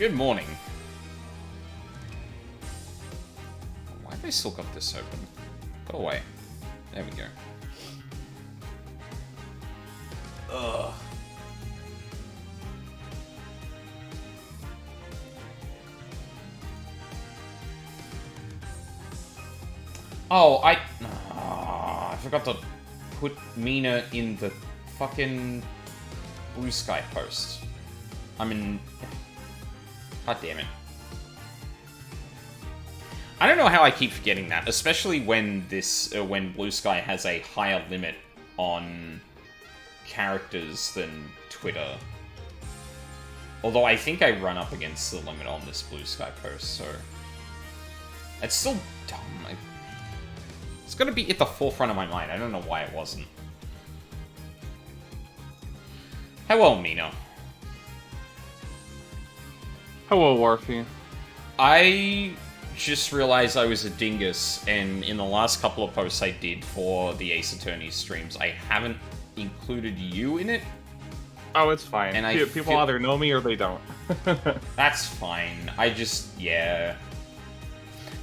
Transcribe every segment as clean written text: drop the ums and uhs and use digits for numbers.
Good morning. Why have they still got this open? Go away. There we go. Ugh. Oh, I forgot to put Mina in the fucking Blue Sky post. I mean... God damn it. I don't know how I keep forgetting that, especially when when Blue Sky has a higher limit on characters than Twitter. Although I think I run up against the limit on this Blue Sky post, so... It's still dumb. It's gonna be at the forefront of my mind. I don't know why it wasn't. Hello, Mina. Hello, Warfy. I just realized I was a dingus, and in the last couple of posts I did for the Ace Attorney streams, I haven't included you in it. Oh, it's fine. And people either know me or they don't. That's fine. I just, yeah.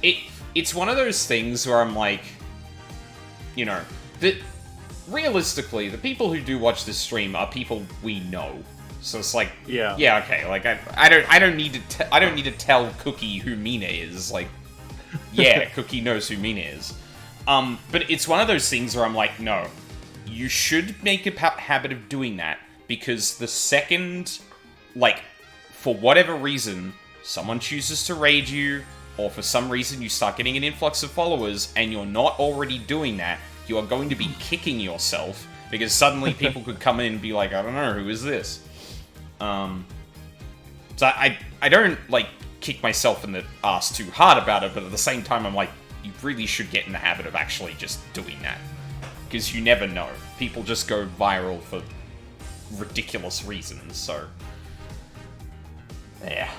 It's one of those things where I'm like, you know, that realistically, the people who do watch this stream are people we know. So it's like, yeah, okay. Like I don't need to tell Cookie who Mina is. Like, yeah, Cookie knows who Mina is. But it's one of those things where I'm like, no, you should make a habit of doing that, because the second, like, for whatever reason, someone chooses to raid you, or for some reason you start getting an influx of followers, and you're not already doing that, you are going to be kicking yourself, because suddenly people could come in and be like, I don't know, who is this? So I don't, like, kick myself in the ass too hard about it, but at the same time I'm like, you really should get in the habit of actually just doing that. Because you never know. People just go viral for ridiculous reasons, so... Yeah.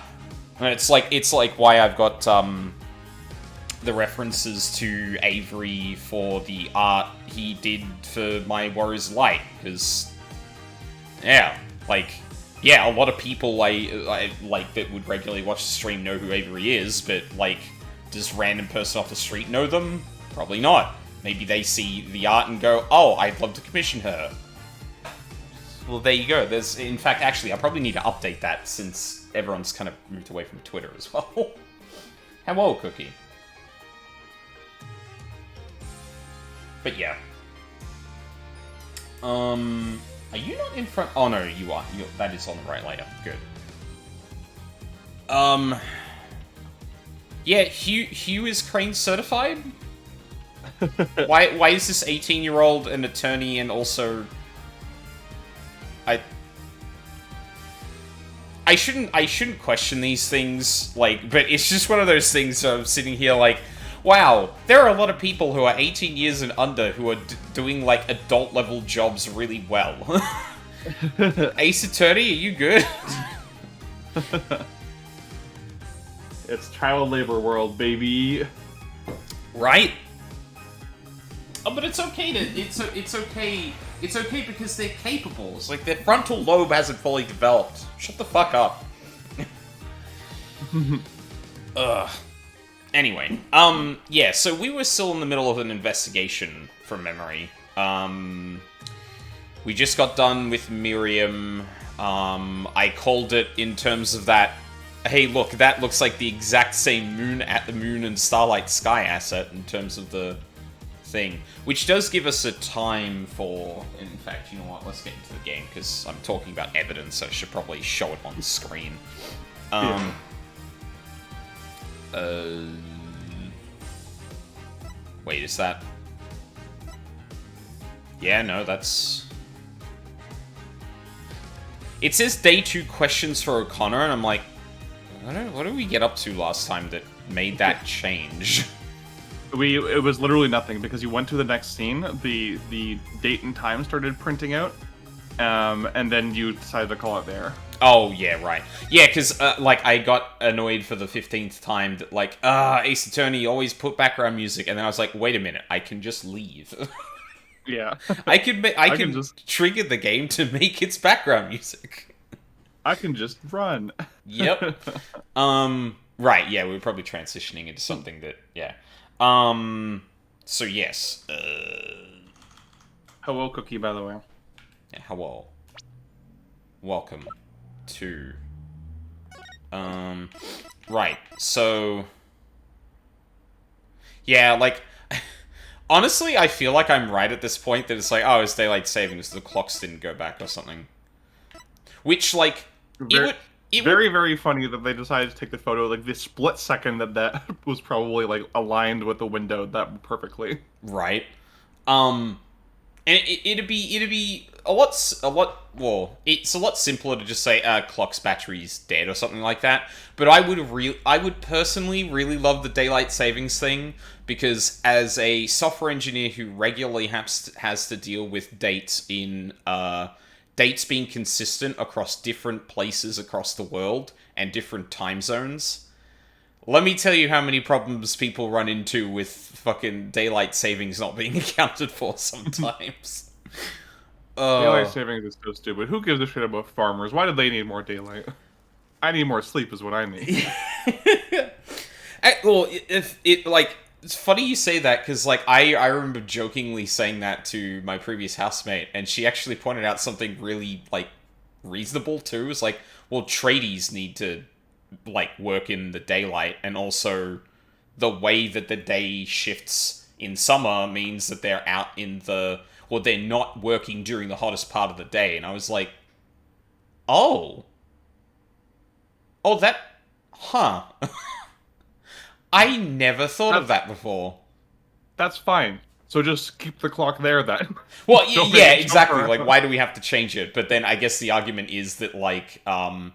It's like why I've got, the references to Avery for the art he did for my Warriors Light, because... Yeah, like... Yeah, a lot of people I like that would regularly watch the stream know who Avery is, but, like, does random person off the street know them? Probably not. Maybe they see the art and go, oh, I'd love to commission her. Well, there you go. There's, in fact, actually, I probably need to update that since everyone's kind of moved away from Twitter as well. Hello, Cookie. But yeah. Are you not in front? Oh no, you are. That is on the right later. Good. Yeah, Hugh is Crane certified? Why is this 18-year-old an attorney and also... I shouldn't question these things, like, but it's just one of those things where I'm sitting here like, wow, there are a lot of people who are 18 years and under who are doing, like, adult-level jobs really well. Ace Attorney, are you good? It's child labor world, baby. Right? Oh, but it's okay to... It's okay... It's okay because they're capable. It's like their frontal lobe hasn't fully developed. Shut the fuck up. Ugh. Anyway, yeah, so we were still in the middle of an investigation, from memory. We just got done with Miriam. I called it in terms of that, hey, look, that looks like the exact same moon and Starlight Sky asset in terms of the thing. Which does give us a time for, in fact, you know what, let's get into the game, because I'm talking about evidence, so I should probably show it on the screen. Wait, is that... Yeah, no, that's... It says day 2 questions for O'Connor, and I'm like, what did we get up to last time that made that change? It was literally nothing, because you went to the next scene, the date and time started printing out, and then you decided to call it there. Oh, yeah, right. Yeah, because, like, I got annoyed for the 15th time that, like, Ace Attorney always put background music, and then I was like, wait a minute, I can just leave. Yeah. I can just trigger the game to make its background music. I can just run. Yep. Right, yeah, we're probably transitioning into something that, yeah. So yes. Hello, Cookie, by the way. Yeah, hello. Welcome to... Right, so... Yeah, like... Honestly, I feel like I'm right at this point that it's like, oh, it's daylight savings, the clocks didn't go back or something. Which, like, Very, it would... very funny that they decided to take the photo like the split second that was probably like aligned with the window that perfectly. Right. Um, and it'd be well, it's a lot simpler to just say clock's battery's dead or something like that. But I would personally really love the daylight savings thing, because as a software engineer who regularly has to deal with dates being consistent across different places across the world and different time zones, let me tell you how many problems people run into with fucking daylight savings not being accounted for sometimes. Daylight Oh. savings is so stupid. Who gives a shit about farmers? Why do they need more daylight? I need more sleep, is what I need. Well, if it like it's funny you say that, because like I remember jokingly saying that to my previous housemate, and she actually pointed out something really like reasonable too. It's like, well, tradies need to like work in the daylight, and also the way that the day shifts in summer means that they're out in the they're not working during the hottest part of the day. And I was like, oh, that, huh. I never thought of that before. That's fine. So just keep the clock there then. Well, Don't make yeah, it jump exactly. around. Like, why do we have to change it? But then I guess the argument is that, like, uh,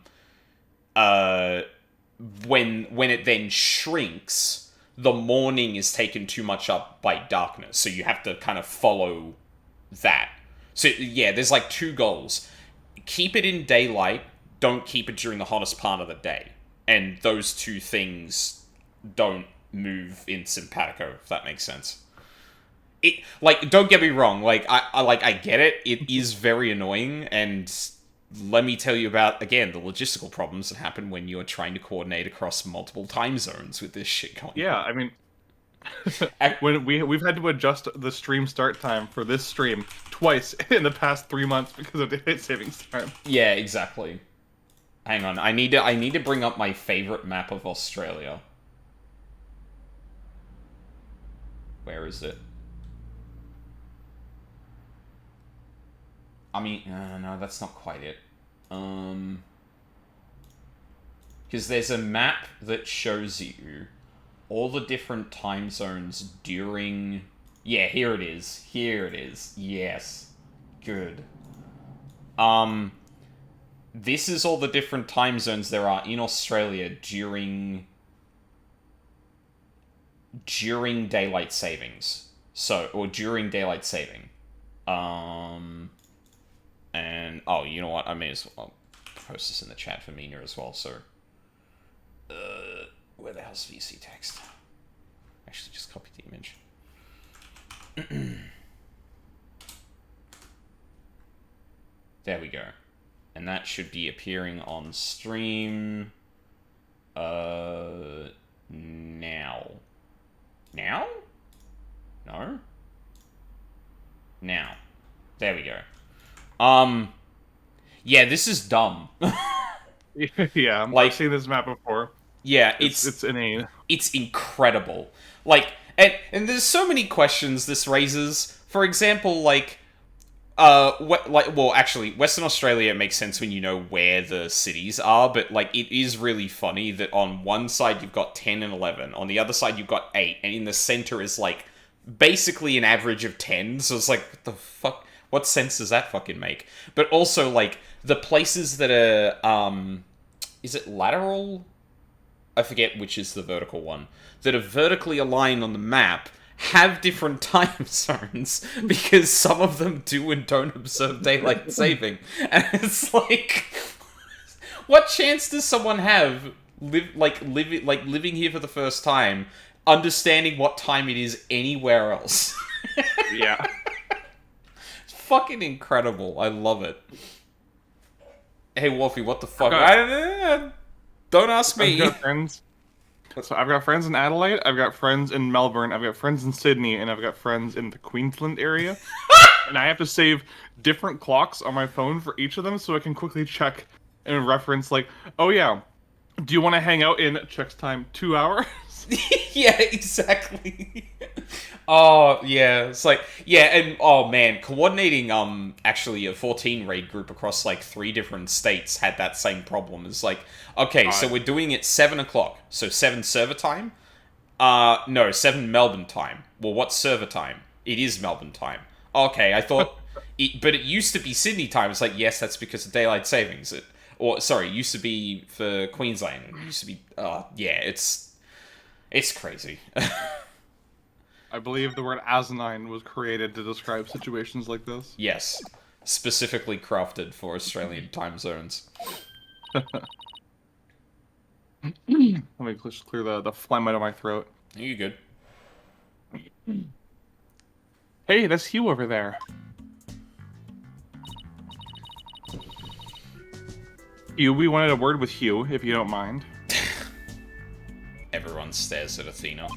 when it then shrinks, the morning is taken too much up by darkness, so you have to kind of follow that. So yeah, there's like two goals: keep it in daylight, don't keep it during the hottest part of the day, and those two things don't move in simpatico, if that makes sense. It, like, don't get me wrong, like I get it. It is very annoying, and let me tell you about, again, the logistical problems that happen when you're trying to coordinate across multiple time zones with this shit going Yeah, on. I mean, when we've had to adjust the stream start time for this stream twice in the past 3 months because of daylight savings time. Yeah, exactly. Hang on, I need to bring up my favorite map of Australia. Where is it? I mean, no, that's not quite it. Because there's a map that shows you all the different time zones during... Yeah, here it is. Here it is. Yes. Good. This is all the different time zones there are in Australia during daylight savings. So, or during daylight saving. And, oh, you know what? I may as well post this in the chat for Mina as well, so... where the hell's VC text? Actually, just copy the image. There we go. And that should be appearing on stream... now. Now? No? Now. There we go. Yeah, this is dumb. Yeah, Like, I've seen this map before. yeah, It's inane. it's incredible. Like, and there's so many questions this raises. For example, like, well, actually, Western Australia makes sense when you know where the cities are, but like, it is really funny that on one side you've got 10 and 11, on the other side you've got 8, and in the center is like basically an average of 10. So it's like, what the fuck? What sense does that fucking make? But also, like, the places that are, is it lateral? I forget which is the vertical one. That are vertically aligned on the map have different time zones, because some of them do and don't observe daylight saving. And it's like, what chance does someone have living here for the first time, understanding what time it is anywhere else? Yeah. Fucking incredible. I love it. Hey, Wolfie, what the fuck? got- Don't ask I've me. got friends. So I've got friends in Adelaide, I've got friends in Melbourne, I've got friends in Sydney, and I've got friends in the Queensland area. And I have to save different clocks on my phone for each of them so I can quickly check and reference like, oh yeah, do you want to hang out in checks time 2 hours? Yeah, exactly. Oh, yeah. It's like, yeah, and oh man, coordinating actually a 14 raid group across like 3 different states had that same problem. It's like, okay, so we're doing it 7 o'clock, so 7 server time. No, 7 Melbourne time. Well, what's server time? It is Melbourne time. Okay, I thought, but it used to be Sydney time. It's like, yes, that's because of daylight savings. Or sorry, it used to be for Queensland. It used to be, yeah, it's crazy. I believe the word asinine was created to describe situations like this. Yes, specifically crafted for Australian time zones. Let me just clear the phlegm out of my throat. Are you good? Hey, that's Hugh over there. Hugh, we wanted a word with Hugh, if you don't mind. Everyone stares at Athena.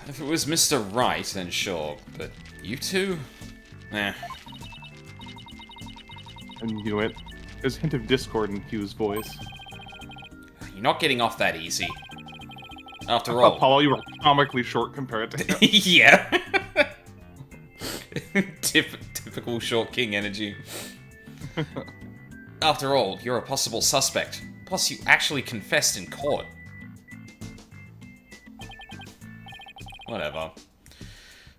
If it was Mr. Right, then sure, but you two? Eh. I knew it. There's a hint of discord in Hugh's voice. You're not getting off that easy. After all... Apollo, you were comically short compared to him. Yeah. Typical short king energy. After all, you're a possible suspect. Plus, you actually confessed in court. Whatever.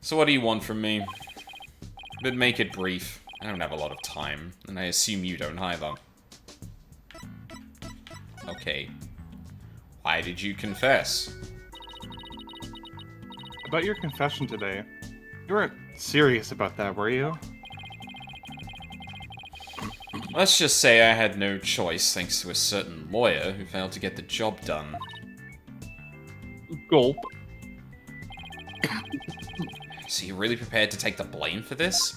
So what do you want from me? But make it brief. I don't have a lot of time, and I assume you don't either. Okay. Why did you confess? About your confession today. You weren't serious about that, were you? Let's just say I had no choice thanks to a certain lawyer who failed to get the job done. Gulp. So you're really prepared to take the blame for this?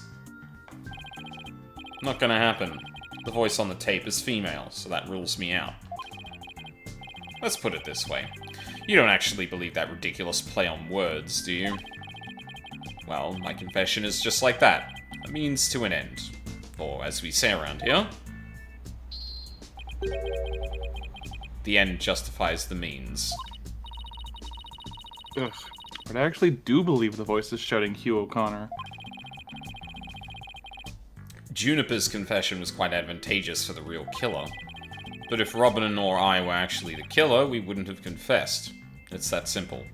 Not gonna happen. The voice on the tape is female, so that rules me out. Let's put it this way. You don't actually believe that ridiculous play on words, do you? Well, my confession is just like that. A means to an end. Or, as we say around here, the end justifies the means. Ugh. But I actually do believe the voice is shouting Hugh O'Connor. Juniper's confession was quite advantageous for the real killer. But if Robin or I were actually the killer, we wouldn't have confessed. It's that simple.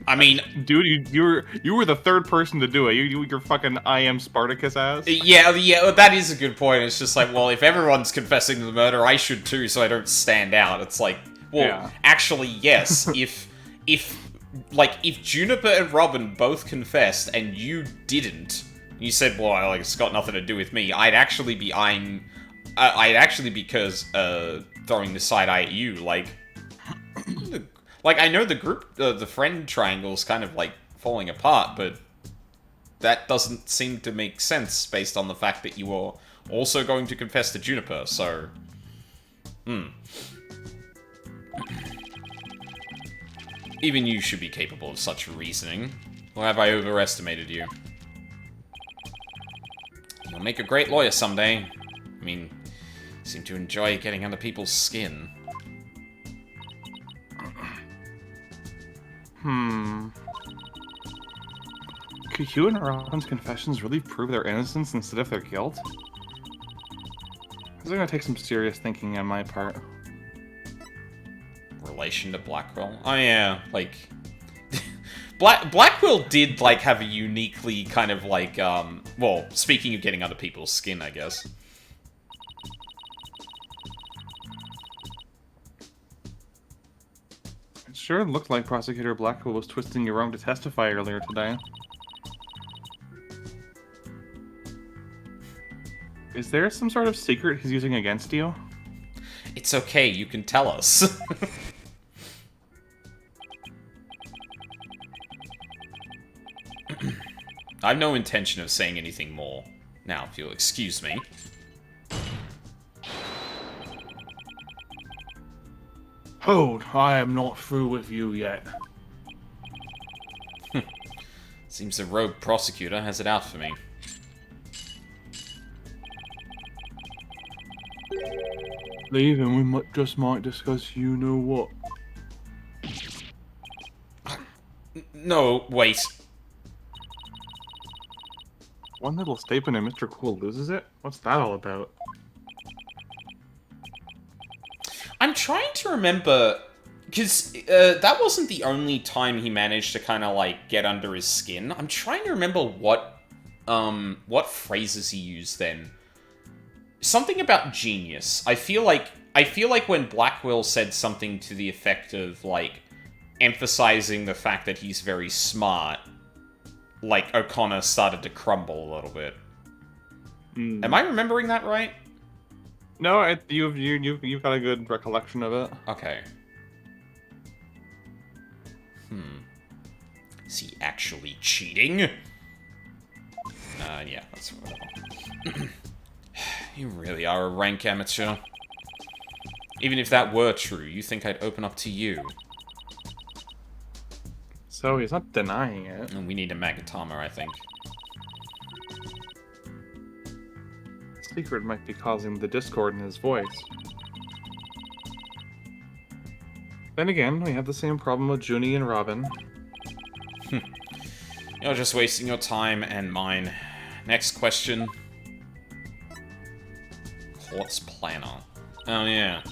I mean... Dude, you were the third person to do it. Your fucking I am Spartacus ass. Yeah, that is a good point. It's just like, well, if everyone's confessing to the murder, I should too, so I don't stand out. It's like, well, yeah. Actually, yes. if Juniper and Robin both confessed and you didn't, you said, well, like, it's got nothing to do with me, I'd actually be throwing the side eye at you, like... Like, I know the group, the friend triangle's kind of, like, falling apart, but that doesn't seem to make sense based on the fact that you were also going to confess to Juniper, so... Even you should be capable of such reasoning. Or have I overestimated you? You'll make a great lawyer someday. I mean, you seem to enjoy getting under people's skin. Could Hugh and Robin's confessions really prove their innocence instead of their guilt? This is gonna take some serious thinking on my part. Relation to Blackwell? Oh yeah, like... Blackwell did, like, have a uniquely kind of, like, well, speaking of getting under people's skin, I guess. It sure looked like Prosecutor Blackwell was twisting your arm to testify earlier today. Is there some sort of secret he's using against you? It's okay, you can tell us. I've no intention of saying anything more. Now, if you'll excuse me. Hold, I am not through with you yet. Seems the rogue prosecutor has it out for me. Leave and we just might discuss you know what. No, wait. One little statement and Mr. Cool loses it? What's that all about? I'm trying to remember, because that wasn't the only time he managed to kind of, like, get under his skin. I'm trying to remember what phrases he used then. Something about genius. I feel like when Blackwell said something to the effect of, like, emphasizing the fact that he's very smart, like, O'Connor started to crumble a little bit. Am I remembering that right? No, you've got a good recollection of it. Okay. Is he actually cheating? Yeah, that's whatever. You really are a rank amateur. Even if that were true, you think I'd open up to you? So he's not denying it. And we need a Magatama, I think. Secret might be causing the discord in his voice. Then again, we have the same problem with Junie and Robin. You're just wasting your time and mine. Next question. Coarse planner. Oh, yeah.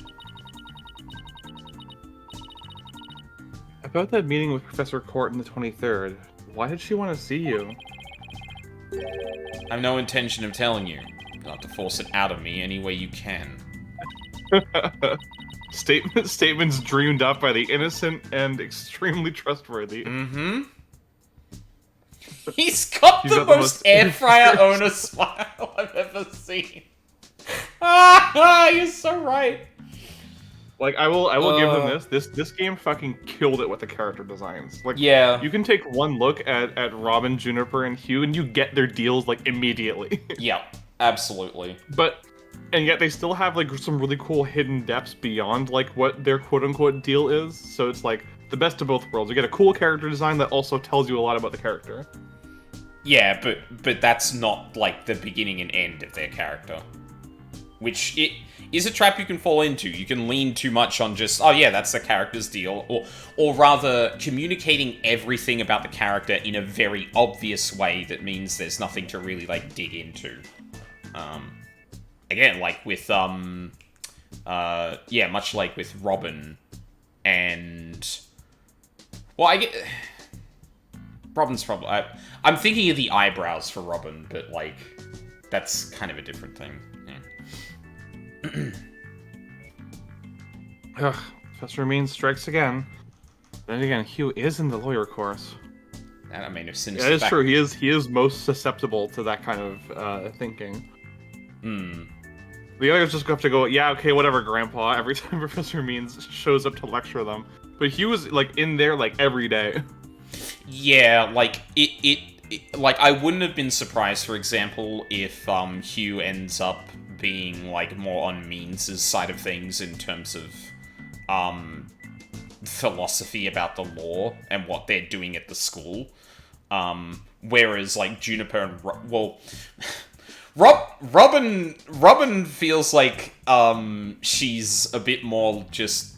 About that meeting with Professor Court on the 23rd, why did she want to see you? I've no intention of telling you. You'll have to force it out of me any way you can. Statements dreamed up by the innocent and extremely trustworthy. Mm-hmm. He's got the most air fryer owner smile I've ever seen. Ah, you're so right. Like, I will give them this game fucking killed it with the character designs. Like, yeah, you can take one look at Robin, Juniper, and Hugh, and you get their deals, like, immediately. Yeah, absolutely. And yet they still have, like, some really cool hidden depths beyond, like, what their quote-unquote deal is. So it's, like, the best of both worlds. You get a cool character design that also tells you a lot about the character. Yeah, but that's not, like, the beginning and end of their character. Which, it is a trap you can fall into. You can lean too much on just, oh yeah, that's the character's deal. Or rather, communicating everything about the character in a very obvious way that means there's nothing to really, like, dig into. Again, like with, yeah, much like with Robin and... Well, I get... Robin's probably... I'm thinking of the eyebrows for Robin, but, like, that's kind of a different thing. Yeah. Ugh, Professor Mean strikes again. Then again, Hugh is in the lawyer course. That I mean, if Yeah, it's true. He is most susceptible to that kind of thinking. The others just have to go, yeah, okay, whatever, Grandpa, every time Professor Means shows up to lecture them. But Hugh is, like, in there, like, every day. Yeah, like, like, I wouldn't have been surprised, for example, if, Hugh ends up being, like, more on Means' side of things in terms of, philosophy about the law and what they're doing at the school. Whereas, like, Juniper and... Robin feels like, she's a bit more just,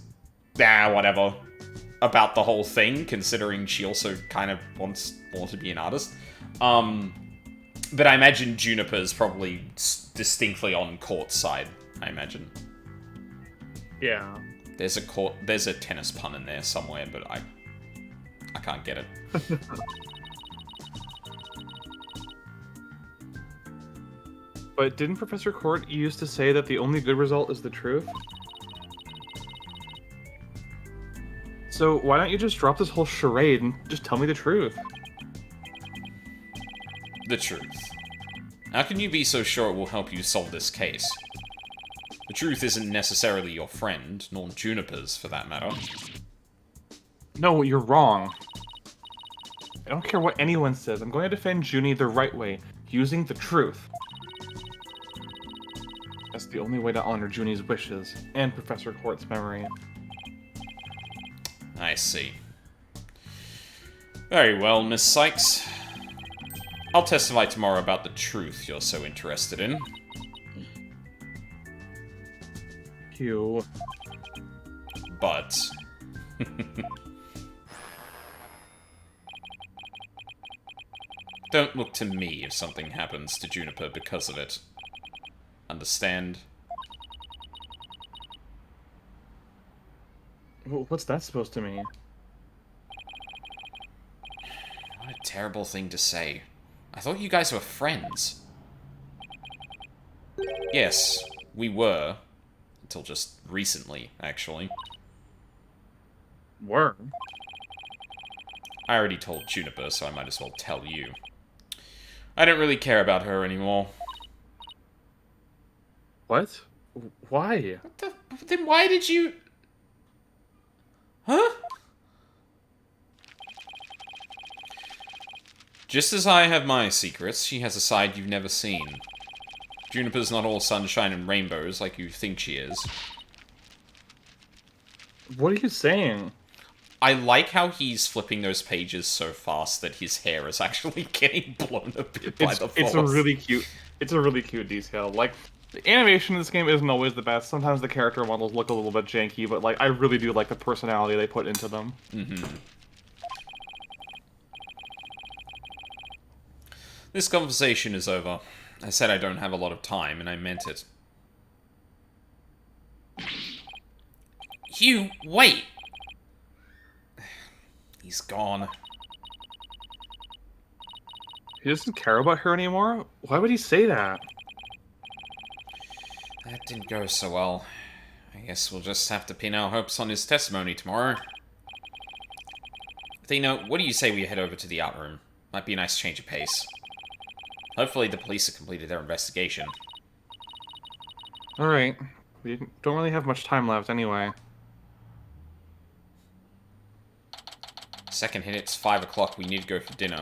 whatever, about the whole thing, considering she also kind of wants more to be an artist. But I imagine Juniper's probably distinctly on Court's side, I imagine. Yeah. There's a tennis pun in there somewhere, but I can't get it. But didn't Professor Court used to say that the only good result is the truth? So why don't you just drop this whole charade and just tell me the truth? The truth. How can you be so sure it will help you solve this case? The truth isn't necessarily your friend, nor Juniper's, for that matter. No, you're wrong. I don't care what anyone says. I'm going to defend Junie the right way, using the truth. That's the only way to honor Junie's wishes and Professor Court's memory. I see. Very well, Miss Sykes. I'll testify tomorrow about the truth you're so interested in. Hugh. But... don't look to me if something happens to Juniper because of it. Understand? What's that supposed to mean? What a terrible thing to say. I thought you guys were friends. Yes, we were. Until just recently, actually. Were? I already told Juniper, so I might as well tell you. I don't really care about her anymore. What? Why? Then why did you... Huh? Just as I have my secrets, she has a side you've never seen. Juniper's not all sunshine and rainbows like you think she is. What are you saying? I like how he's flipping those pages so fast that his hair is actually getting blown a bit by the force. It's a really cute. It's a really cute detail. Like, the animation in this game isn't always the best. Sometimes the character models look a little bit janky, but like I really do like the personality they put into them. Mm-hmm. This conversation is over. I said I don't have a lot of time, and I meant it. Hugh, wait! He's gone. He doesn't care about her anymore? Why would he say that? That didn't go so well. I guess we'll just have to pin our hopes on his testimony tomorrow. Athena, what do you say we head over to the art room? Might be a nice change of pace. Hopefully the police have completed their investigation. Alright. We don't really have much time left anyway. Second hit, it's 5 o'clock, we need to go for dinner.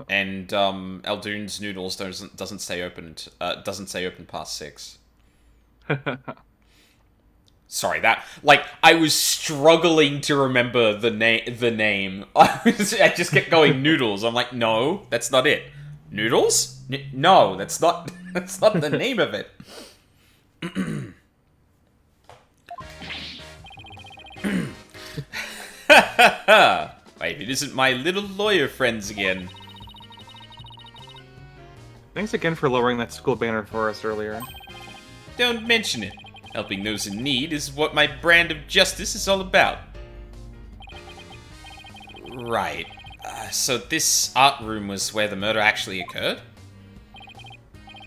And Eldoon's Noodles doesn't stay open past 6. Sorry, that I was struggling to remember the name. I just kept going Noodles. I'm like, no, that's not it. Noodles? No, that's not the name of it. Wait, it isn't my little lawyer friends again. Thanks again for lowering that school banner for us earlier. Don't mention it. Helping those in need is what my brand of justice is all about. Right. So this art room was where the murder actually occurred?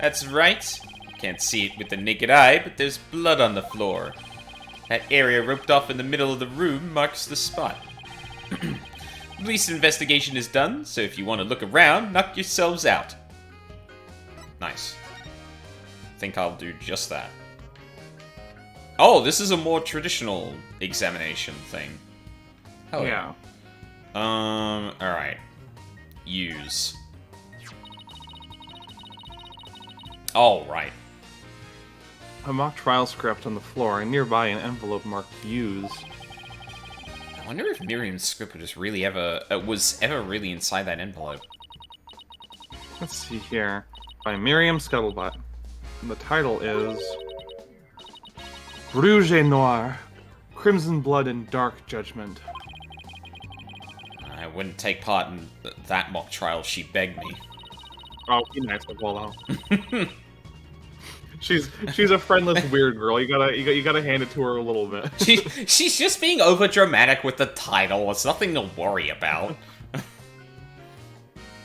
That's right. Can't see it with the naked eye, but there's blood on the floor. That area roped off in the middle of the room marks the spot. Police investigation is done, so if you want to look around, knock yourselves out. Nice. Think I'll do just that. Oh, this is a more traditional examination thing. Hell yeah. Alright. Use. Alright. A mock trial script on the floor, and nearby an envelope marked Use. I wonder if Miriam's script was ever really inside that envelope. Let's see here. By Miriam Scuttlebutt. And the title is... Rouge et Noir. Crimson Blood and Dark Judgment. I wouldn't take part in that mock trial if she begged me. Oh, be nice to Polo. She's a friendless weird girl. You gotta hand it to her a little bit. She's just being over dramatic with the title. It's nothing to worry about.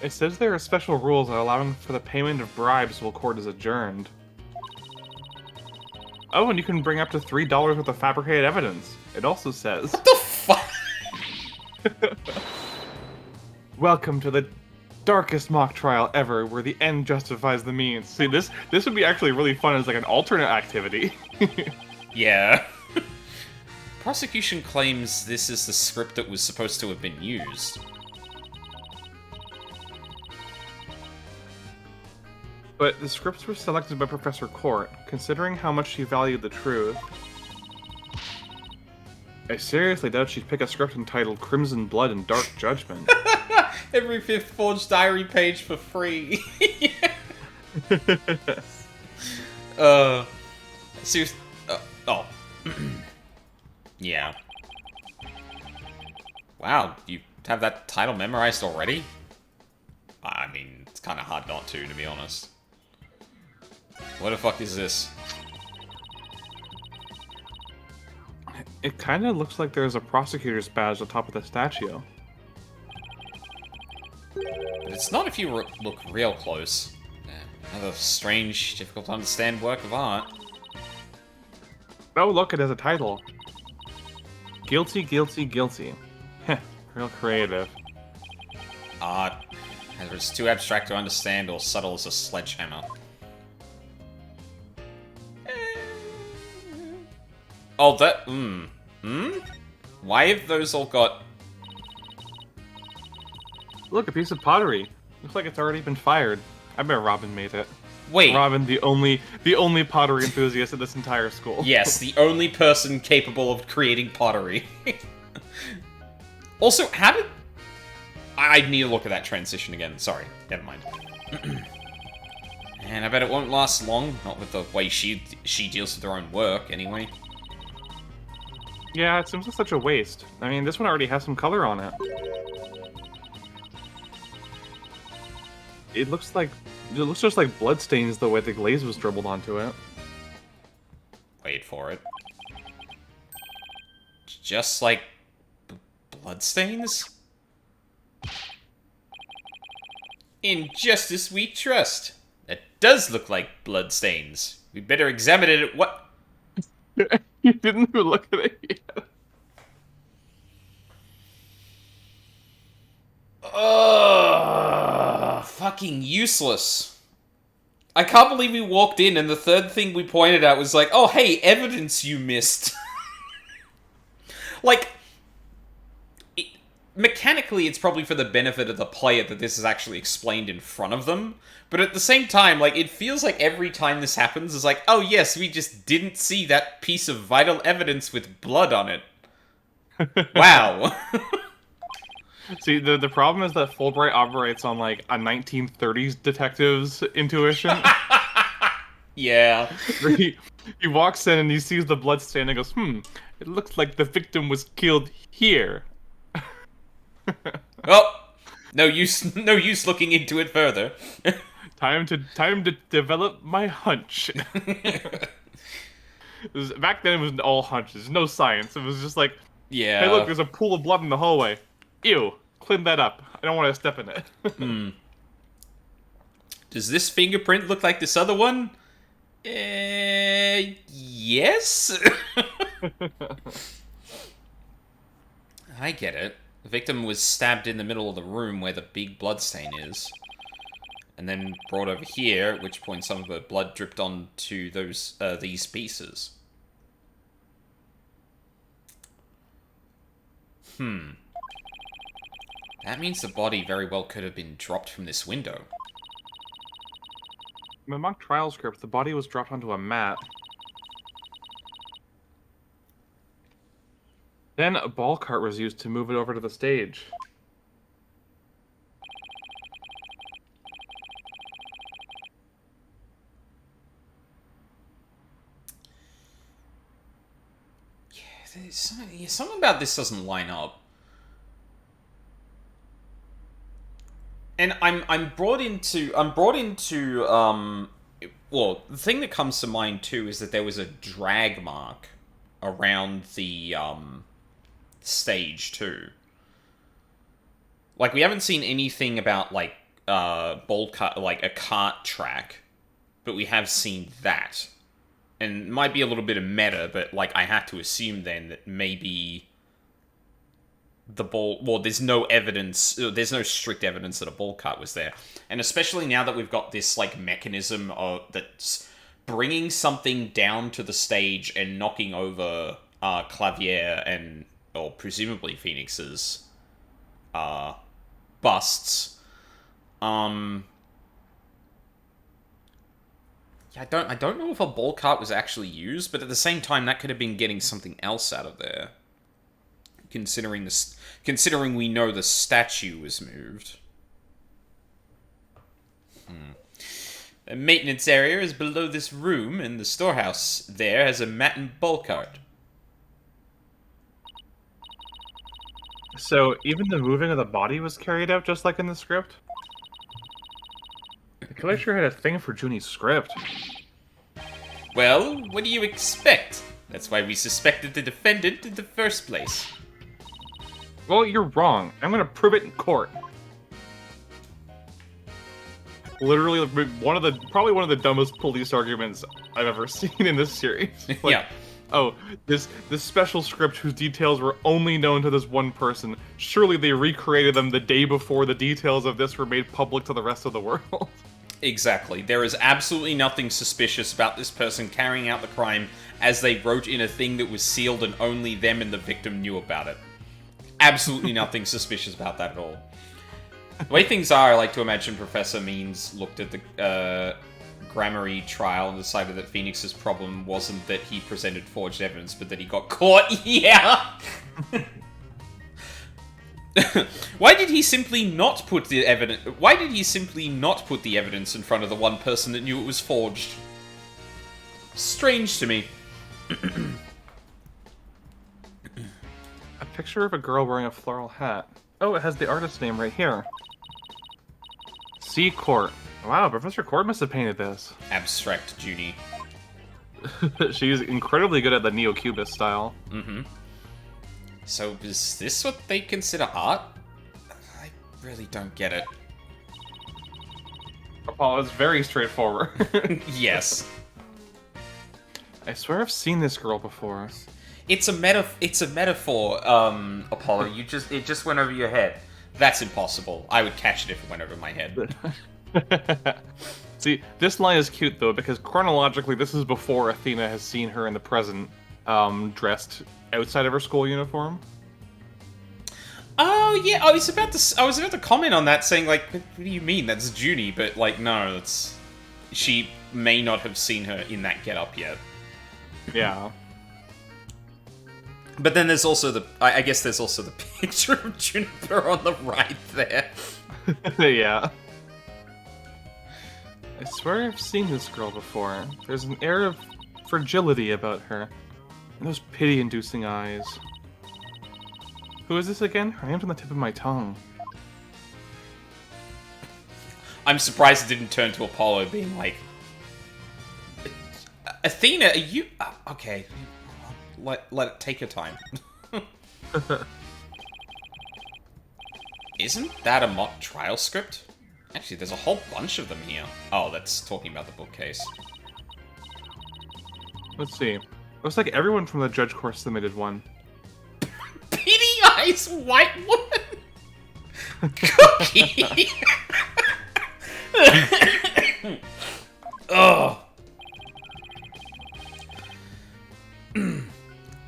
It says there are special rules allowing for the payment of bribes while court is adjourned. Oh, and you can bring up to $3 worth of fabricated evidence. It also says... What the fuck? Welcome to the darkest mock trial ever, where the end justifies the means. See, this would be actually really fun as like an alternate activity. Yeah. Prosecution claims this is the script that was supposed to have been used. But the scripts were selected by Professor Court, considering how much she valued the truth. I seriously doubt she'd pick a script entitled Crimson Blood and Dark Judgment. Every fifth Forged Diary page for free. Seriously. Oh. Yeah. Wow, you have that title memorized already? I mean, it's kind of hard not to be honest. What the fuck is this? It kind of looks like there's a prosecutor's badge on top of the statue. But it's not if you look real close. Another strange, difficult to understand work of art. Oh, look, it has a title. Guilty, guilty, guilty. Heh, real creative. Art. Either it's too abstract to understand or subtle as a sledgehammer. Oh, that... Why have those all got... Look, a piece of pottery. Looks like it's already been fired. I bet Robin made it. Wait. Robin, the only pottery enthusiast at this entire school. Yes, the only person capable of creating pottery. Also, how did... I need to look at that transition again. Sorry, never mind. And I bet it won't last long. Not with the way she deals with her own work, anyway. Yeah, it seems like such a waste. I mean, this one already has some color on it. It looks just like bloodstains the way the glaze was dribbled onto it. Wait for it. Just like bloodstains? In justice we trust. That does look like bloodstains. We better examine it at what... You didn't even look at it yet. Ugh, fucking useless. I can't believe we walked in and the third thing we pointed out was like, oh hey, evidence you missed. Like, mechanically it's probably for the benefit of the player that this is actually explained in front of them, but at the same time, like, it feels like every time this happens is like, oh yes, we just didn't see that piece of vital evidence with blood on it. Wow. See, the problem is that Fulbright operates on, like, a 1930s detective's intuition. Yeah. he walks in and he sees the bloodstain and goes, it looks like the victim was killed here. Oh, no use looking into it further. Time to develop my hunch. Back then it was all hunches, no science. It was just like, yeah. Hey look, there's a pool of blood in the hallway. Ew, clean that up. I don't want to step in it. Does this fingerprint look like this other one? Yes? I get it. The victim was stabbed in the middle of the room where the big bloodstain is. And then brought over here, at which point some of the blood dripped onto these pieces. That means the body very well could have been dropped from this window. In the mock trial script, the body was dropped onto a mat. Then a ball cart was used to move it over to the stage. Yeah, something about this doesn't line up. And I'm brought into well, the thing that comes to mind too is that there was a drag mark around the stage too. Like, we haven't seen anything about like like a cart track, but we have seen that. And it might be a little bit of meta, but like I had to assume then that maybe the ball... Well, there's no evidence... There's no strict evidence that a ball cart was there. And especially now that we've got this, like, mechanism that's bringing something down to the stage and knocking over Clavier and, or presumably Phoenix's, busts. Yeah, I don't know if a ball cart was actually used, but at the same time, that could have been getting something else out of there. Considering we know the statue was moved. The maintenance area is below this room, and the storehouse there has a mat and ball cart. So, even the moving of the body was carried out just like in the script? The killer sure had a thing for Junie's script. Well, what do you expect? That's why we suspected the defendant in the first place. Well, you're wrong. I'm gonna prove it in court. Literally, probably one of the dumbest police arguments I've ever seen in this series. Like, Yeah. Oh, this special script whose details were only known to this one person. Surely they recreated them the day before the details of this were made public to the rest of the world. Exactly. There is absolutely nothing suspicious about this person carrying out the crime, as they wrote in a thing that was sealed and only them and the victim knew about it. Absolutely nothing suspicious about that at all. The way things are, I like to imagine Professor Means looked at the Gramarye trial and decided that Phoenix's problem wasn't that he presented forged evidence, but that he got caught. Yeah! Why did he simply not put the evidence? Why did he simply not put the evidence in front of the one person that knew it was forged? Strange to me. A picture of a girl wearing a floral hat. Oh, it has the artist's name right here. C. Court. Wow, Professor Court must have painted this. Abstract Junie. She's incredibly good at the neo-cubist style. Mm-hmm. So is this what they consider art? I really don't get it. Apollo, it's very straightforward. Yes. I swear I've seen this girl before. It's a metaphor, Apollo. It just went over your head. That's impossible. I would catch it if it went over my head. See, this line is cute though, because chronologically this is before Athena has seen her in the present, dressed outside of her school uniform. Oh yeah, I was about to comment on that, saying like, what do you mean? That's Junie, but like, no, she may not have seen her in that getup yet. Yeah. But then there's also I guess there's also the picture of Juniper on the right there. Yeah. I swear I've seen this girl before. There's an air of fragility about her. And those pity-inducing eyes. Who is this again? Her name's on the tip of my tongue. I'm surprised it didn't turn to Apollo being like, Athena, are you... okay. Let it take your time. Isn't that a mock trial script? Actually, there's a whole bunch of them here. Oh, that's talking about the bookcase. Let's see. Looks like everyone from the judge course submitted one. Beady eyes, white woman. Cookie. Ugh.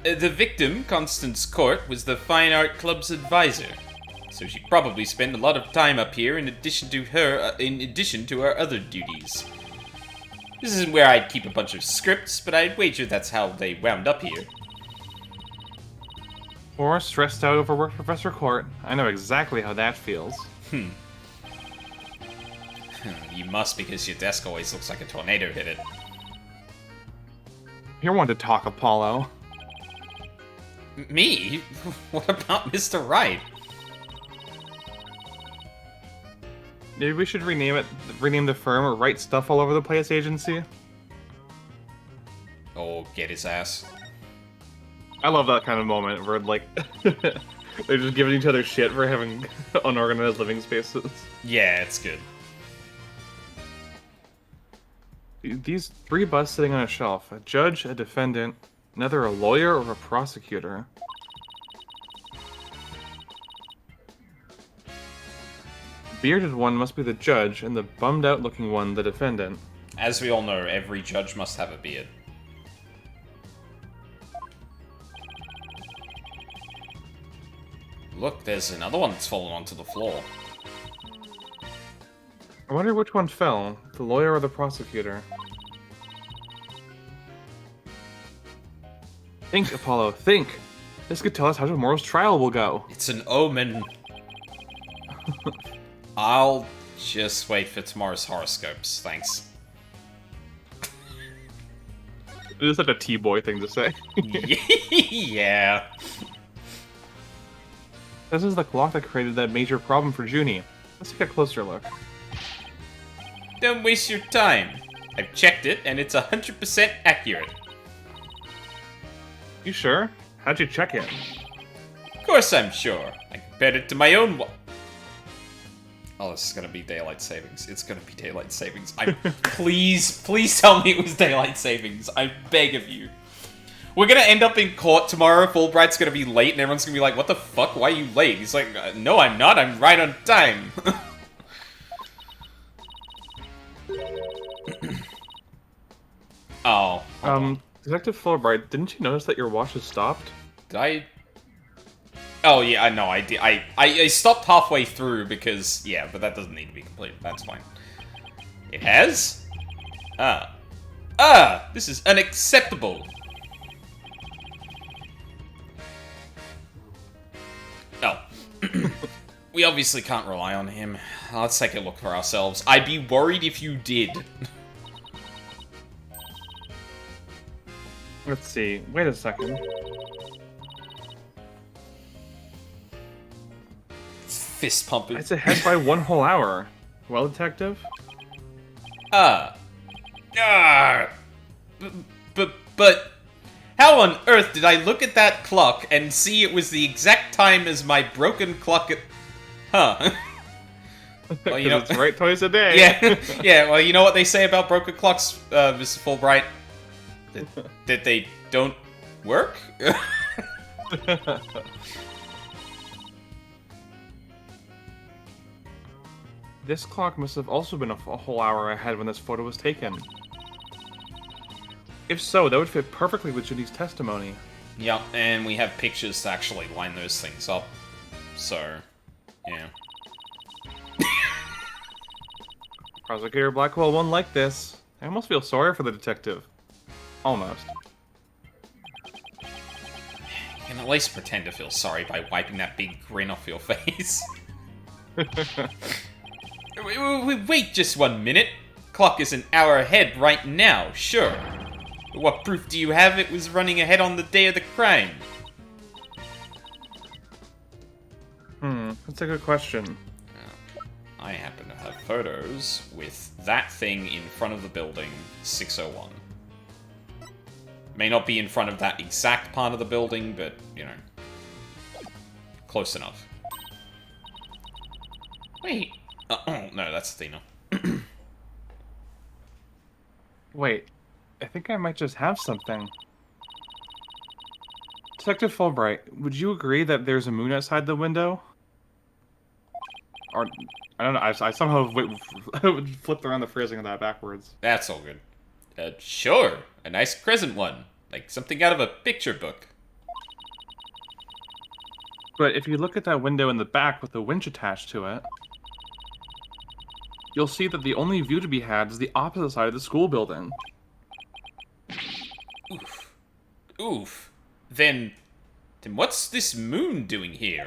The victim, Constance Court, was the Fine Art Club's advisor, so she probably spent a lot of time up here in addition to her other duties. This isn't where I'd keep a bunch of scripts, but I'd wager that's how they wound up here. Or stressed out overworked Professor Court. I know exactly how that feels. You must, because your desk always looks like a tornado hit it. You're one to talk, Apollo. Me? What about Mr. Wright? Maybe we should rename the firm Write Stuff All Over the Place Agency. Oh, get his ass. I love that kind of moment where, like, they're just giving each other shit for having unorganized living spaces. Yeah, it's good. These 3 busts sitting on a shelf. A judge, a defendant, another a lawyer or a prosecutor. The bearded one must be the judge, and the bummed out looking one the defendant. As we all know, every judge must have a beard. look, there's another one that's fallen onto the floor. I wonder which one fell, the lawyer or the prosecutor. Think, Apollo, think! This could tell us how tomorrow's trial will go. It's an omen. I'll just wait for tomorrow's horoscopes, thanks. It is such a T-boy thing to say. Yeah. This is the clock that created that major problem for Junie. Let's take a closer look. Don't waste your time. I've checked it, and it's 100% accurate. You sure? How'd you check it? Of course I'm sure. I compared it to my own one. Oh, this is gonna be daylight savings. It's gonna be daylight savings. Please tell me it was daylight savings. I beg of you. We're gonna end up in court tomorrow. Fulbright's gonna be late, and everyone's gonna be like, "What the fuck? Why are you late?" He's like, "No, I'm not. I'm right on time." Oh. Detective Fulbright, didn't you notice that your watch has stopped? Did I? Oh, yeah, I know, I did. I stopped halfway through because, yeah, but that doesn't need to be completed. That's fine. It has? This is unacceptable. Oh. We obviously can't rely on him. Let's take a look for ourselves. I'd be worried if you did. Let's see. Wait a second. Fist pumping. It's ahead by 1 whole hour. Well, Detective? But how on earth did I look at that clock and see it was the exact time as my broken clock at... Huh. Well, you know, it's right twice a day. Yeah, yeah, well, you know what they say about broken clocks, Mr. Fulbright? That they don't work? This clock must have also been a whole hour ahead when this photo was taken. If so, that would fit perfectly with Junie's testimony. Yep, and we have pictures to actually line those things up. So, yeah. Prosecutor Blackwell won't like this. I almost feel sorry for the detective. Almost. You can at least pretend to feel sorry by wiping that big grin off your face. Wait just 1 minute. Clock is an hour ahead right now, sure. But what proof do you have it was running ahead on the day of the crime? That's a good question. I happen to have photos with that thing in front of the building, 601. May not be in front of that exact part of the building, but, you know, close enough. Wait. Oh, no, that's Athena. Wait, I think I might just have something. Detective Fulbright, would you agree that there's a moon outside the window? Or, I don't know, I somehow flipped around the phrasing of that backwards. That's all good. Sure. A nice crescent one. Like something out of a picture book. But if you look at that window in the back with the winch attached to it, you'll see that the only view to be had is the opposite side of the school building. Oof. Oof. Then what's this moon doing here?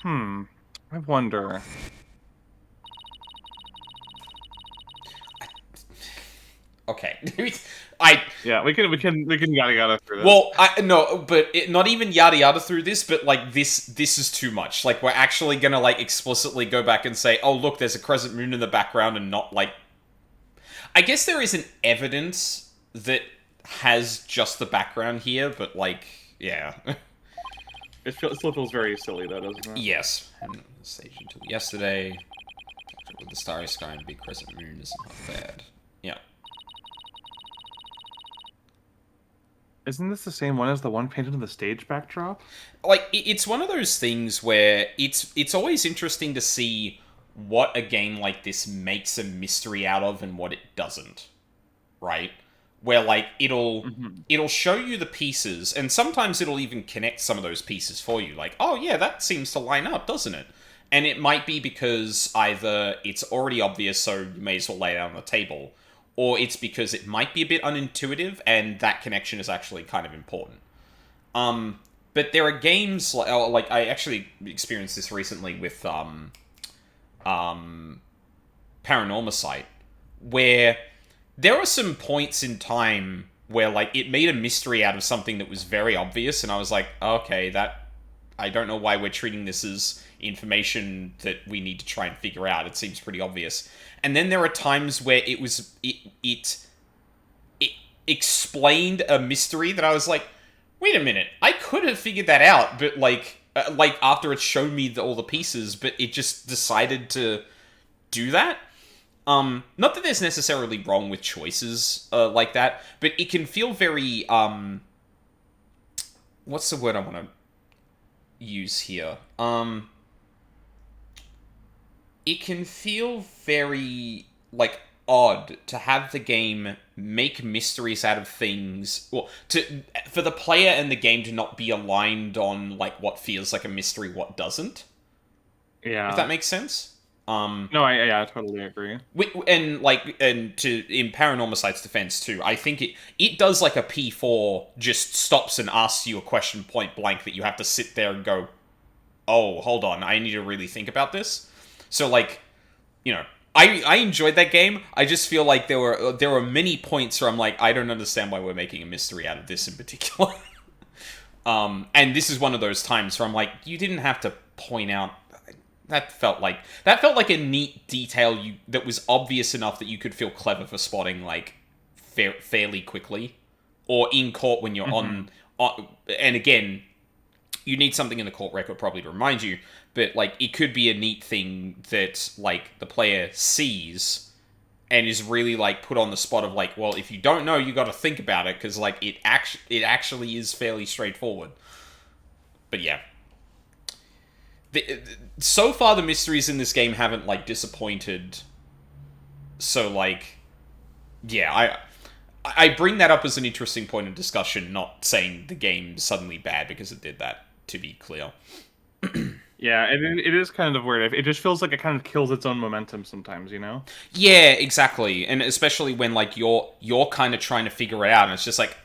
I wonder. Okay. Yeah, we can yada yada through this. Well, no, but not even yada yada through this, but like this is too much. Like we're actually gonna like explicitly go back and say, oh look, there's a crescent moon in the background, and not like. I guess there isn't evidence that has just the background here, but like, yeah. It still feels very silly though, doesn't it? Yes. And stage until yesterday. With the starry sky and big crescent moon isn't half bad. Yeah. Isn't this the same one as the one painted on the stage backdrop? Like, it's one of those things where it's always interesting to see what a game like this makes a mystery out of and what it doesn't. Right? where like it'll Mm-hmm. it'll show you the pieces, and sometimes it'll even connect some of those pieces for you. Like, oh yeah, that seems to line up, doesn't it? And it might be because either it's already obvious, so you may as well lay it out on the table, or it's because it might be a bit unintuitive, and that connection is actually kind of important. But there are games like I actually experienced this recently with Paranormasight, where there are some points in time where like it made a mystery out of something that was very obvious, and I was like, okay, that I don't know why we're treating this as information that we need to try and figure out. It seems pretty obvious. And then there are times where it explained a mystery that I was like, wait a minute, I could have figured that out, but like after it showed me all the pieces, but it just decided to do that. Not that there's necessarily wrong with choices like that, but it can feel very what's the word I want to use here? It can feel very like odd to have the game make mysteries out of things, well, for the player and the game to not be aligned on like what feels like a mystery, what doesn't. Yeah. If that makes sense. No, I totally agree. And to in Paranormasight's defense too, I think it does like a P4, just stops and asks you a question point blank that you have to sit there and go, oh, hold on, I need to really think about this. So like, I enjoyed that game. I just feel like there were many points where I'm like, I don't understand why we're making a mystery out of this in particular. And this is one of those times where I'm like, you didn't have to point out. That felt like a neat detail that was obvious enough that you could feel clever for spotting like fairly quickly, or in court when you're on. And again, you need something in the court record probably to remind you, but like it could be a neat thing that like the player sees and is really like put on the spot of like, well, if you don't know, you got to think about it, because like it actually is fairly straightforward. But yeah. So far, the mysteries in this game haven't like disappointed. So like, yeah, I bring that up as an interesting point of discussion, not saying the game's suddenly bad because it did that. To be clear. Yeah, it is kind of weird. It just feels like it kind of kills its own momentum sometimes, you know? Yeah, exactly, and especially when like you're kind of trying to figure it out, and it's just like.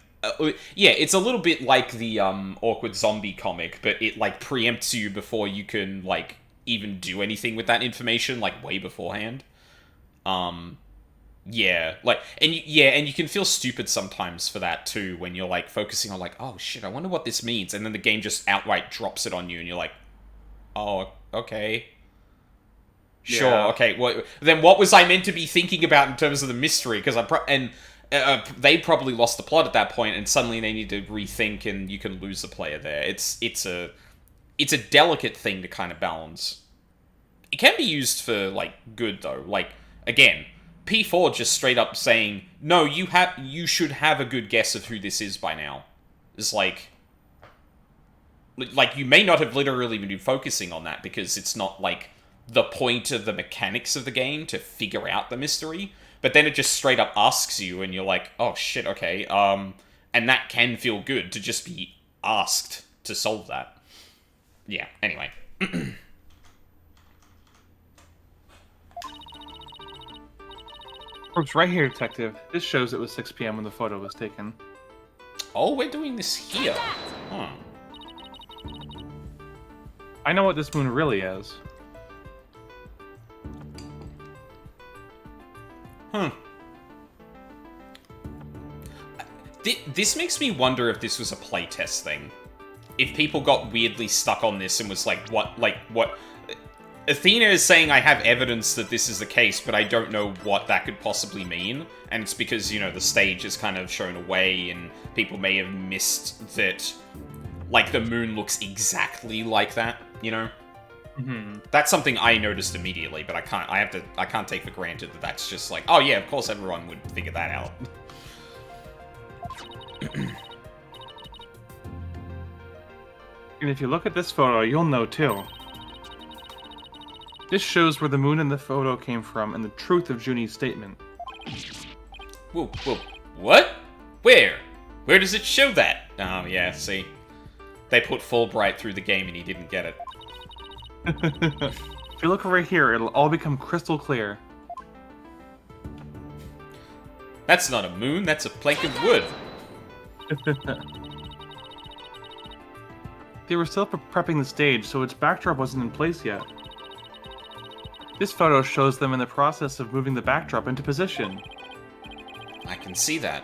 Yeah, it's a little bit like the awkward zombie comic, but it like preempts you before you can like even do anything with that information, like way beforehand. Yeah, like and you can feel stupid sometimes for that too, when you're like focusing on like, oh shit, I wonder what this means, and then the game just outright drops it on you, and you're like, oh, okay. Sure, Yeah. okay. Well, then what was I meant to be thinking about in terms of the mystery? Because they probably lost the plot at that point, and suddenly they need to rethink, and you can lose the player there. It's a delicate thing to kind of balance. It can be used for like good though. Like again, P4 just straight up saying, no, you should have a good guess of who this is by now. It's like you may not have literally been focusing on that, because it's not like the point of the mechanics of the game to figure out the mystery. But then it just straight up asks you, and you're like, oh shit, okay. And that can feel good, to just be asked to solve that. Yeah, anyway. Oops, right here, detective. This shows it was 6 p.m. when the photo was taken. Oh, we're doing this here. Huh. I know what this moon really is. This makes me wonder if this was a playtest thing. If people got weirdly stuck on this and was like, what? Athena is saying I have evidence that this is the case, but I don't know what that could possibly mean. And it's because, the stage is kind of shown away, and people may have missed that, like, the moon looks exactly like that, Mm-hmm. That's something I noticed immediately, but I can't take for granted that that's just like, oh yeah, of course everyone would figure that out. And if you look at this photo, you'll know too. This shows where the moon in the photo came from and the truth of Junie's statement. Whoa, what? Where? Where does it show that? Oh, yeah, see. They put Fulbright through the game and he didn't get it. If you look right here, it'll all become crystal clear. That's not a moon, that's a plank of wood. They were still prepping the stage, so its backdrop wasn't in place yet. This photo shows them in the process of moving the backdrop into position. I can see that.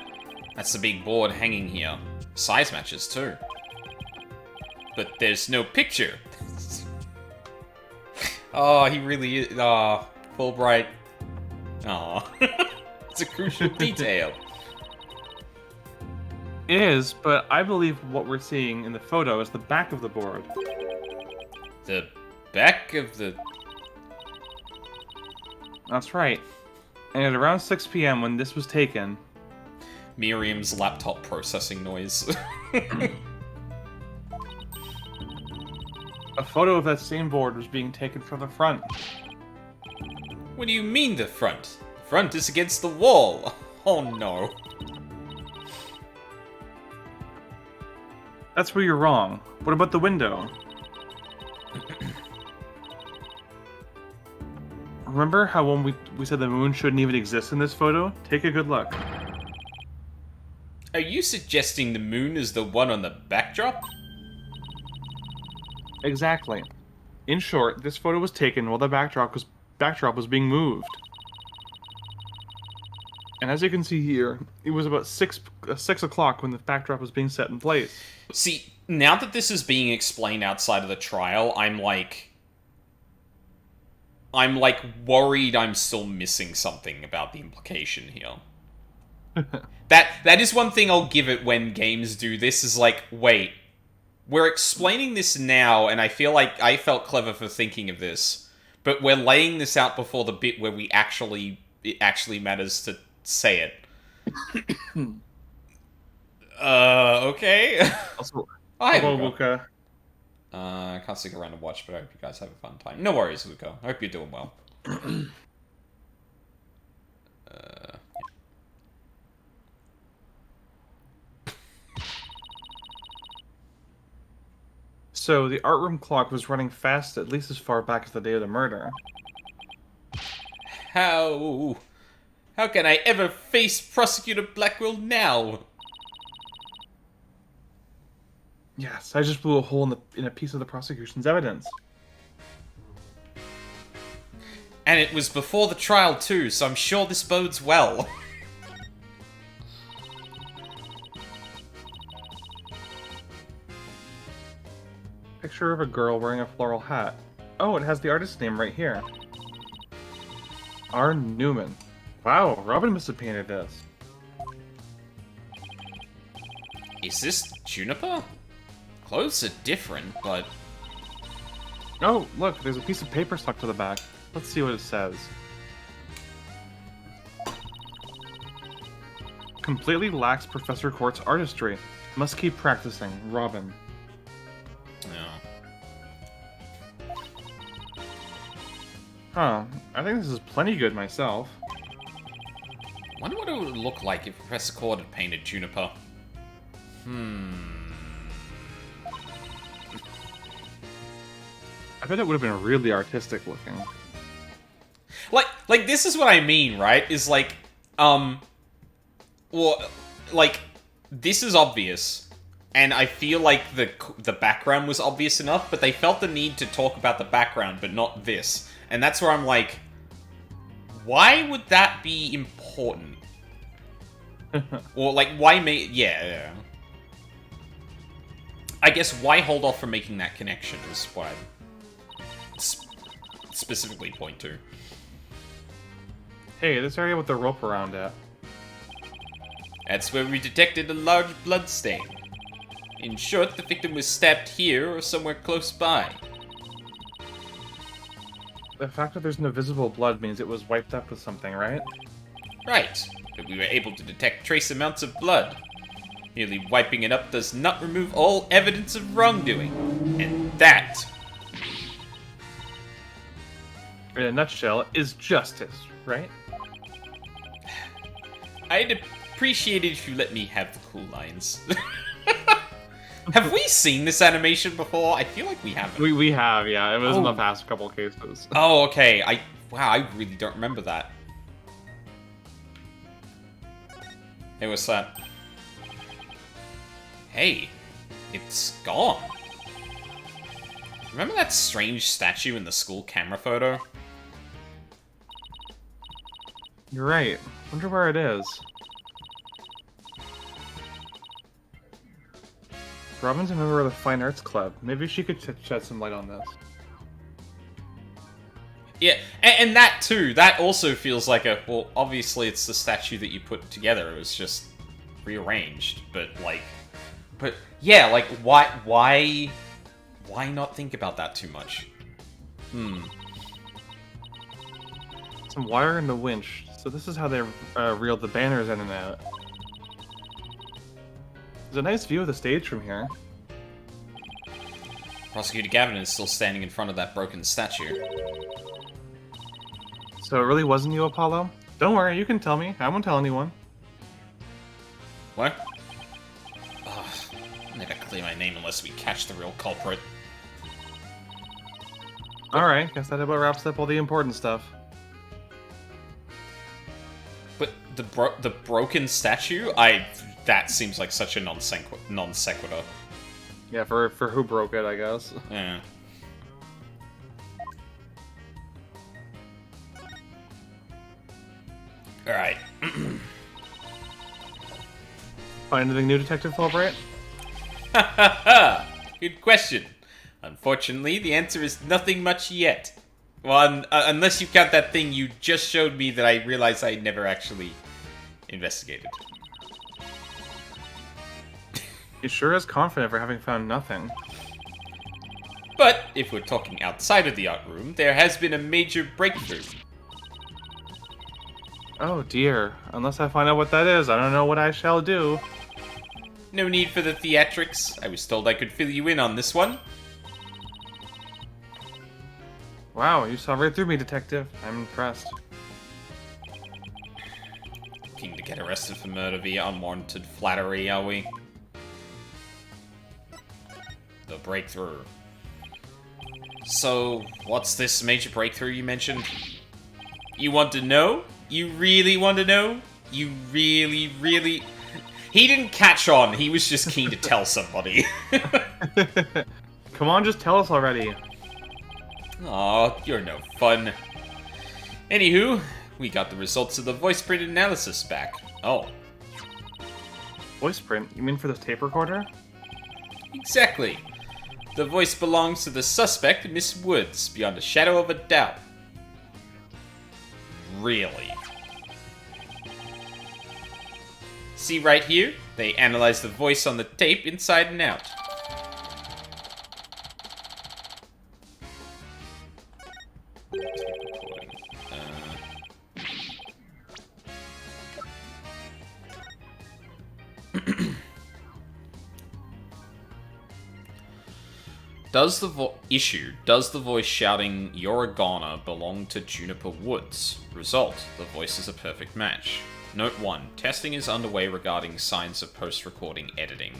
That's the big board hanging here. Size matches, too. But there's no picture. Oh, he really is. Oh, Fulbright. Oh. It's a crucial detail. It is, but I believe what we're seeing in the photo is the back of the board. The back of the... That's right. And at around 6 p.m. when this was taken... Miriam's laptop processing noise. A photo of that same board was being taken from the front. What do you mean the front? The front is against the wall. Oh no. That's where you're wrong. What about the window? Remember how when we said the moon shouldn't even exist in this photo? Take a good look. Are you suggesting the moon is the one on the backdrop? Exactly. In short, this photo was taken while the backdrop was being moved. And as you can see here, it was about 6 o'clock when the backdrop was being set in place. See, now that this is being explained outside of the trial, I'm like worried I'm still missing something about the implication here. That is one thing I'll give it when games do this, is like, wait, we're explaining this now, and I feel like I felt clever for thinking of this, but we're laying this out before the bit where it actually matters to say it. Okay. Also, Hi, hello, Luca. Luca. I can't stick around and watch, but I hope you guys have a fun time. No worries, Luca. I hope you're doing well. So, the art room clock was running fast at least as far back as the day of the murder. How can I ever face Prosecutor Blackwell now? Yes, I just blew a hole in a piece of the prosecution's evidence. And it was before the trial too, so I'm sure this bodes well. Picture of a girl wearing a floral hat. Oh, it has the artist's name right here. R. Newman. Wow, Robin must have painted this. Is this Juniper? Clothes are different, but... Oh, look, there's a piece of paper stuck to the back. Let's see what it says. Completely lacks Professor Court's artistry. Must keep practicing. Robin. No. Huh. I think this is plenty good myself. Wonder what it would look like if Professor Court had painted Juniper. I bet it would have been really artistic looking. Like this is what I mean, right? Is like, well, like, this is obvious, and I feel like the background was obvious enough, but they felt the need to talk about the background, but not this. And that's where I'm like, why would that be important? Or, like, why make... Yeah. I guess why hold off from making that connection is what I specifically point to. Hey, this area with the rope around it. That's where we detected a large blood stain. In short, the victim was stabbed here or somewhere close by. The fact that there's no visible blood means it was wiped up with something, right? Right, but we were able to detect trace amounts of blood. Merely wiping it up does not remove all evidence of wrongdoing. And that, in a nutshell, is justice, right? I'd appreciate it if you let me have the cool lines. Have we seen this animation before? I feel like we haven't. We have, yeah. It was in the Oh. past couple cases. Oh, okay. Wow, I really don't remember that. Hey, what's that? Hey, it's gone. Remember that strange statue in the school camera photo? You're right. Wonder where it is. Robin's a member of the Fine Arts Club. Maybe she could shed some light on this. Yeah, and that too, that also feels like a, well, obviously it's the statue that you put together, it was just rearranged, but yeah, like, why not think about that too much? Some wire and a winch. So this is how they reeled the banners in and out. There's a nice view of the stage from here. Prosecutor Gavin is still standing in front of that broken statue. So it really wasn't you, Apollo? Don't worry, you can tell me. I won't tell anyone. What? Ugh, never clear my name unless we catch the real culprit. Alright, guess that about wraps up all the important stuff. But the broken statue? That seems like such a non sequitur. Yeah, for who broke it, I guess. Yeah. Alright. Find anything new, Detective Fulbright? Good question. Unfortunately, the answer is nothing much yet. Well, unless you count that thing you just showed me that I realized I never actually investigated. He sure is confident for having found nothing. But, if we're talking outside of the art room, there has been a major breakthrough. Oh dear. Unless I find out what that is, I don't know what I shall do. No need for the theatrics. I was told I could fill you in on this one. Wow, you saw right through me, Detective. I'm impressed. Looking to get arrested for murder via unwarranted flattery, are we? The breakthrough. So, what's this major breakthrough you mentioned? You want to know? You really want to know? You really, really... He didn't catch on, he was just keen to tell somebody. Come on, just tell us already. Aw, you're no fun. Anywho, we got the results of the voice print analysis back. Oh. Voice print? You mean for this tape recorder? Exactly. The voice belongs to the suspect, Miss Woods, beyond a shadow of a doubt. Really? See right here? They analyzed the voice on the tape inside and out. Does the voice shouting "You're a goner" belong to Juniper Woods? Result: the voice is a perfect match. Note 1: testing is underway regarding signs of post-recording editing.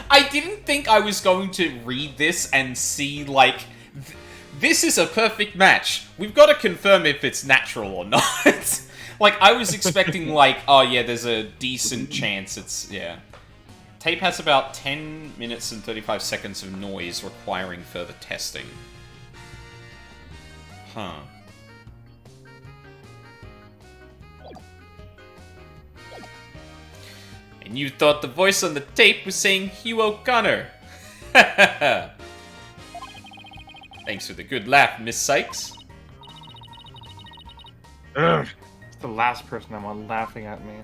I didn't think I was going to read this and see, like, this is a perfect match. We've got to confirm if it's natural or not. Like, I was expecting, like, oh yeah, there's a decent chance it's, yeah. Tape has about 10 minutes and 35 seconds of noise requiring further testing. Huh. And you thought the voice on the tape was saying Hugh O'Connor. Thanks for the good laugh, Miss Sykes. Ugh. It's the last person I want laughing at me.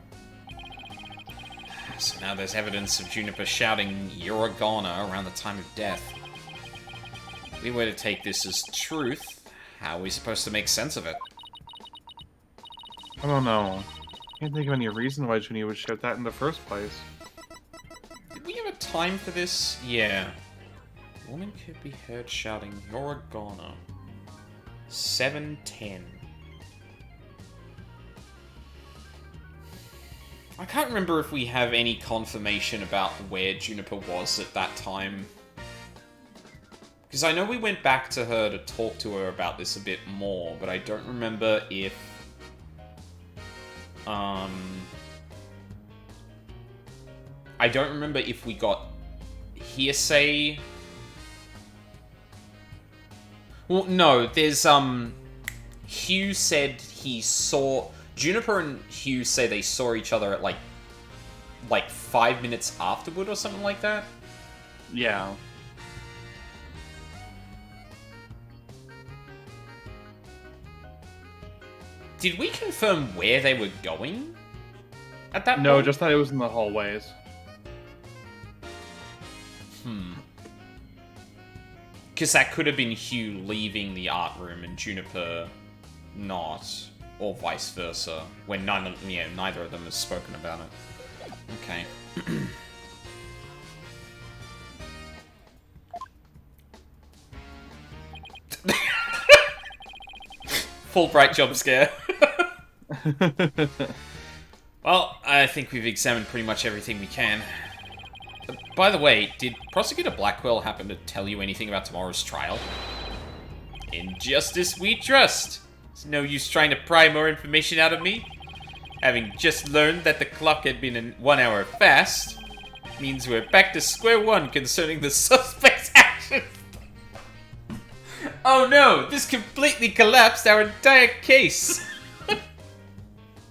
So now there's evidence of Juniper shouting, "You're a goner," around the time of death. If we were to take this as truth, how are we supposed to make sense of it? I don't know. Can't think of any reason why Junie would shout that in the first place. Did we have a time for this? Yeah. woman could be heard shouting, "You're a goner." 7:10. I can't remember if we have any confirmation about where Juniper was at that time. Because I know we went back to her to talk to her about this a bit more, but I don't remember if... I don't remember if we got hearsay... Well, no, there's, Hugh said he saw... Juniper and Hugh say they saw each other at, like 5 minutes afterward or something like that? Yeah. Did we confirm where they were going at that point? No, just that it was in the hallways. Because that could have been Hugh leaving the art room and Juniper not, or vice versa, when neither of them has spoken about it. Okay. Fulbright jump scare. Well, I think we've examined pretty much everything we can. By the way, did Prosecutor Blackwell happen to tell you anything about tomorrow's trial? In justice we trust. It's no use trying to pry more information out of me. Having just learned that the clock had been in 1 hour fast, means we're back to square one concerning the suspect's actions. Oh no, this completely collapsed our entire case.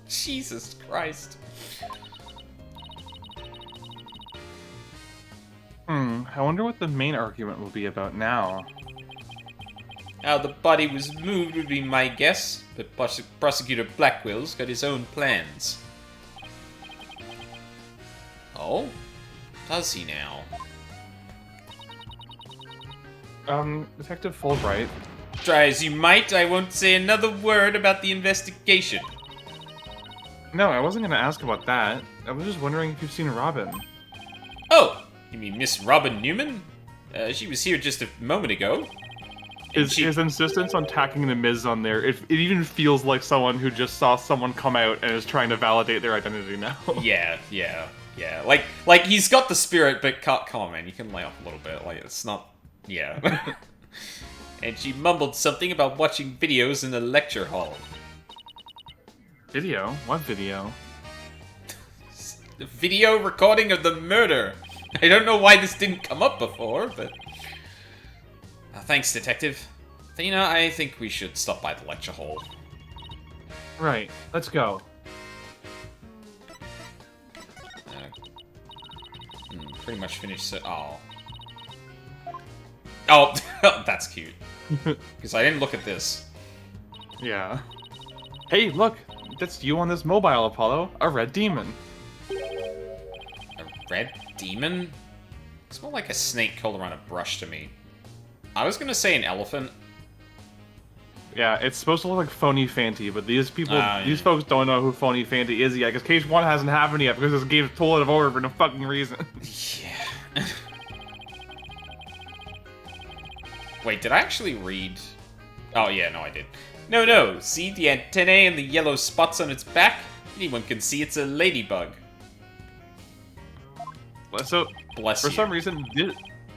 Jesus Christ. I wonder what the main argument will be about now. How the body was moved would be my guess, but Prosecutor Blackwell's got his own plans. Oh? Does he now? Detective Fulbright. Try as you might, I won't say another word about the investigation. No, I wasn't gonna ask about that. I was just wondering if you've seen Robin. Oh! You mean Miss Robin Newman? She was here just a moment ago. His insistence on tacking the Miz on there, it even feels like someone who just saw someone come out and is trying to validate their identity now. Yeah. Like he's got the spirit, but come on, man, you can lay off a little bit. Like, it's not... Yeah. And she mumbled something about watching videos in the lecture hall. Video? What video? The video recording of the murder. I don't know why this didn't come up before, but... thanks, Detective. Athena, I think we should stop by the lecture hall. Right, let's go. Pretty much finished, so... Oh, that's cute. Because I didn't look at this. Yeah. Hey, look! That's you on this mobile, Apollo. A red demon. A red demon? It's more like a snake curled around a brush to me. I was gonna say an elephant. Yeah, it's supposed to look like Phony Fanty, but these people, yeah. these folks don't know who Phony Fanty is yet, because Case 1 hasn't happened yet, because this game's totally over for no fucking reason. Yeah. Wait, did I actually read? Oh, yeah, no, I did. No, see the antennae and the yellow spots on its back? Anyone can see it's a ladybug. So, Bless for you. some reason,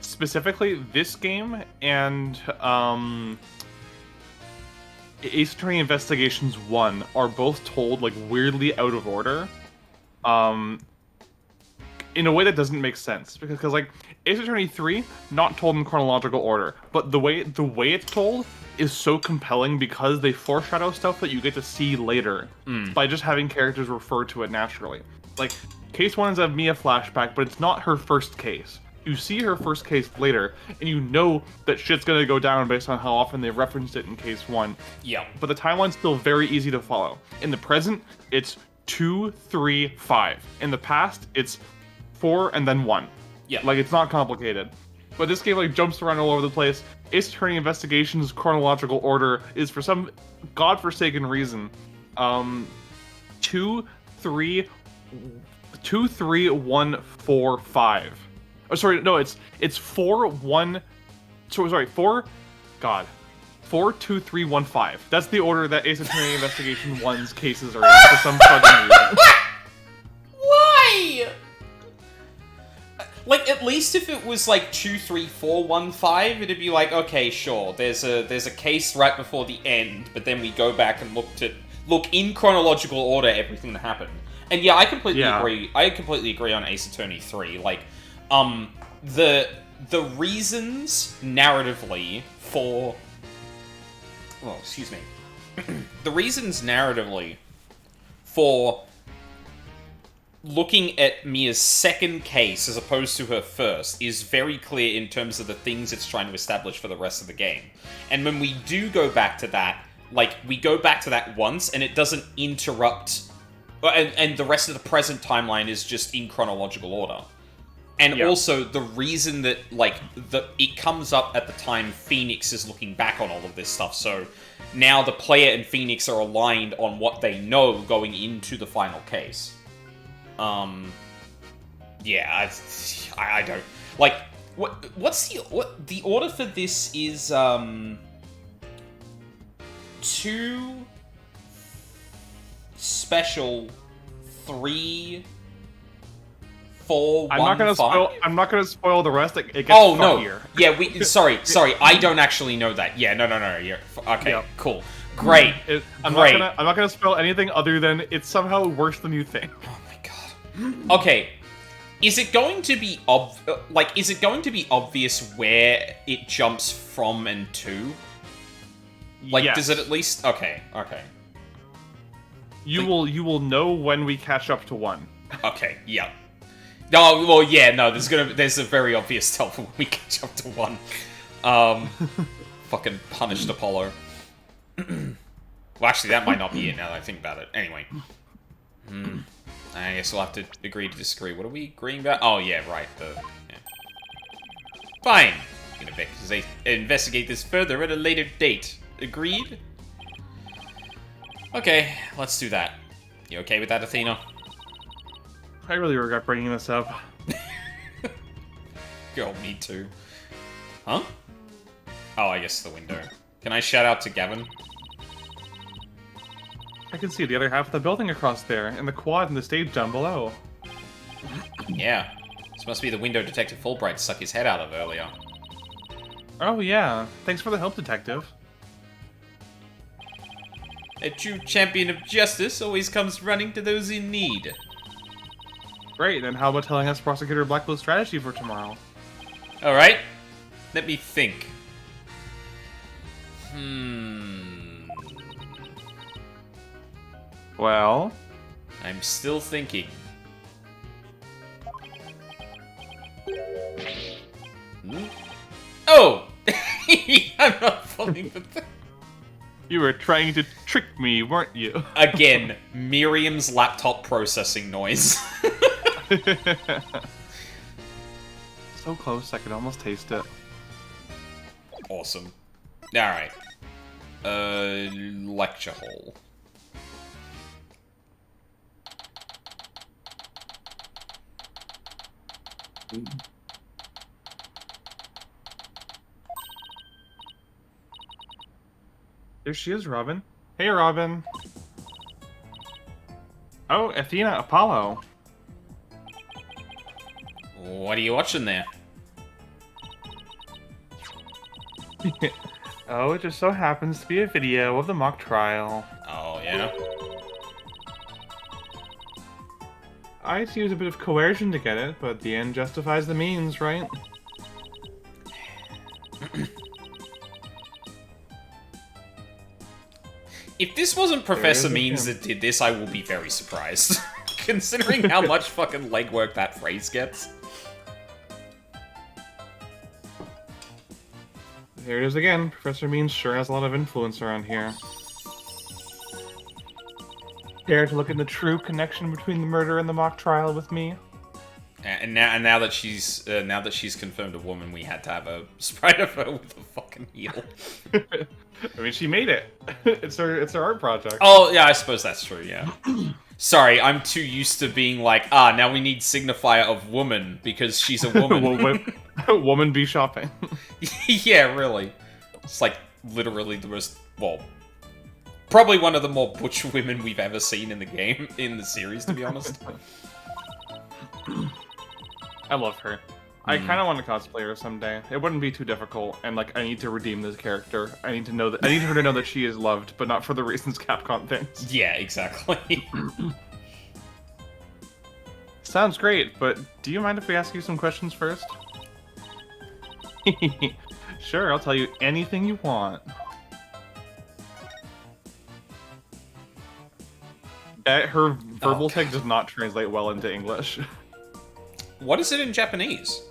specifically this game and Ace Attorney Investigations 1 are both told like weirdly out of order, in a way that doesn't make sense, because like Ace Attorney 3 not told in chronological order, but the way it's told is so compelling because they foreshadow stuff that you get to see later by just having characters refer to it naturally. Like Case 1 is a Mia flashback, but it's not her first case. You see her first case later, and you know that shit's gonna go down based on how often they referenced it in Case 1. Yeah. But the timeline's still very easy to follow. In the present, it's 2, 3, 5. In the past, it's 4 and then 1. Yeah. Like, it's not complicated. But this game, like, jumps around all over the place. Ace Attorney Investigations' chronological order is, for some godforsaken reason, 2, 3, 1, 4, 5. Oh, sorry, no, it's 4, 1, sorry, 4. God. 42315. That's the order that Ace Attorney Investigation 1's cases are in for some fucking reason. Why? Like, at least if it was like 23415, it'd be like, okay, sure, there's a case right before the end, but then we go back and look in chronological order everything that happened. And yeah, I completely agree. I completely agree on Ace Attorney 3. Like, the reasons narratively for... Oh, excuse me. The reasons narratively for looking at Mia's second case as opposed to her first is very clear in terms of the things it's trying to establish for the rest of the game. And when we do go back to that, like, we go back to that once and it doesn't interrupt... And the rest of the present timeline is just in chronological order. And also, the reason that, like, it comes up at the time Phoenix is looking back on all of this stuff, so now the player and Phoenix are aligned on what they know going into the final case. Yeah, I don't... Like, what's the order for this is, 2... Special 3... 4, 1, I'm not gonna spoil the rest. It gets funnier. Yeah, sorry, I don't actually know that. Yeah, no, yeah. Okay, cool. Great. I'm not gonna spoil anything other than it's somehow worse than you think. Oh my god. Okay. Is it going to be obvious where it jumps from and to? Like, yes. Does it at least... Okay. You will know when we catch up to 1. Okay, yeah. Oh, well, yeah, no, there's a very obvious tell for when we catch up to 1. Fucking punished Apollo. Well, actually, that might not be it now that I think about it. Anyway. I guess we'll have to agree to disagree. What are we agreeing about? Oh, yeah, right. Fine. I'm gonna investigate this further at a later date. Agreed? Okay, let's do that. You okay with that, Athena? I really regret bringing this up. Girl, me too. Huh? Oh, I guess the window. Can I shout out to Gavin? I can see the other half of the building across there, and the quad and the stage down below. Yeah. This must be the window Detective Fulbright stuck his head out of earlier. Oh yeah. Thanks for the help, Detective. A true champion of justice always comes running to those in need. Great, then how about telling us Prosecutor Blackwell's strategy for tomorrow? Alright. Let me think. Well? I'm still thinking. Oh! I'm not following the thing. You were trying to trick me, weren't you? Again, Miriam's laptop processing noise. So close, I could almost taste it. Awesome. Alright. Lecture hall. There she is, Robin. Hey, Robin. Oh, Athena, Apollo. What are you watching there? Oh, it just so happens to be a video of the mock trial. Oh, yeah? I'd use a bit of coercion to get it, but the end justifies the means, right? If this wasn't Professor Means that did this, I will be very surprised. Considering how much fucking legwork that phrase gets. Here it is again. Professor Means sure has a lot of influence around here. Dare to look at the true connection between the murder and the mock trial with me? And now that she's confirmed a woman, we had to have a sprite of her with a fucking heel. I mean, she made it. It's her art project. Oh yeah, I suppose that's true. Yeah. Sorry, I'm too used to being like, now we need signifier of woman because she's a woman. Woman be shopping. Yeah, really. It's like literally the most, well, probably one of the more butch women we've ever seen in the game, in the series, to be honest. I love her. I kind of want to cosplay her someday. It wouldn't be too difficult, and like I need to redeem this character. I need her to know that she is loved, but not for the reasons Capcom thinks. Yeah, exactly. Sounds great, but do you mind if we ask you some questions first? Sure, I'll tell you anything you want. Her verbal tag does not translate well into English. What is it in Japanese?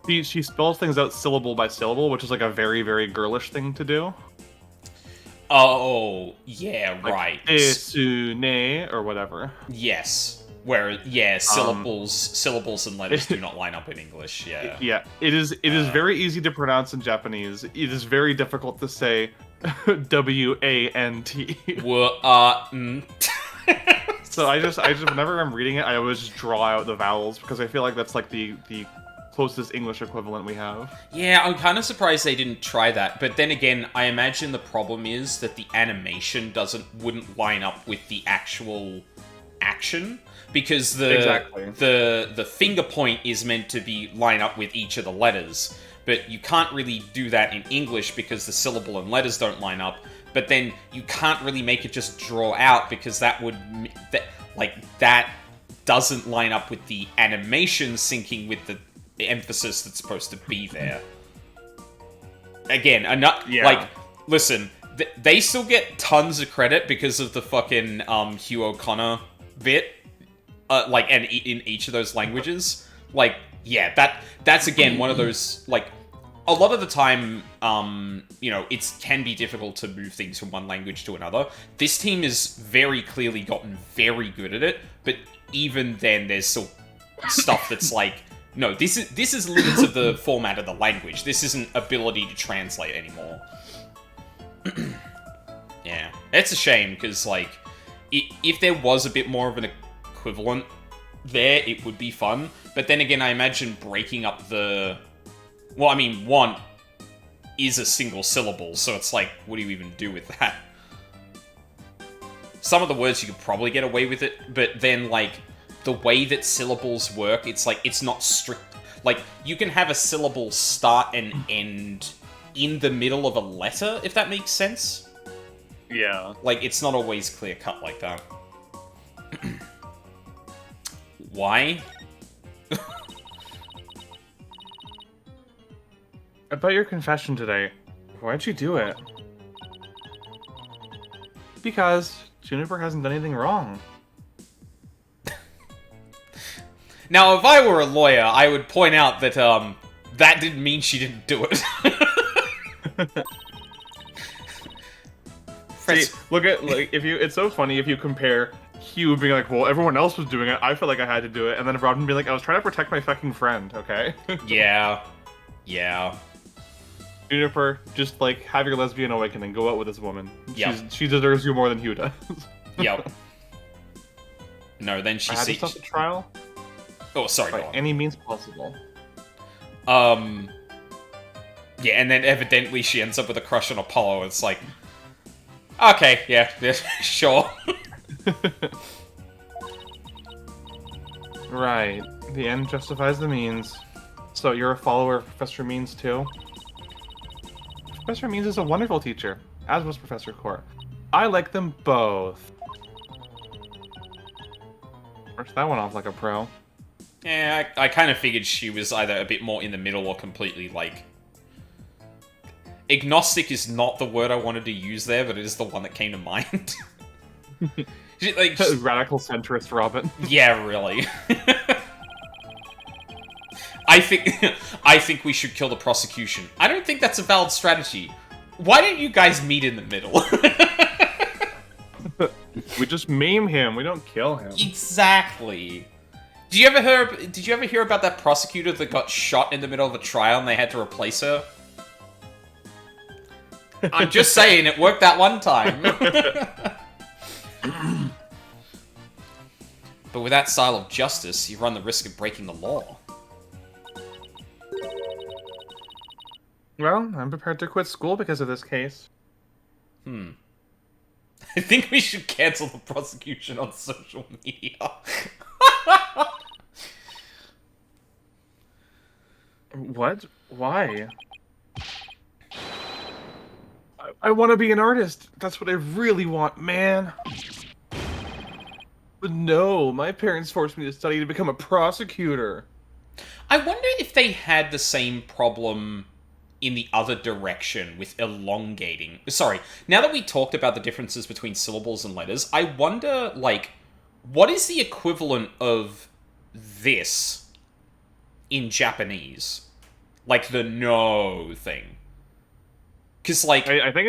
She spells things out syllable by syllable, which is like a very, very girlish thing to do. Oh, yeah, Like, right. Desune, or whatever. Yes. Where, yeah, syllables and letters do not line up in English, yeah. Yeah, it is very easy to pronounce in Japanese. It is very difficult to say W-A-N-T. So I just whenever I'm reading it, I always just draw out the vowels because I feel like that's like the closest English equivalent we have. Yeah, I'm kind of surprised they didn't try that, but then again, I imagine the problem is that the animation wouldn't line up with the actual action, because the finger point is meant to be line up with each of the letters, but you can't really do that in English because the syllable and letters don't line up. But then you can't really make it just draw out because that doesn't line up with the animation syncing with the emphasis that's supposed to be there. Again, listen, they still get tons of credit because of the fucking Hugh O'Connor bit, and in each of those languages. Like, yeah, that's again one of those, like, a lot of the time, it can be difficult to move things from one language to another. This team has very clearly gotten very good at it, but even then, there's still stuff that's like, no, this is limits of the format of the language. This isn't ability to translate anymore. Yeah, it's a shame, because, like, if there was a bit more of an equivalent there, it would be fun. But then again, I imagine breaking up the... Well, I mean, one is a single syllable, so it's like, what do you even do with that? Some of the words you could probably get away with it, but then, like, the way that syllables work, it's like, it's not strict. Like, you can have a syllable start and end in the middle of a letter, if that makes sense. Yeah. Like, it's not always clear-cut like that. Why? About your confession today, why'd you do it? Because Juniper hasn't done anything wrong. Now, if I were a lawyer, I would point out that, that didn't mean she didn't do it. See, it's so funny if you compare Hugh being like, well, everyone else was doing it, I feel like I had to do it, and then Robin being like, I was trying to protect my fucking friend, okay? Yeah. Juniper, just, like, have your lesbian awakening, go out with this woman. Yep. She deserves you more than Hugh does. Yep. No, then she sees... the trial? Oh, sorry, by go on. any means possible. Yeah, and then evidently she ends up with a crush on Apollo. It's like, okay, yeah, sure. Right. The end justifies the means. So you're a follower of Professor Means too? Professor Means is a wonderful teacher, as was Professor Court. I like them both. First, that went off like a pro. Yeah, I kind of figured she was either a bit more in the middle or completely, like... Agnostic is not the word I wanted to use there, but it is the one that came to mind. Like, radical centrist Robin. Yeah, really. I think we should kill the prosecution. I don't think that's a valid strategy. Why don't you guys meet in the middle? We just maim him. We don't kill him. Exactly. Did you ever hear about that prosecutor that got shot in the middle of a trial and they had to replace her? I'm just saying, it worked that one time. But with that style of justice, you run the risk of breaking the law. Well, I'm prepared to quit school because of this case. Hmm. I think we should cancel the prosecution on social media. What? Why? I want to be an artist. That's what I really want, man. But no, my parents forced me to study to become a prosecutor. I wonder if they had the same problem in the other direction with elongating. Sorry, now that we talked about the differences between syllables and letters, I wonder, like, what is the equivalent of this in Japanese? Like the no thing. Because, like, I think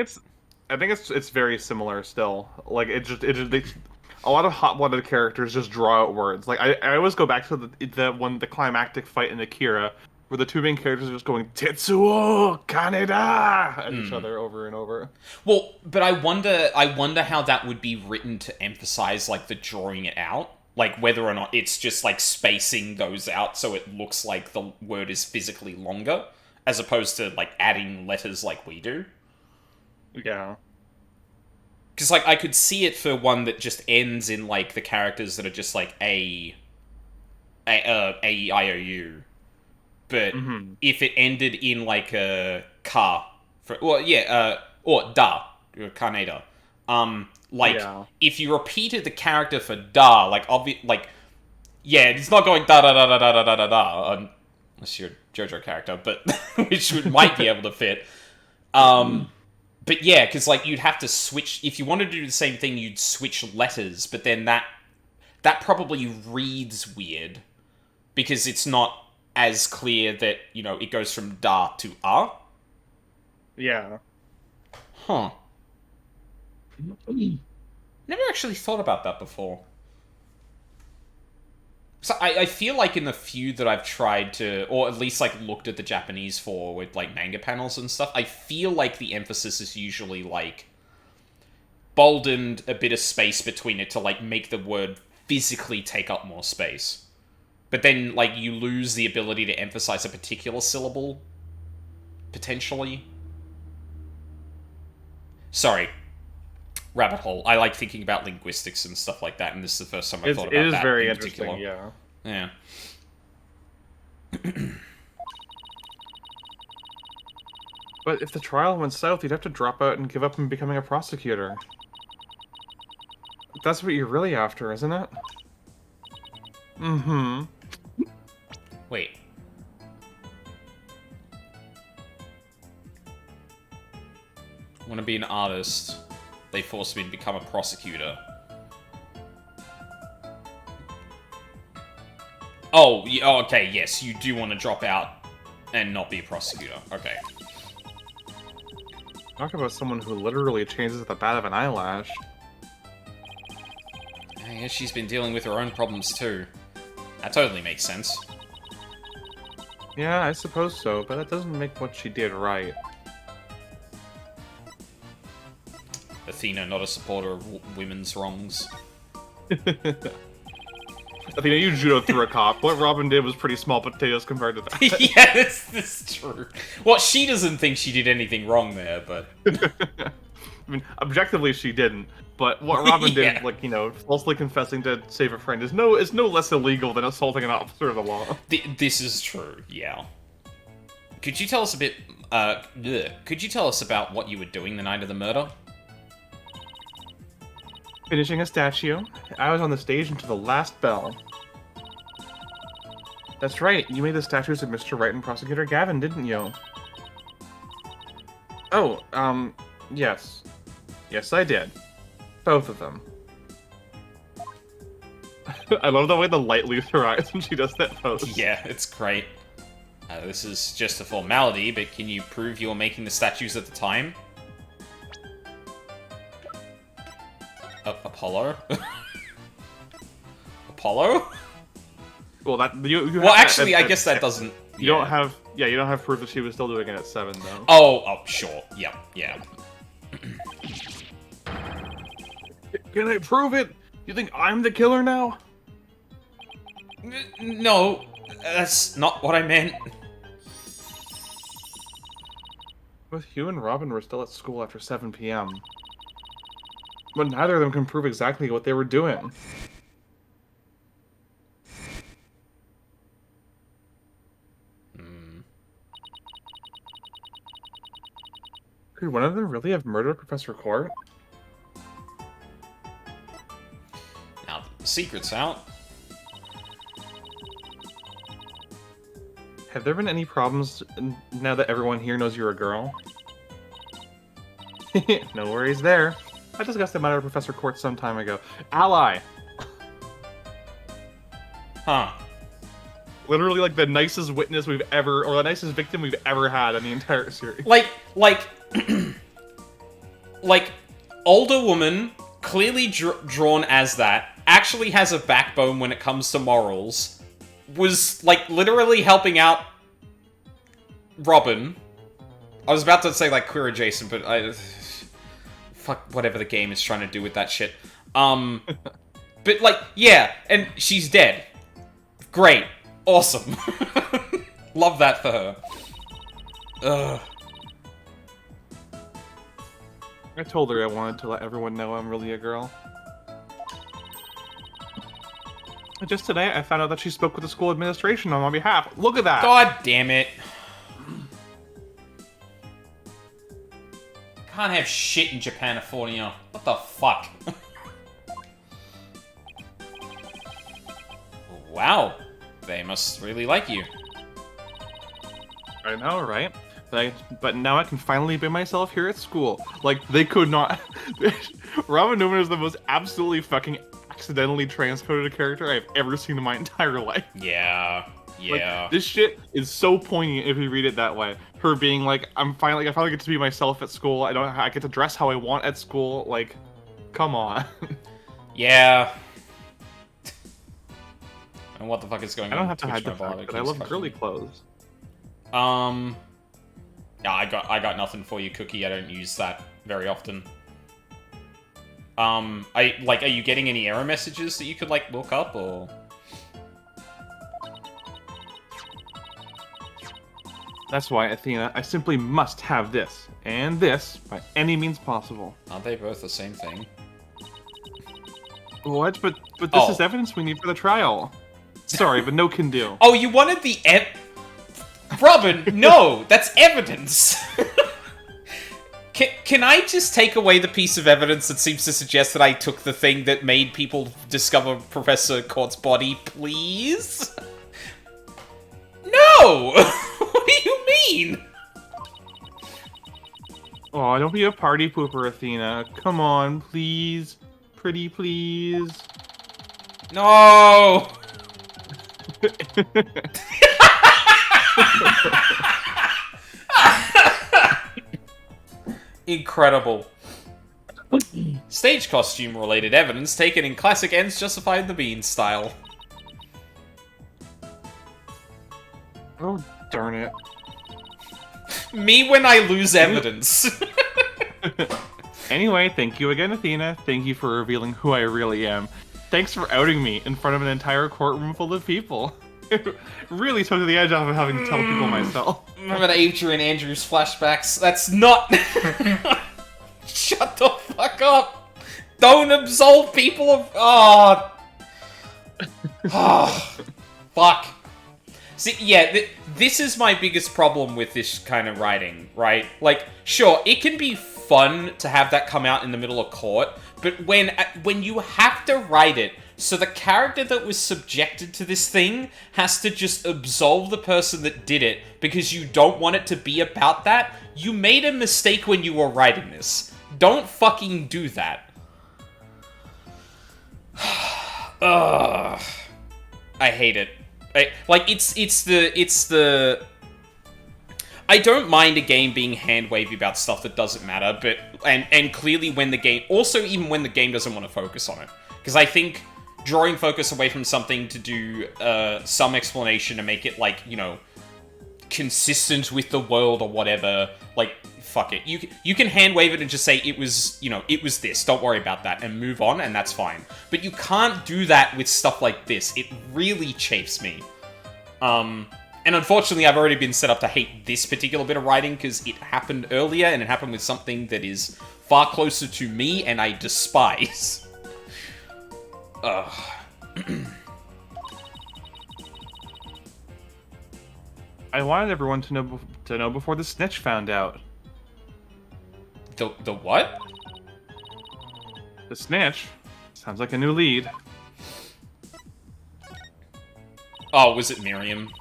it's very similar still. Like a lot of hot-blooded characters just draw out words. Like I always go back to the climactic fight in Akira, where the two main characters are just going Tetsuo Kaneda at each other over and over. well, but I wonder how that would be written to emphasize, like, the drawing it out. Like, whether or not it's just, like, spacing those out so it looks like the word is physically longer, as opposed to, like, adding letters like we do. Yeah. Because, like, I could see it for one that just ends in, like, the characters that are just, like, E, I, O, U. But if it ended in, like, a ka, or da, or kaneda, like, Yeah. if you repeated the character for da, like, yeah, it's not going da da da da da da da da da, unless you're a JoJo character, but which might be able to fit. But yeah, because, like, you'd have to switch if you wanted to do the same thing. You'd switch letters, but then that probably reads weird because it's not as clear that it goes from da to a. Yeah. Huh. Never actually thought about that before. So I feel like in the few that I've tried to, or at least, like, looked at the Japanese for with, like, manga panels and stuff, I feel like the emphasis is usually, like, boldened a bit of space between it to, like, make the word physically take up more space. But then, like, you lose the ability to emphasize a particular syllable, potentially. Sorry. Rabbit hole. I like thinking about linguistics and stuff like that, and this is the first time I've thought about It is that very in particular. interesting. Yeah. Yeah. But if the trial went south, you'd have to drop out and give up on becoming a prosecutor. That's what you're really after, isn't it? Mm-hmm. Wait. I want to be an artist. They forced me to become a prosecutor. Oh, okay, yes, you do want to drop out and not be a prosecutor. Okay. Talk about someone who literally changes at the bat of an eyelash. I guess she's been dealing with her own problems too. That totally makes sense. Yeah, I suppose so, but that doesn't make what she did right. Athena, not a supporter of women's wrongs. Athena, you judo through a cop. What Robin did was pretty small potatoes compared to that. Yeah, this is true. Well, she doesn't think she did anything wrong there, but... I mean, objectively she didn't, but what Robin Yeah. did, like, falsely confessing to save a friend is no less illegal than assaulting an officer of the law. This is true, yeah. Could you tell us a bit, could you tell us about what you were doing the night of the murder? Finishing a statue, I was on the stage until the last bell. That's right, you made the statues of Mr. Wright and Prosecutor Gavin, didn't you? Oh, yes. Yes, I did. Both of them. I love the way the light leaves her eyes when she does that pose. Yeah, it's great. This is just a formality, but can you prove you were making the statues at the time? Apollo? Apollo? Well, that you Well, have actually, I guess that doesn't... You don't have proof that she was still doing it at 7, though. Oh, sure. Yeah. Can I prove it? You think I'm the killer now? No, that's not what I meant. Both Hugh and Robin were still at school after 7 p.m. But neither of them can prove exactly what they were doing. Could one of them really have murdered Professor Court? Now that the secret's out. Have there been any problems now that everyone here knows you're a girl? No worries there. I discussed the matter with Professor Court some time ago. Ally! Huh. Literally, like, the nicest witness we've ever, or the nicest victim we've ever had in the entire series. Like, older woman, clearly drawn as that, actually has a backbone when it comes to morals, was, like, literally helping out Robin. I was about to say, like, queer adjacent, but fuck whatever the game is trying to do with that shit. But, like, yeah, and she's dead. Great. Awesome. Love that for her. Ugh. I told her I wanted to let everyone know I'm really a girl. Just today, I found out that she spoke with the school administration on my behalf. Look at that! God damn it. Can't have shit in Japanifornia. What the fuck? Wow. They must really like you. I know, right? But now I can finally be myself here at school. Like, they could not... Robin Newman is the most absolutely fucking accidentally transcoded character I've ever seen in my entire life. Yeah. Yeah. Like, this shit is so poignant if you read it that way. Her being like, I finally get to be myself at school. I get to dress how I want at school. Like, come on. Yeah. And what the fuck is going on? I don't have to hide the fact that I love girly clothes. Yeah, I got nothing for you, Cookie. I don't use that very often. Are you getting any error messages that you could, like, look up, or...? That's why, Athena, I simply must have this, and this, by any means possible. Aren't they both the same thing? What? But this is evidence we need for the trial. Sorry, but no can do. Oh, you wanted the Robin, no! That's evidence! Can I just take away the piece of evidence that seems to suggest that I took the thing that made people discover Professor Court's body, please? No! What do you mean? Aw, don't be a party pooper, Athena. Come on, please. Pretty please. No! Incredible. Stage costume related evidence taken in classic ends justified the beans style. Oh, darn it. Me when I lose evidence. Anyway, thank you again, Athena. Thank you for revealing who I really am. Thanks for outing me in front of an entire courtroom full of people. It really took the edge off of having to tell people myself. Remember the Adrian Andrews flashbacks? That's not... Shut the fuck up! Don't absolve people of... Oh... Oh... Fuck. See, yeah, this is my biggest problem with this kind of writing, right? Like, sure, it can be fun to have that come out in the middle of court, but when you have to write it so the character that was subjected to this thing has to just absolve the person that did it because you don't want it to be about that, you made a mistake when you were writing this. Don't fucking do that. Ugh. I hate it. It's the... I don't mind a game being hand-wavy about stuff that doesn't matter, but... And clearly when the game... Also, even when the game doesn't want to focus on it. Because I think drawing focus away from something to do some explanation to make it, like, you know, consistent with the world or whatever, like, fuck it. You can hand-wave it and just say it was, you know, it was this, don't worry about that, and move on, and that's fine. But you can't do that with stuff like this. It really chafes me. And unfortunately, I've already been set up to hate this particular bit of writing because it happened earlier, and it happened with something that is far closer to me and I despise. Ugh. I wanted everyone to know before the snitch found out. The what? The snitch sounds like a new lead. Oh, was it Miriam?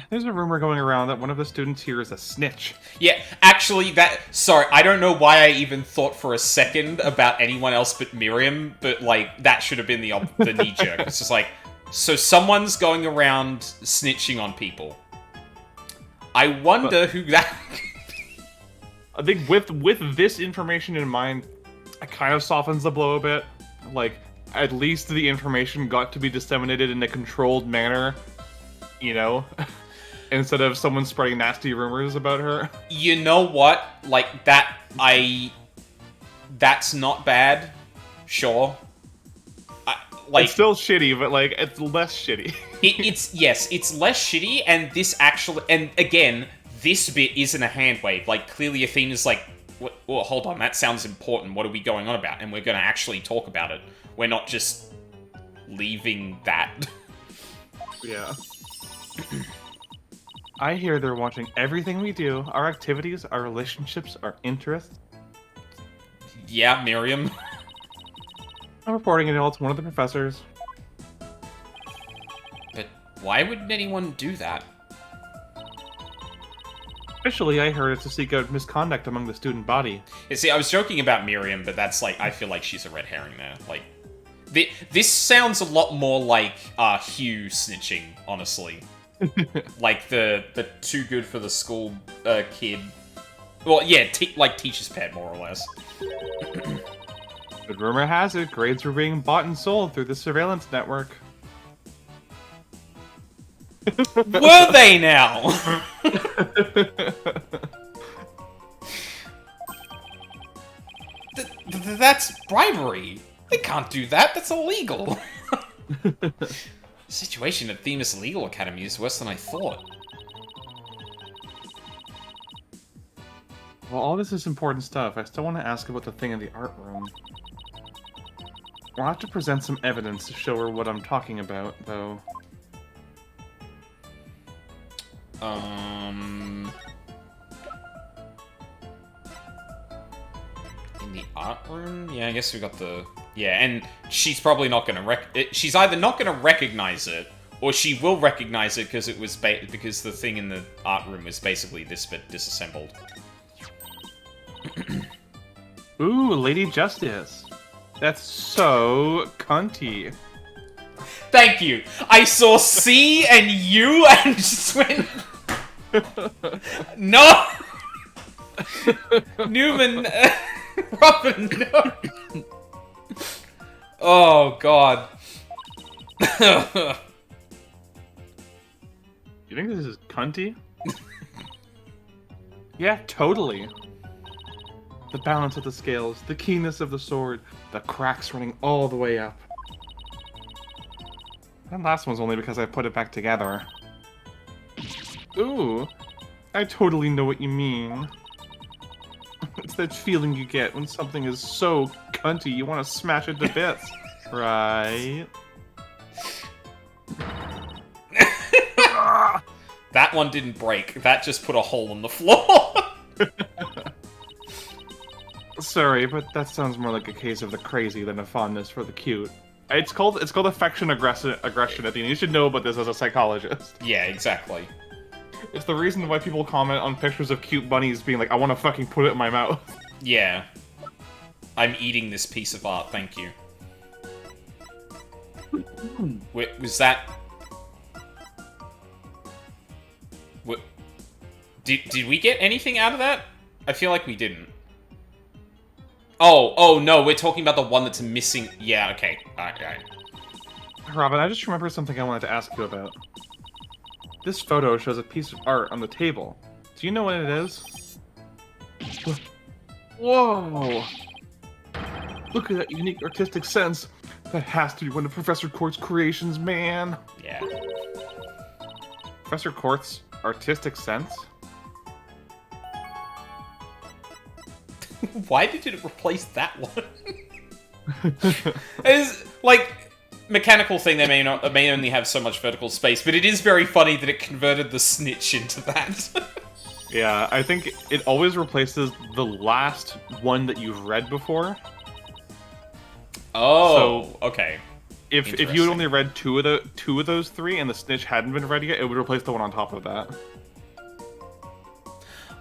There's a rumor going around that one of the students here is a snitch. Yeah, actually, sorry, I don't know why I even thought for a second about anyone else but Miriam, but, like, that should have been the knee-jerk. It's just like, so someone's going around snitching on people. I wonder who that... I think with this information in mind, it kind of softens the blow a bit. Like, at least the information got to be disseminated in a controlled manner, you know? Instead of someone spreading nasty rumors about her. You know what? Like, that's not bad. Sure. It's still shitty, but, like, it's less shitty. It's less shitty, and this actually... And, again, this bit isn't a hand wave. Like, clearly Athena's like, well, hold on, that sounds important. What are we going on about? And we're going to actually talk about it. We're not just leaving that. Yeah. I hear they're watching everything we do, our activities, our relationships, our interests. Yeah, Miriam. I'm reporting it all to one of the professors. But why would anyone do that? Officially, I heard it's to seek out misconduct among the student body. You see, I was joking about Miriam, but that's like, I feel like she's a red herring there. Like, this sounds a lot more like Hugh snitching, honestly. Like the too good for the school kid. Well, yeah, like teacher's pet, more or less. But rumor has it, grades were being bought and sold through the surveillance network. Were they now? That's bribery. They can't do that. That's illegal. The situation at Themis Legal Academy is worse than I thought. Well, all this is important stuff. I still want to ask about the thing in the art room. We'll have to present some evidence to show her what I'm talking about, though. In the art room? Yeah, I guess we got the... Yeah, and she's probably not gonna she's either not gonna recognize it, or she will recognize it because it was because the thing in the art room was basically this bit disassembled. Ooh, Lady Justice. That's so cunty. Thank you. I saw C and U and just went... No! Newman... Robin, no! Oh, God. You think this is cunty? Yeah, totally. The balance of the scales, the keenness of the sword, the cracks running all the way up. That last one's only because I put it back together. Ooh, I totally know what you mean. It's that feeling you get when something is so cunty you want to smash it to bits. Right? That one didn't break. That just put a hole in the floor. Sorry, but that sounds more like a case of the crazy than a fondness for the cute. It's called affection aggression, Athena. You should know about this as a psychologist. Yeah, exactly. It's the reason why people comment on pictures of cute bunnies being like, I want to fucking put it in my mouth. Yeah. I'm eating this piece of art, thank you. Wait, was that... What... Did we get anything out of that? I feel like we didn't. Oh, no, we're talking about the one that's missing... Yeah, okay. Alright. Robin, I just remembered something I wanted to ask you about. This photo shows a piece of art on the table. Do you know what it is? Whoa! Look at that unique artistic sense. That has to be one of Professor Court's creations, man. Yeah. Professor Court's artistic sense? Why did it replace that one? It's like mechanical thing. They may only have so much vertical space, but it is very funny that it converted the snitch into that. Yeah, I think it always replaces the last one that you've read before. Oh, okay. If you had only read two of those three and the snitch hadn't been read yet, it would replace the one on top of that.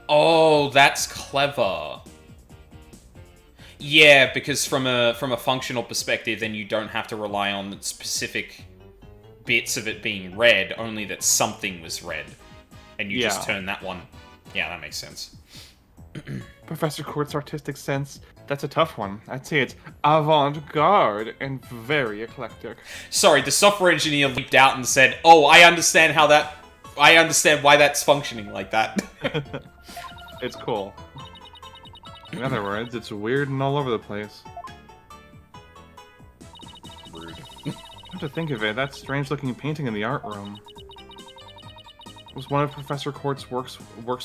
Oh, that's clever. Yeah, because from a functional perspective, then you don't have to rely on specific bits of it being read, only that something was read. And you just turn that one. Yeah, that makes sense. Professor Court's artistic sense, that's a tough one. I'd say it's avant-garde and very eclectic. Sorry, the software engineer leaped out and said, "Oh, I understand why that's functioning like that." It's cool. In other words, it's weird and all over the place. Rude. Come to think of it, that strange-looking painting in the art room was one of Professor Court's works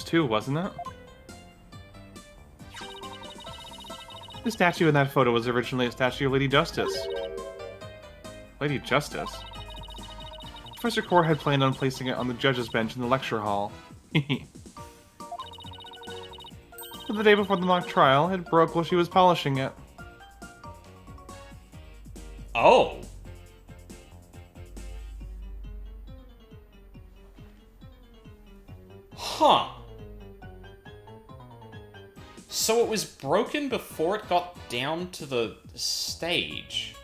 too, wasn't it? The statue in that photo was originally a statue of Lady Justice. Lady Justice? Professor Court had planned on placing it on the judge's bench in the lecture hall. But the day before the mock trial, it broke while she was polishing it. Oh. Huh. So it was broken before it got down to the stage.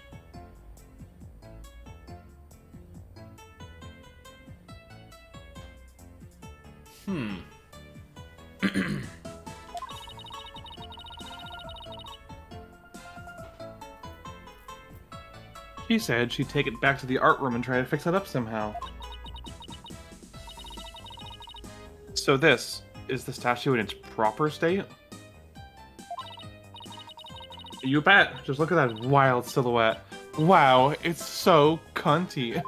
She said she'd take it back to the art room and try to fix it up somehow. So this is the statue in its proper state? You bet. Just look at that wild silhouette. Wow, it's so cunty.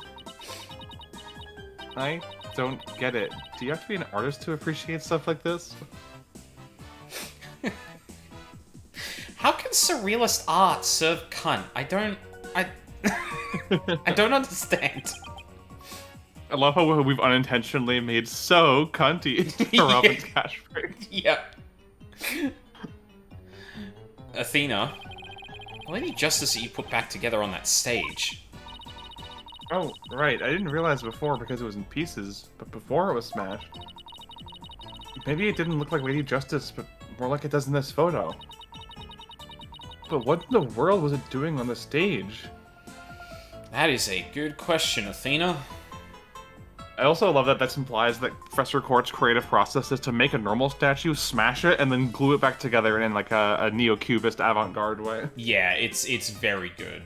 I don't get it. Do you have to be an artist to appreciate stuff like this? How can surrealist art serve cunt? I don't understand. I love how we've unintentionally made so cunty Robin's catchphrase. Yep. Athena, Lady Justice that you put back together on that stage. Oh, right. I didn't realize before because it was in pieces, but before it was smashed. Maybe it didn't look like Lady Justice, but more like it does in this photo. But what in the world was it doing on the stage? That is a good question, Athena. I also love that that implies that Professor Court's creative process is to make a normal statue, smash it, and then glue it back together in like a neo-cubist avant-garde way. Yeah, it's very good.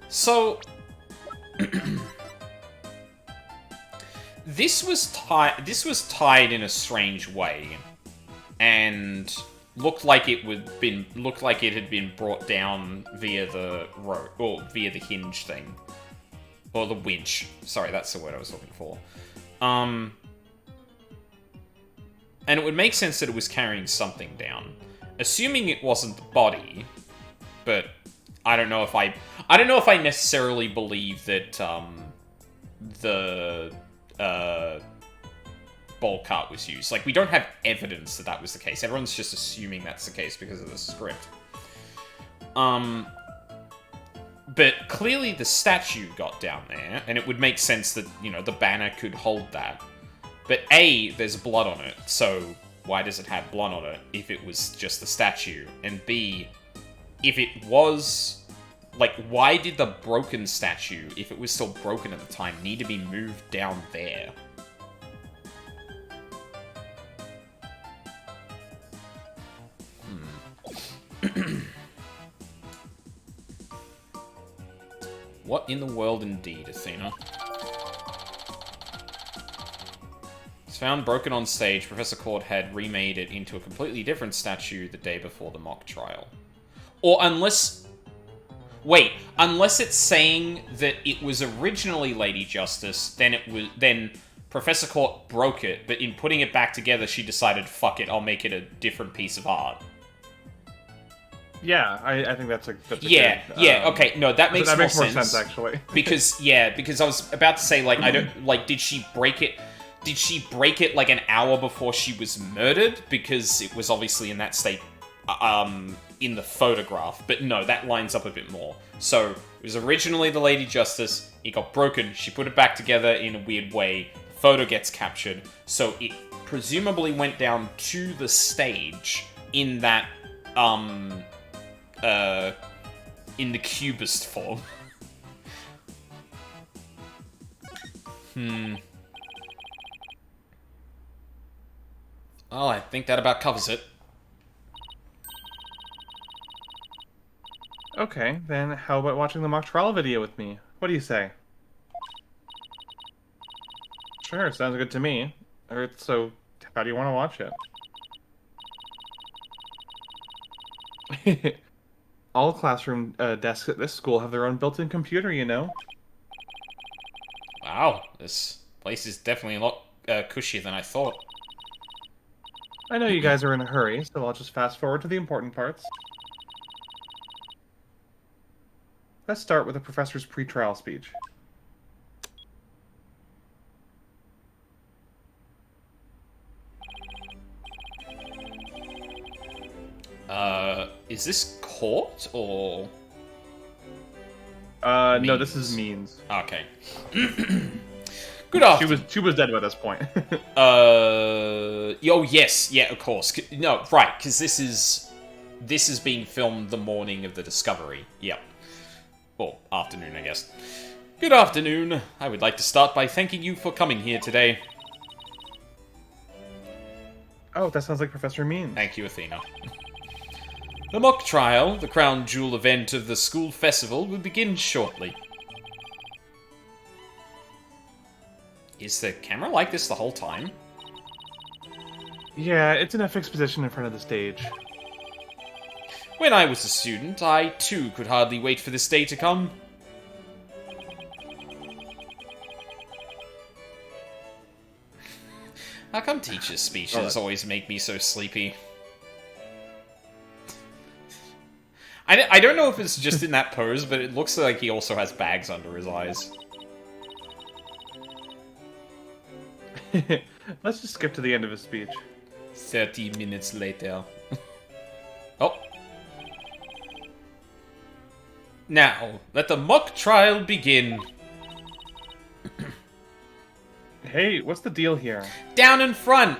So this was tied in a strange way, and looked like it had been brought down via the rope or via the hinge thing, or the winch. Sorry, that's the word I was looking for. And it would make sense that it was carrying something down, assuming it wasn't the body. But I don't know if I necessarily believe that the bowl cart was used. Like, we don't have evidence that that was the case. Everyone's just assuming that's the case because of the script. But clearly the statue got down there, and it would make sense that, you know, the banner could hold that. But A, there's blood on it, so why does it have blood on it if it was just the statue? And B, if it was... like, why did the broken statue, if it was still broken at the time, need to be moved down there? What in the world indeed, Athena? It's found broken on stage. Professor Court had remade it into a completely different statue the day before the mock trial. Or unless... Wait, unless it's saying that it was originally Lady Justice, then Professor Court broke it, but in putting it back together, she decided, fuck it, I'll make it a different piece of art. Yeah, I think that's a yeah, good, yeah, okay, no, that makes more sense actually. because I was about to say, like, I don't, like, did she break it like an hour before she was murdered? Because it was obviously in that state, in the photograph. But no, that lines up a bit more. So, it was originally the Lady Justice, it got broken, she put it back together in a weird way, photo gets captured, so it presumably went down to the stage in that, in the cubist form. Well, I think that about covers it. Okay, then how about watching the mock trial video with me? What do you say? Sure, sounds good to me. So, how do you want to watch it? All classroom desks at this school have their own built-in computer, you know? Wow, this place is definitely a lot cushier than I thought. I know you guys are in a hurry, so I'll just fast forward to the important parts. Let's start with the professor's pre-trial speech. Is this court, or...? No, this is Means. Okay. Good afternoon. She was dead by this point. Oh, yes, yeah, of course. No, right, because this is being filmed the morning of the discovery. Yep. Or afternoon, I guess. Good afternoon. I would like to start by thanking you for coming here today. Oh, that sounds like Professor Means. Thank you, Athena. The mock trial, the crown jewel event of the school festival, will begin shortly. Is the camera like this the whole time? Yeah, it's in a fixed position in front of the stage. When I was a student, I too could hardly wait for this day to come. How come teachers' speeches always make me so sleepy? I don't know if it's just in that pose, but it looks like he also has bags under his eyes. Let's just skip to the end of his speech. 30 minutes later. Oh. Now, let the mock trial begin. Hey, what's the deal here? Down in front!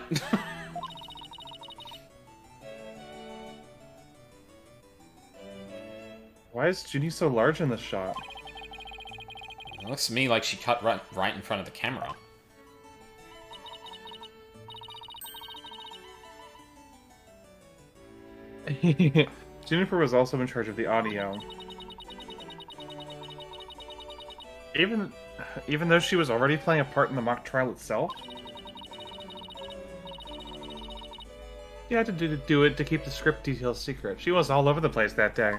Why is Ginny so large in this shot? It looks to me like she cut right in front of the camera. Jennifer was also in charge of the audio. Even though she was already playing a part in the mock trial itself? She had to do it to keep the script details secret. She was all over the place that day.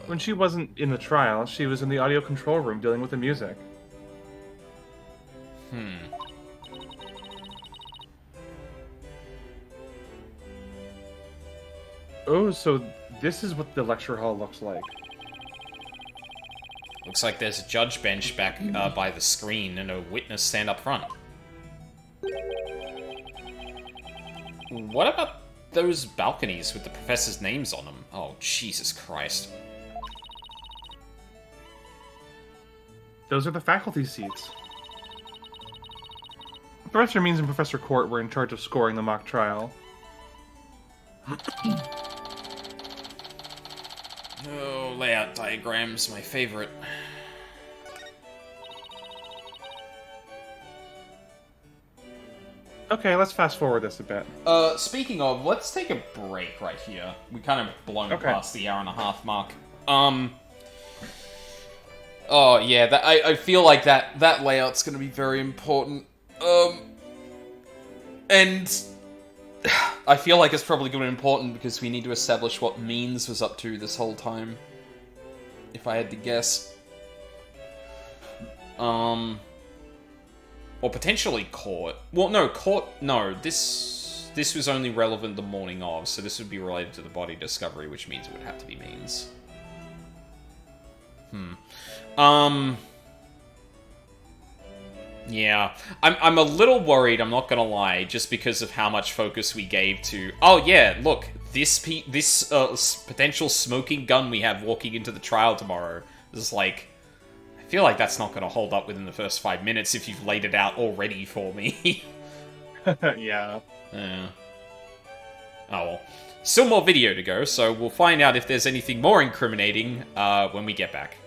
When she wasn't in the trial, she was in the audio control room dealing with the music. Oh, so this is what the lecture hall looks like. Looks like there's a judge bench back by the screen and a witness stand up front. What about those balconies with the professors' names on them? Oh, Jesus Christ. Those are the faculty seats. Professor Means and Professor Court were in charge of scoring the mock trial. Oh, layout diagrams, my favorite. Okay, let's fast forward this a bit. Speaking of, let's take a break right here. We kind of blown past the hour and a half mark. Oh, yeah, I feel like that layout's gonna be very important. And I feel like it's probably going to be important because we need to establish what Means was up to this whole time. If I had to guess. Or potentially Court. Well, no, Court... No, this was only relevant the morning of, so this would be related to the body discovery, which means it would have to be Means. Yeah. I'm a little worried, I'm not gonna lie, just because of how much focus we gave to... Oh, yeah, look, this potential smoking gun we have walking into the trial tomorrow is like... I feel like that's not gonna hold up within the first 5 minutes if you've laid it out already for me. Yeah. Yeah. Oh well. Still more video to go, so we'll find out if there's anything more incriminating when we get back.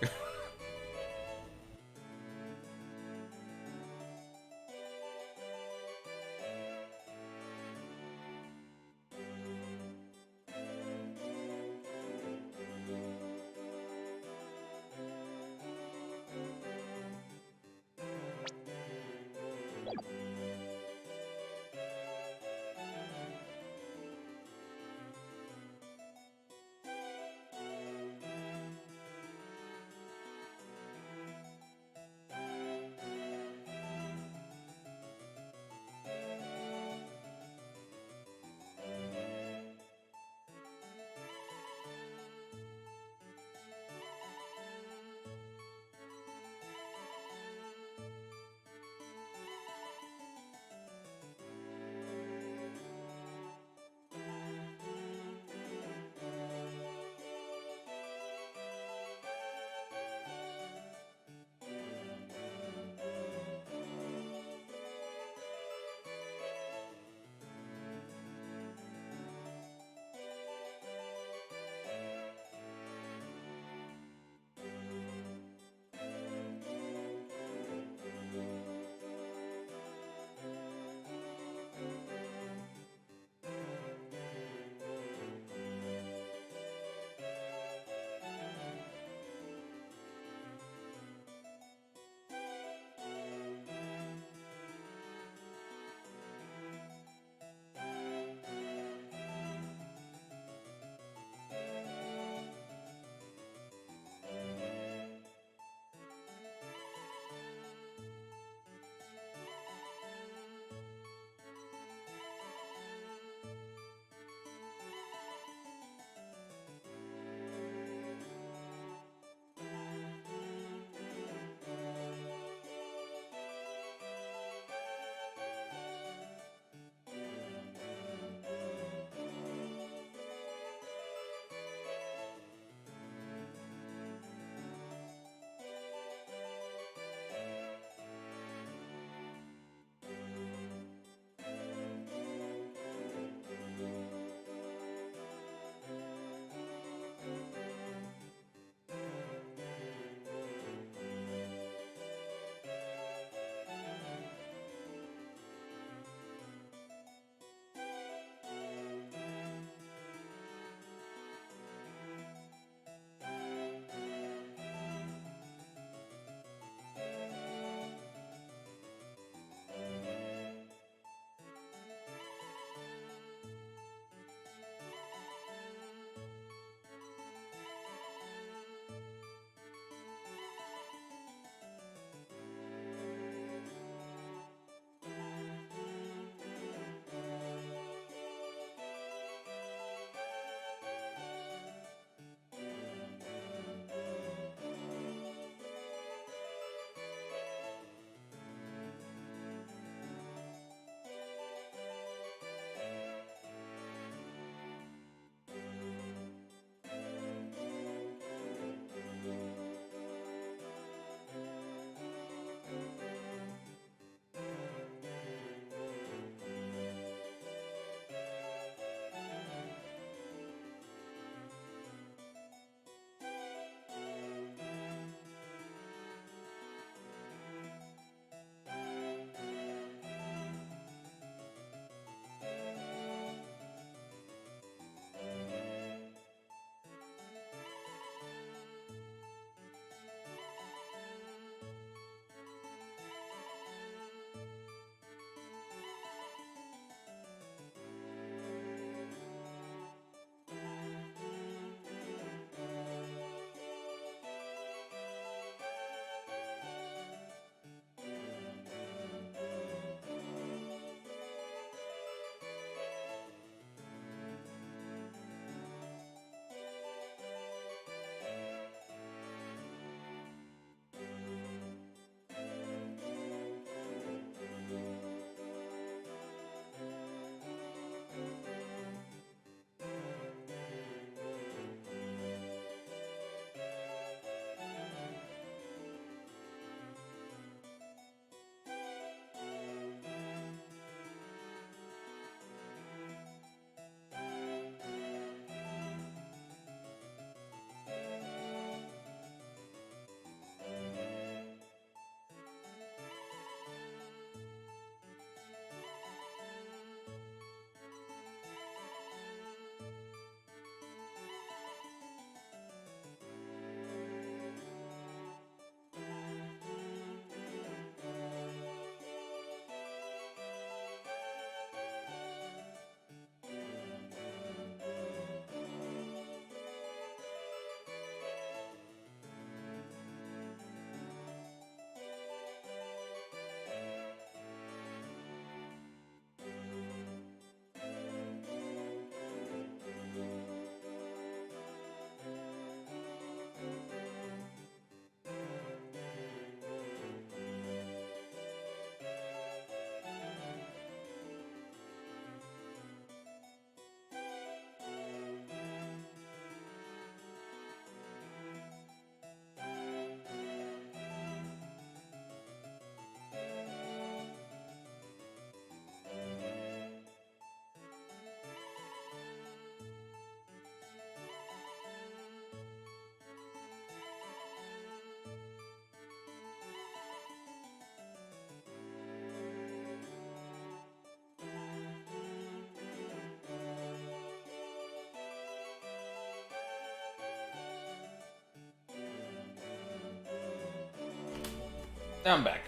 I'm back.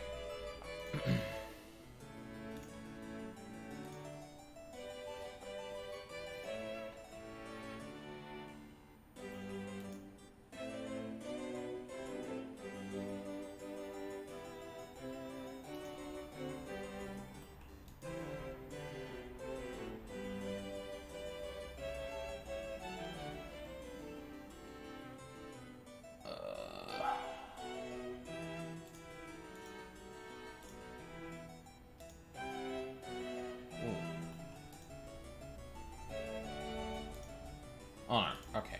Oh no, okay.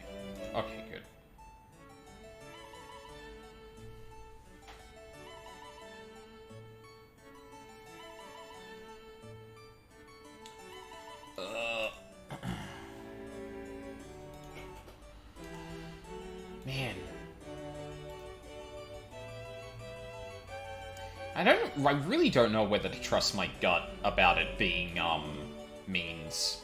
Okay, good. Man. I really don't know whether to trust my gut about it being, means.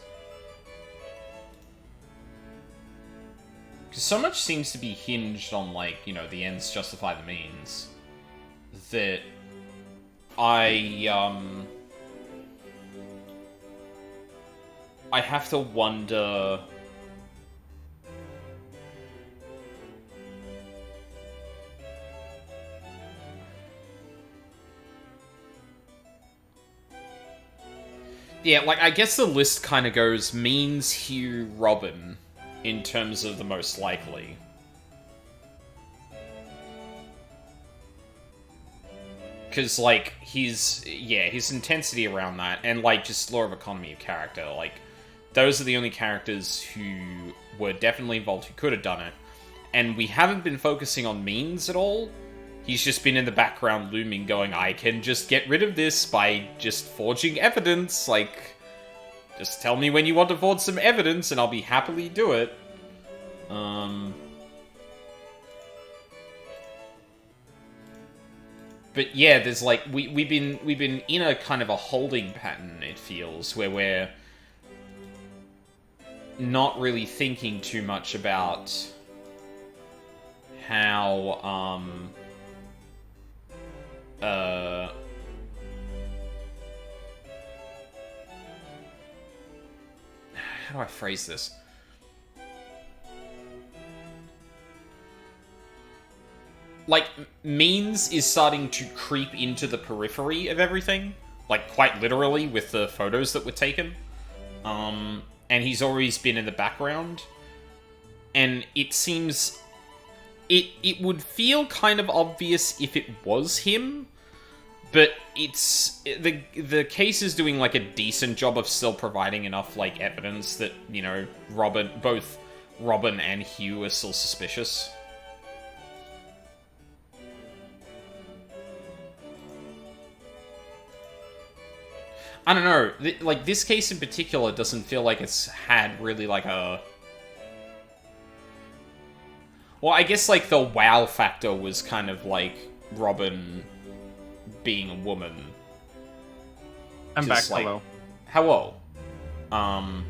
Because so much seems to be hinged on, like, you know, the ends justify the means, that I have to wonder... Yeah, like, I guess the list kind of goes means, Hugh, Robin, in terms of the most likely. Because, like, his intensity around that, and, like, just law of economy of character, like, those are the only characters who were definitely involved who could have done it. And we haven't been focusing on means at all. He's just been in the background looming, going, I can just get rid of this by just forging evidence, like, just tell me when you want to forge some evidence and I'll be happily do it. But yeah, there's like, we've been in a kind of a holding pattern, it feels, where we're not really thinking too much about how, how do I phrase this? Like, means is starting to creep into the periphery of everything. Like, quite literally, with the photos that were taken. And he's always been in the background. And it seems... It would feel kind of obvious if it was him. But it's... The case is doing, like, a decent job of still providing enough, like, evidence that, you know, both Robin and Hugh are still suspicious. I don't know, like, this case in particular doesn't feel like it's had really, like, a... Well, I guess, like, the wow factor was kind of, like, Robin being a woman. I'm back, like, hello. Hello.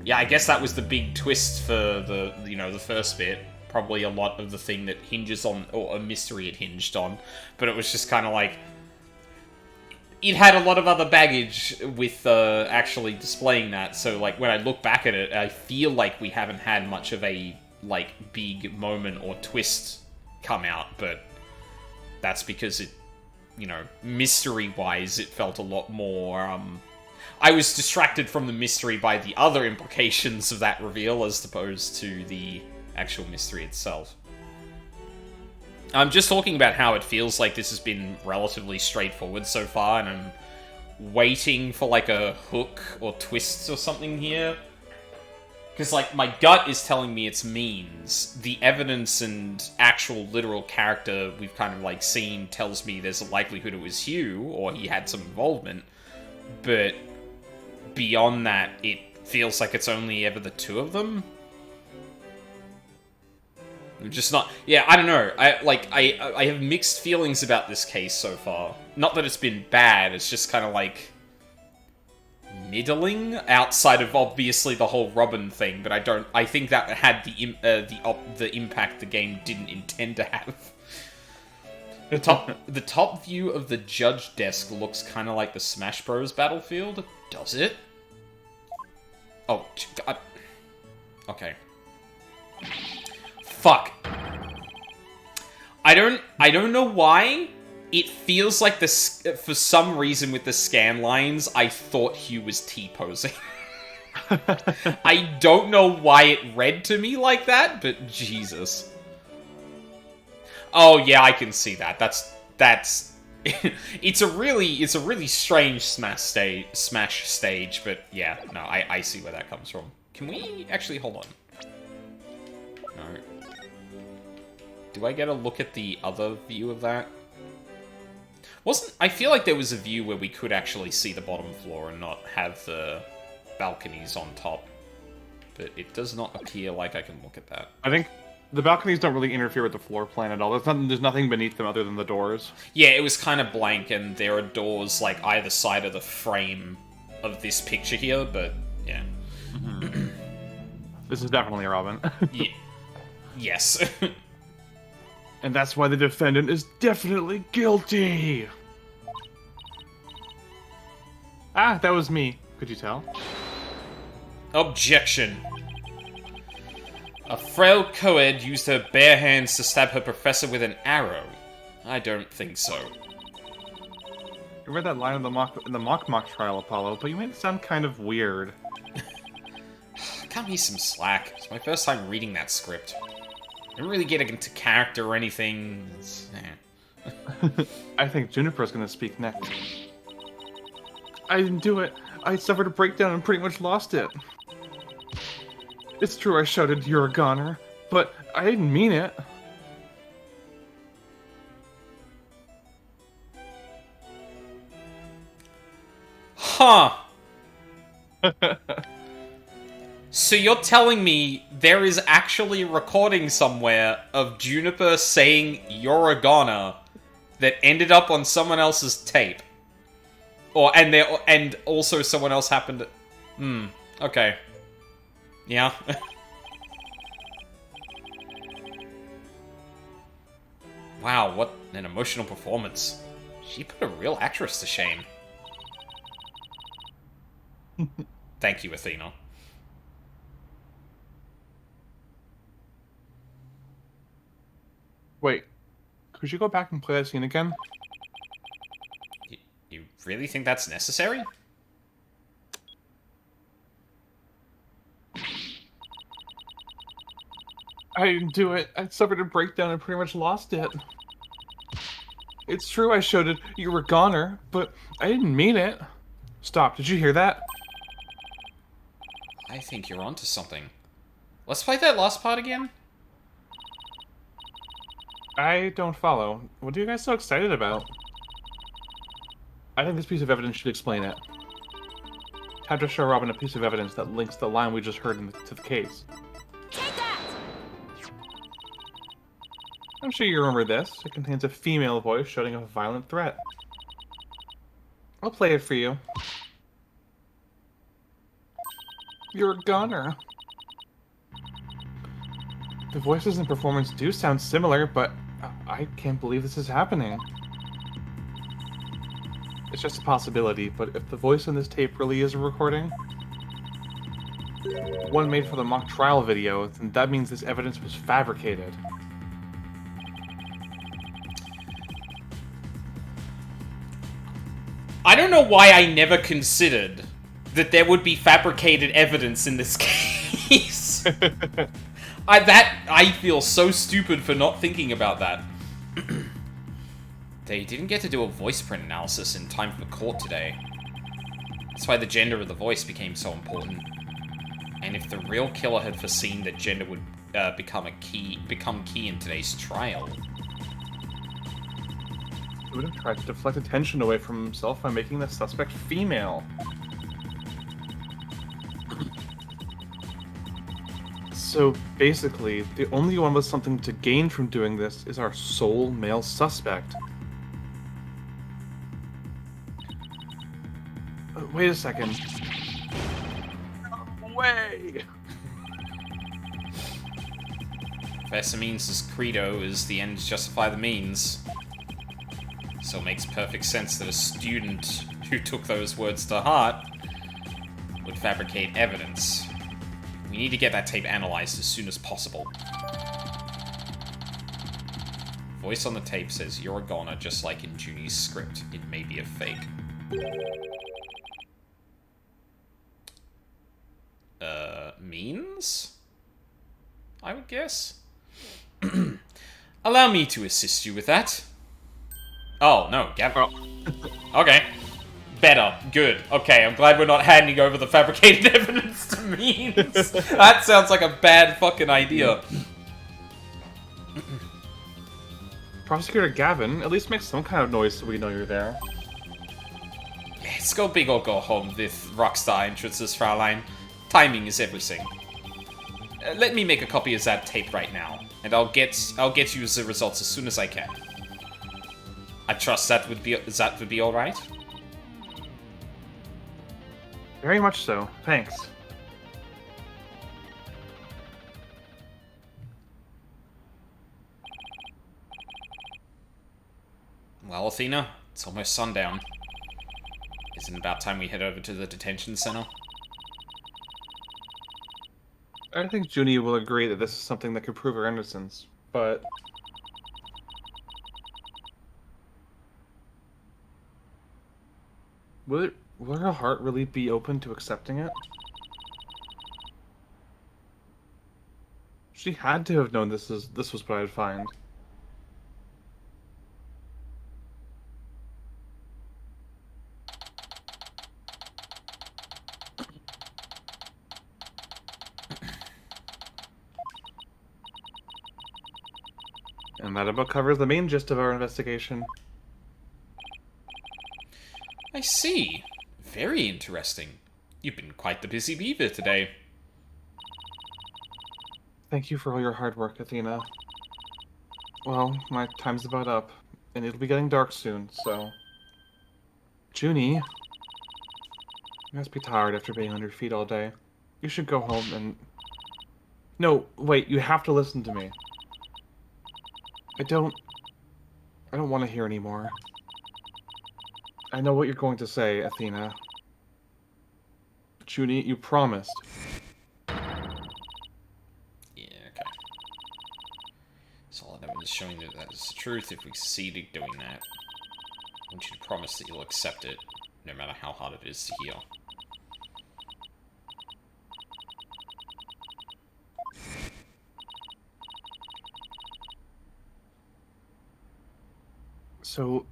Yeah, I guess that was the big twist for the, you know, the first bit. Probably a lot of the thing that hinges on, or a mystery it hinged on. But it was just kind of like... It had a lot of other baggage with actually displaying that, so, like, when I look back at it, I feel like we haven't had much of a, like, big moment or twist come out, but that's because it, you know, mystery-wise, it felt a lot more, I was distracted from the mystery by the other implications of that reveal, as opposed to the actual mystery itself. I'm just talking about how it feels like this has been relatively straightforward so far, and I'm waiting for, like, a hook or twist or something here. Because, like, my gut is telling me it's means. The evidence and actual literal character we've kind of, like, seen tells me there's a likelihood it was Hugh, or he had some involvement. But beyond that, it feels like it's only ever the two of them. I'm just not... Yeah, I don't know. I have mixed feelings about this case so far. Not that it's been bad, it's just kind of like... middling, outside of obviously the whole Robin thing, but I think that had the impact the game didn't intend to have. The top view of the judge desk looks kind of like the Smash Bros. Battlefield. Does it? Oh, God. Okay. Fuck. I don't know why. It feels like this, for some reason with the scan lines, I thought Hugh was T-posing. I don't know why it read to me like that, but Jesus. Oh yeah, I can see that. That's it's a really strange Smash stage, but yeah, no, I see where that comes from. Can we actually hold on? No. Do I get a look at the other view of that? I feel like there was a view where we could actually see the bottom floor and not have the balconies on top. But it does not appear like I can look at that. I think the balconies don't really interfere with the floor plan at all. There's nothing beneath them other than the doors. Yeah, it was kind of blank, and there are doors like either side of the frame of this picture here, but yeah. Mm-hmm. This is definitely Robin. Yeah. Yes. And that's why the defendant is definitely guilty! Ah, that was me. Could you tell? Objection. A frail co-ed used her bare hands to stab her professor with an arrow. I don't think so. You read that line in the mock trial, Apollo, but you made it sound kind of weird. Cut me some slack. It's my first time reading that script. I didn't really get into character or anything. I think Juniper's gonna speak next. I didn't do it. I suffered a breakdown and pretty much lost it. It's true I shouted, "You're a goner," but I didn't mean it. Huh. So you're telling me there is actually a recording somewhere of Juniper saying "you're a goner" that ended up on someone else's tape, and also someone else happened to... Okay. Yeah. Wow, what an emotional performance. She put a real actress to shame. Thank you, Athena. Wait, could you go back and play that scene again? You really think that's necessary? I didn't do it. I suffered a breakdown and pretty much lost it. It's true I shouted, "You were a goner," but I didn't mean it. Stop, did you hear that? I think you're onto something. Let's play that last part again. I don't follow. What are you guys so excited about? I think this piece of evidence should explain it. Time to show Robin a piece of evidence that links the line we just heard to the case. Take that! I'm sure you remember this. It contains a female voice shouting a violent threat. I'll play it for you. You're a goner. The voices and performance do sound similar, but I can't believe this is happening. It's just a possibility, but if the voice in this tape really is a recording, one made for the mock trial video, then that means this evidence was fabricated. I don't know why I never considered that there would be fabricated evidence in this case. I feel so stupid for not thinking about that. They didn't get to do a voice print analysis in time for court today. That's why the gender of the voice became so important. And if the real killer had foreseen that gender would become key in today's trial, he would have tried to deflect attention away from himself by making the suspect female. So basically, the only one with something to gain from doing this is our sole male suspect. Wait a second. No way! Professor Means' credo is the ends justify the means. So it makes perfect sense that a student who took those words to heart would fabricate evidence. We need to get that tape analyzed as soon as possible. Voice on the tape says, "You're a goner, just like in Junie's script. It may be a fake." Means? I would guess? Allow me to assist you with that. Oh, no, Gavin. Oh. Okay. Better. Good. Okay, I'm glad we're not handing over the fabricated evidence to Means. That sounds like a bad fucking idea. Prosecutor Gavin, at least make some kind of noise so we know you're there. Let's go big or go home with Rockstar entrances, Fraulein. Timing is everything. Let me make a copy of that tape right now, and I'll get you the results as soon as I can. I trust that would be all right. Very much so. Thanks. Well, Athena, it's almost sundown. Isn't it about time we head over to the detention center? I think Junie will agree that this is something that could prove her innocence, but... Will her heart really be open to accepting it? She had to have known this was what I'd find. And that about covers the main gist of our investigation. I see. Very interesting. You've been quite the busy beaver today. Thank you for all your hard work, Athena. Well, my time's about up, and it'll be getting dark soon, so... Junie, you must be tired after being on your feet all day. You should go home and... No, wait, you have to listen to me. I don't want to hear anymore. I know what you're going to say, Athena. Junie, you promised. Yeah, okay. Solid evidence showing that is the truth. If we succeed in doing that, I want you to promise that you'll accept it, no matter how hard it is to hear. So,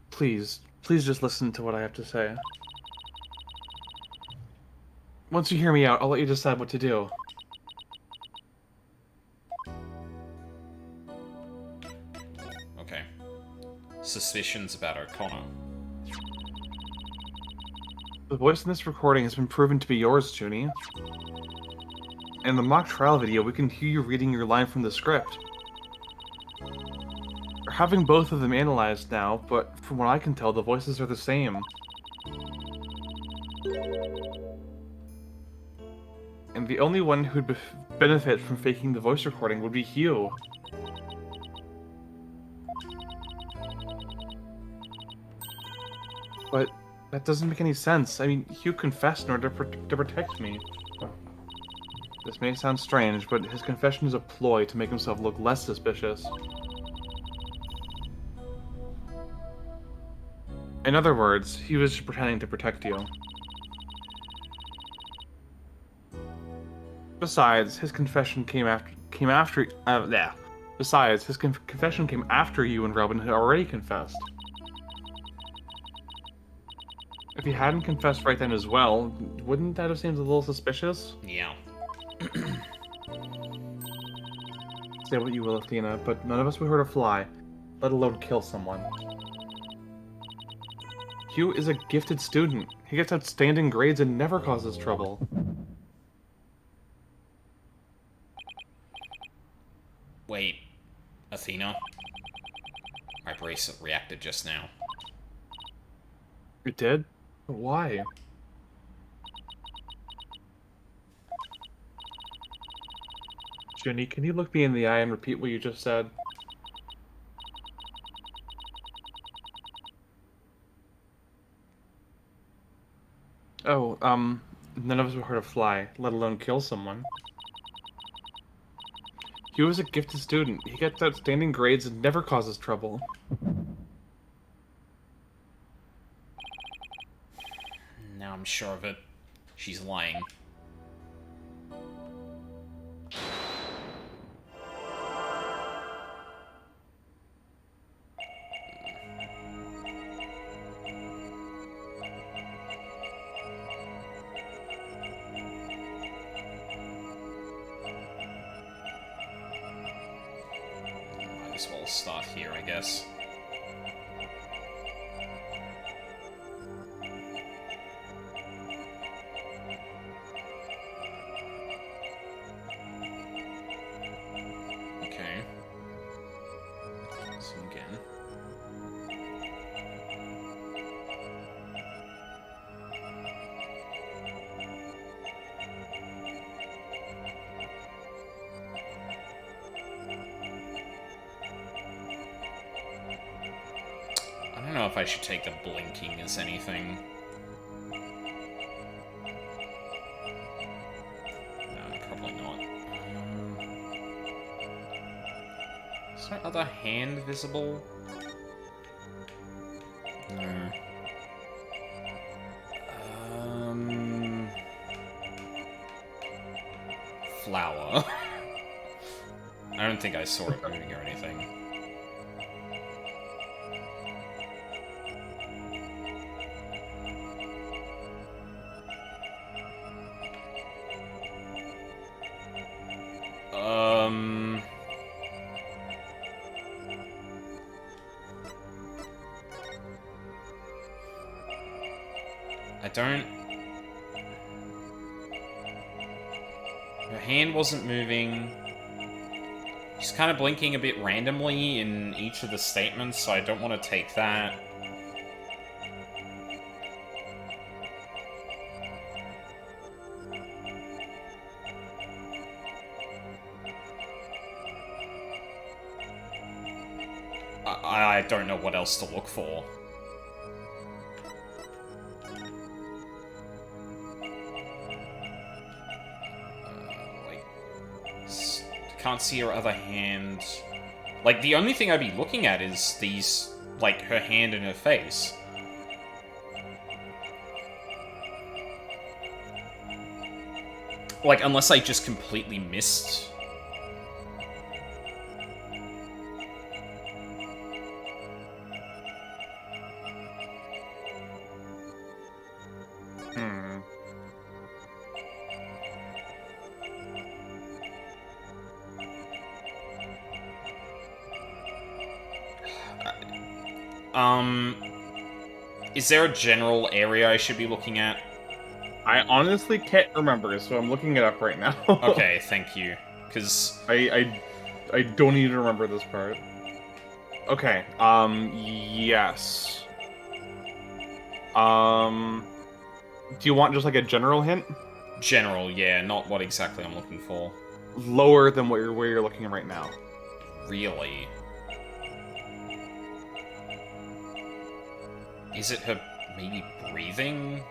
please just listen to what I have to say. Once you hear me out, I'll let you decide what to do. Okay. Suspicions about O'Connor. The voice in this recording has been proven to be yours, Junie. In the mock trial video, we can hear you reading your line from the script. We're having both of them analyzed now, but from what I can tell, the voices are the same. And the only one who'd benefit from faking the voice recording would be Hugh. But that doesn't make any sense. I mean, Hugh confessed in order to protect me. This may sound strange, but his confession is a ploy to make himself look less suspicious. In other words, he was just pretending to protect you. Besides, his confession came after. Besides, his confession came after you and Robin had already confessed. If he hadn't confessed right then as well, wouldn't that have seemed a little suspicious? Yeah. Say what you will, Athena, but none of us would hurt a fly, let alone kill someone. Hugh is a gifted student. He gets outstanding grades and never causes trouble. Wait. Athena? My bracelet reacted just now. It did? Why? Junie, can you look me in the eye and repeat what you just said? Oh, none of us were hurt to fly, let alone kill someone. He was a gifted student. He gets outstanding grades and never causes trouble. Now I'm sure of it. She's lying. Might as well start here, I guess. Okay. So again. I don't know if I should take the blinking as anything. No, probably not. Is there other hand visible? No. Flower. I don't think I saw it moving or anything. I don't... Her hand wasn't moving. She's kind of blinking a bit randomly in each of the statements, so I don't want to take that. I don't know what else to look for. Can't see her other hand. Like, the only thing I'd be looking at is these, like, her hand and her face. Like, unless I just completely missed... Is there a general area I should be looking at? I honestly can't remember, so I'm looking it up right now. Okay, thank you. Because... I don't need to remember this part. Okay, yes. Do you want just like a general hint? General, yeah, not what exactly I'm looking for. Lower than where you're looking at right now. Really? Is it her maybe breathing?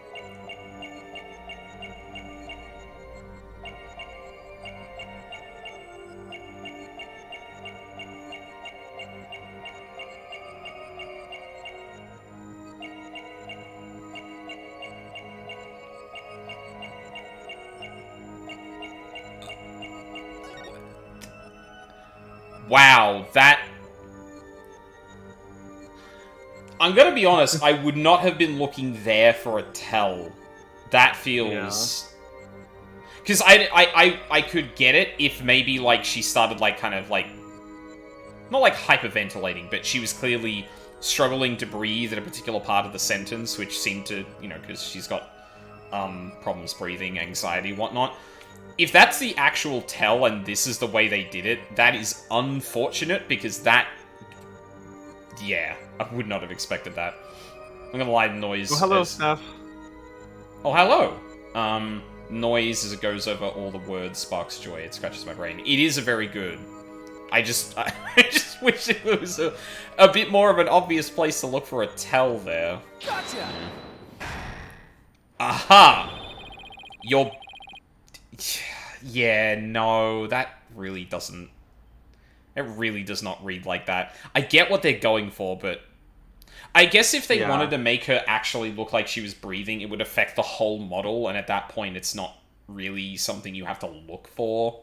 Wow, that... I'm gonna be honest, I would not have been looking there for a tell. That feels... Because I could get it if maybe, like, she started, like, kind of, like... Not, like, hyperventilating, but she was clearly struggling to breathe at a particular part of the sentence, which seemed to, you know, because she's got, problems breathing, anxiety, whatnot. If that's the actual tell and this is the way they did it, that is unfortunate, because that... Yeah, I would not have expected that. I'm gonna lie, noise... Oh, hello, Steph. Oh, hello! Noise, as it goes over all the words, sparks joy. It scratches my brain. It is a very good. I just wish it was a bit more of an obvious place to look for a tell there. Gotcha! Ah. Aha! You're... Yeah, no, that really doesn't... It really does not read like that. I get what they're going for, but... I guess if they wanted to make her actually look like she was breathing, it would affect the whole model, and at that point, it's not really something you have to look for.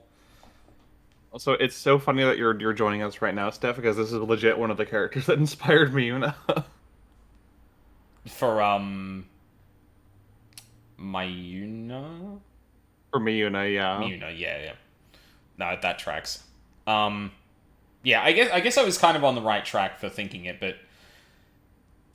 Also, it's so funny that you're joining us right now, Steph, because this is legit one of the characters that inspired me, you know? For, Mayuna? For me, you know, yeah. Muna, yeah. No, that tracks. Yeah, I guess I was kind of on the right track for thinking it, but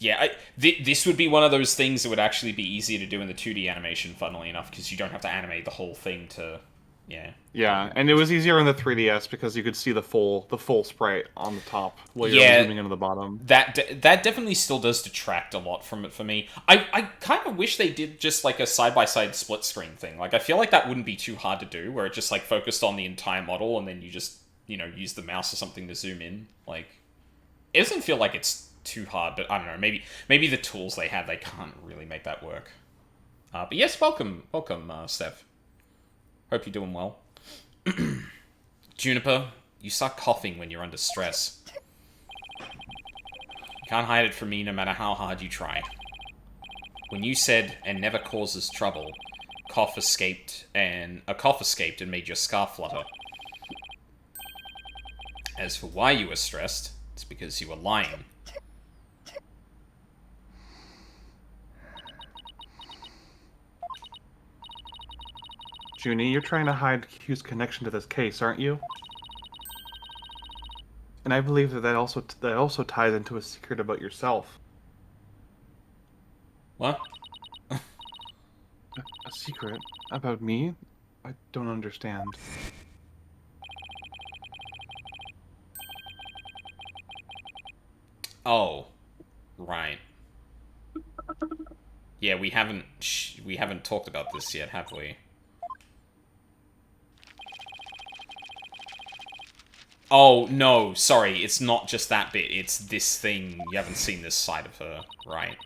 yeah, this would be one of those things that would actually be easier to do in the 2D animation, funnily enough, because you don't have to animate the whole thing to, yeah. Yeah, and it was easier on the 3DS because you could see the full sprite on the top while you're zooming into the bottom. That definitely still does detract a lot from it for me. I kind of wish they did just like a side-by-side split screen thing. Like, I feel like that wouldn't be too hard to do, where it just like focused on the entire model and then you just, use the mouse or something to zoom in. Like, it doesn't feel like it's too hard, but I don't know, maybe the tools they have, they can't really make that work. But yes, welcome, Steph. Hope you're doing well. Juniper, you start coughing when you're under stress. You can't hide it from me no matter how hard you try. When you said, "and never causes trouble," a cough escaped and made your scarf flutter. As for why you were stressed, it's because you were lying. Junie, you're trying to hide Hugh's connection to this case, aren't you? And I believe that also ties into a secret about yourself. What? A secret about me? I don't understand. Oh, right. Yeah, we haven't talked about this yet, have we? Oh, no, sorry, it's not just that bit, it's this thing. You haven't seen this side of her, right?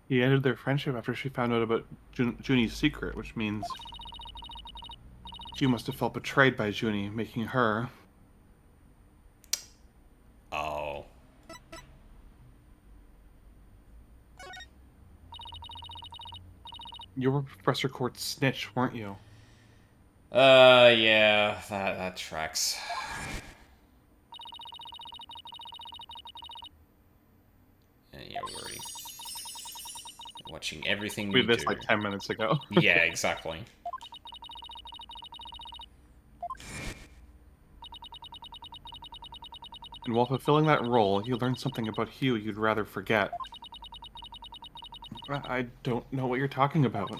He ended their friendship after she found out about Junie's secret, which means Hugh must have felt betrayed by Junie, making her... Oh. You were Professor Court's snitch, weren't you? Yeah, that tracks. Yeah, we're already watching everything we did this do. like 10 minutes ago. Yeah, exactly. And while fulfilling that role, you learned something about Hugh you'd rather forget. I don't know what you're talking about.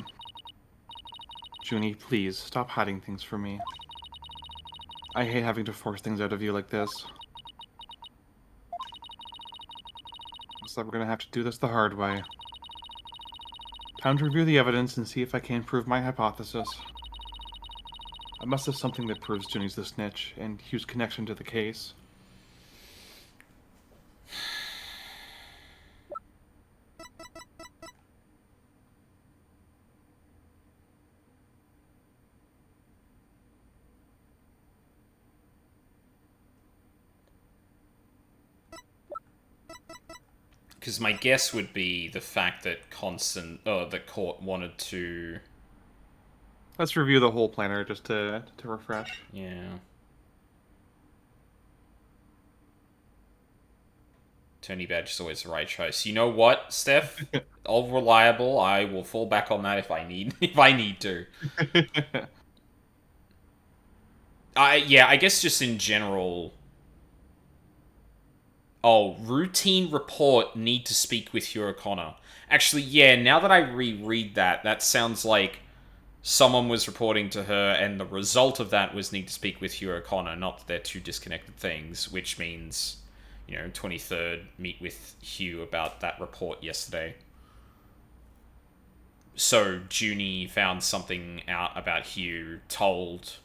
Junie, please, stop hiding things from me. I hate having to force things out of you like this. Looks like we're gonna have to do this the hard way. Time to review the evidence and see if I can prove my hypothesis. I must have something that proves Junie's the snitch, and Hugh's connection to the case. Because my guess would be the fact that the court wanted to... Let's review the whole planner just to refresh. Yeah. Tony Badge is always the right choice. You know what, Steph? All reliable. I will fall back on that if I need to. I guess just in general. Oh, routine report, need to speak with Hugh O'Connor. Actually, yeah, now that I reread that, that sounds like someone was reporting to her, and the result of that was need to speak with Hugh O'Connor, not that they're two disconnected things, which means, 23rd, meet with Hugh about that report yesterday. So, Junie found something out about Hugh, told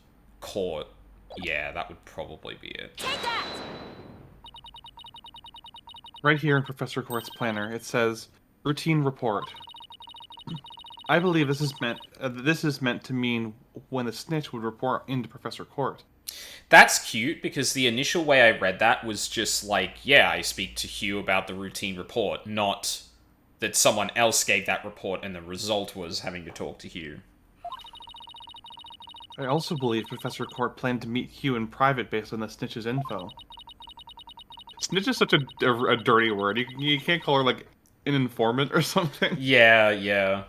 Court. Yeah, that would probably be it. Take that! Right here in Professor Court's planner, it says, "Routine report." I believe this is meant to mean when a snitch would report into Professor Court. That's cute, because the initial way I read that was just like, yeah, I speak to Hugh about the routine report, not that someone else gave that report and the result was having to talk to Hugh. I also believe Professor Court planned to meet Hugh in private based on the snitch's info. Snitch is such a dirty word. You can't call her, like, an informant or something. Yeah, yeah.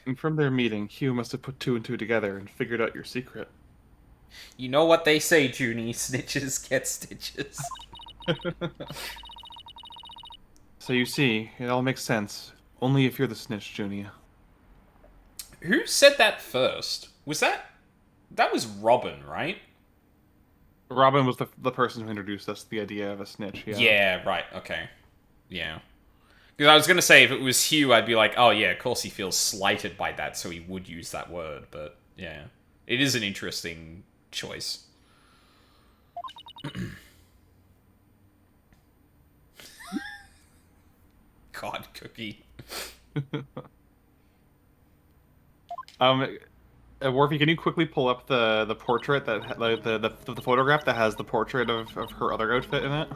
And from their meeting, Hugh must have put two and two together and figured out your secret. You know what they say, Junie, snitches get stitches. So you see, it all makes sense. Only if you're the snitch, Junie. Who said that first? Was that... That was Robin, right? Robin was the person who introduced us to the idea of a snitch, yeah. Yeah, right, okay. Yeah. Because I was going to say, if it was Hugh, I'd be like, oh yeah, of course he feels slighted by that, so he would use that word, but yeah. It is an interesting choice. God, Cookie. Worfy, can you quickly pull up the portrait that like the photograph that has the portrait of her other outfit in it?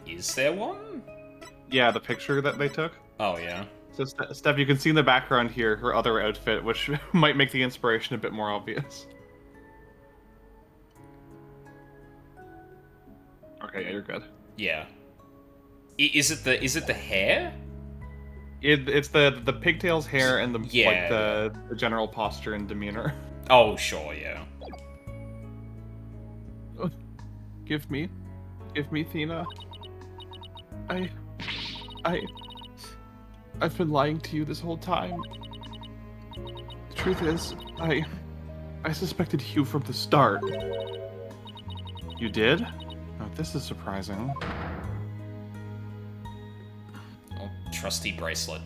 Is there one? Yeah, the picture that they took. Oh, yeah. So, Steph, you can see in the background here her other outfit, which might make the inspiration a bit more obvious. Okay, yeah, you're good. Yeah. Is it the hair? It's the pigtails, hair, and the Yeah. like the general posture and demeanor. Oh, sure, yeah. Give me Thena. I've been lying to you this whole time. The truth is, I suspected Hugh from the start. You did? Oh, this is surprising. Oh, trusty bracelet.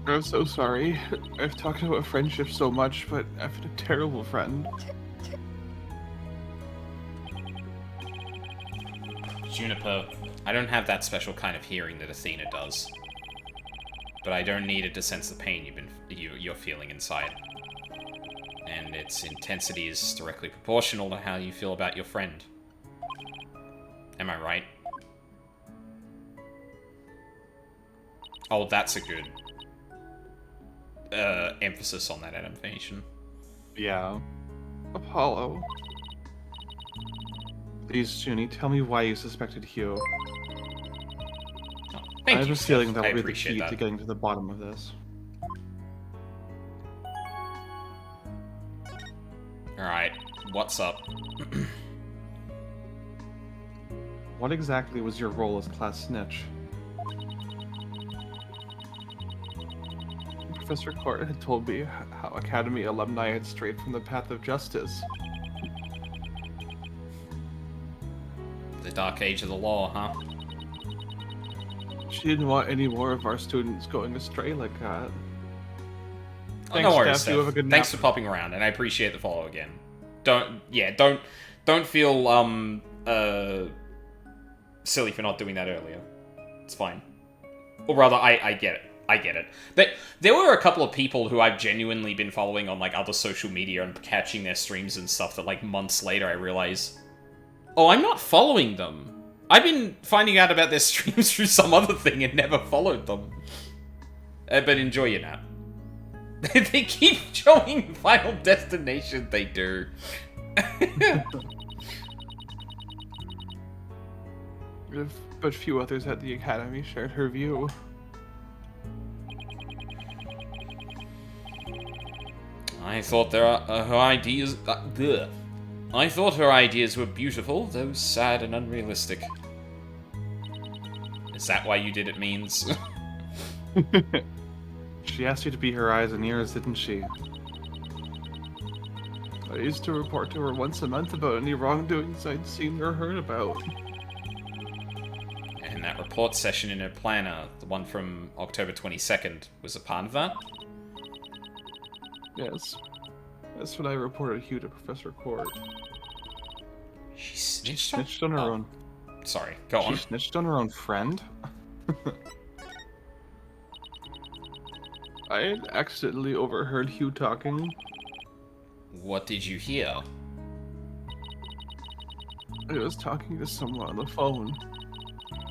I'm so sorry. I've talked about friendship so much, but I've been a terrible friend. Juniper, I don't have that special kind of hearing that Athena does. But I don't need it to sense the pain you're feeling inside. And its intensity is directly proportional to how you feel about your friend. Am I right? Oh, that's a good emphasis on that animation. Yeah. Apollo. Please, Junie, tell me why you suspected Hugh. Oh, thank I have you, a feeling Steph. that I will be the appreciate key that. to getting to the bottom of this. Alright, what's up? What exactly was your role as class snitch? Professor Court had told me how Academy alumni had strayed from the path of justice. The dark age of the law, huh? She didn't want any more of our students going astray like that. Oh, no worries, Steph. You have a good Thanks nap. for popping around, and I appreciate the follow again. Don't feel silly for not doing that earlier. It's fine. Or rather, I get it. I get it. There were a couple of people who I've genuinely been following on like other social media and catching their streams and stuff that like months later I realize, oh, I'm not following them. I've been finding out about their streams through some other thing and never followed them. But enjoy your nap. They keep showing Final Destination, they do. But few others at the Academy shared her view. I thought her ideas... I thought her ideas were beautiful, though sad and unrealistic. Is that why you did it, Means? She asked you to be her eyes and ears, didn't she? I used to report to her once a month about any wrongdoings I'd seen or heard about. And that report session in her planner, the one from October 22nd, was a part of that? Yes. That's when I reported Hugh to Professor Court. She snitched on? Snitched on her own. Sorry, go on. She snitched on her own friend? I had accidentally overheard Hugh talking. What did you hear? I was talking to someone on the phone.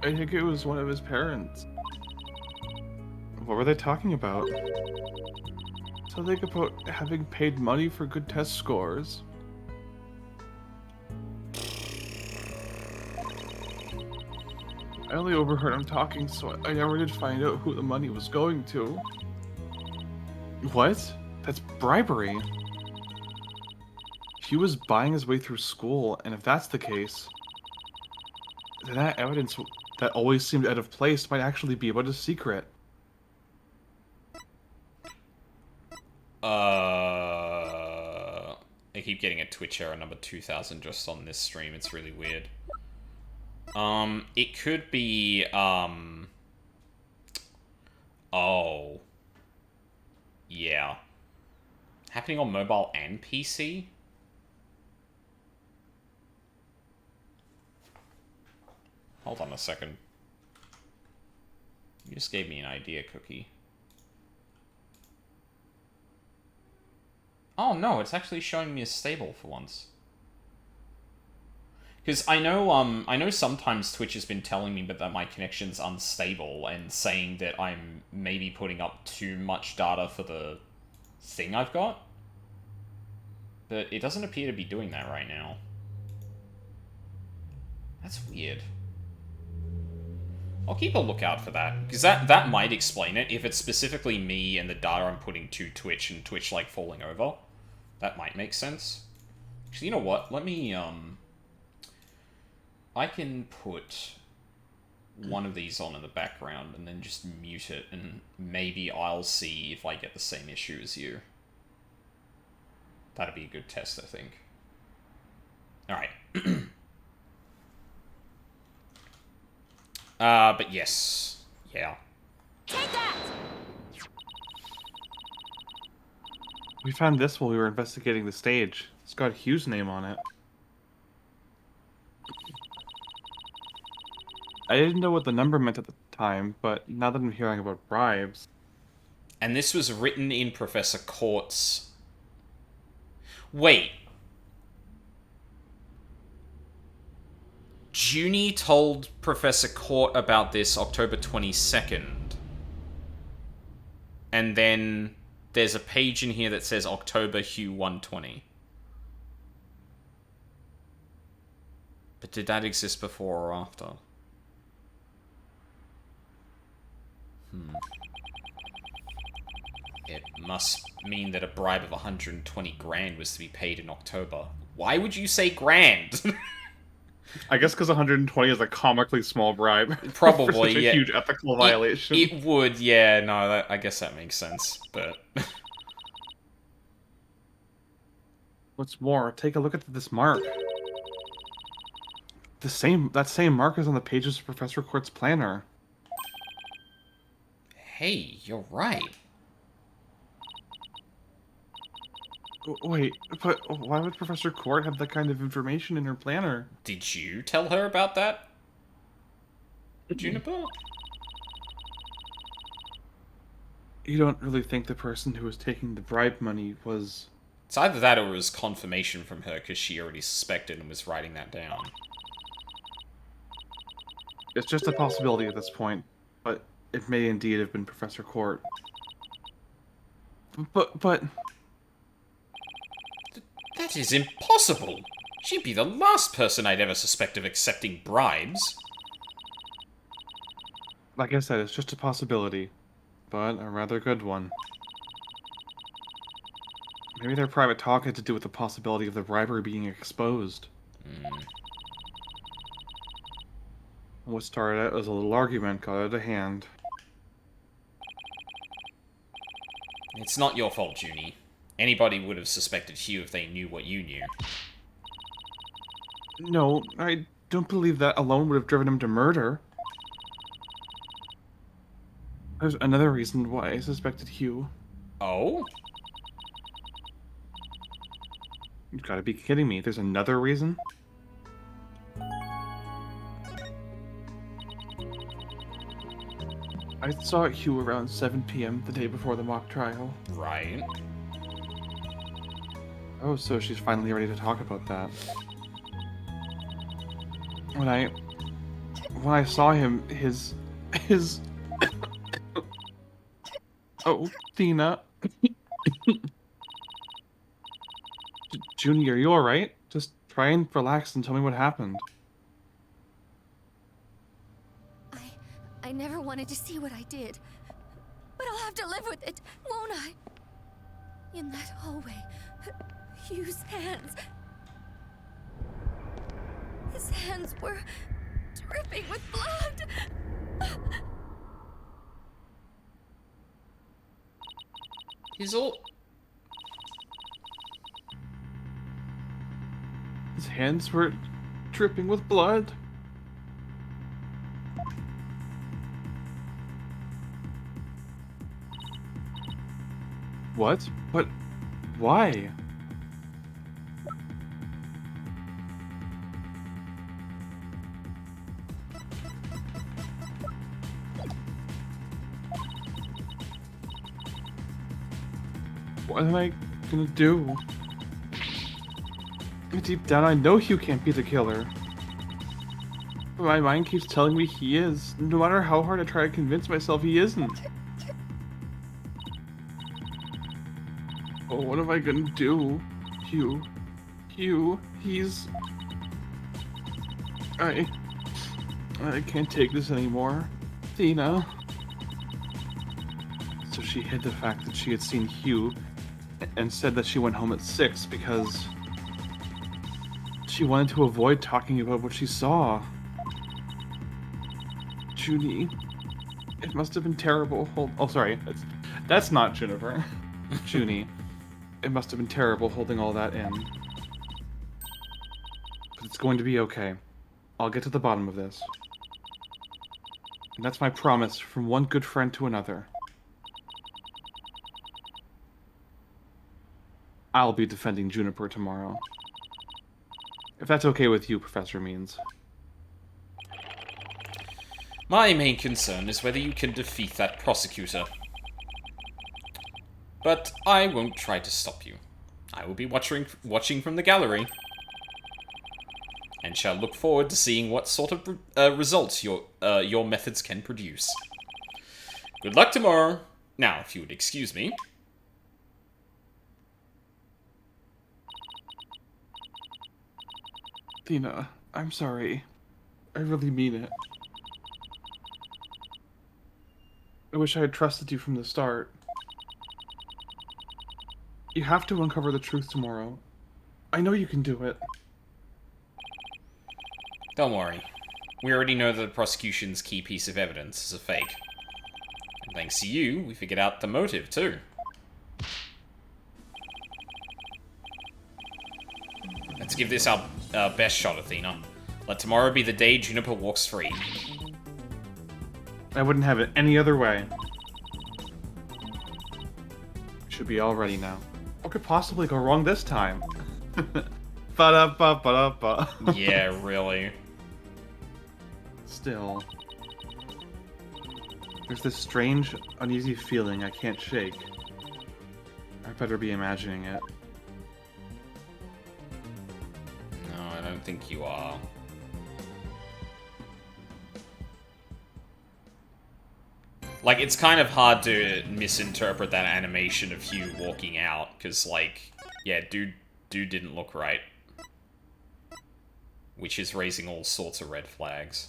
I think it was one of his parents. What were they talking about? Something about having paid money for good test scores. I only overheard him talking, so I never did find out who the money was going to. What? That's bribery. He was buying his way through school, and if that's the case, then that evidence that always seemed out of place might actually be about a secret. I keep getting a Twitch error number 2000 just on this stream. It's really weird. It could be, oh. Yeah. Happening on mobile and PC? Hold on a second. You just gave me an idea, Cookie. Oh no, it's actually showing me as stable for once. Because I know sometimes Twitch has been telling me that my connection's unstable and saying that I'm maybe putting up too much data for the thing I've got. But it doesn't appear to be doing that right now. That's weird. I'll keep a lookout for that, because that might explain it. If it's specifically me and the data I'm putting to Twitch and Twitch, like, falling over, that might make sense. Actually, you know what? Let me, I can put one of these on in the background and then just mute it, and maybe I'll see if I get the same issue as you. That'd be a good test, I think. Alright. But yes. Yeah. Take that! We found this while we were investigating the stage. It's got Hugh's name on it. I didn't know what the number meant at the time, but now that I'm hearing about bribes... And this was written in Professor Court's... Wait. Junie told Professor Court about this October 22nd. And then there's a page in here that says October Hugh 120. But did that exist before or after? It must mean that a bribe of 120 grand was to be paid in October. Why would you say grand? I guess because 120 is a comically small bribe. Probably, for such a yeah. huge ethical violation. It would, yeah. No, I guess that makes sense, but... What's more, take a look at this mark. That same mark is on the pages of Professor Court's planner. Hey, you're right. Wait, but why would Professor Court have that kind of information in her planner? Did you tell her about that, Juniper? You don't really think the person who was taking the bribe money was... It's either that or it was confirmation from her because she already suspected and was writing that down. It's just a possibility at this point, but it may indeed have been Professor Court. But... That is impossible! She'd be the last person I'd ever suspect of accepting bribes. Like I said, it's just a possibility, but a rather good one. Maybe their private talk had to do with the possibility of the bribery being exposed. What started out as a little argument got out of hand. It's not your fault, Junie. Anybody would have suspected Hugh if they knew what you knew. No, I don't believe that alone would have driven him to murder. There's another reason why I suspected Hugh. Oh? You've got to be kidding me. There's another reason? I saw Hugh around 7 p.m. the day before the mock trial. Right. Oh, so she's finally ready to talk about that. When I saw him, his... Oh, Tina. Junior, you alright? Just try and relax and tell me what happened. I never wanted to see what I did. But I'll have to live with it, won't I? In that hallway, Hugh's hands... His hands were dripping with blood. He's all... His hands were dripping with blood. What? But why? What am I gonna do? Deep down, I know Hugh can't be the killer. But my mind keeps telling me he is, no matter how hard I try to convince myself he isn't. Oh, what am I gonna do? Hugh, he's... I can't take this anymore. Tina. So she hid the fact that she had seen Hugh and said that she went home at 6 because she wanted to avoid talking about what she saw. Junie, it must have been terrible. Oh, sorry, that's not Jennifer. Junie, it must have been terrible holding all that in. But it's going to be okay. I'll get to the bottom of this. And that's my promise from one good friend to another. I'll be defending Juniper tomorrow. If that's okay with you, Professor Means. My main concern is whether you can defeat that prosecutor. But I won't try to stop you. I will be watching from the gallery. And shall look forward to seeing what sort of results your methods can produce. Good luck tomorrow. Now, if you would excuse me. Tina, I'm sorry. I really mean it. I wish I had trusted you from the start. You have to uncover the truth tomorrow. I know you can do it. Don't worry. We already know that the prosecution's key piece of evidence is a fake. And thanks to you, we figured out the motive, too. Let's give this our best shot, Athena. Let tomorrow be the day Juniper walks free. I wouldn't have it any other way. Should be all ready now. What could possibly go wrong this time? Ba-da-ba-ba-da-ba. Yeah, really. Still, there's this strange, uneasy feeling I can't shake. I better be imagining it. No, I don't think you are. Like, it's kind of hard to misinterpret that animation of Hugh walking out, because, like, yeah, dude didn't look right. Which is raising all sorts of red flags.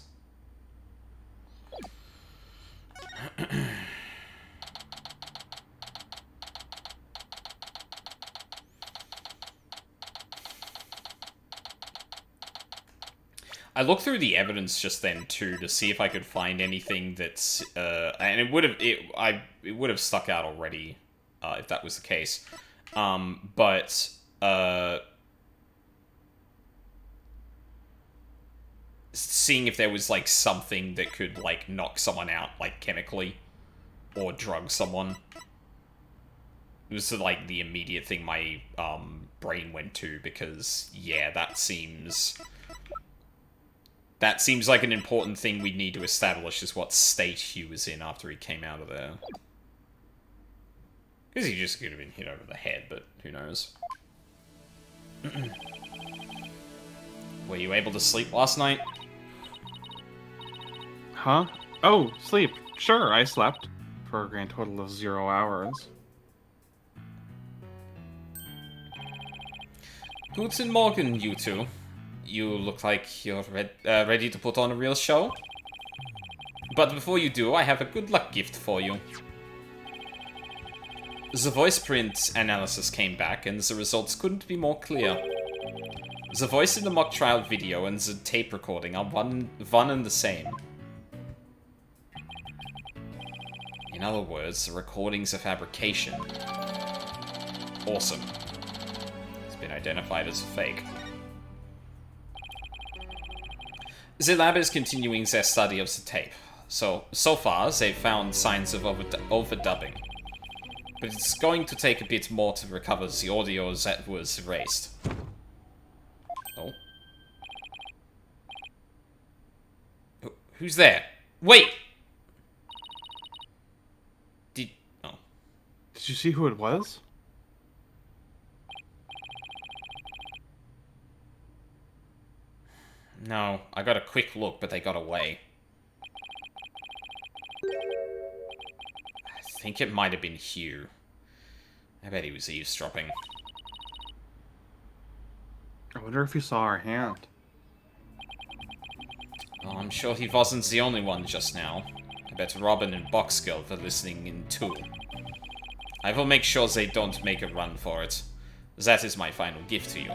I looked through the evidence just then too to see if I could find anything that's and it would have stuck out already if that was the case. But seeing if there was like something that could like knock someone out like chemically or drug someone. It was like the immediate thing my brain went to because yeah, that seems That seems like an important thing we need to establish is what state Hugh was in after he came out of there. Because he just could have been hit over the head, but who knows. Were you able to sleep last night? Huh? Oh, sleep. Sure, I slept. For a grand total of 0 hours. Guten Morgen, you two. You look like you're ready to put on a real show. But before you do, I have a good luck gift for you. The voice print analysis came back, and the results couldn't be more clear. The voice in the mock trial video and the tape recording are one and the same. In other words, the recording's a fabrication. Awesome. It's been identified as a fake. The lab is continuing their study of the tape. So far, they've found signs of overdubbing. But it's going to take a bit more to recover the audio that was erased. Oh. Who's there? Wait! Did you see who it was? No, I got a quick look, but they got away. I think it might have been Hugh. I bet he was eavesdropping. I wonder if he saw our hand. Oh, I'm sure he wasn't the only one just now. I bet Robin and Boxgirl were listening in too. I will make sure they don't make a run for it. That is my final gift to you.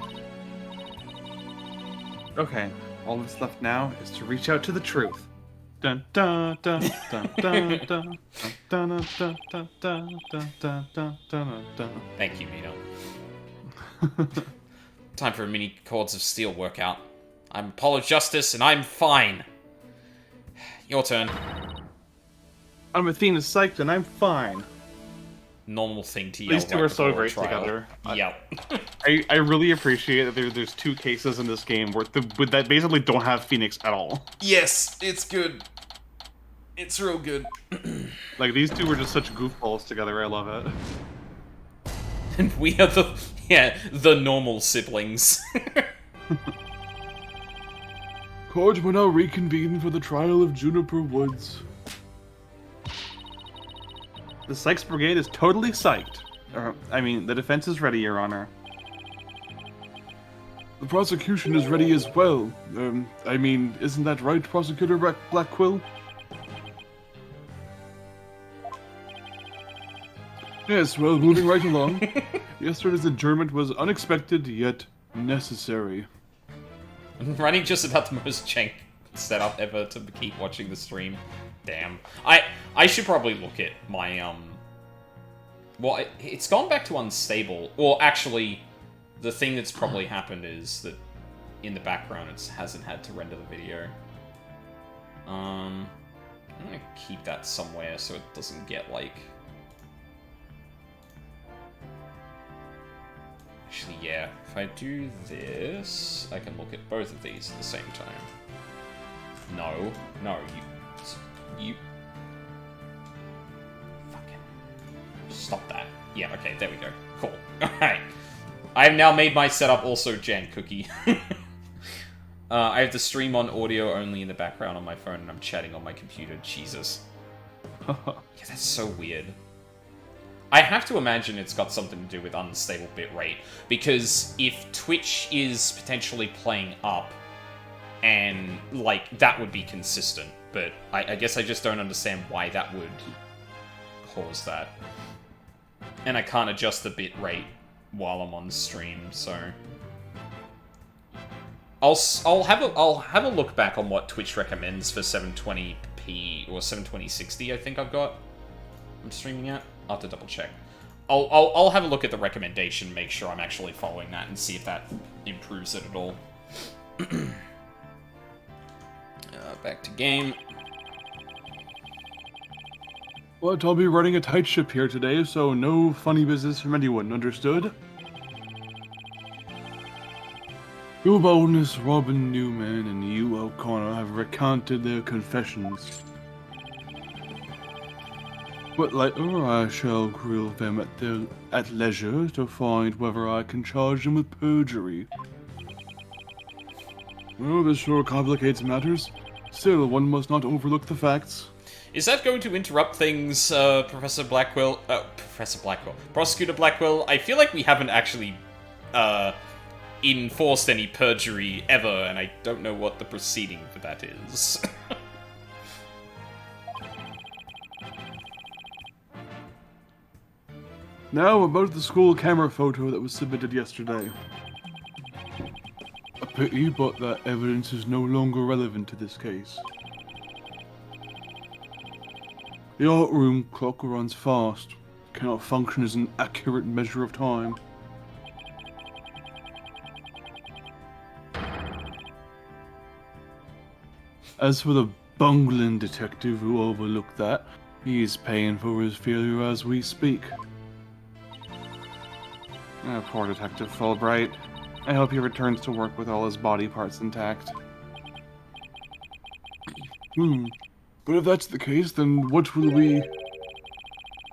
Okay, all that's left now is to reach out to the truth. Dun dun dun dun dun dun dun dun dun dun dun dun dun dun dun. Thank you, Mino. Time for a mini Chords of Steel workout. I'm Apollo Justice, and I'm fine. Your turn. I'm Athena Psyched, and I'm fine. Normal thing to yell. These two are so great together. Yep. I really appreciate that there's two cases in this game that basically don't have Phoenix at all. Yes, it's good. It's real good. Like, these two were just such goofballs together, I love it. And we are the normal siblings. Court will now reconvene for the trial of Juniper Woods. The Sykes Brigade is totally psyched. I mean, the defense is ready, Your Honor. The prosecution is ready as well. I mean, isn't that right, Prosecutor Black Quill? Yes, well, moving right along. Yesterday's adjournment was unexpected, yet necessary. I'm running just about the most jank setup ever to keep watching the stream. Damn. I should probably look at my, well, it's gone back to unstable. Or actually, the thing that's probably happened is that in the background it hasn't had to render the video. I'm gonna keep that somewhere so it doesn't get, like... Actually, yeah, if I do this, I can look at both of these at the same time. No, you... Fucking... Stop that. Yeah, okay, there we go. Cool. Alright. I have now made my setup also Jan Cookie. I have the stream on audio only in the background on my phone, and I'm chatting on my computer. Jesus. Yeah, that's so weird. I have to imagine it's got something to do with unstable bitrate, because if Twitch is potentially playing up, and, like, that would be consistent, but I guess I just don't understand why that would cause that. And I can't adjust the bitrate while I'm on stream, so... I'll have a look back on what Twitch recommends for 720p, or 72060, I think I've got. I'm streaming at. I'll have to double check. I'll have a look at the recommendation, make sure I'm actually following that, and see if that improves it at all. Back to game. But I'll be running a tight ship here today, so no funny business from anyone, understood? Your boldness, Robin Newman and Hugh O'Connor have recounted their confessions. But later I shall grill them at leisure to find whether I can charge them with perjury. Well, this sure complicates matters. Still, one must not overlook the facts. Is that going to interrupt things, Professor Blackwell? Professor Blackwell. Prosecutor Blackwell? I feel like we haven't actually, enforced any perjury ever, and I don't know what the proceeding for that is. Now about the school camera photo that was submitted yesterday. A pity, but that evidence is no longer relevant to this case. The art room clock runs fast, cannot function as an accurate measure of time. As for the bungling detective who overlooked that, he is paying for his failure as we speak. Poor Detective Fulbright. I hope he returns to work with all his body parts intact. But if that's the case, then what will we...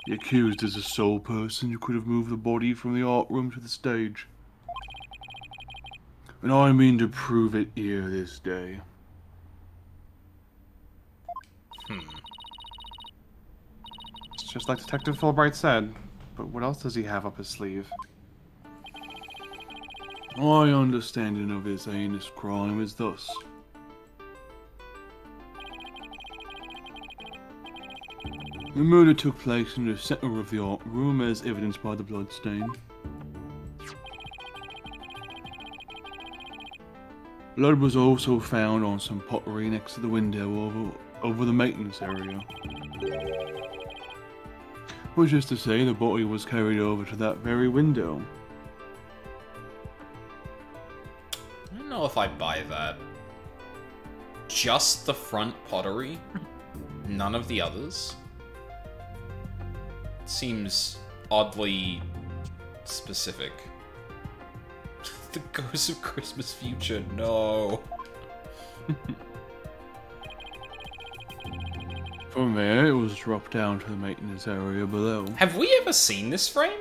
The accused is the sole person who could have moved the body from the art room to the stage. And I mean to prove it here this day. It's just like Detective Fulbright said. But what else does he have up his sleeve? My understanding of this heinous crime is thus. The murder took place in the center of the art room as evidenced by the blood stain. Blood was also found on some pottery next to the window over the maintenance area. Which is to say, the body was carried over to that very window. I don't know if I buy that. Just the front pottery? None of the others? Seems oddly specific. The Ghost of Christmas Future, no. From there, it was dropped down to the maintenance area below. Have we ever seen this frame?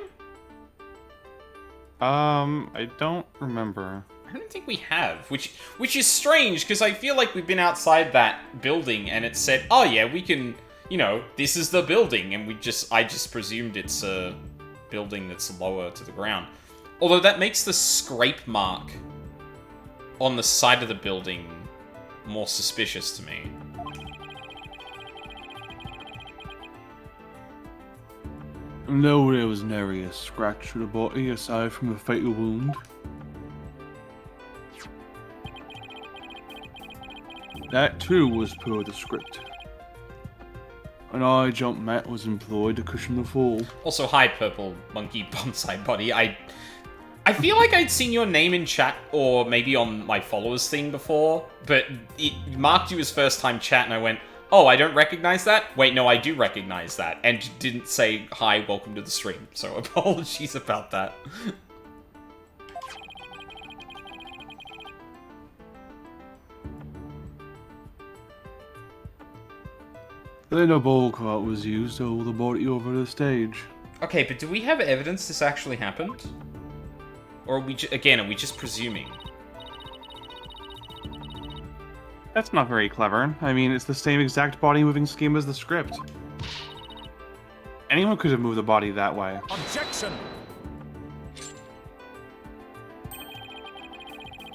I don't remember. I don't think we have, which is strange, because I feel like we've been outside that building and it said, oh yeah, we can, you know, this is the building, and I just presumed it's a building that's lower to the ground. Although that makes the scrape mark on the side of the building more suspicious to me. No, there was nary a scratch to the body aside from the fatal wound. That too was per the script. An eye jump mat was employed to cushion the fall. Also, hi, Purple Monkey Bonsai Buddy. I feel like I'd seen your name in chat, or maybe on my followers thing before, but it marked you as first time chat, and I went, oh, I don't recognize that? Wait, no, I do recognize that. And didn't say, hi, welcome to the stream. So apologies about that. Then a bowl cart was used to hold the body over the stage. Okay, but do we have evidence this actually happened? Or are we, again, are we just presuming? That's not very clever. I mean, it's the same exact body moving scheme as the script. Anyone could have moved the body that way. Objection!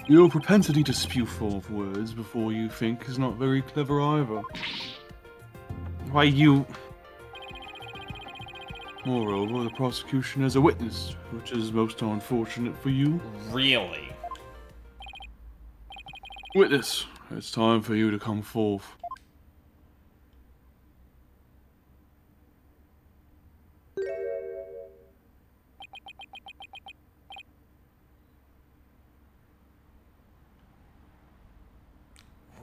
Your propensity to spew forth words before you think is not very clever either. Why, you... Moreover, the prosecution has a witness, which is most unfortunate for you. Really? Witness, it's time for you to come forth.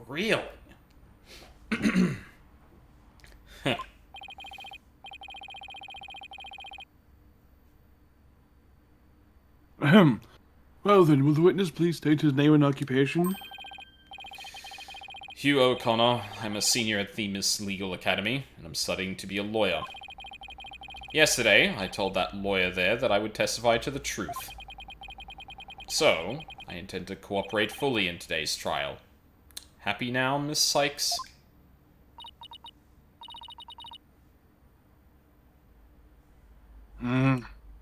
Really? Ahem. Well, Now then, will the witness please state his name and occupation? Hugh O'Connor. I'm a senior at Themis Legal Academy, and I'm studying to be a lawyer. Yesterday, I told that lawyer there that I would testify to the truth. So, I intend to cooperate fully in today's trial. Happy now, Miss Sykes?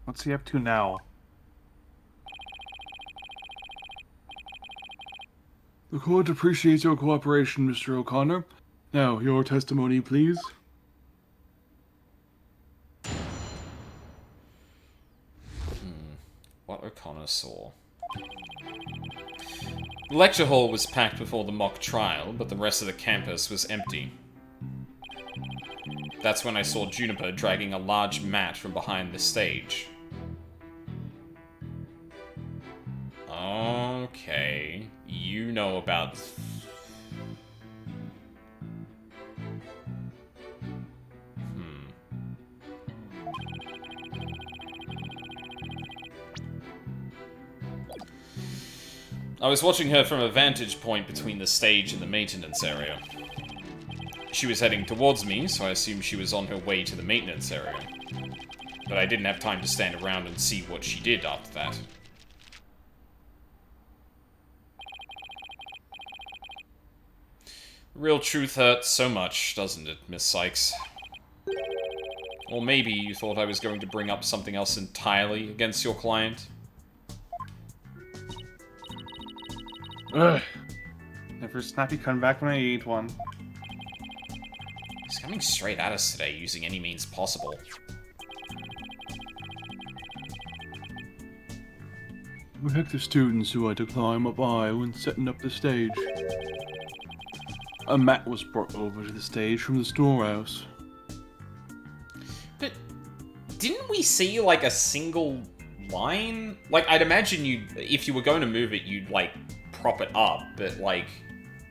What's he up to now? The court appreciates your cooperation, Mr. O'Connor. Now, your testimony, please. What O'Connor saw. The lecture hall was packed before the mock trial, but the rest of the campus was empty. That's when I saw Juniper dragging a large mat from behind the stage. Okay, you know about... I was watching her from a vantage point between the stage and the maintenance area. She was heading towards me, so I assumed she was on her way to the maintenance area. But I didn't have time to stand around and see what she did after that. The real truth hurts so much, doesn't it, Miss Sykes? Or maybe you thought I was going to bring up something else entirely against your client? Ugh. Never snappy comeback when I eat one. He's coming straight at us today using any means possible. Protect the students who had to climb up high when setting up the stage. A mat was brought over to the stage from the storehouse. But didn't we see, like, a single line? Like, I'd imagine if you were going to move it, you'd, like, prop it up, but, like,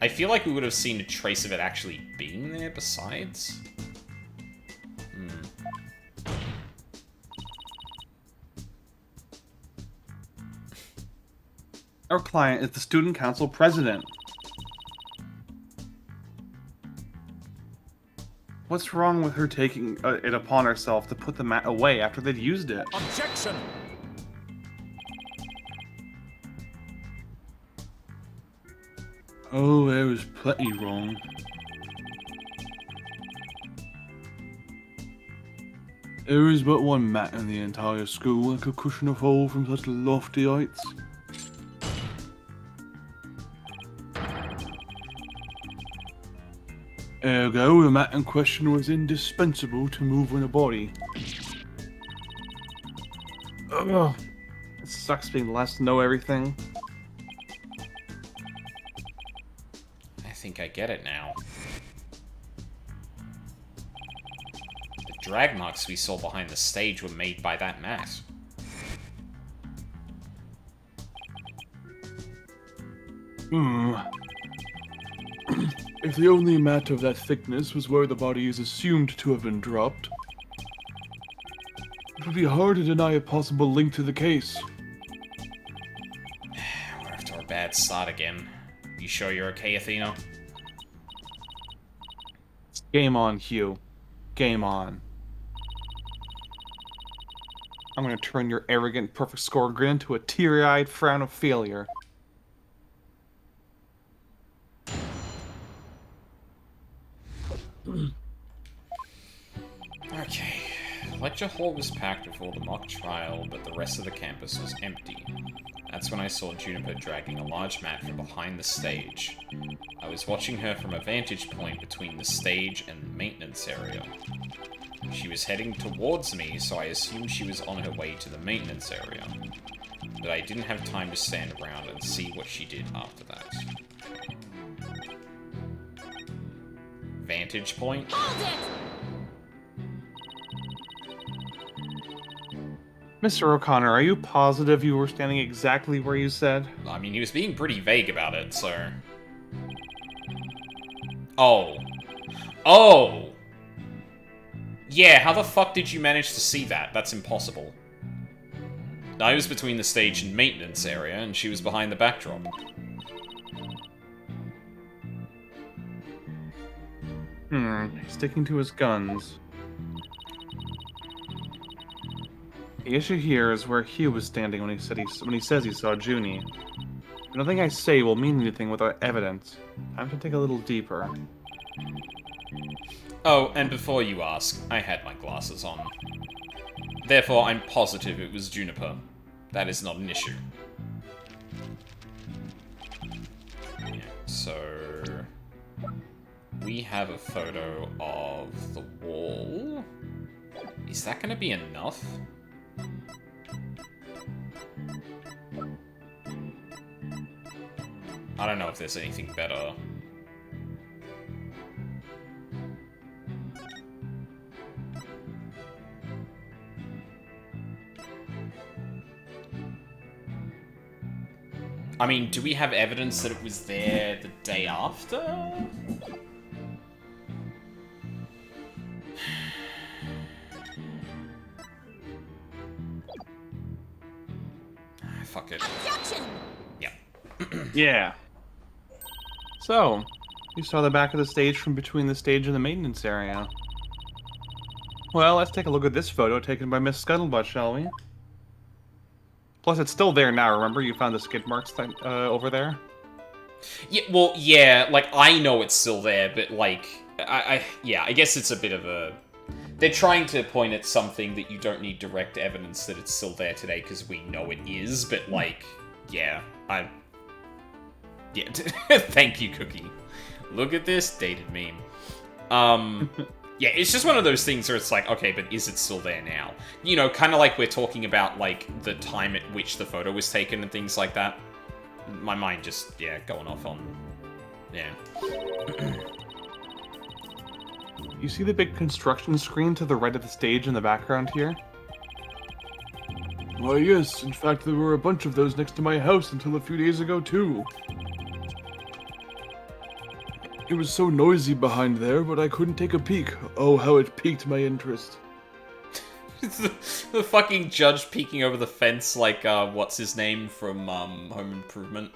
I feel like we would have seen a trace of it actually being there besides. Our client is the student council president. What's wrong with her taking it upon herself to put the mat away after they'd used it? Objection! Oh, there was plenty wrong. There is but one mat in the entire school that could cushion a fall from such lofty heights. Ergo, the mat in question was indispensable to moving a body. Ugh. It sucks being the last to know everything. I think I get it now. The drag marks we saw behind the stage were made by that mat. If the only mat of that thickness was where the body is assumed to have been dropped, it would be hard to deny a possible link to the case. We're off to our bad start again. You sure you're okay, Athena? Game on, Hugh. Game on. I'm gonna turn your arrogant, perfect score grin to a teary-eyed frown of failure. Okay. Lecture hall was packed before the mock trial, but the rest of the campus was empty. That's when I saw Juniper dragging a large mat from behind the stage. I was watching her from a vantage point between the stage and the maintenance area. She was heading towards me, so I assumed she was on her way to the maintenance area. But I didn't have time to stand around and see what she did after that. Vantage point? Hold it! Mr. O'Connor, are you positive you were standing exactly where you said? I mean, he was being pretty vague about it, so... Oh. Oh! Yeah, how the fuck did you manage to see that? That's impossible. I was between the stage and maintenance area, and she was behind the backdrop. Sticking to his guns. The issue here is where Hugh was standing when he says he saw Junie. Nothing I say will mean anything without evidence. Time to dig a little deeper. Oh, and before you ask, I had my glasses on. Therefore, I'm positive it was Juniper. That is not an issue. Yeah, so... we have a photo of the wall. Is that gonna be enough? I don't know if there's anything better. I mean, do we have evidence that it was there the day after? Fuck it. Objection! Yeah. Yeah. So, you saw the back of the stage from between the stage and the maintenance area. Well, let's take a look at this photo taken by Miss Scuttlebutt, shall we? Plus, it's still there now, remember? You found the skid marks over there? Yeah, well, yeah, like, I know it's still there, but, like, yeah, I guess it's a bit of a... They're trying to point at something that you don't need direct evidence that it's still there today, because we know it is, but, like, yeah, yeah, thank you, Cookie. Look at this dated meme. Yeah, it's just one of those things where it's like, okay, but is it still there now? You know, kind of like we're talking about, like, the time at which the photo was taken and things like that. My mind just, yeah, going off on... yeah. You see the big construction screen to the right of the stage in the background here? Why, yes. In fact, there were a bunch of those next to my house until a few days ago, too. It was so noisy behind there, but I couldn't take a peek. Oh, how it piqued my interest. The fucking judge peeking over the fence like, what's his name from, Home Improvement?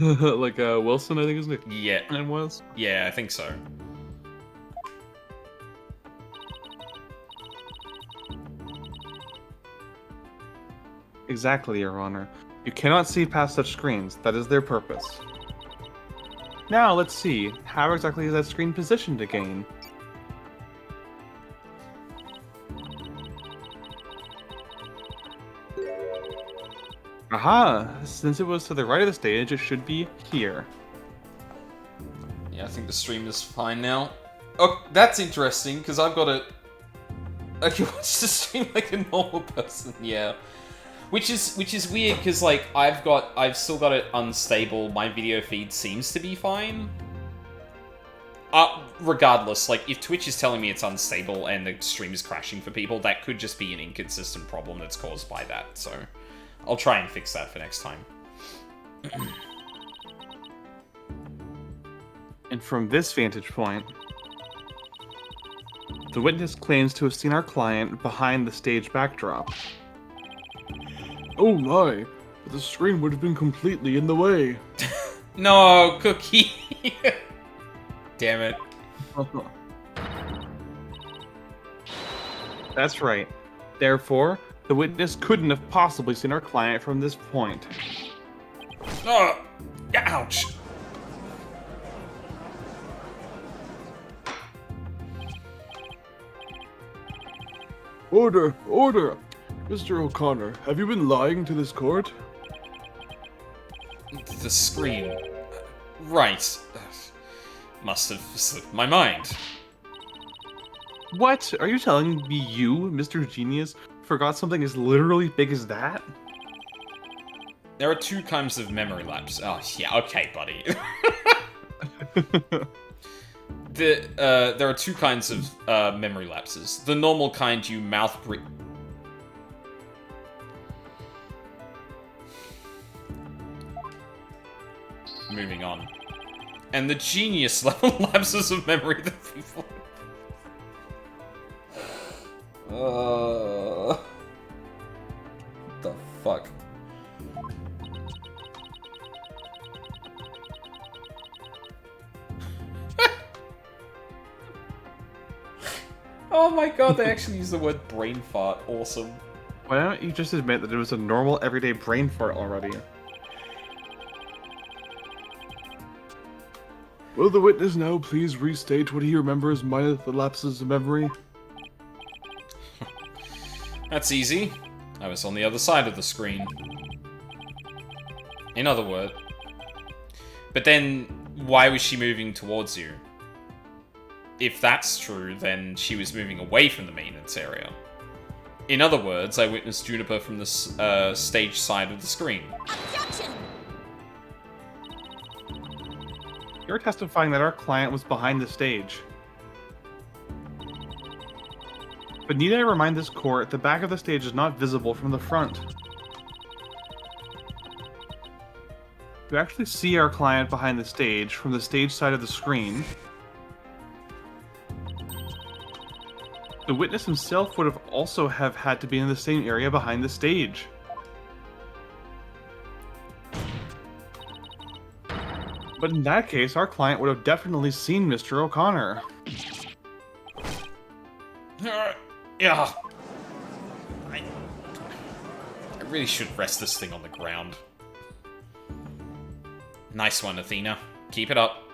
Like, Wilson, I think his name Yeah. was? Yeah, I think so. Exactly, Your Honor. You cannot see past such screens. That is their purpose. Now, let's see. How exactly is that screen positioned again? Aha! Since it was to the right of the stage, it should be here. Yeah, I think the stream is fine now. Oh, that's interesting, because I've got it... I can watch the stream like a normal person, yeah. Which is weird, because, like, I've still got it unstable. My video feed seems to be fine. Regardless, like, if Twitch is telling me it's unstable and the stream is crashing for people, that could just be an inconsistent problem that's caused by that, so... I'll try and fix that for next time. And from this vantage point, the witness claims to have seen our client behind the stage backdrop. Oh my, but the screen would have been completely in the way. No, Cookie! Damn it. That's right. Therefore, the witness couldn't have possibly seen our client from this point. Oh, ouch! Order! Order! Mr. O'Connor, have you been lying to this court? The screen. Right. Must have slipped my mind. What? Are you telling me you, Mr. Genius, forgot something as literally big as that? There are two kinds of memory lapse. Oh, yeah, okay, buddy. There are two kinds of memory lapses. The normal kind you mouth breathe. Moving on. And the genius level lapses of memory that people... fuck? Oh my god, they actually use the word brain fart. Awesome. Why don't you just admit that it was a normal, everyday brain fart already? Will the witness now please restate what he remembers minus the lapses of memory? That's easy. I was on the other side of the screen. In other words. But then, why was she moving towards you? If that's true, then she was moving away from the maintenance area. In other words, I witnessed Juniper from the stage side of the screen. Objection! You're testifying that our client was behind the stage. But need I remind this court, the back of the stage is not visible from the front. You actually see our client behind the stage from the stage side of the screen. The witness himself would have also had to be in the same area behind the stage. But in that case, our client would have definitely seen Mr. O'Connor. Yeah. I really should rest this thing on the ground. Nice one, Athena. Keep it up.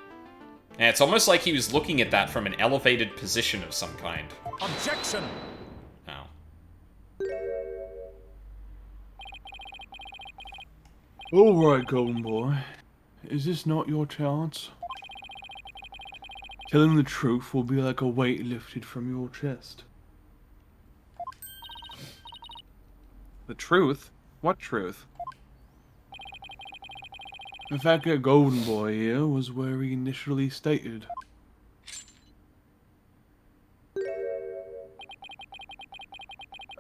Yeah, it's almost like he was looking at that from an elevated position of some kind. Objection! Oh. Alright, Golden Boy. Is this not your chance? Telling the truth will be like a weight lifted from your chest. The truth? What truth? The fact that Golden Boy here was where he initially stated.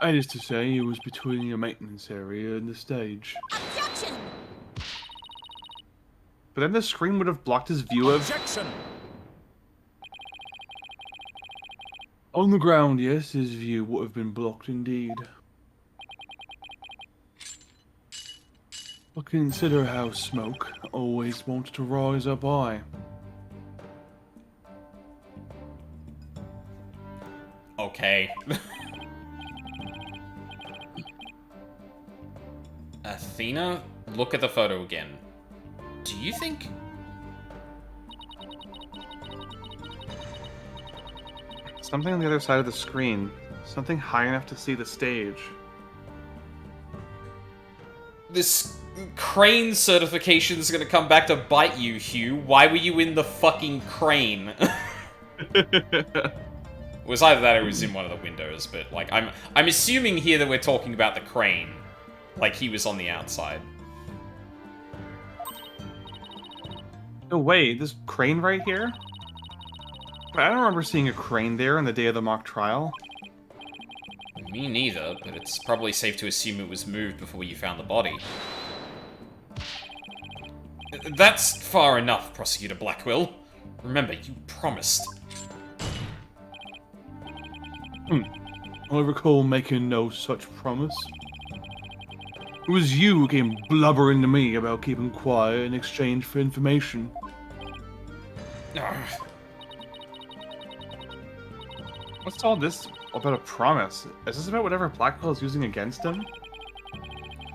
That is to say, it was between the maintenance area and the stage. Objection! But then the screen would have blocked his view of... Objection! On the ground, yes, his view would have been blocked indeed. But consider how smoke always wants to rise up high. Okay. Athena, look at the photo again. Do you think... Something on the other side of the screen. Something high enough to see the stage. This crane certification is gonna come back to bite you, Hugh. Why were you in the fucking crane? It was either that or it was in one of the windows, but like I'm assuming here that we're talking about the crane. Like he was on the outside. No way, this crane right here? I don't remember seeing a crane there on the day of the mock trial. Me neither, but it's probably safe to assume it was moved before you found the body. That's far enough, Prosecutor Blackwell. Remember, you promised. I recall making no such promise. It was you who came blubbering to me about keeping quiet in exchange for information. Ugh. What's all this about a promise? Is this about whatever Blackwell is using against him?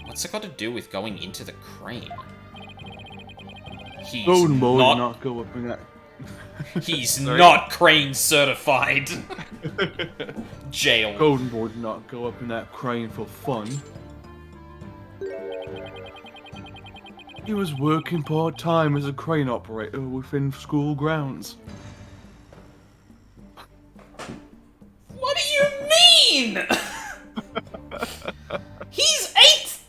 What's it got to do with going into the crane? He's Golden Boy did not... not go up in that. He's not crane certified. Jail. Golden Boy did not go up in that crane for fun. He was working part-time as a crane operator within school grounds. What do you mean? He's 8!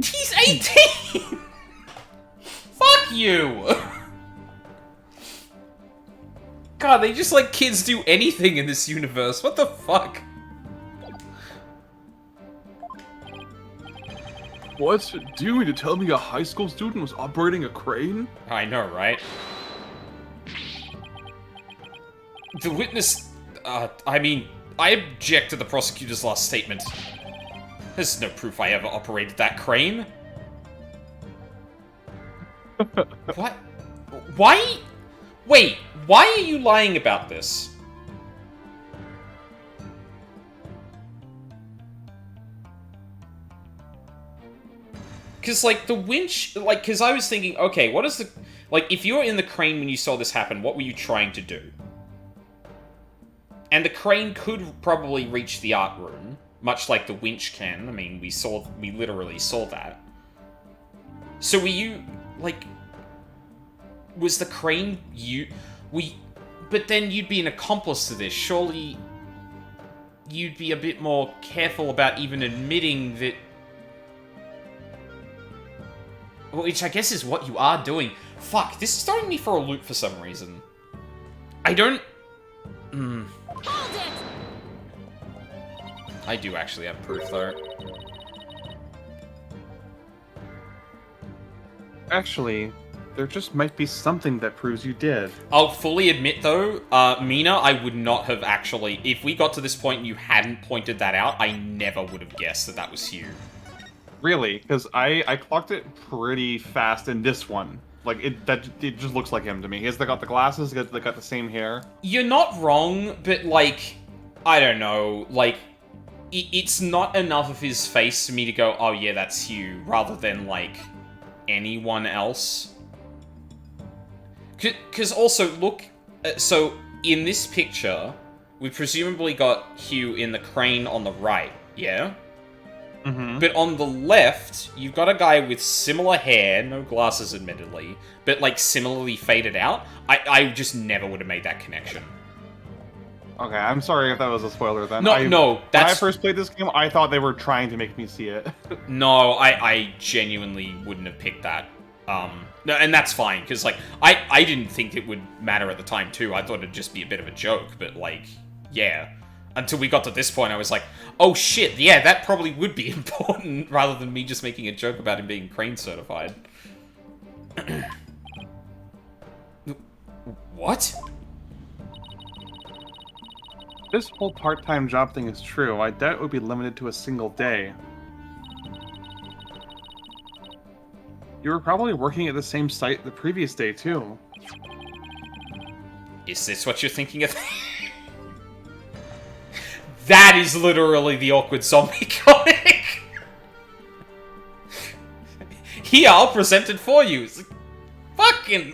He's 18! Fuck you! God, they just let kids do anything in this universe. What the fuck? What? Do you mean to tell me a high school student was operating a crane? I know, right? The witness... I mean, I object to the prosecutor's last statement. There's no proof I ever operated that crane. What? Why? Wait, why are you lying about this? Because, like, the winch... Like, because I was thinking, okay, what is the... Like, if you were in the crane when you saw this happen, what were you trying to do? And the crane could probably reach the art room, much like the winch can. I mean, we literally saw that. So were you, like... Was the crane but then you'd be an accomplice to this. Surely you'd be a bit more careful about even admitting that... Which I guess is what you are doing. Fuck, this is throwing me for a loop for some reason. I don't... Hold it! I do actually have proof, though. Actually, there just might be something that proves you did. I'll fully admit, though, Mina, I would not have actually... If we got to this point and you hadn't pointed that out, I never would have guessed that that was Hugh. Really? Because I clocked it pretty fast in this one. Like, it just looks like him to me. He's got the glasses, they got the same hair. You're not wrong, but, like, I don't know, like, it's not enough of his face for me to go, oh yeah, that's Hugh, rather than, like, anyone else. Because also, look, so, in this picture, we presumably got Hugh in the crane on the right, yeah? Mm-hmm. But on the left, you've got a guy with similar hair, no glasses admittedly, but like similarly faded out. I just never would have made that connection. Okay, I'm sorry if that was a spoiler then. No, when I first played this game, I thought they were trying to make me see it. No, I genuinely wouldn't have picked that. No, and that's fine, because like, I didn't think it would matter at the time too. I thought it'd just be a bit of a joke, but like, yeah. Until we got to this point, I was like, oh shit, yeah, that probably would be important, rather than me just making a joke about him being crane certified. What? This whole part-time job thing is true. I doubt it would be limited to a single day. You were probably working at the same site the previous day, too. Is this what you're thinking of? That is literally the awkward zombie comic. Here, I'll present it for you. It's like, fucking...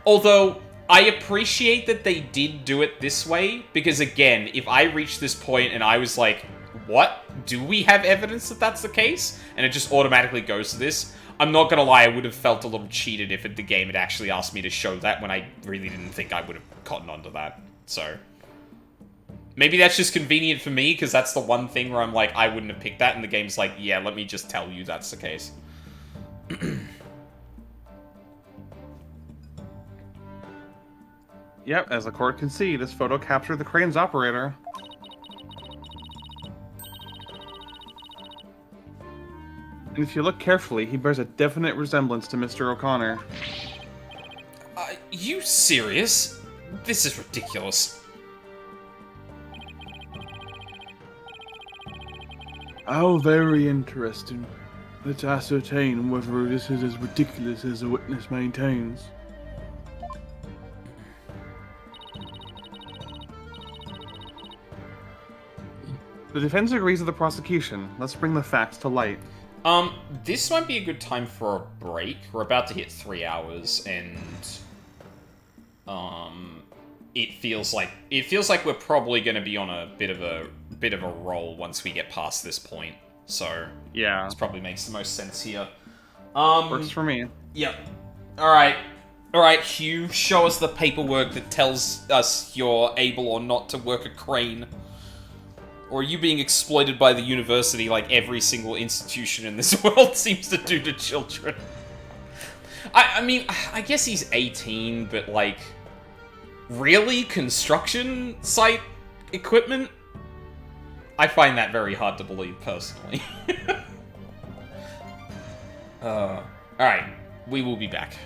Although, I appreciate that they did do it this way, because again, if I reached this point and I was like, what? Do we have evidence that that's the case? And it just automatically goes to this. I'm not gonna lie, I would have felt a little cheated if the game had actually asked me to show that when I really didn't think I would have cottoned onto that. So, maybe that's just convenient for me, because that's the one thing where I'm like, I wouldn't have picked that, and the game's like, yeah, let me just tell you that's the case. Yep, as the court can see, this photo captured the crane's operator. And if you look carefully, he bears a definite resemblance to Mr. O'Connor. You serious? This is ridiculous. How very interesting. Let's ascertain whether this is as ridiculous as the witness maintains. The defense agrees with the prosecution. Let's bring the facts to light. This might be a good time for a break. We're about to hit 3 hours, and it feels like we're probably going to be on a bit of a roll once we get past this point. So yeah, this probably makes the most sense here. Works for me. Yep. All right, Hugh. Show us the paperwork that tells us you're able or not to work a crane. Or are you being exploited by the university like every single institution in this world seems to do to children? I mean, I guess he's 18, but like, really? Construction site equipment? I find that very hard to believe, personally. Alright, we will be back.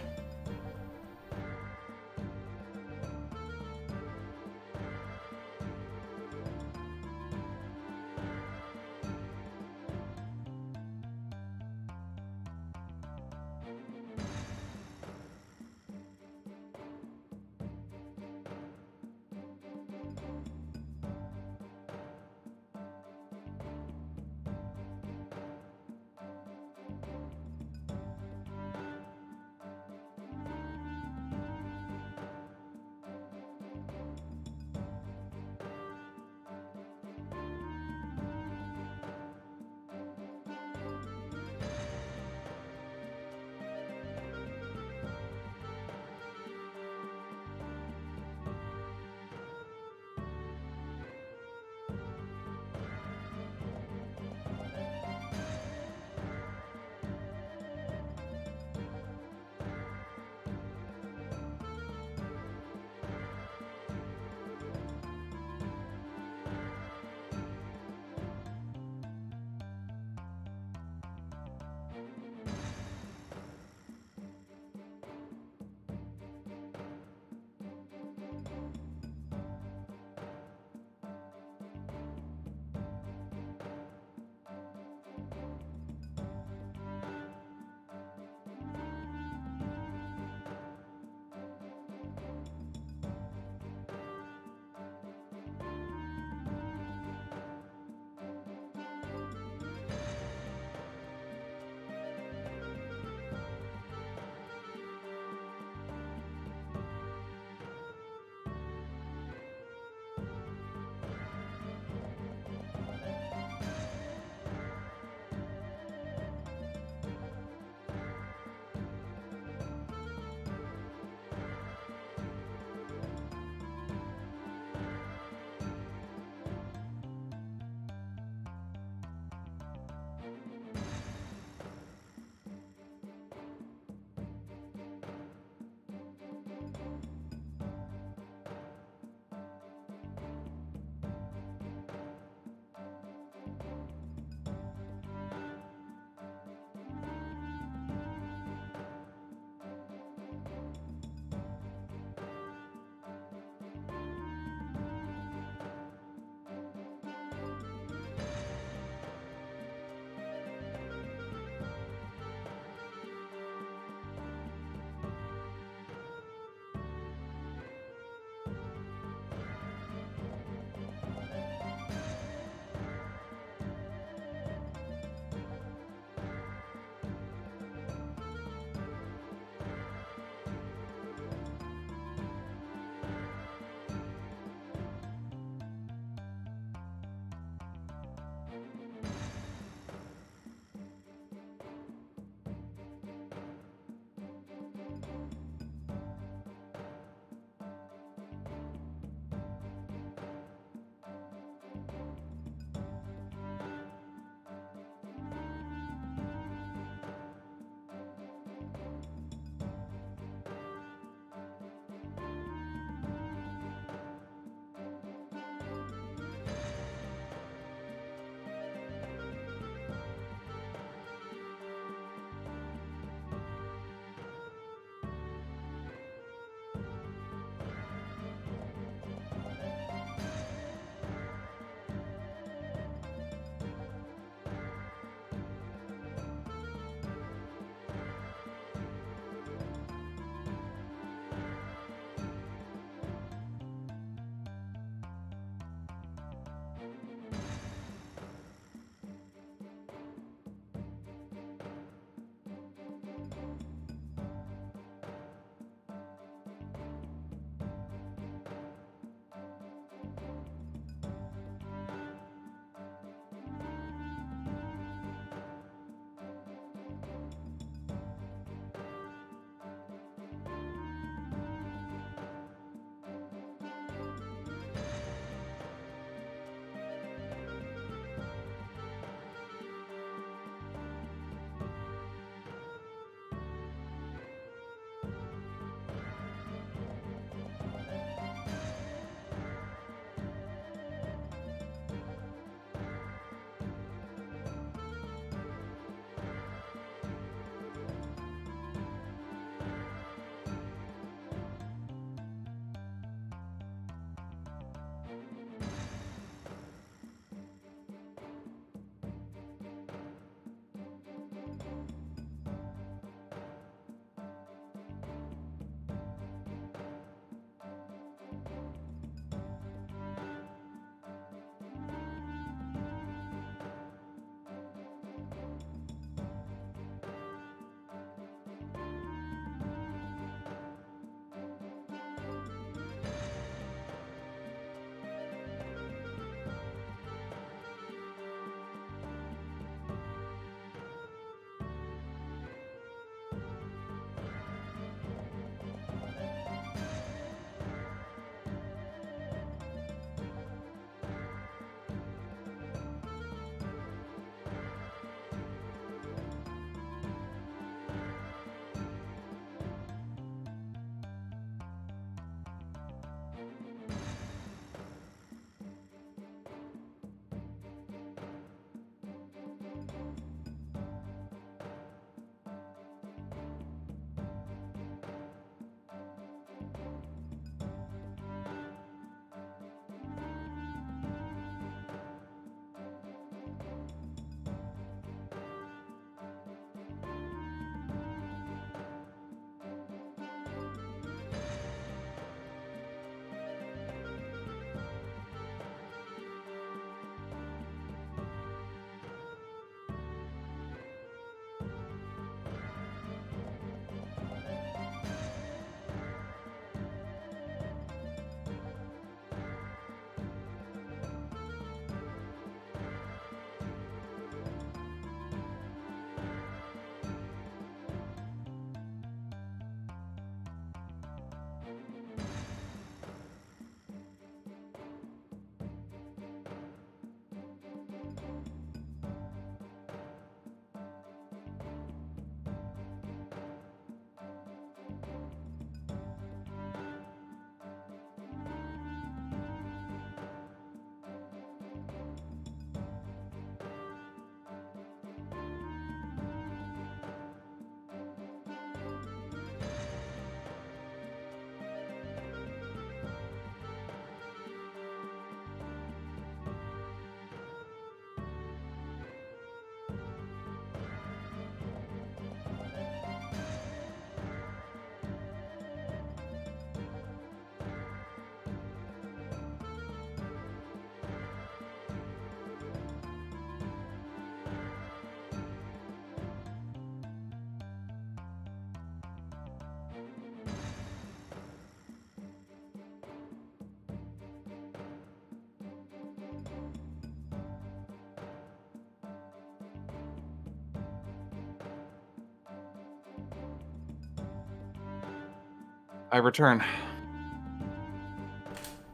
I return.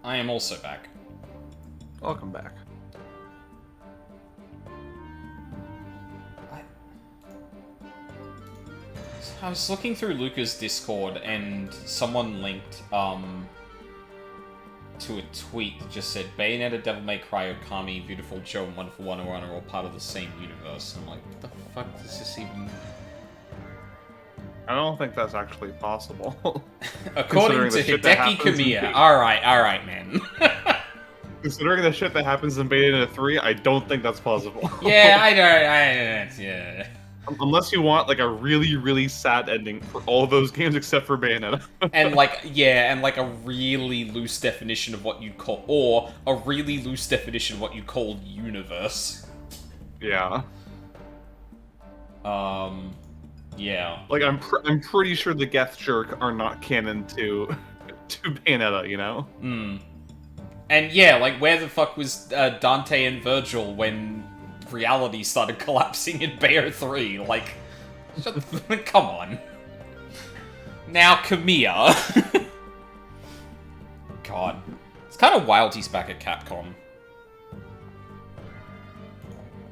I am also back. Welcome back. I was looking through Luca's Discord and someone linked to a tweet that just said Bayonetta, Devil May Cry, Okami, Beautiful Joe, and Wonderful 101 are all part of the same universe. I'm like, what the fuck does this even... I don't think that's actually possible. According to Hideki Kamiya. Alright, man. Considering the shit that happens in Bayonetta 3, I don't think that's possible. Yeah, I know, yeah. Unless you want, like, a really, really sad ending for all those games except for Bayonetta. And like a really loose definition of what you'd call, or a really loose definition of what you'd call universe. Yeah. Yeah. Like, I'm pretty sure the Geth Jerk are not canon to Bayonetta, you know? And yeah, like, where the fuck was Dante and Virgil when reality started collapsing in Bayo 3? Like, come on. Now Kamiya. God. It's kind of wild he's back at Capcom.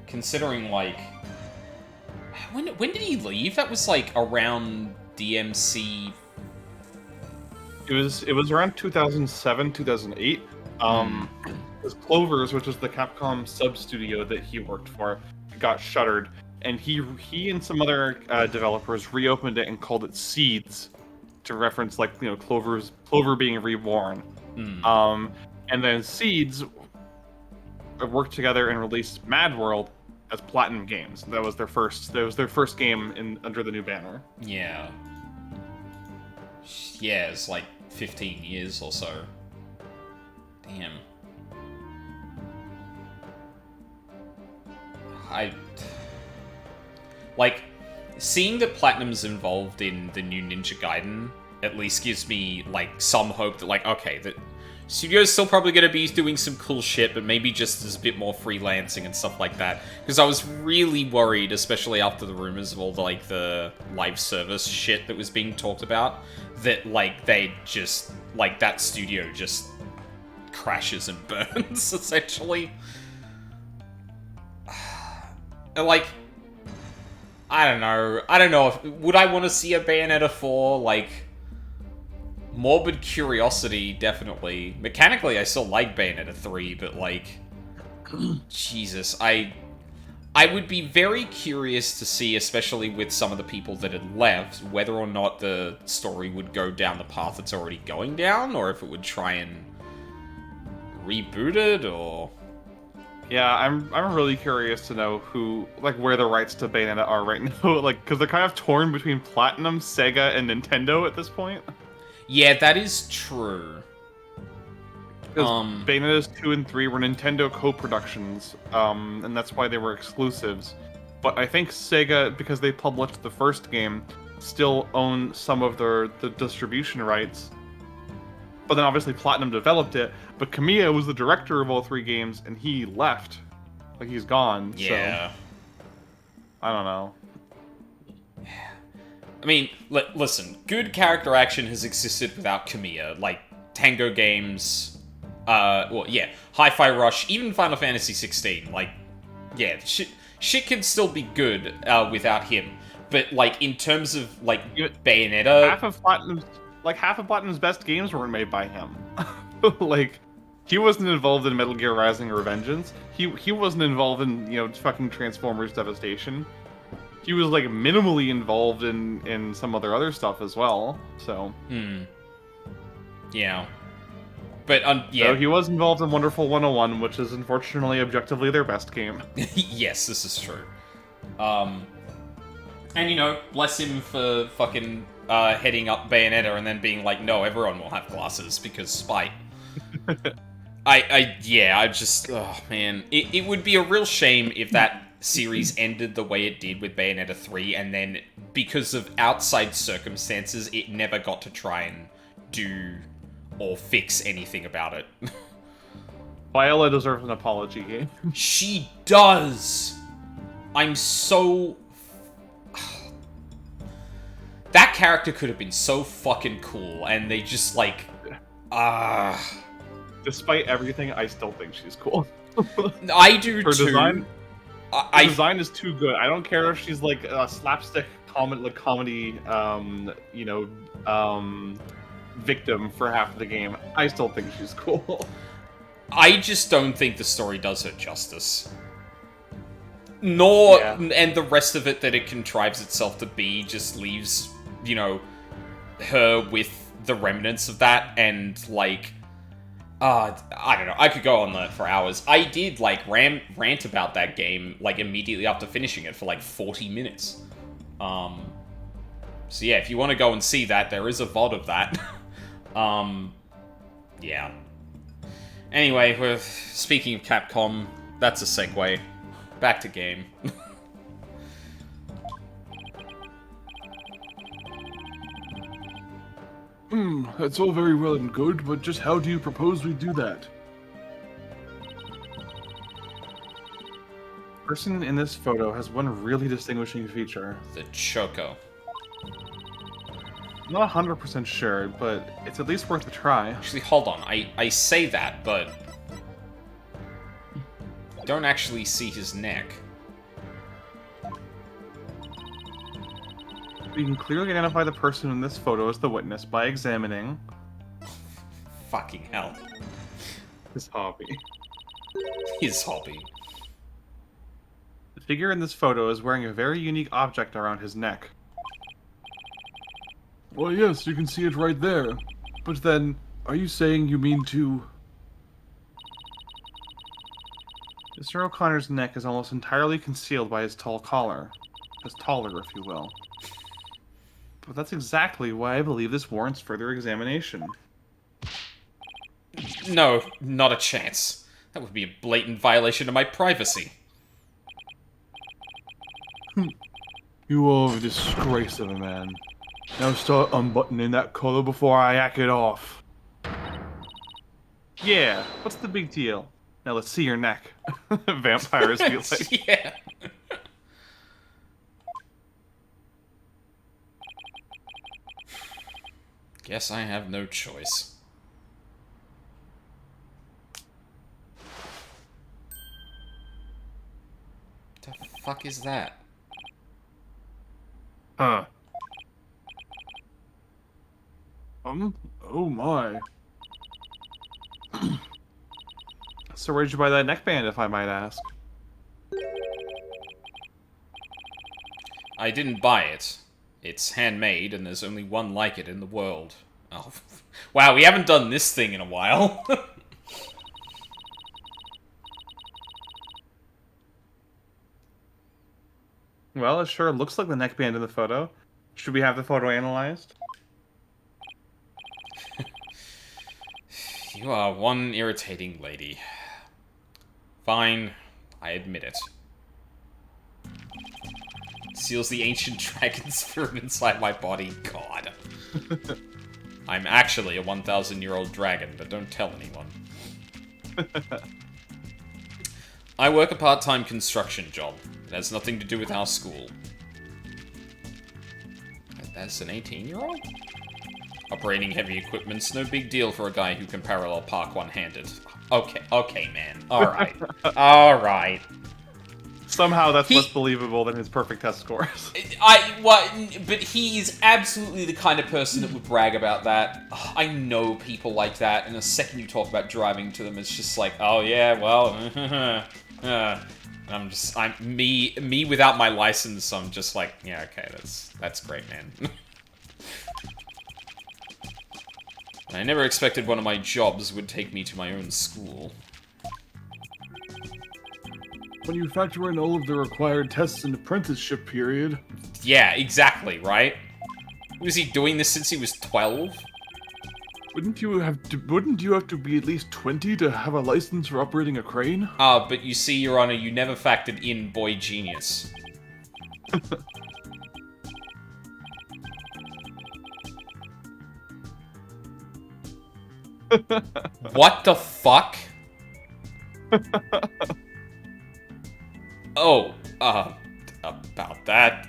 Considering, like... When did he leave? That was, like, around DMC... It was around 2007, 2008. Because Clovers, which is the Capcom sub-studio that he worked for, got shuttered, and he and some other developers reopened it and called it Seeds, to reference, like, you know, Clover being reborn. And then Seeds worked together and released Mad World as Platinum Games. That was their first game under the new banner. Yeah. Yeah, it's like 15 years or so. Damn. Like, seeing that Platinum's involved in the new Ninja Gaiden at least gives me, like, some hope that, like, okay, the studio's still probably gonna be doing some cool shit, but maybe just as a bit more freelancing and stuff like that. Because I was really worried, especially after the rumors of all the, like, the live service shit that was being talked about, that, like, they just, like, that studio just crashes and burns, essentially. Like, I don't know would I want to see a Bayonetta 4? Like, morbid curiosity, definitely. Mechanically, I still like Bayonetta 3, but, like, Jesus, I would be very curious to see, especially with some of the people that had left, whether or not the story would go down the path it's already going down, or if it would try and reboot it, or... Yeah, I'm really curious to know where the rights to Bayonetta are right now, like, because they're kind of torn between Platinum, Sega, and Nintendo at this point. Yeah, that is true. Because Bayonettas 2 and 3 were Nintendo co-productions, and that's why they were exclusives. But I think Sega, because they published the first game, still own some of the distribution rights. But then obviously Platinum developed it, but Kamiya was the director of all three games, and he left. Like, he's gone, yeah. So... I don't know. I mean, listen, good character action has existed without Kamiya. Like, Tango games, Hi-Fi Rush, even Final Fantasy 16. Like, yeah, shit can still be good without him. But, like, in terms of, like, Bayonetta... Half of Platinum's best games weren't made by him. Like, he wasn't involved in Metal Gear Rising or Revengeance. He wasn't involved in, you know, fucking Transformers Devastation. He was, like, minimally involved in some other stuff as well, so... Yeah. But, yeah. So he was involved in Wonderful 101, which is unfortunately objectively their best game. Yes, this is true. And, you know, bless him for fucking heading up Bayonetta and then being like, no, everyone will have glasses because spite. Oh, man. It would be a real shame if that series ended the way it did with Bayonetta 3, and then, because of outside circumstances, it never got to try and do or fix anything about it. Viola deserves an apology game. She does! I'm so... That that character could have been so fucking cool, and they just like, Despite everything, I still think she's cool. I do Her too. design, I design is too good. I don't care if she's like a slapstick comedy, victim for half the game. I still think she's cool. I just don't think the story does her justice. Nor, Yeah. and the rest of it that it contrives itself to be just leaves, you know, her with the remnants of that, and, like, I don't know, I could go on that for hours. I did, like, rant about that game, like, immediately after finishing it for, like, 40 minutes. So yeah, if you want to go and see that, there is a VOD of that. Yeah. Anyway, speaking of Capcom, that's a segue. Back to game. That's all very well and good, but just how do you propose we do that? The person in this photo has one really distinguishing feature. The Choco. I'm not 100% sure, but it's at least worth a try. Actually, hold on. I say that, but... I don't actually see his neck. We can clearly identify the person in this photo as the witness by examining Fucking hell. his hobby. His hobby. The figure in this photo is wearing a very unique object around his neck. Well, yes, you can see it right there. But then, are you saying you mean to... Mr. O'Connor's neck is almost entirely concealed by his tall collar. His taller, if you will. But that's exactly why I believe this warrants further examination. No, not a chance. That would be a blatant violation of my privacy. You are a disgrace of a man. Now start unbuttoning that collar before I hack it off. Yeah, what's the big deal? Now let's see your neck. Vampires feel like. Yeah. Guess I have no choice. The fuck is that? Huh. Oh my. So where'd you buy that neckband, if I might ask? I didn't buy it. It's handmade, and there's only one like it in the world. Oh, wow, we haven't done this thing in a while. Well, it sure looks like the neckband in the photo. Should we have the photo analyzed? You are one irritating lady. Fine, I admit it. Seals the ancient dragon spirit inside my body. God. I'm actually a 1,000-year-old dragon, but don't tell anyone. I work a part-time construction job. It has nothing to do with our school. That's an 18-year-old? Operating heavy equipment's no big deal for a guy who can parallel park one-handed. Okay, man. Alright. Alright. Somehow that's less believable than his perfect test scores. But he is absolutely the kind of person that would brag about that. Ugh, I know people like that, and the second you talk about driving to them, it's just like, oh yeah, well, me without my license, I'm just like, yeah, okay, that's great, man. I never expected one of my jobs would take me to my own school. When you factor in all of the required tests and apprenticeship period... Yeah, exactly, right? Was he doing this since he was 12? Wouldn't you have to be at least 20 to have a license for operating a crane? But you see, Your Honor, you never factored in Boy Genius. What the fuck? Oh, about that.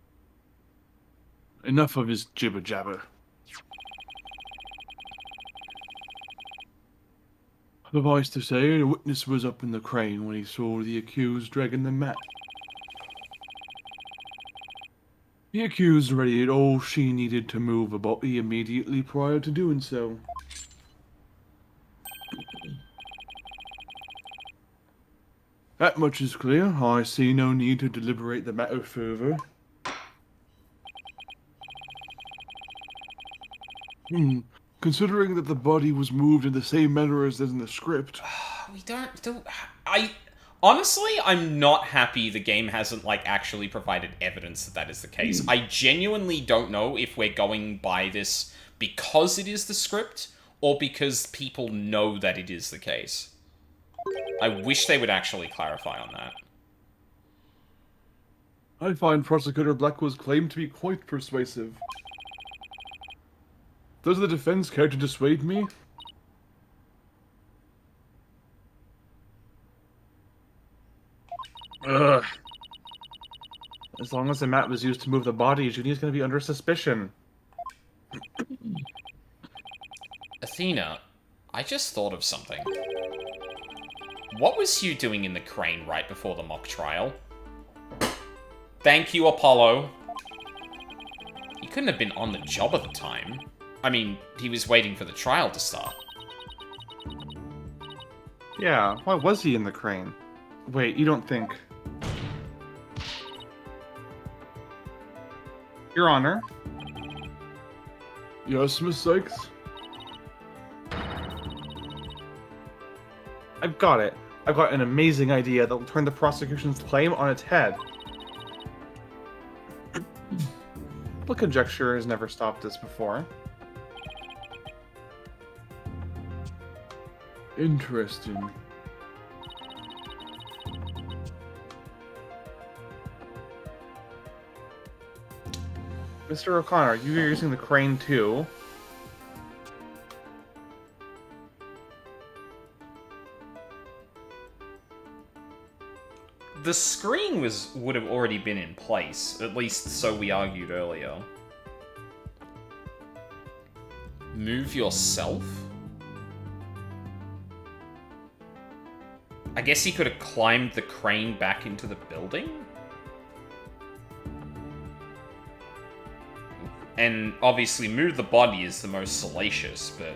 Enough of his jibber-jabber. Suffice to say, the witness was up in the crane when he saw the accused dragging the mat. The accused readied all she needed to move a body immediately prior to doing so. That much is clear. I see no need to deliberate the matter further. Considering that the body was moved in the same manner as in the script. We don't... Honestly, I'm not happy the game hasn't, like, actually provided evidence that that is the case. I genuinely don't know if we're going by this because it is the script, or because people know that it is the case. I wish they would actually clarify on that. I find Prosecutor Blackwell's claim to be quite persuasive. Does the defense care to dissuade me? Ugh. As long as the mat was used to move the body, Junie's gonna be under suspicion. Athena, I just thought of something. What was Hugh doing in the crane right before the mock trial? Thank you, Apollo. He couldn't have been on the job at the time. I mean, he was waiting for the trial to start. Yeah, why was he in the crane? Wait, you don't think... Your Honor? Yes, Miss Sykes? I've got it. I've got an amazing idea that will turn the prosecution's claim on its head. Well, conjecture has never stopped us before. Interesting. Mr. O'Connor, you're using the crane too. The screen would have already been in place, at least so we argued earlier. Move yourself? I guess he could have climbed the crane back into the building? And obviously move the body is the most salacious, but...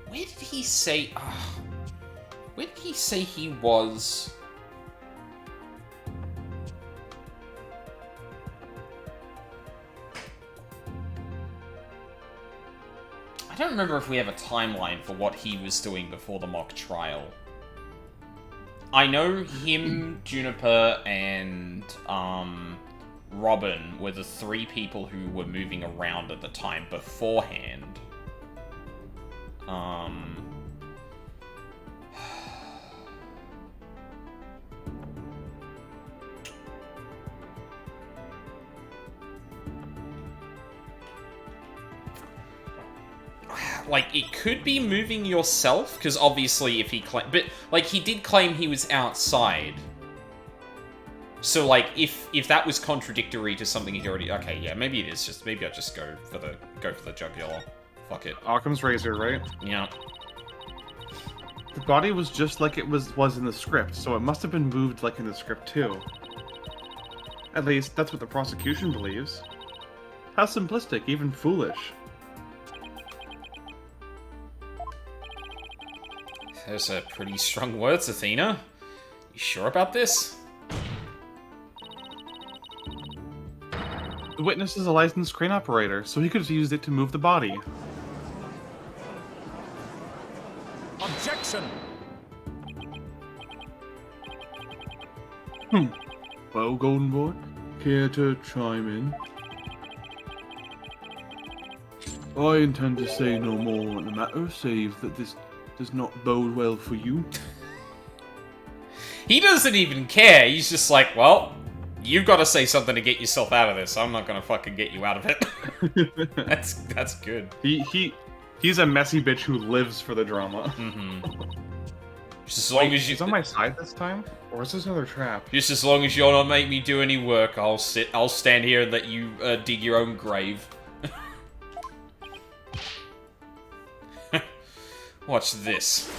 Where did he say... where did he say he was... I don't remember if we have a timeline for what he was doing before the mock trial. I know him, Juniper, and Robin were the three people who were moving around at the time beforehand. Like, it could be moving yourself, because obviously if he but, like, he did claim he was outside. So, like, if that was contradictory to something he'd already... Okay, yeah, maybe it is just... Maybe I'll just go for the jugular. Fuck it. Occam's razor, right? Yeah. The body was just like it was in the script, so it must have been moved like in the script too. At least, that's what the prosecution believes. How simplistic, even foolish. Those are pretty strong words, Athena. You sure about this? The witness is a licensed crane operator, so he could have used it to move the body. Objection! Well, Golden Boy, care to chime in? I intend to say no more on the matter, save that this does not bode well for you. He doesn't even care. He's just like, well, you've got to say something to get yourself out of this. I'm not gonna fucking get you out of it. That's good. He He's a messy bitch who lives for the drama. Just as long as you... He's on my side this time? Or is this another trap? Just as long as you don't make me do any work, I'll stand here and let you dig your own grave. Watch this.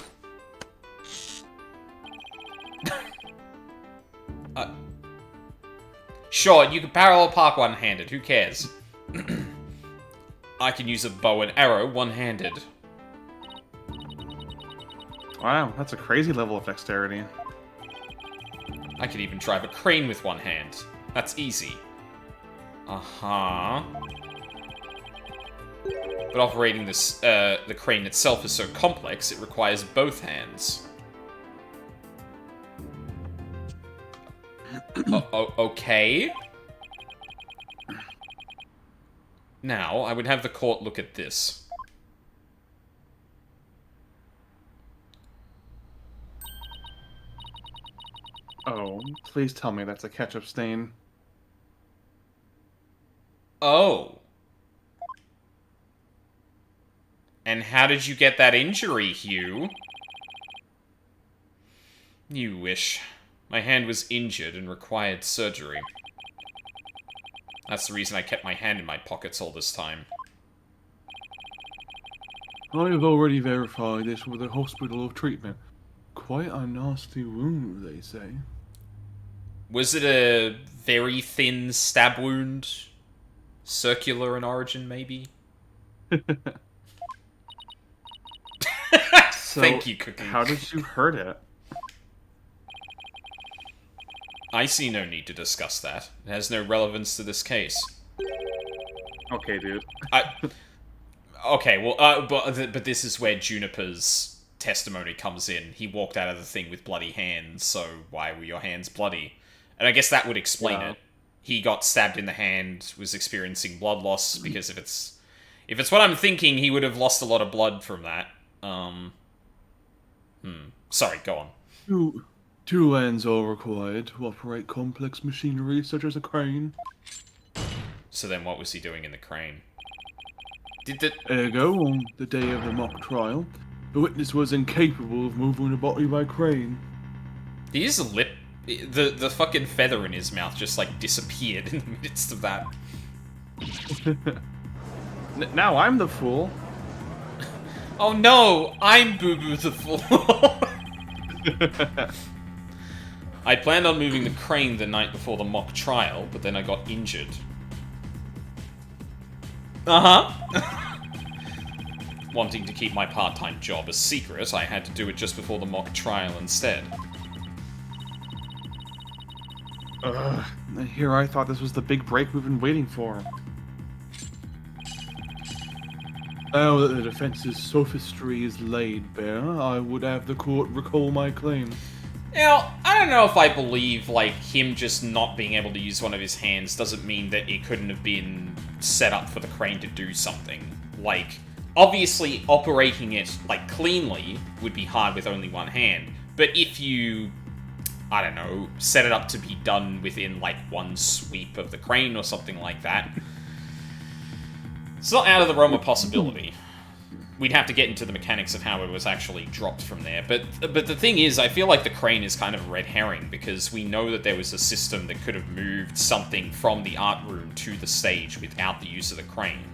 Sure, you can parallel park one-handed, who cares? I can use a bow and arrow one-handed. Wow, that's a crazy level of dexterity. I can even drive a crane with one hand. That's easy. Uh-huh. But operating this, the crane itself is so complex, it requires both hands. Okay. Now, I would have the court look at this. Oh, please tell me that's a ketchup stain. Oh. And how did you get that injury, Hugh? You wish. My hand was injured and required surgery. That's the reason I kept my hand in my pockets all this time. I have already verified this with a hospital of treatment. Quite a nasty wound, they say. Was it a very thin stab wound? Circular in origin, maybe? So, Thank you, Cookie. how did you hurt it? I see no need to discuss that. It has no relevance to this case. Okay, dude. Okay, well, but this is where Juniper's testimony comes in. He walked out of the thing with bloody hands, so why were your hands bloody? And I guess that would explain it. He got stabbed in the hand, was experiencing blood loss, because if it's what I'm thinking, he would have lost a lot of blood from that. Sorry, go on. Two hands are required to operate complex machinery such as a crane. So then what was he doing in the crane? Ergo, on the day of the mock trial, the witness was incapable of moving a body by crane. His lip... The fucking feather in his mouth just, like, disappeared in the midst of that. Now I'm the fool. Oh no! I'm Boo Boo the Fool! I planned on moving the crane the night before the mock trial, but then I got injured. Uh-huh. Wanting to keep my part-time job a secret, I had to do it just before the mock trial instead. Ugh. Here I thought this was the big break we've been waiting for. Now that the defense's sophistry is laid bare, I would have the court recall my claim. Now, I don't know if I believe, like, him just not being able to use one of his hands doesn't mean that it couldn't have been set up for the crane to do something. Like, obviously, operating it, like, cleanly would be hard with only one hand. But if you, I don't know, set it up to be done within, like, one sweep of the crane or something like that, it's not out of the realm of possibility. We'd have to get into the mechanics of how it was actually dropped from there. But the thing is, I feel like the crane is kind of a red herring, because we know that there was a system that could have moved something from the art room to the stage without the use of the crane.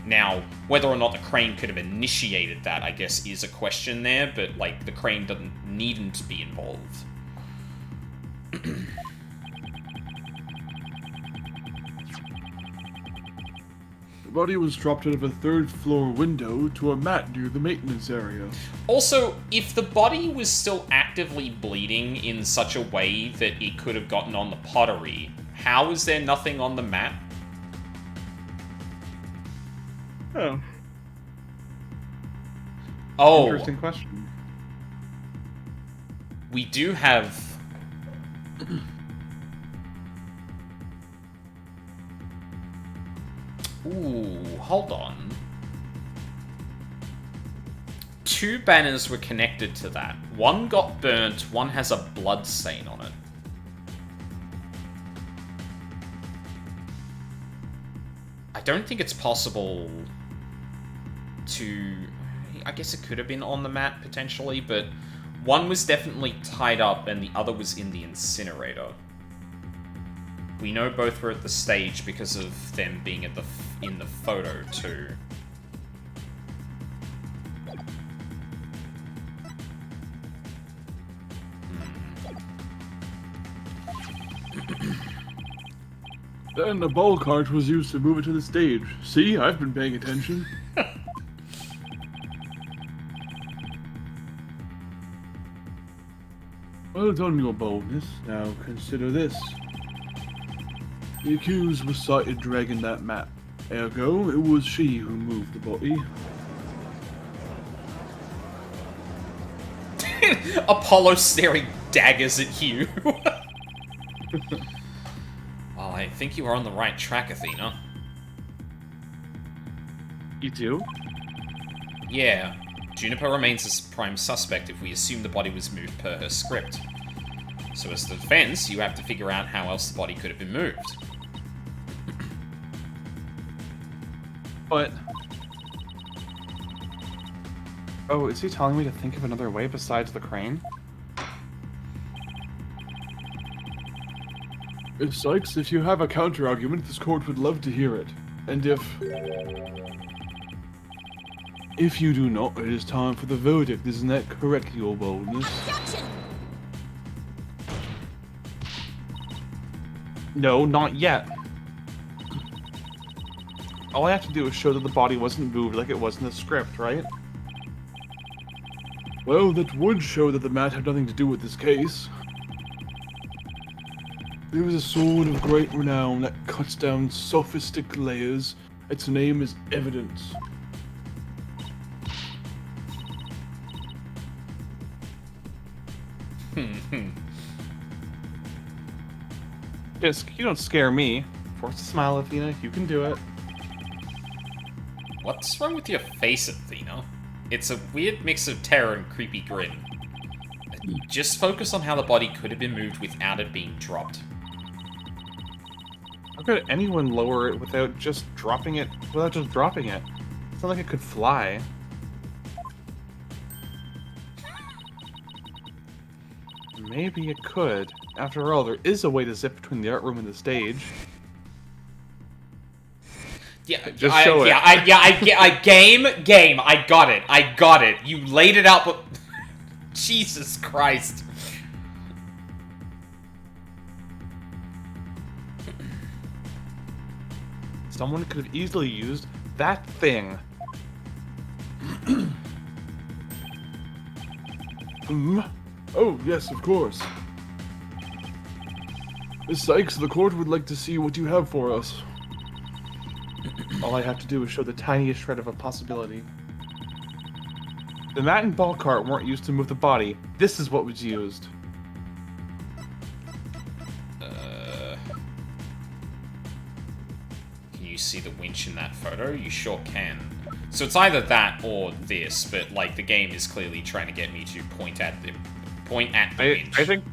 Now, whether or not the crane could have initiated that, I guess, is a question there, but, like, the crane needn't be involved. The body was dropped out of a third-floor window to a mat near the maintenance area. Also, if the body was still actively bleeding in such a way that it could have gotten on the pottery, how is there nothing on the mat? Oh. Oh. Interesting question. We do have... Ooh, hold on. Two banners were connected to that. One got burnt, one has a blood stain on it. I don't think it's possible... to... I guess it could have been on the mat, potentially, but one was definitely tied up and the other was in the incinerator. We know both were at the stage because of them being at in the photo, too. Then the ball cart was used to move it to the stage. See, I've been paying attention. Well done, your boldness. Now consider this. The accused was sighted dragging that map. Ergo, it was she who moved the body. Apollo staring daggers at Hugh. Well, I think you are on the right track, Athena. You do? Yeah. Juniper remains a prime suspect if we assume the body was moved per her script. So as the defense, you have to figure out how else the body could have been moved. But... Oh, is he telling me to think of another way besides the crane? Sykes, if you have a counter-argument, this court would love to hear it. And if you do not, it is time for the verdict. Isn't that correct, your boldness? Objection! No, not yet. All I have to do is show that the body wasn't moved like it was in the script, right? Well, that would show that the mat had nothing to do with this case. There is a sword of great renown that cuts down sophistic layers. Its name is evidence. Just, you don't scare me. Force a smile, Athena. You can do it. What's wrong with your face, Athena? It's a weird mix of terror and creepy grin. Just focus on how the body could have been moved without it being dropped. How could anyone lower it without just dropping it? It's not like it could fly. Maybe it could. After all, there is a way to zip between the art room and the stage. Yeah, Just show it. Game. I got it. You laid it out, but Jesus Christ. Someone could have easily used that thing. Oh, yes, of course. Miss Sykes, the court would like to see what you have for us. All I have to do is show the tiniest shred of a possibility. The mat and ball cart weren't used to move the body. This is what was used. Can you see the winch in that photo? You sure can. So it's either that or this, but like the game is clearly trying to get me to point at the winch. I think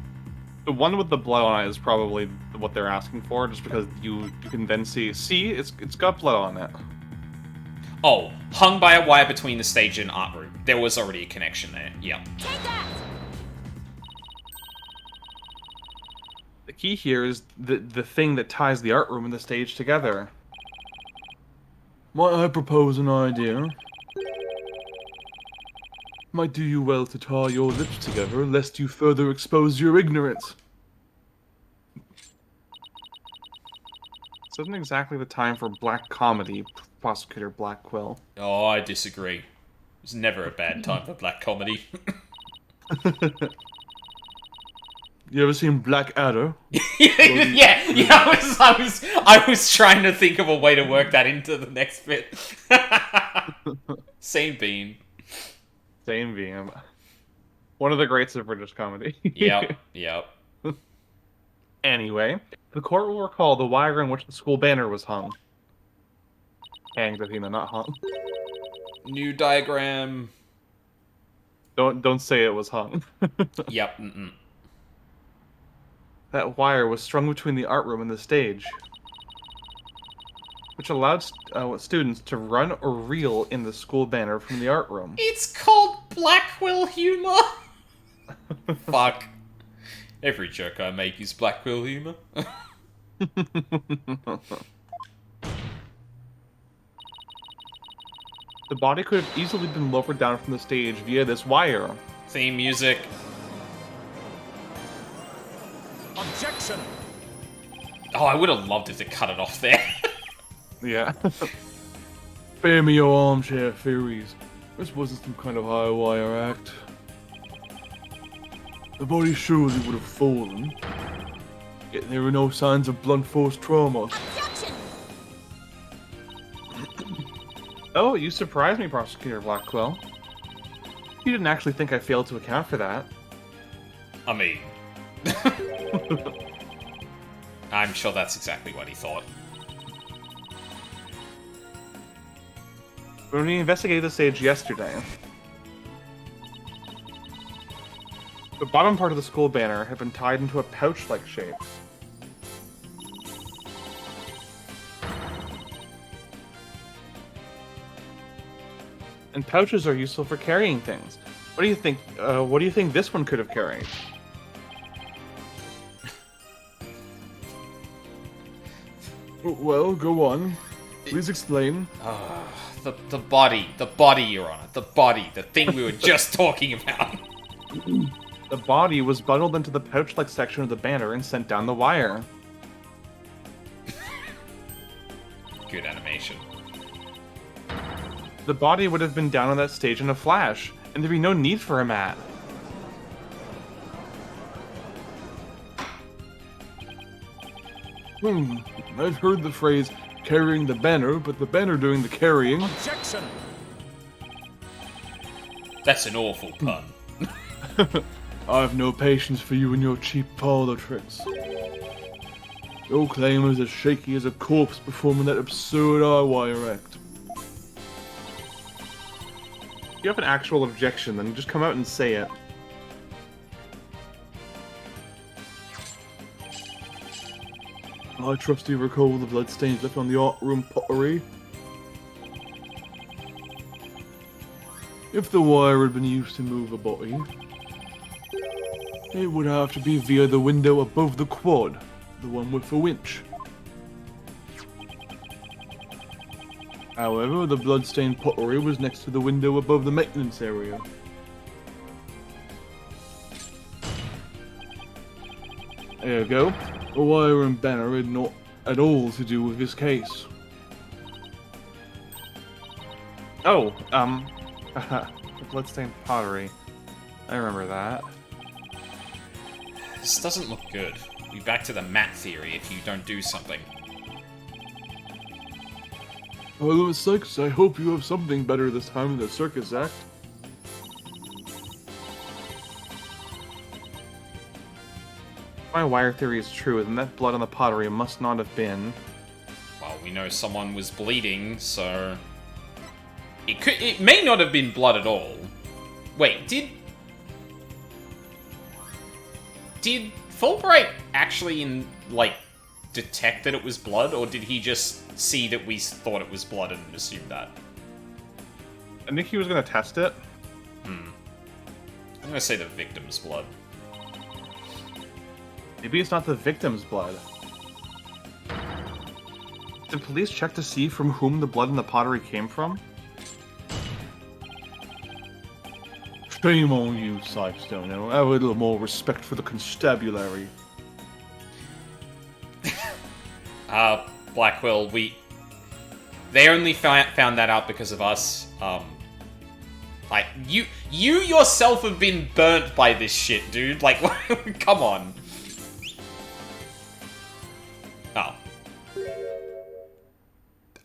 the one with the blood on it is probably what they're asking for, just because you can then see it's got blood on it. Oh, hung by a wire between the stage and art room. There was already a connection there. Yeah. Take that! The key here is the thing that ties the art room and the stage together. Might I propose an idea? Might do you well to tie your lips together, lest you further expose your ignorance. This isn't exactly the time for black comedy, Prosecutor Blackquill. Oh, I disagree. It's never a bad time for black comedy. You ever seen Blackadder? I was trying to think of a way to work that into the next bit. Same bean. Same VM. One of the greats of British comedy. Yep. Anyway, the court will recall the wire in which the school banner was hung. Hanged, Athena, not hung. New diagram. Don't say it was hung. Yep. That wire was strung between the art room and the stage. which allowed students to run or reel in the school banner from the art room. It's called Blackwell humor. Fuck. Every joke I make is Blackwell humor. The body could have easily been lowered down from the stage via this wire. Theme music. Objection! Oh, I would have loved if they cut it off there. Yeah. Spare me your armchair theories. This wasn't some kind of high wire act. The body surely would have fallen. Yet there were no signs of blunt force trauma. Objection! Oh, you surprised me, Prosecutor Blackwell. You didn't actually think I failed to account for that. I mean... I'm sure that's exactly what he thought. When we investigated the stage yesterday, the bottom part of the school banner had been tied into a pouch-like shape. And pouches are useful for carrying things. What do you think? What do you think this one could have carried? Well, go on. Please explain. The body, Your Honor. The body, the thing we were just talking about. The body was bundled into the pouch-like section of the banner and sent down the wire. Good animation. The body would have been down on that stage in a flash, and there'd be no need for a mat. I've heard the phrase carrying the banner, but the banner doing the carrying. Objection! That's an awful pun. I've no patience for you and your cheap parlor tricks. Your claim is as shaky as a corpse performing that absurd eye-wire act. If you have an actual objection, then just come out and say it. I trust you recall the bloodstains left on the art room pottery. If the wire had been used to move a body, it would have to be via the window above the quad, the one with the winch. However, the bloodstained pottery was next to the window above the maintenance area. There you go. The wire and banner had not at all to do with this case. Oh, the bloodstained pottery. I remember that. This doesn't look good. We'll be back to the mat theory if you don't do something. For Louis Sykes, I hope you have something better this time than the circus act. My wire theory is true, then that blood on the pottery must not have been... Well, we know someone was bleeding, so... It may not have been blood at all. Wait, Did Fulbright actually, detect that it was blood, or did he just see that we thought it was blood and assume that? I think he was gonna test it. I'm gonna say the victim's blood. Maybe it's not the victim's blood. Did police check to see from whom the blood in the pottery came from? Shame on you, Sykes, don't know. Have a little more respect for the constabulary. Blackwell, they only found that out because of us. You yourself have been burnt by this shit, dude. Like, come on. Oh.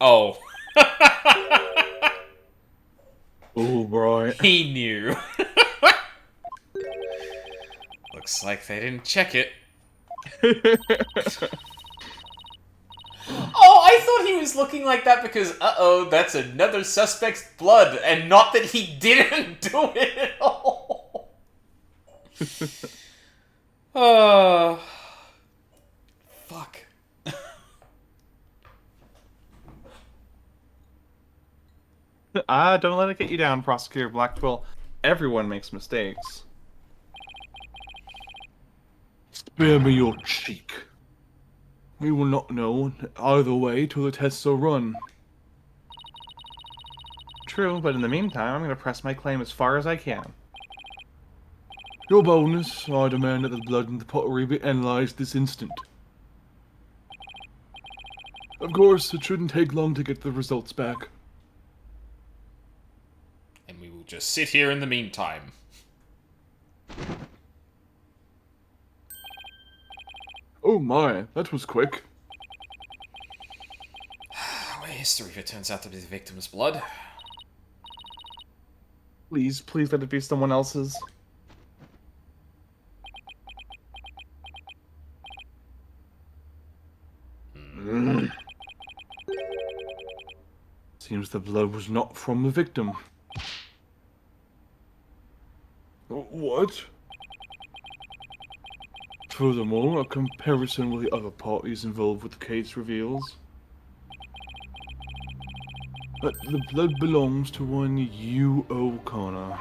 Oh. Oh, right. He knew. Looks like they didn't check it. Oh, I thought he was looking like that because, uh-oh, that's another suspect's blood, and not that he didn't do it at all. Oh. Fuck. Don't let it get you down, Prosecutor Blackwell. Everyone makes mistakes. Spare me your cheek. We will not know either way till the tests are run. True, but in the meantime, I'm going to press my claim as far as I can. Your boldness, I demand that the blood in the pottery be analyzed this instant. Of course, it shouldn't take long to get the results back. And we will just sit here in the meantime. Oh my, that was quick. Our history if it turns out to be the victim's blood. Please, please let it be someone else's. Seems the blood was not from the victim. What? Furthermore, a comparison with the other parties involved with the case reveals that the blood belongs to one Hugh O'Connor.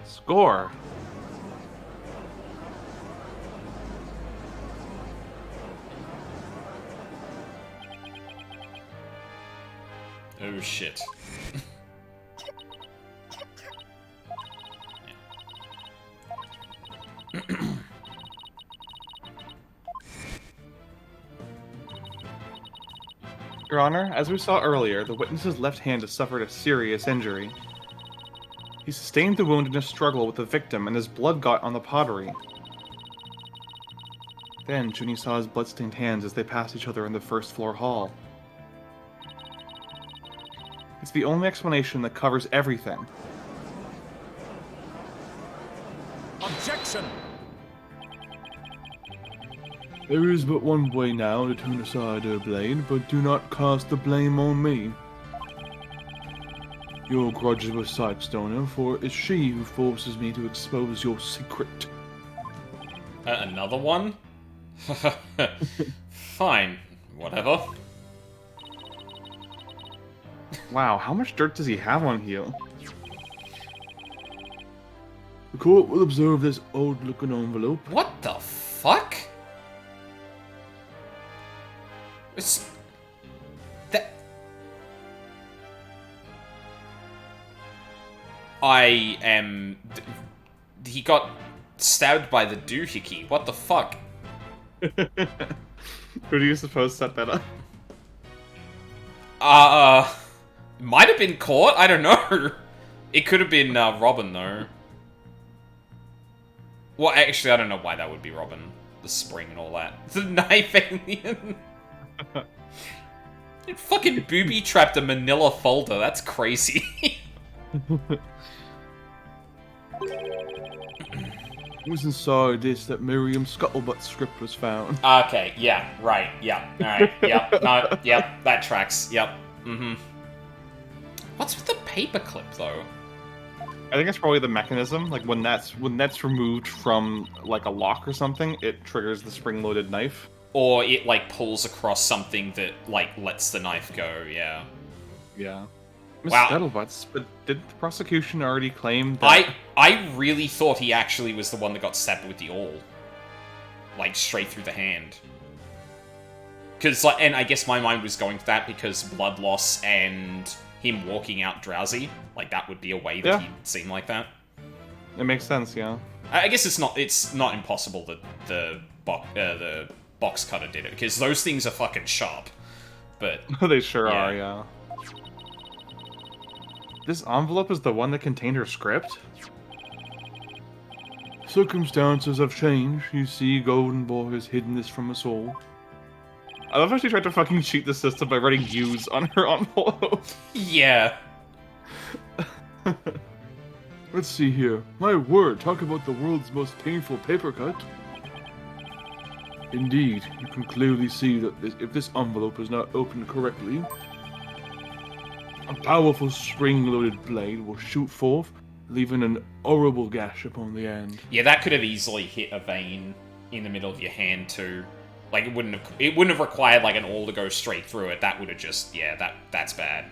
Score! Oh shit. Your Honor, as we saw earlier, the witness's left hand has suffered a serious injury. He sustained the wound in a struggle with the victim, and his blood got on the pottery. Then, Junie saw his blood-stained hands as they passed each other in the first-floor hall. It's the only explanation that covers everything. Objection! There is but one way now to turn aside her blade, but do not cast the blame on me. Your grudge is with Sidestone, for it's she who forces me to expose your secret. Another one? Fine. Whatever. Wow, how much dirt does he have on Hugh? The court will observe this odd-looking envelope. What the fuck? It's... That... I am... He got stabbed by the doohickey. What the fuck? Who do you suppose set that up? Might have been Court? I don't know. It could have been, Robin, though. Well, actually, I don't know why that would be Robin. The spring and all that. The knife alien. It fucking booby-trapped a manila folder. That's crazy. It was inside this that Miriam's scuttlebutt script was found. Okay, yeah, right, yeah, alright, yep, no, yep, that tracks, yep, mm-hmm. What's with the paperclip, though? I think it's probably the mechanism. Like when that's removed from like a lock or something, it triggers the spring-loaded knife. Or it, like, pulls across something that, like, lets the knife go, yeah. Yeah. Wow. Scuttlebutts, but did the prosecution already claim that... I really thought he actually was the one that got stabbed with the awl. Like, straight through the hand. Because, like, and I guess my mind was going to that because blood loss and him walking out drowsy, like, that would be a way that he'd seem like that. It makes sense, yeah. I guess it's not impossible that the box cutter did it, because those things are fucking sharp. But they sure are, yeah. This envelope is the one that contained her script? Circumstances have changed. You see, Golden Boy has hidden this from us all. I love how she tried to fucking cheat the system by writing "use" on her envelope. Yeah. Let's see here. My word, talk about the world's most painful paper cut. Indeed, you can clearly see that if this envelope is not opened correctly, a powerful spring-loaded blade will shoot forth, leaving an horrible gash upon the end. Yeah, that could have easily hit a vein in the middle of your hand, too. Like, it wouldn't have required, like, an awl to go straight through it. That would have just, yeah, that's bad.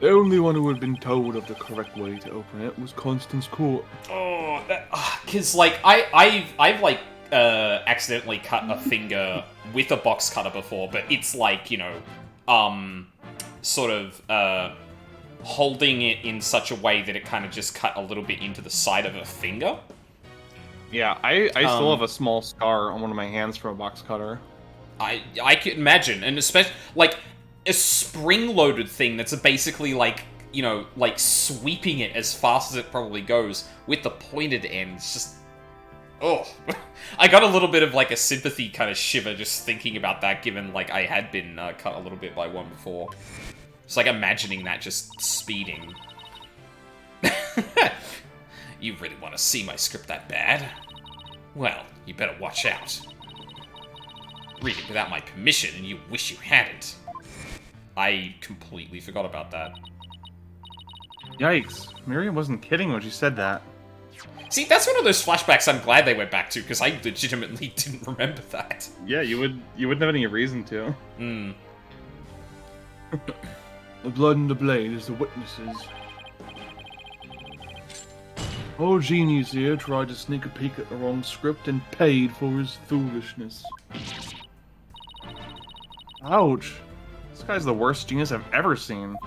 The only one who had been told of the correct way to open it was Constance Court. Oh, because, like, I've, like, accidentally cut a finger with a box cutter before, but it's, like, you know, sort of, holding it in such a way that it kind of just cut a little bit into the side of a finger. Yeah, I still have a small scar on one of my hands from a box cutter. I can imagine, and especially, like, a spring-loaded thing that's basically, like, you know, like, sweeping it as fast as it probably goes with the pointed end. It's just... Oh. I got a little bit of, like, a sympathy kind of shiver just thinking about that, given, like, I had been cut a little bit by one before. It's like imagining that just speeding. You really want to see my script that bad? Well, you better watch out. Read it without my permission and you wish you hadn't. I completely forgot about that. Yikes. Miriam wasn't kidding when she said that. See, that's one of those flashbacks I'm glad they went back to, because I legitimately didn't remember that. Yeah, you wouldn't have any reason to. Hmm. The blood and the blade as the witnesses. Old genius here tried to sneak a peek at the wrong script and paid for his foolishness. Ouch. This guy's the worst genius I've ever seen.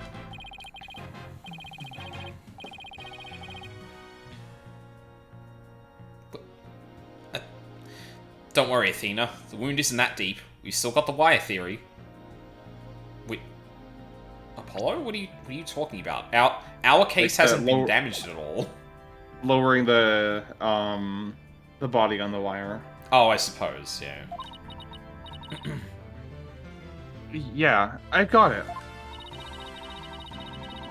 Don't worry, Athena. The wound isn't that deep. We've still got the wire theory. Wait. Apollo? What are you talking about? Our case Like hasn't been damaged at all. Lowering the body on the wire. Oh, I suppose, yeah. Yeah, I got it.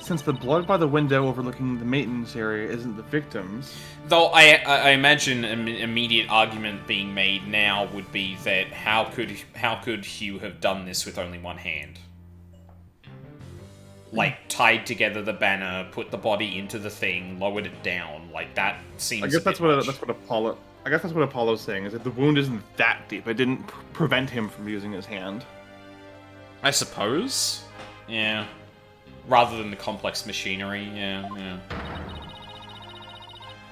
Since the blood by the window overlooking the maintenance area isn't the victim's... Though I imagine an immediate argument being made now would be that how could Hugh have done this with only one hand? Like, tied together the banner, put the body into the thing, lowered it down. Like, that seems I guess a that's bit what much. Apollo... I guess that's what Apollo's saying, is that the wound isn't that deep. It didn't prevent him from using his hand. I suppose? Yeah. Rather than the complex machinery, yeah.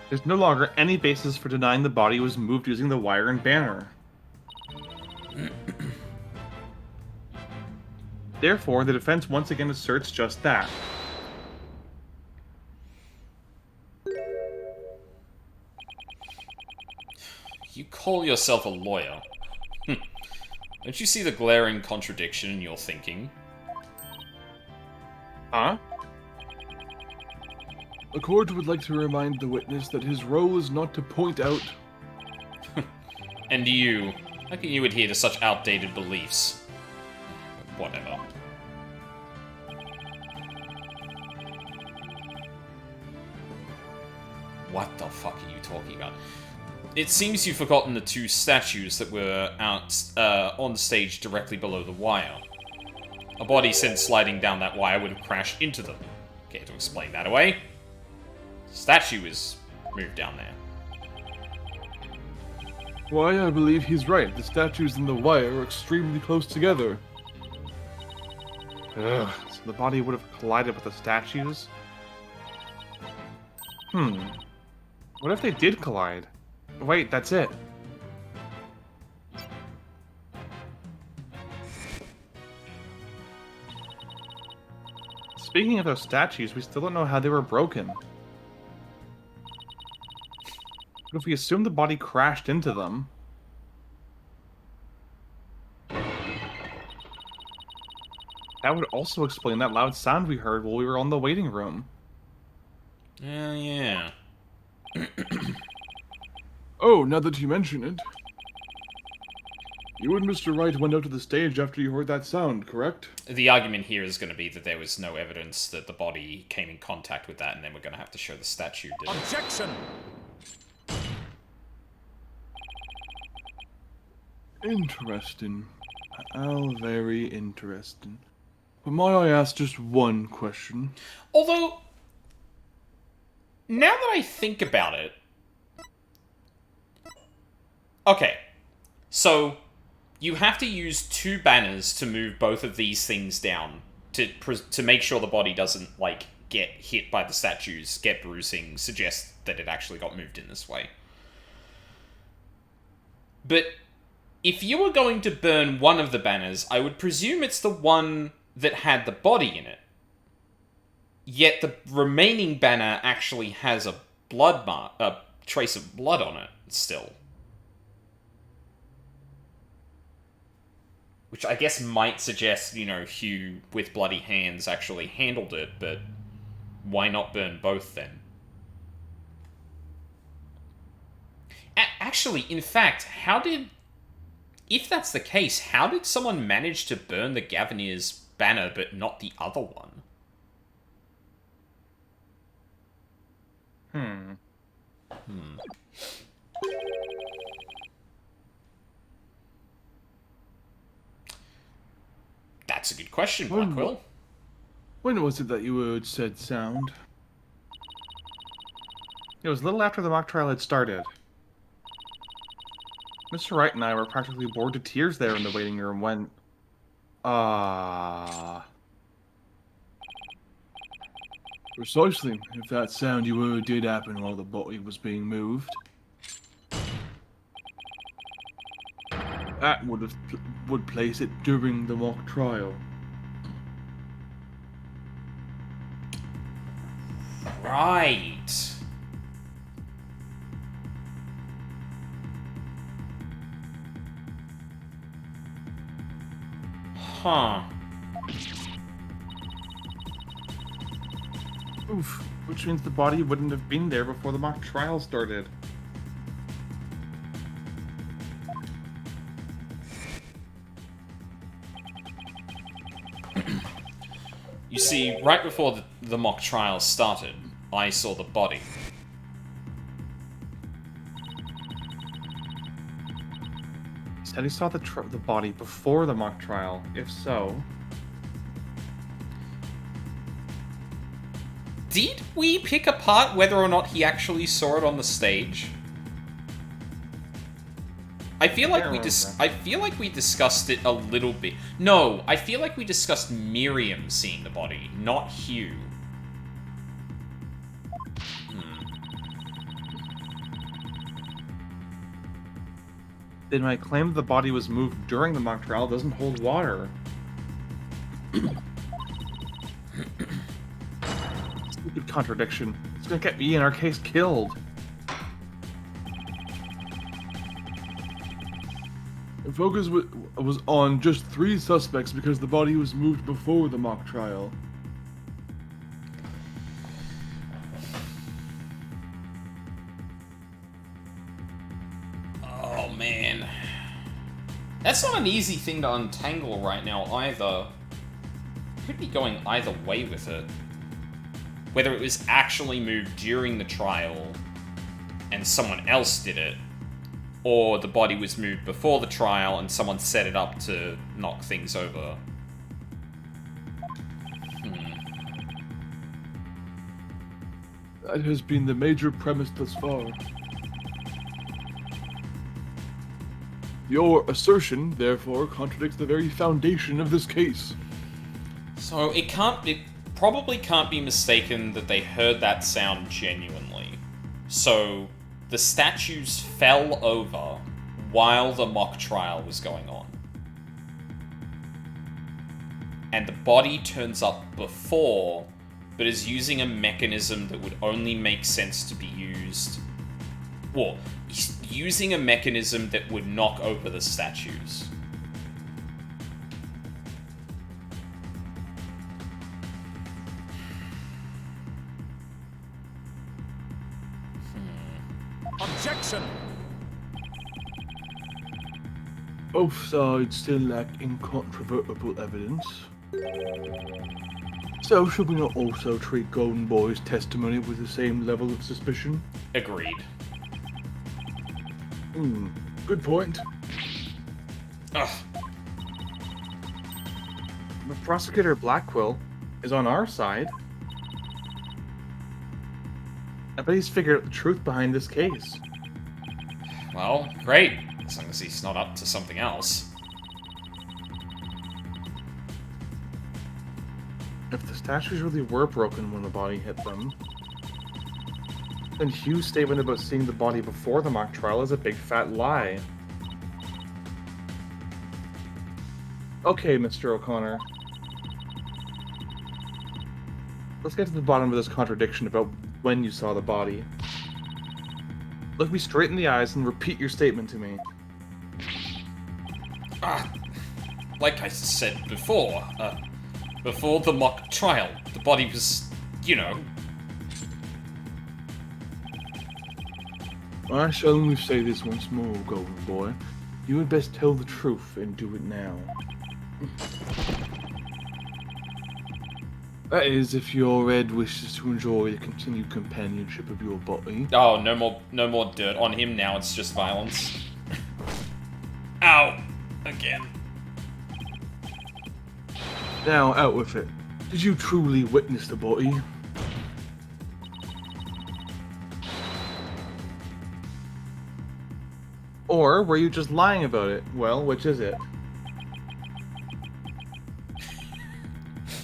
There's no longer any basis for denying the body was moved using the wire and banner. Therefore, the defense once again asserts just that. You call yourself a lawyer. Don't you see the glaring contradiction in your thinking? Huh? The court would like to remind the witness that his role is not to point out... And you? How can you adhere to such outdated beliefs? Whatever. What the fuck are you talking about? It seems you've forgotten the two statues that were out on stage directly below the wire. A body sent sliding down that wire would have crashed into them. Care to explain that away? Statue is moved down there. Why, I believe he's right. The statues and the wire are extremely close together. Ugh, so the body would have collided with the statues? What if they did collide? Wait, that's it. Speaking of those statues, we still don't know how they were broken. But if we assume the body crashed into them... that would also explain that loud sound we heard while we were on the waiting room. Yeah. Oh, now that you mention it. You and Mr. Wright went out to the stage after you heard that sound, correct? The argument here is going to be that there was no evidence that the body came in contact with that, and then we're going to have to show the statue did. Objection! Interesting. How very interesting. But might I ask just one question? Although, now that I think about it... Okay. So, you have to use 2 banners to move both of these things down to make sure the body doesn't, like, get hit by the statues, get bruising, suggest that it actually got moved in this way. But if you were going to burn one of the banners, I would presume it's the one that had the body in it. Yet the remaining banner actually has a trace of blood on it still. Which I guess might suggest, Hugh with bloody hands actually handled it, but why not burn both then? Actually, in fact, if that's the case, how did someone manage to burn the Gavanir's banner but not the other one? That's a good question, Blackwell. When was it that you heard said sound? It was a little after the mock trial had started. Mr. Wright and I were practically bored to tears there in the waiting room when... Precisely, if that sound you heard did happen while the body was being moved. That would place it during the mock trial. Right. Huh. Oof, which means the body wouldn't have been there before the mock trial started. You see, right before the mock trial started, I saw the body. He said he saw the body before the mock trial. If so... Did we pick apart whether or not he actually saw it on the stage? I feel like we discussed it a little bit. No, I feel like we discussed Miriam seeing the body, not Hugh. Then my claim that the body was moved during the mock trial doesn't hold water. Stupid contradiction. It's gonna get me and our case killed. The focus was on just 3 suspects because the body was moved before the mock trial. Oh, man. That's not an easy thing to untangle right now, either. Could be going either way with it. Whether it was actually moved during the trial and someone else did it, or the body was moved before the trial and someone set it up to knock things over. That has been the major premise thus far. Your assertion, therefore, contradicts the very foundation of this case. So it probably can't be mistaken that they heard that sound genuinely. So the statues fell over while the mock trial was going on. And the body turns up before, but is using a mechanism that would only make sense to be used... Well, using a mechanism that would knock over the statues. Objection! Both sides still lack incontrovertible evidence. So, should we not also treat Golden Boy's testimony with the same level of suspicion? Agreed. Good point. Ugh. The prosecutor Blackquill is on our side. I bet he's figured out the truth behind this case. Well, great. As long as he's not up to something else. If the statues really were broken when the body hit them, then Hugh's statement about seeing the body before the mock trial is a big fat lie. Okay, Mr. O'Connor. Let's get to the bottom of this contradiction about when you saw the body. Look me straight in the eyes and repeat your statement to me. Like I said before, before the mock trial, the body was, you know... I shall only say this once more, Golden Boy. You had best tell the truth and do it now. That is, if your Ed wishes to enjoy the continued companionship of your body. Oh, no more dirt on him now, it's just violence. Ow! Again. Now, out with it. Did you truly witness the body? Or were you just lying about it? Well, which is it?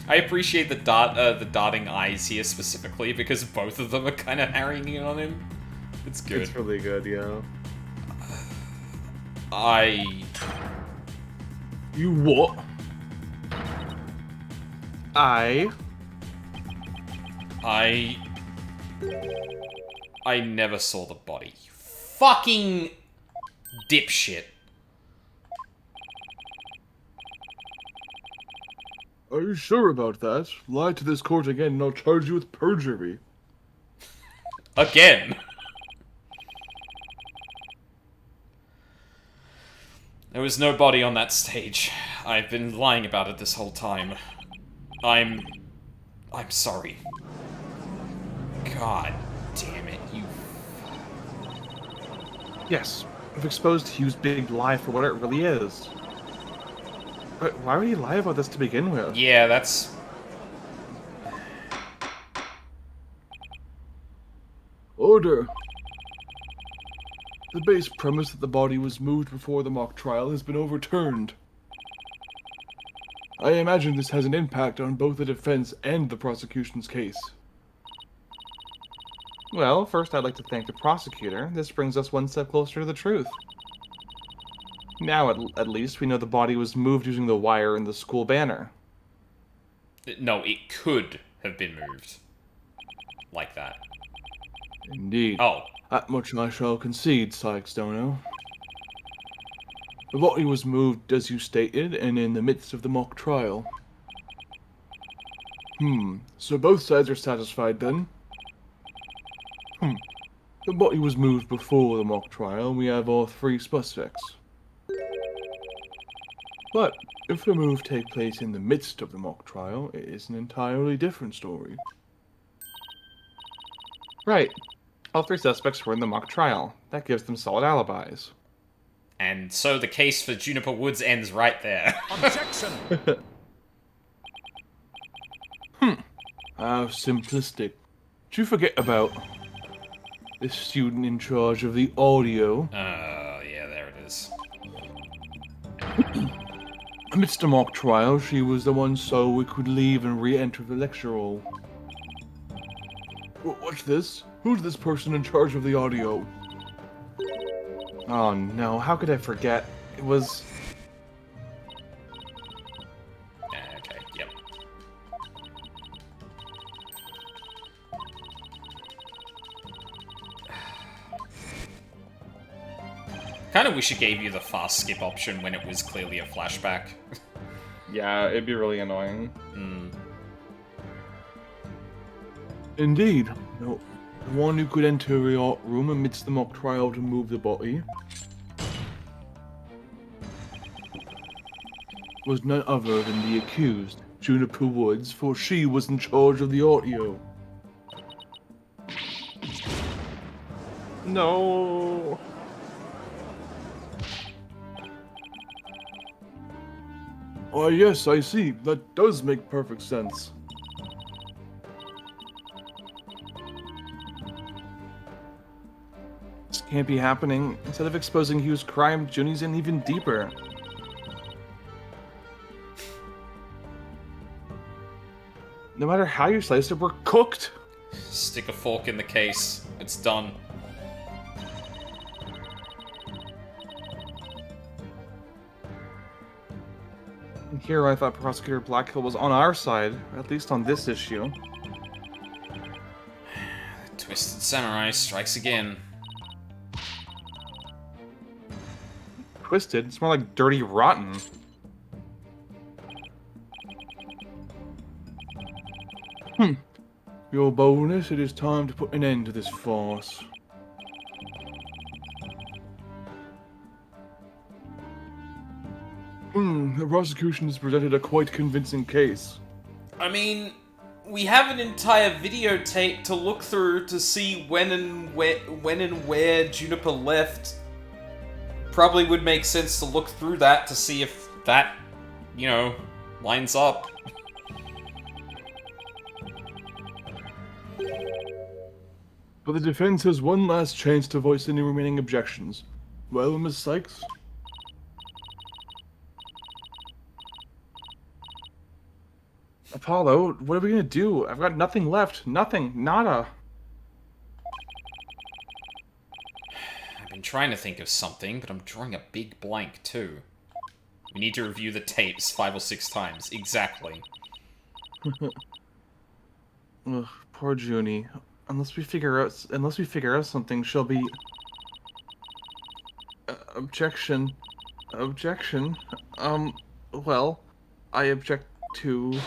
I appreciate the darting eyes here specifically, because both of them are kind of harrying in on him. It's good. It's really good, yeah. You what? I never saw the body. Fucking dipshit. Are you sure about that? Lie to this court again and I'll charge you with perjury. Again. There was no body on that stage. I've been lying about it this whole time. I'm sorry. God damn it, you... Yes, I've exposed Hugh's big lie for what it really is. But why would he lie about this to begin with? Yeah, that's... Order! The base premise that the body was moved before the mock trial has been overturned. I imagine this has an impact on both the defense and the prosecution's case. Well, first I'd like to thank the prosecutor. This brings us one step closer to the truth. Now, at least, we know the body was moved using the wire in the school banner. No, it could have been moved. Like that. Indeed. Oh. That much I shall concede, Sykes-Dono. The body was moved, as you stated, and in the midst of the mock trial. So both sides are satisfied, then? The body was moved before the mock trial, and we have all three suspects. But, if the move take place in the midst of the mock trial, it is an entirely different story. Right. All three suspects were in the mock trial. That gives them solid alibis. And so the case for Juniper Woods ends right there. Objection! How simplistic. Did you forget about the student in charge of the audio? Yeah, there it is. Amidst the mock trial, she was the one so we could leave and re-enter the lecture hall. What's this? Who's this person in charge of the audio? Oh no, how could I forget? It was... Okay, yep. Kinda wish it gave you the fast skip option when it was clearly a flashback. Yeah, it'd be really annoying. Indeed. No, the one who could enter the art room amidst the mock trial to move the body was none other than the accused, Juniper Woods, for she was in charge of the audio. No. Oh yes, I see. That does make perfect sense. This can't be happening. Instead of exposing Hugh's crime, Junie's in even deeper. No matter how you slice it, we're cooked! Stick a fork in the case. It's done. And here I thought Prosecutor Blackhill was on our side, at least on this issue. Twisted Samurai strikes again. Twisted? It's more like dirty rotten. Your boldness, it is time to put an end to this farce. The prosecution has presented a quite convincing case. I mean, we have an entire videotape to look through to see when and where Juniper left. Probably would make sense to look through that to see if that, you know, lines up. But the defense has one last chance to voice any remaining objections. Well, Miss Sykes? Apollo, what are we gonna do? I've got nothing left. Nothing. Nada. I've been trying to think of something, but I'm drawing a big blank, too. We need to review the tapes 5 or 6 times. Exactly. Ugh, poor Junie. Unless we figure out something, she'll be... objection. Objection? Well, I object to...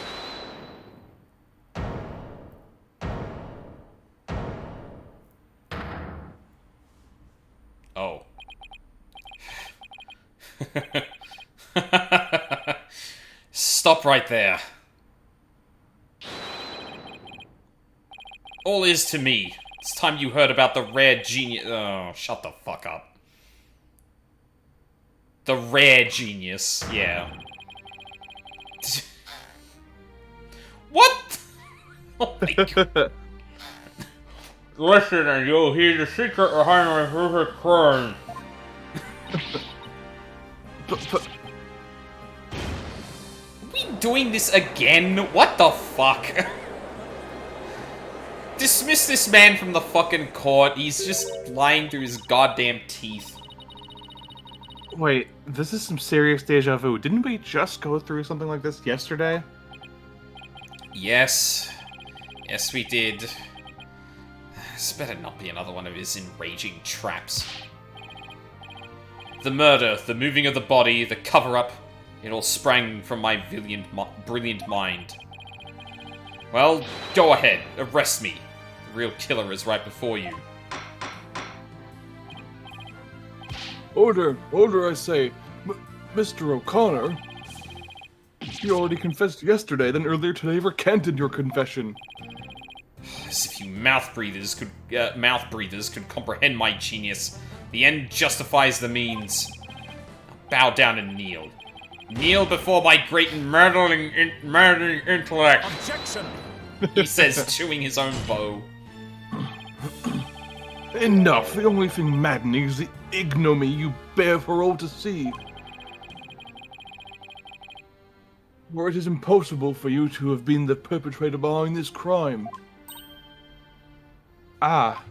Oh. Stop right there. All is to me. It's time you heard about the rare genius. Oh, shut the fuck up. The rare genius, yeah. What? Oh my god. Listen, and you'll hear the secret behind my horrific crime. But... Are we doing this again? What the fuck? Dismiss this man from the fucking court. He's just lying through his goddamn teeth. Wait, this is some serious deja vu. Didn't we just go through something like this yesterday? Yes. Yes, we did. This better not be another one of his enraging traps. The murder, the moving of the body, the cover-up, it all sprang from my brilliant mind. Well, go ahead, arrest me. The real killer is right before you. Order! Order, I say! Mr. O'Connor! You already confessed yesterday, then earlier today recanted your confession. As if you mouth breathers could comprehend my genius. The end justifies the means. Now bow down and kneel. Kneel before my great murdering intellect. Objection! He says, chewing his own bow. Enough! The only thing maddening is the ignominy you bear for all to see. For it is impossible for you to have been the perpetrator behind this crime. Ah.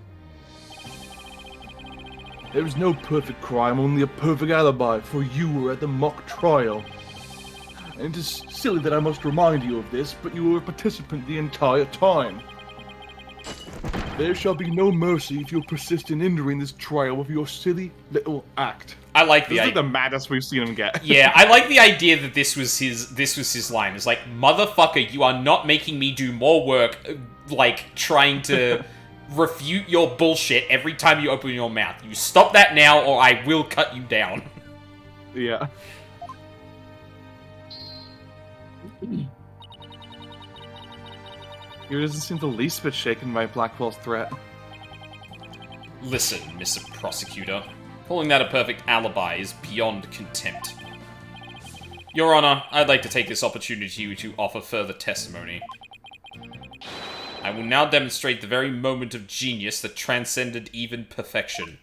There is no perfect crime, only a perfect alibi, for you were at the mock trial. And it is silly that I must remind you of this, but you were a participant the entire time. There shall be no mercy if you persist in hindering this trial with your silly little act. I like the This is like the maddest we've seen him get. Yeah, I like the idea that this was his line. It's like, motherfucker, you are not making me do more work, like, trying to refute your bullshit every time you open your mouth. You stop that now, or I will cut you down. Yeah. He doesn't seem the least bit shaken by Blackwell's threat. Listen, Mr. Prosecutor. Calling that a perfect alibi is beyond contempt. Your Honor, I'd like to take this opportunity to offer further testimony. I will now demonstrate the very moment of genius that transcended even perfection.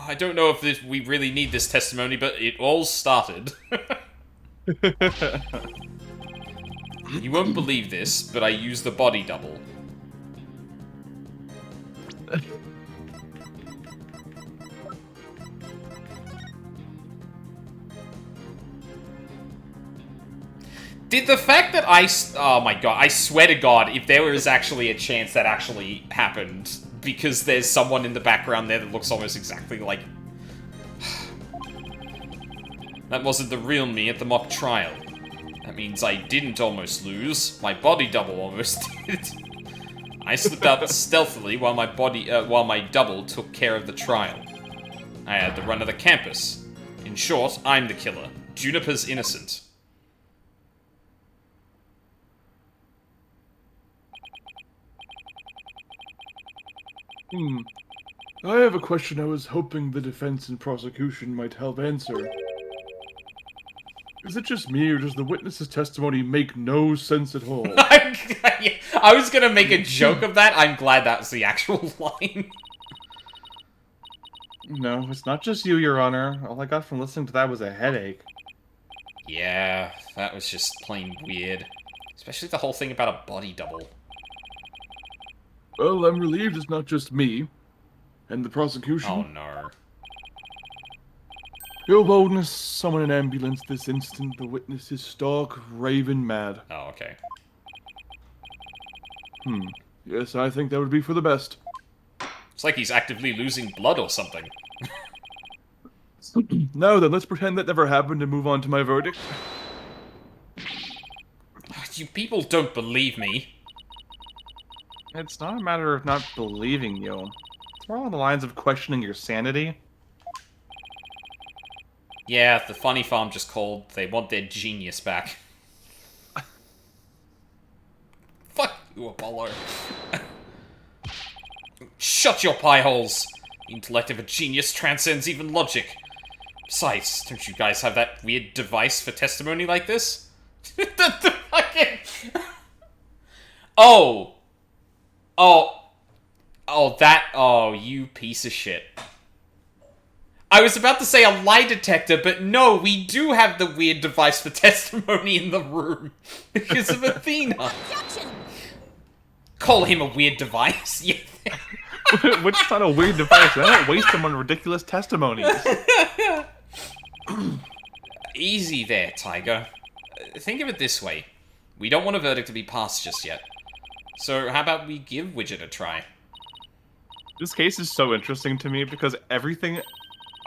I don't know if we really need this testimony, but it all started. You won't believe this, but I used the body double. Did the fact that oh my god, I swear to god, if there was actually a chance that actually happened, because there's someone in the background there that looks almost exactly like... That wasn't the real me at the mock trial. That means I didn't almost lose, my body double almost did. I slipped out stealthily while my double took care of the trial. I had the run of the campus. In short, I'm the killer. Juniper's innocent. I have a question I was hoping the defense and prosecution might help answer. Is it just me, or does the witness's testimony make no sense at all? I was gonna make a joke of that. I'm glad that was the actual line. No, it's not just you, Your Honor. All I got from listening to that was a headache. Yeah, that was just plain weird. Especially the whole thing about a body double. Well, I'm relieved it's not just me. And the prosecution. Oh no. Your boldness, summon an ambulance this instant. The witness is stark, raving mad. Oh, okay. Yes, I think that would be for the best. It's like he's actively losing blood or something. Now then, let's pretend that never happened and move on to my verdict. You people don't believe me. It's not a matter of not believing you. It's more along the lines of questioning your sanity. Yeah, the funny farm just called. They want their genius back. Fuck you, Apollo. Shut your pie holes! The intellect of a genius transcends even logic. Besides, don't you guys have that weird device for testimony like this? the fucking... Oh! Oh, you piece of shit. I was about to say a lie detector, but no, we do have the weird device for testimony in the room. Because of Athena. Objection! Call him a weird device? Yeah. Which is not a weird device. I don't waste them on ridiculous testimonies. Easy there, Tiger. Think of it this way. We don't want a verdict to be passed just yet. So how about we give Widget a try? This case is so interesting to me because everything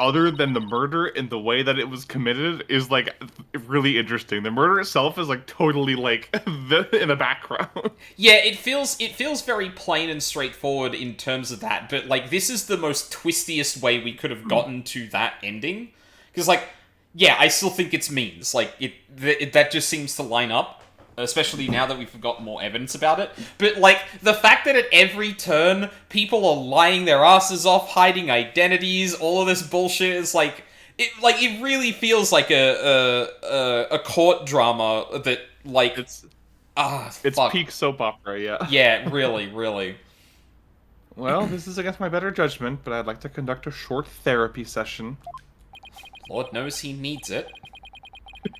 other than the murder and the way that it was committed is, like, really interesting. The murder itself is, like, totally, like, in the background. Yeah, it feels very plain and straightforward in terms of that, but, like, this is the most twistiest way we could have gotten to that ending. Because, like, yeah, I still think it's means. Like, that just seems to line up. Especially now that we've got more evidence about it. But, like, the fact that at every turn, people are lying their asses off, hiding identities, all of this bullshit is, like... It really feels like a court drama that, like... It's fuck. peak soap opera, yeah. Yeah, really, really. Well, this is against my better judgment, but I'd like to conduct a short therapy session. Lord knows he needs it.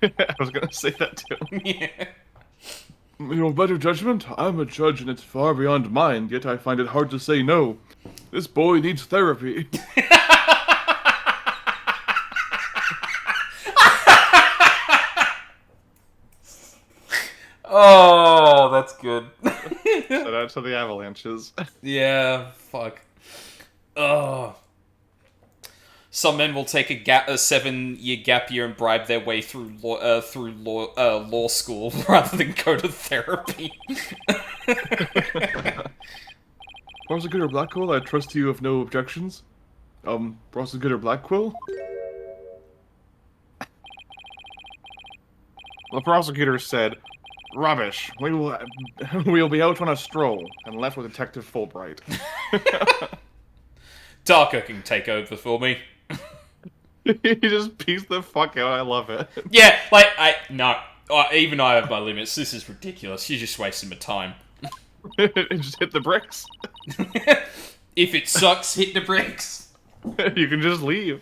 I was gonna say that too. Yeah. Your better judgment? I'm a judge and it's far beyond mine, yet I find it hard to say no. This boy needs therapy. Oh, that's good. Shout out to the avalanches. Yeah, fuck. Oh. Some men will take a 7-year gap year and bribe their way through law school rather than go to therapy. Prosecutor Blackquill, I trust you have no objections. Prosecutor Blackquill? The prosecutor said, "Rubbish. We'll be out on a stroll," and left with Detective Fulbright. Darker can take over for me. He just pieced the fuck out. I love it. Yeah, like, even I have my limits. This is ridiculous. You're just wasting my time. Just hit the bricks. If it sucks, hit the bricks. You can just leave.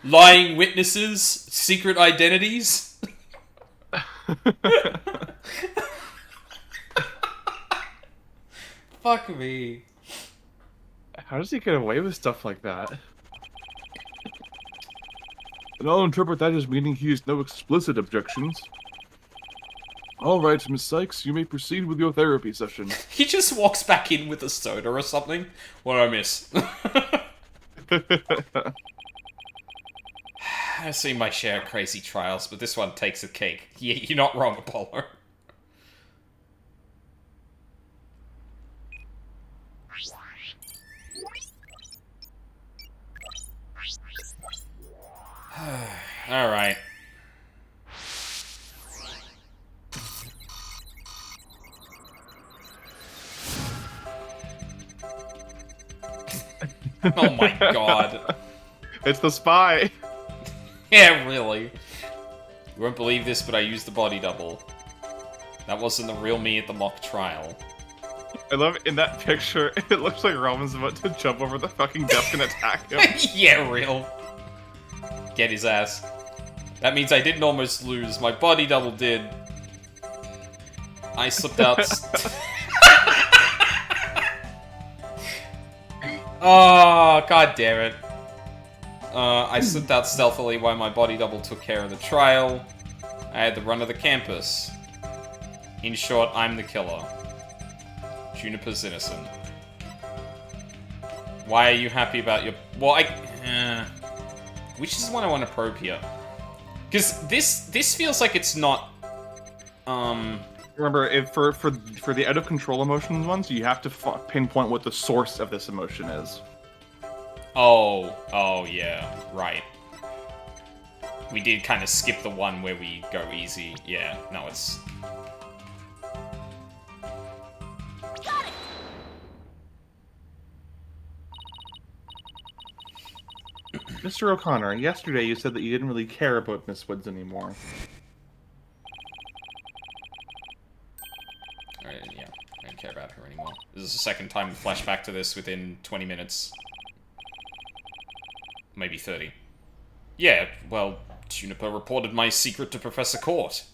Lying witnesses, secret identities. Fuck me. How does he get away with stuff like that? And I'll interpret that as meaning he has no explicit objections. All right, Miss Sykes, you may proceed with your therapy session. He just walks back in with a soda or something. What did I miss? I've seen my share of crazy trials, but this one takes a cake. Yeah, you're not wrong, Apollo. Alright. Oh my god. It's the spy. Yeah, really. You won't believe this, but I used the body double. That wasn't the real me at the mock trial. I love in that picture, it looks like Roman's about to jump over the fucking desk and attack him. Yeah, real. Get his ass. That means I didn't almost lose. My body double did. I slipped out. Oh, god damn it. I slipped out stealthily while my body double took care of the trial. I had the run of the campus. In short, I'm the killer. Juniper's innocent. Why are you happy about your... Well, which is the one I want to probe here? Because this feels like it's not... Remember, for the out of control emotions ones, you have to pinpoint what the source of this emotion is. Oh, yeah, right. We did kind of skip the one where we go easy. Yeah, no, it's... Got it! Mr. O'Connor, yesterday you said that you didn't really care about Miss Woods anymore. Yeah, I don't care about her anymore. This is the second time we flash back to this within 20 minutes. Maybe 30. Yeah, well, Juniper reported my secret to Professor Court.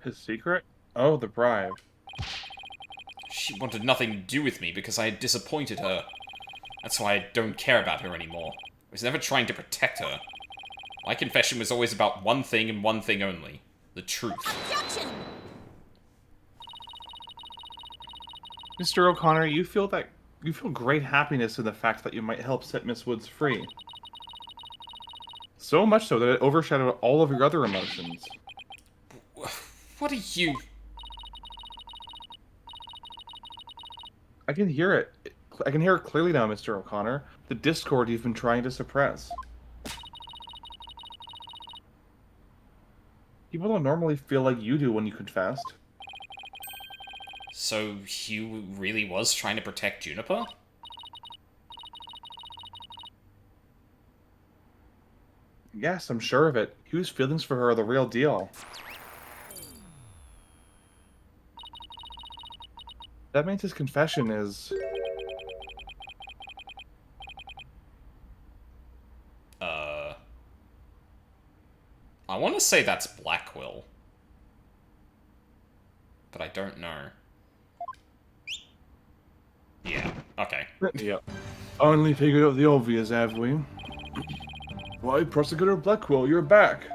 His secret? Oh, the bribe. She wanted nothing to do with me because I had disappointed her. That's why I don't care about her anymore. I was never trying to protect her. My confession was always about one thing and one thing only. The truth. Objection! Mr. O'Connor, you feel great happiness in the fact that you might help set Miss Woods free. So much so that it overshadowed all of your other emotions. What are you... I can hear it. I can hear it clearly now, Mr. O'Connor. The discord you've been trying to suppress. People don't normally feel like you do when you confessed. So, Hugh really was trying to protect Juniper? Yes, I'm sure of it. Hugh's feelings for her are the real deal. That means his confession is... I want to say that's Blackwell. But I don't know. Yeah, okay. Yep. Only figured out the obvious, have we? Why, Prosecutor Blackwell, you're back.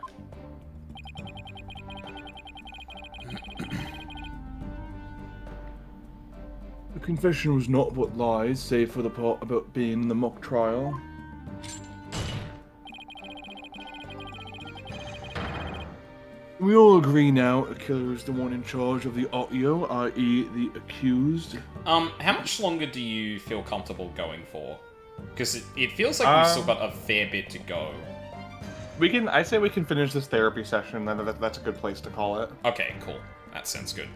The confession was not what lies, save for the part about being in the mock trial. We all agree now a killer is the one in charge of the audio, i.e. the accused. How much longer do you feel comfortable going for? Because it feels like we've still got a fair bit to go. I say we can finish this therapy session, then that's a good place to call it. Okay, cool. That sounds good.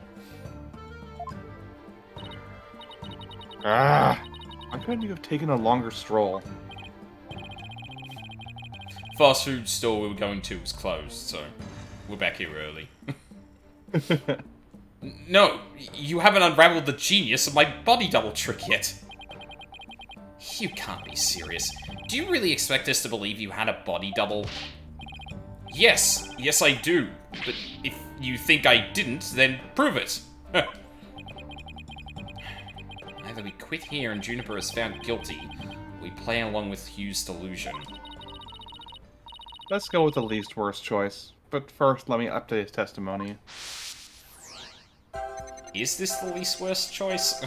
Why couldn't you have taken a longer stroll? Fast food store we were going to was closed, so we're back here early. No, you haven't unraveled the genius of my body double trick yet. You can't be serious. Do you really expect us to believe you had a body double? Yes, yes I do. But if you think I didn't, then prove it. Either we quit here and Juniper is found guilty, or we play along with Hugh's delusion. Let's go with the least worst choice. But first, let me update his testimony. Is this the least worst choice?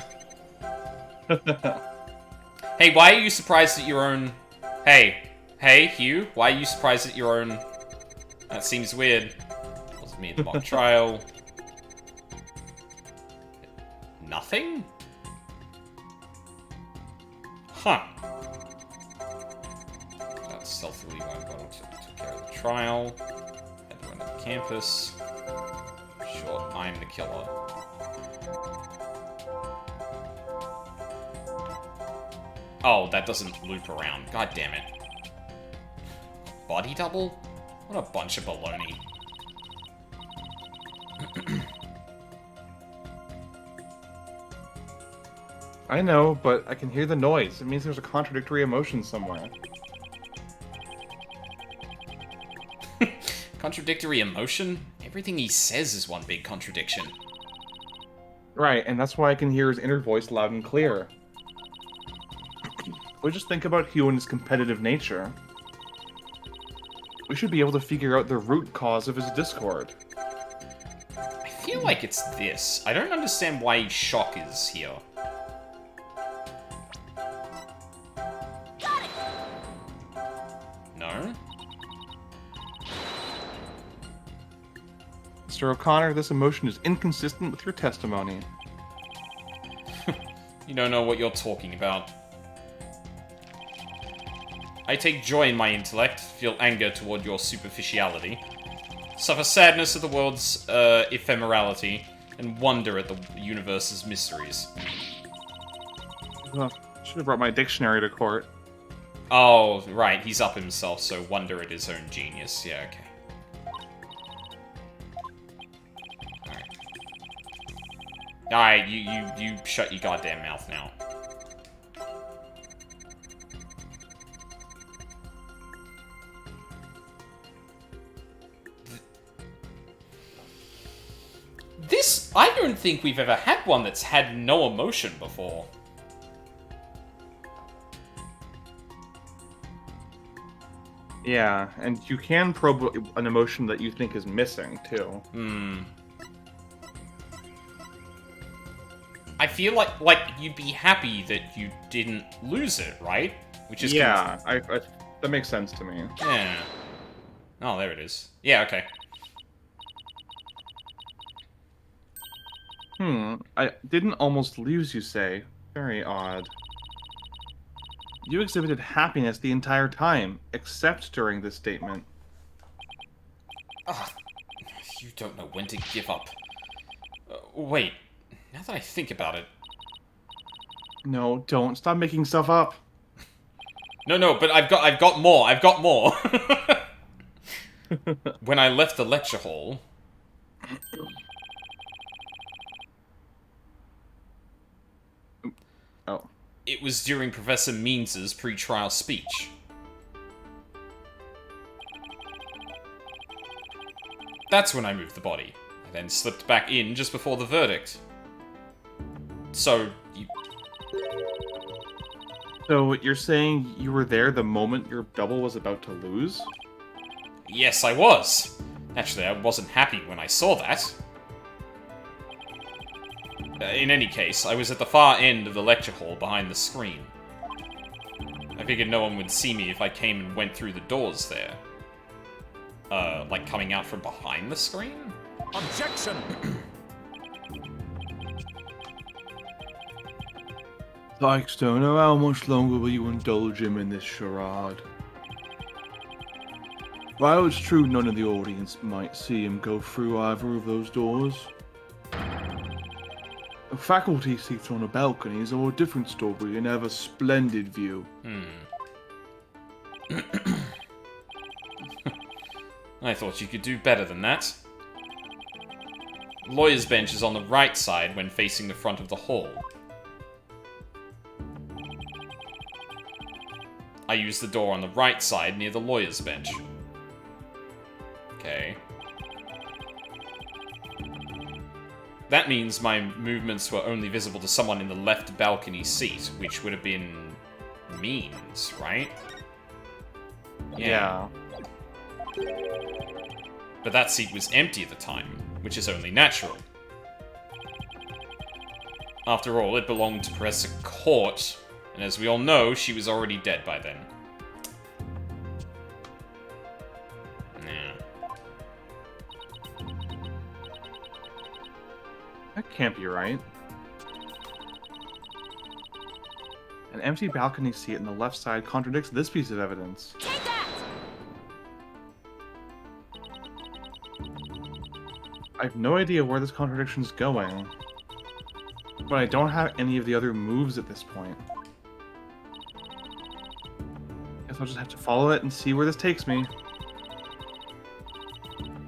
Hey, why are you surprised at your own... Hey, Hugh, why are you surprised at your own... That seems weird. Wasn't me at the mock trial. Nothing? Huh. Got stealthily one bottle took care of the trial. Had to enter the campus. Sure, I'm the killer. Oh, that doesn't loop around. God damn it. Body double? What a bunch of baloney. I know, but I can hear the noise. It means there's a contradictory emotion somewhere. Contradictory emotion? Everything he says is one big contradiction. Right, and that's why I can hear his inner voice loud and clear. We just think about Hugh and his competitive nature. We should be able to figure out the root cause of his discord. I feel like it's this. I don't understand why Shock is here. Got it! No? Mr. O'Connor, this emotion is inconsistent with your testimony. You don't know what you're talking about. I take joy in my intellect, feel anger toward your superficiality, suffer sadness at the world's ephemerality, and wonder at the universe's mysteries. Well, should have brought my dictionary to court. Oh, right, he's up himself, so wonder at his own genius. Yeah, okay. Alright, you shut your goddamn mouth now. This, I don't think we've ever had one that's had no emotion before. Yeah, and you can probe an emotion that you think is missing, too. Hmm. I feel like you'd be happy that you didn't lose it, right? Which is Yeah, I that makes sense to me. yeah. Oh, there it is. Yeah, okay. I didn't almost lose, you say. Very odd. You exhibited happiness the entire time, except during this statement. Ugh, you don't know when to give up. Wait, now that I think about it... No, don't. Stop making stuff up. No, but I've got more. I've got more. When I left the lecture hall... Oh. It was during Professor Means's pre-trial speech. That's when I moved the body. I then slipped back in just before the verdict. So, you... So, you're saying you were there the moment your double was about to lose? Yes, I was. Actually, I wasn't happy when I saw that. In any case, I was at the far end of the lecture hall behind the screen. I figured no one would see me if I came and went through the doors there. Like coming out from behind the screen? Objection! Stoner, how much longer will you indulge him in this charade? While it's true none of the audience might see him go through either of those doors, the faculty seats on the balconies are a different story and have a splendid view. I thought you could do better than that. Lawyer's bench is on the right side when facing the front of the hall. I used the door on the right side near the lawyer's bench. Okay. That means my movements were only visible to someone in the left balcony seat, which would have been Means, right? Yeah. But that seat was empty at the time, which is only natural. After all, it belonged to Professor Court, and as we all know, she was already dead by then. That can't be right. An empty balcony seat on the left side contradicts this piece of evidence. Take that! I have no idea where this contradiction is going. But I don't have any of the other moves at this point. Guess I'll just have to follow it and see where this takes me.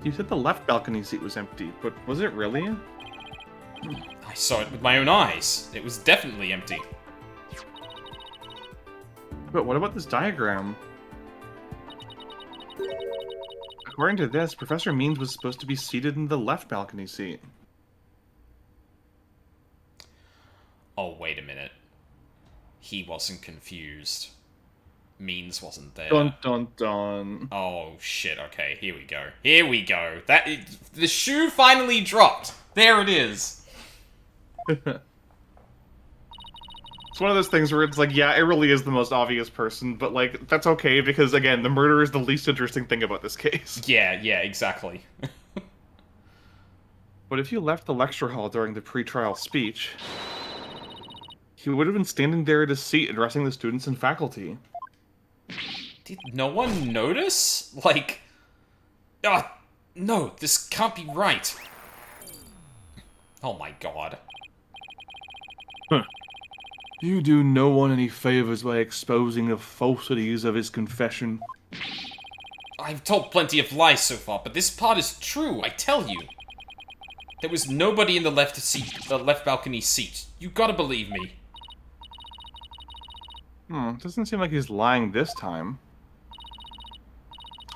You said the left balcony seat was empty, but was it really? I saw it with my own eyes. It was definitely empty. But what about this diagram? According to this, Professor Means was supposed to be seated in the left balcony seat. Oh, wait a minute. He wasn't confused. Means wasn't there. Dun dun dun. Oh, shit. Okay, here we go. Here we go. The shoe finally dropped. There it is. It's one of those things where it's like, yeah, it really is the most obvious person, but like, that's okay because, again, the murder is the least interesting thing about this case. Yeah, exactly. But if you left the lecture hall during the pre-trial speech, he would have been standing there at his seat addressing the students and faculty. Did no one notice? Like... no, this can't be right. Oh my god. Huh. You do no one any favors by exposing the falsities of his confession. I've told plenty of lies so far, but this part is true, I tell you. There was nobody in the left balcony seat. You gotta believe me. Doesn't seem like he's lying this time.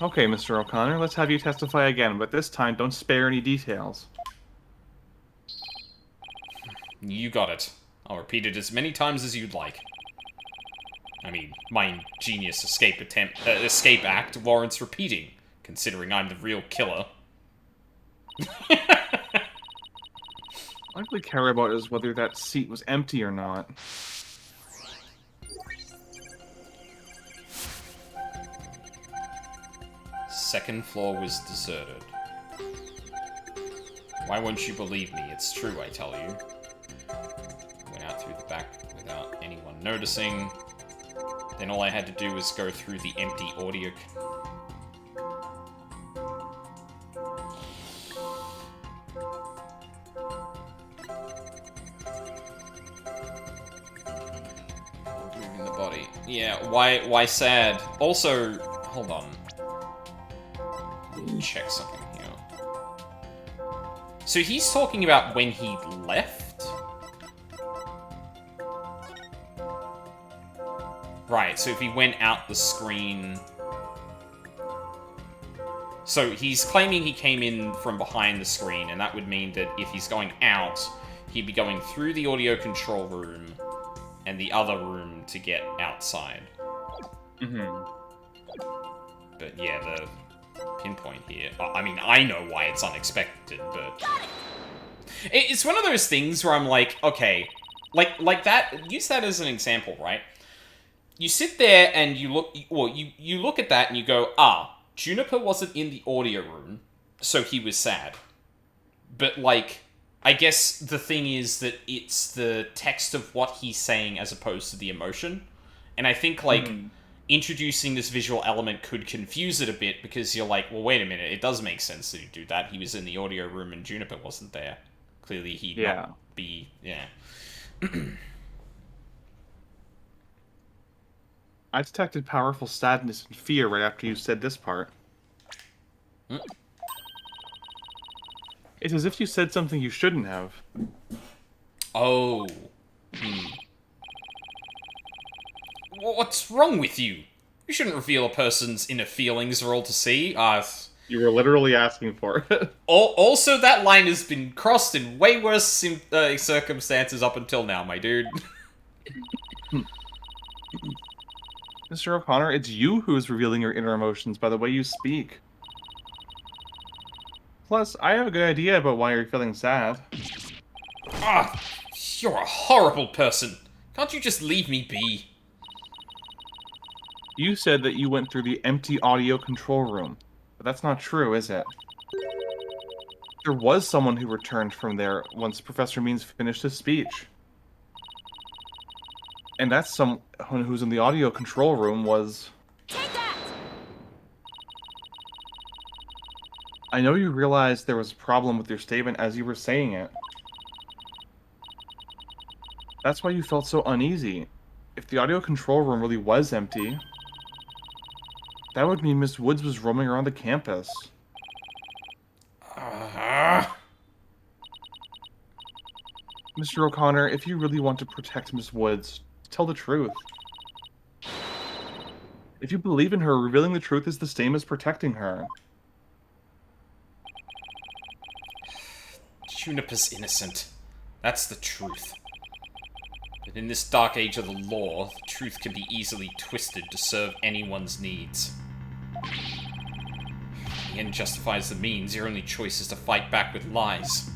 Okay, Mr. O'Connor, let's have you testify again, but this time don't spare any details. You got it. I'll repeat it as many times as you'd like. I mean, my ingenious escape act warrants repeating, considering I'm the real killer. All I really care about is whether that seat was empty or not. Second floor was deserted. Why won't you believe me? It's true, I tell you. Went out through the back without anyone noticing. Then all I had to do was go through the empty audio... Moving the body. Yeah, why sad? Also, hold on. Let me check something here. So he's talking about when he left? Right, so if he went out the screen... So he's claiming he came in from behind the screen, and that would mean that if he's going out, he'd be going through the audio control room and the other room to get outside. But yeah, the pinpoint here... I mean, I know why it's unexpected, but... It's one of those things where I'm like, okay, like that, use that as an example, right? You sit there and you look, well, you look at that and you go, Juniper wasn't in the audio room, so he was sad. But, like, I guess the thing is that it's the text of what he's saying as opposed to the emotion. And I think, like, introducing this visual element could confuse it a bit because you're like, well, wait a minute, it does make sense that he'd do that. He was in the audio room and Juniper wasn't there. Clearly he'd not be, I detected powerful sadness and fear right after you said this part. It's as if you said something you shouldn't have. Oh. What's wrong with you? You shouldn't reveal a person's inner feelings for all to see. You were literally asking for it. Also, that line has been crossed in way worse circumstances up until now, my dude. Mr. O'Connor, it's you who is revealing your inner emotions by the way you speak. Plus, I have a good idea about why you're feeling sad. You're a horrible person. Can't you just leave me be? You said that you went through the empty audio control room, but that's not true, is it? There was someone who returned from there once Professor Means finished his speech. And that someone who's in the audio control room was... Take that! I know you realized there was a problem with your statement as you were saying it. That's why you felt so uneasy. If the audio control room really was empty, that would mean Miss Woods was roaming around the campus. Mr. O'Connor, if you really want to protect Miss Woods, tell the truth. If you believe in her, revealing the truth is the same as protecting her. Juniper's innocent. That's the truth. But in this dark age of the law, the truth can be easily twisted to serve anyone's needs. The end justifies the means. Your only choice is to fight back with lies.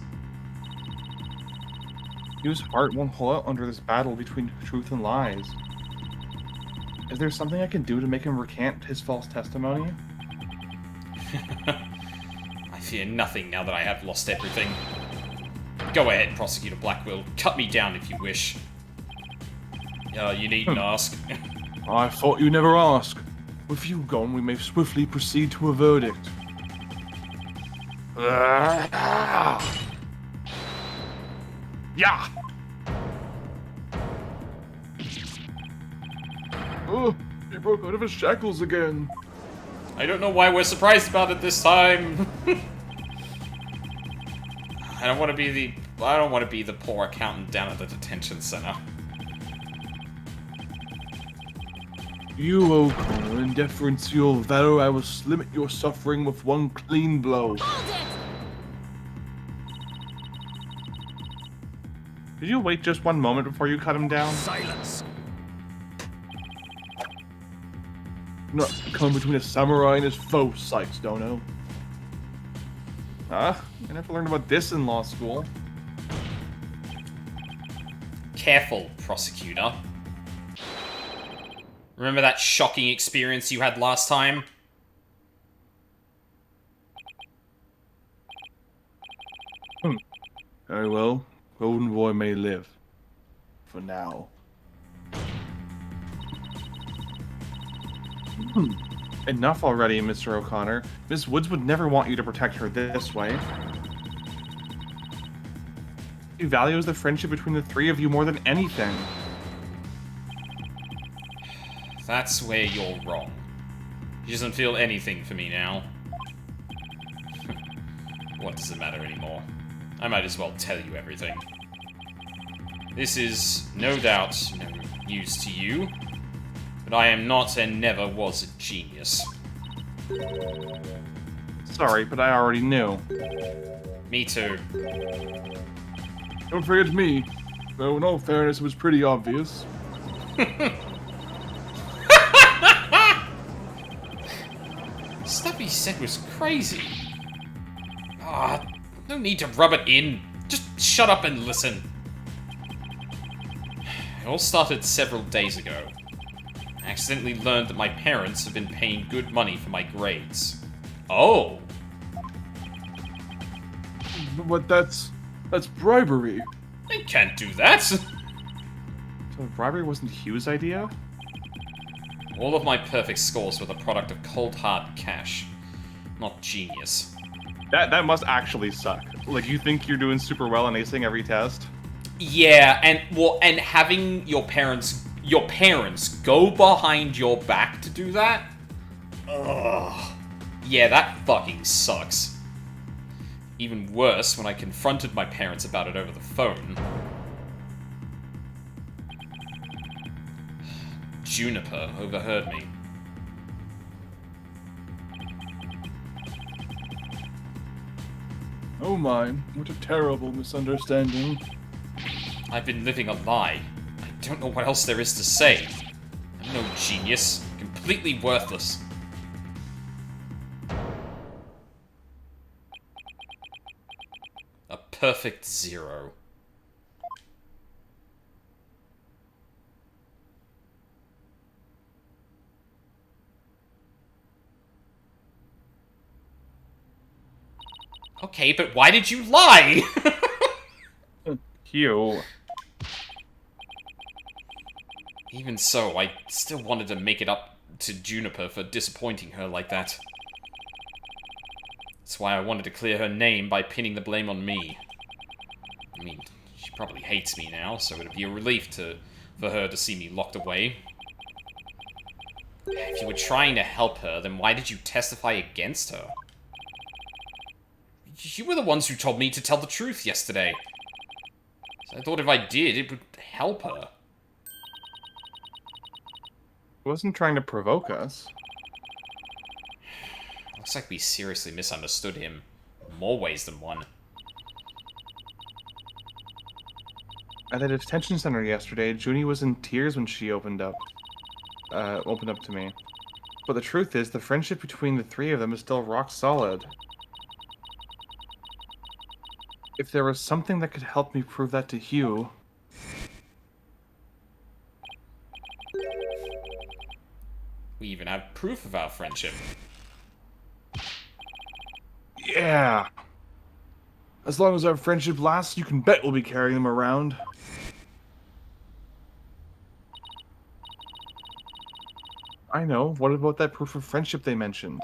Hugh's heart won't hold out under this battle between truth and lies. Is there something I can do to make him recant his false testimony? I fear nothing now that I have lost everything. Go ahead, Prosecutor Blackwell. Cut me down if you wish. You needn't ask. I thought you never asked. With you gone, we may swiftly proceed to a verdict. Yeah! Oh, he broke out of his shackles again. I don't know why we're surprised about it this time. I don't want to be the poor accountant down at the detention center. You, O'Connor, in deference to your valor, I will limit your suffering with one clean blow. Hold it! Did you wait just one moment before you cut him down? Silence. Not come between a samurai and his foe, Sykes, Dono. I never learned about this in law school. Careful, Prosecutor. Remember that shocking experience you had last time? Very well. Golden Boy may live. For now. Enough already, Mr. O'Connor. Miss Woods would never want you to protect her this way. She values the friendship between the three of you more than anything. That's where you're wrong. She doesn't feel anything for me now. What does it matter anymore? I might as well tell you everything. This is, no doubt, no news to you, but I am not and never was a genius. Sorry, but I already knew. Me too. Don't forget me. Though in all fairness, it was pretty obvious. Stuff he said was crazy. No need to rub it in. Just shut up and listen. It all started several days ago. I accidentally learned that my parents have been paying good money for my grades. Oh! But that's bribery. They can't do that! So bribery wasn't Hugh's idea? All of my perfect scores were the product of cold hard cash. Not genius. That must actually suck. Like, you think you're doing super well and acing every test? Yeah, and having your parents go behind your back to do that? Ugh. Yeah, that fucking sucks. Even worse, when I confronted my parents about it over the phone. Juniper overheard me. Oh my, what a terrible misunderstanding. I've been living a lie. I don't know what else there is to say. I'm no genius. Completely worthless. A perfect 0. Okay, but why did you lie? Hugh. Even so, I still wanted to make it up to Juniper for disappointing her like that. That's why I wanted to clear her name by pinning the blame on me. I mean, she probably hates me now, so it'd be a relief for her to see me locked away. If you were trying to help her, then why did you testify against her? You were the ones who told me to tell the truth yesterday. So I thought if I did, it would help her. He wasn't trying to provoke us. Looks like we seriously misunderstood him. More ways than one. At the detention center yesterday, Junie was in tears when she opened up to me. But the truth is, the friendship between the three of them is still rock solid. If there was something that could help me prove that to Hugh... We even have proof of our friendship. Yeah! As long as our friendship lasts, you can bet we'll be carrying them around. I know. What about that proof of friendship they mentioned?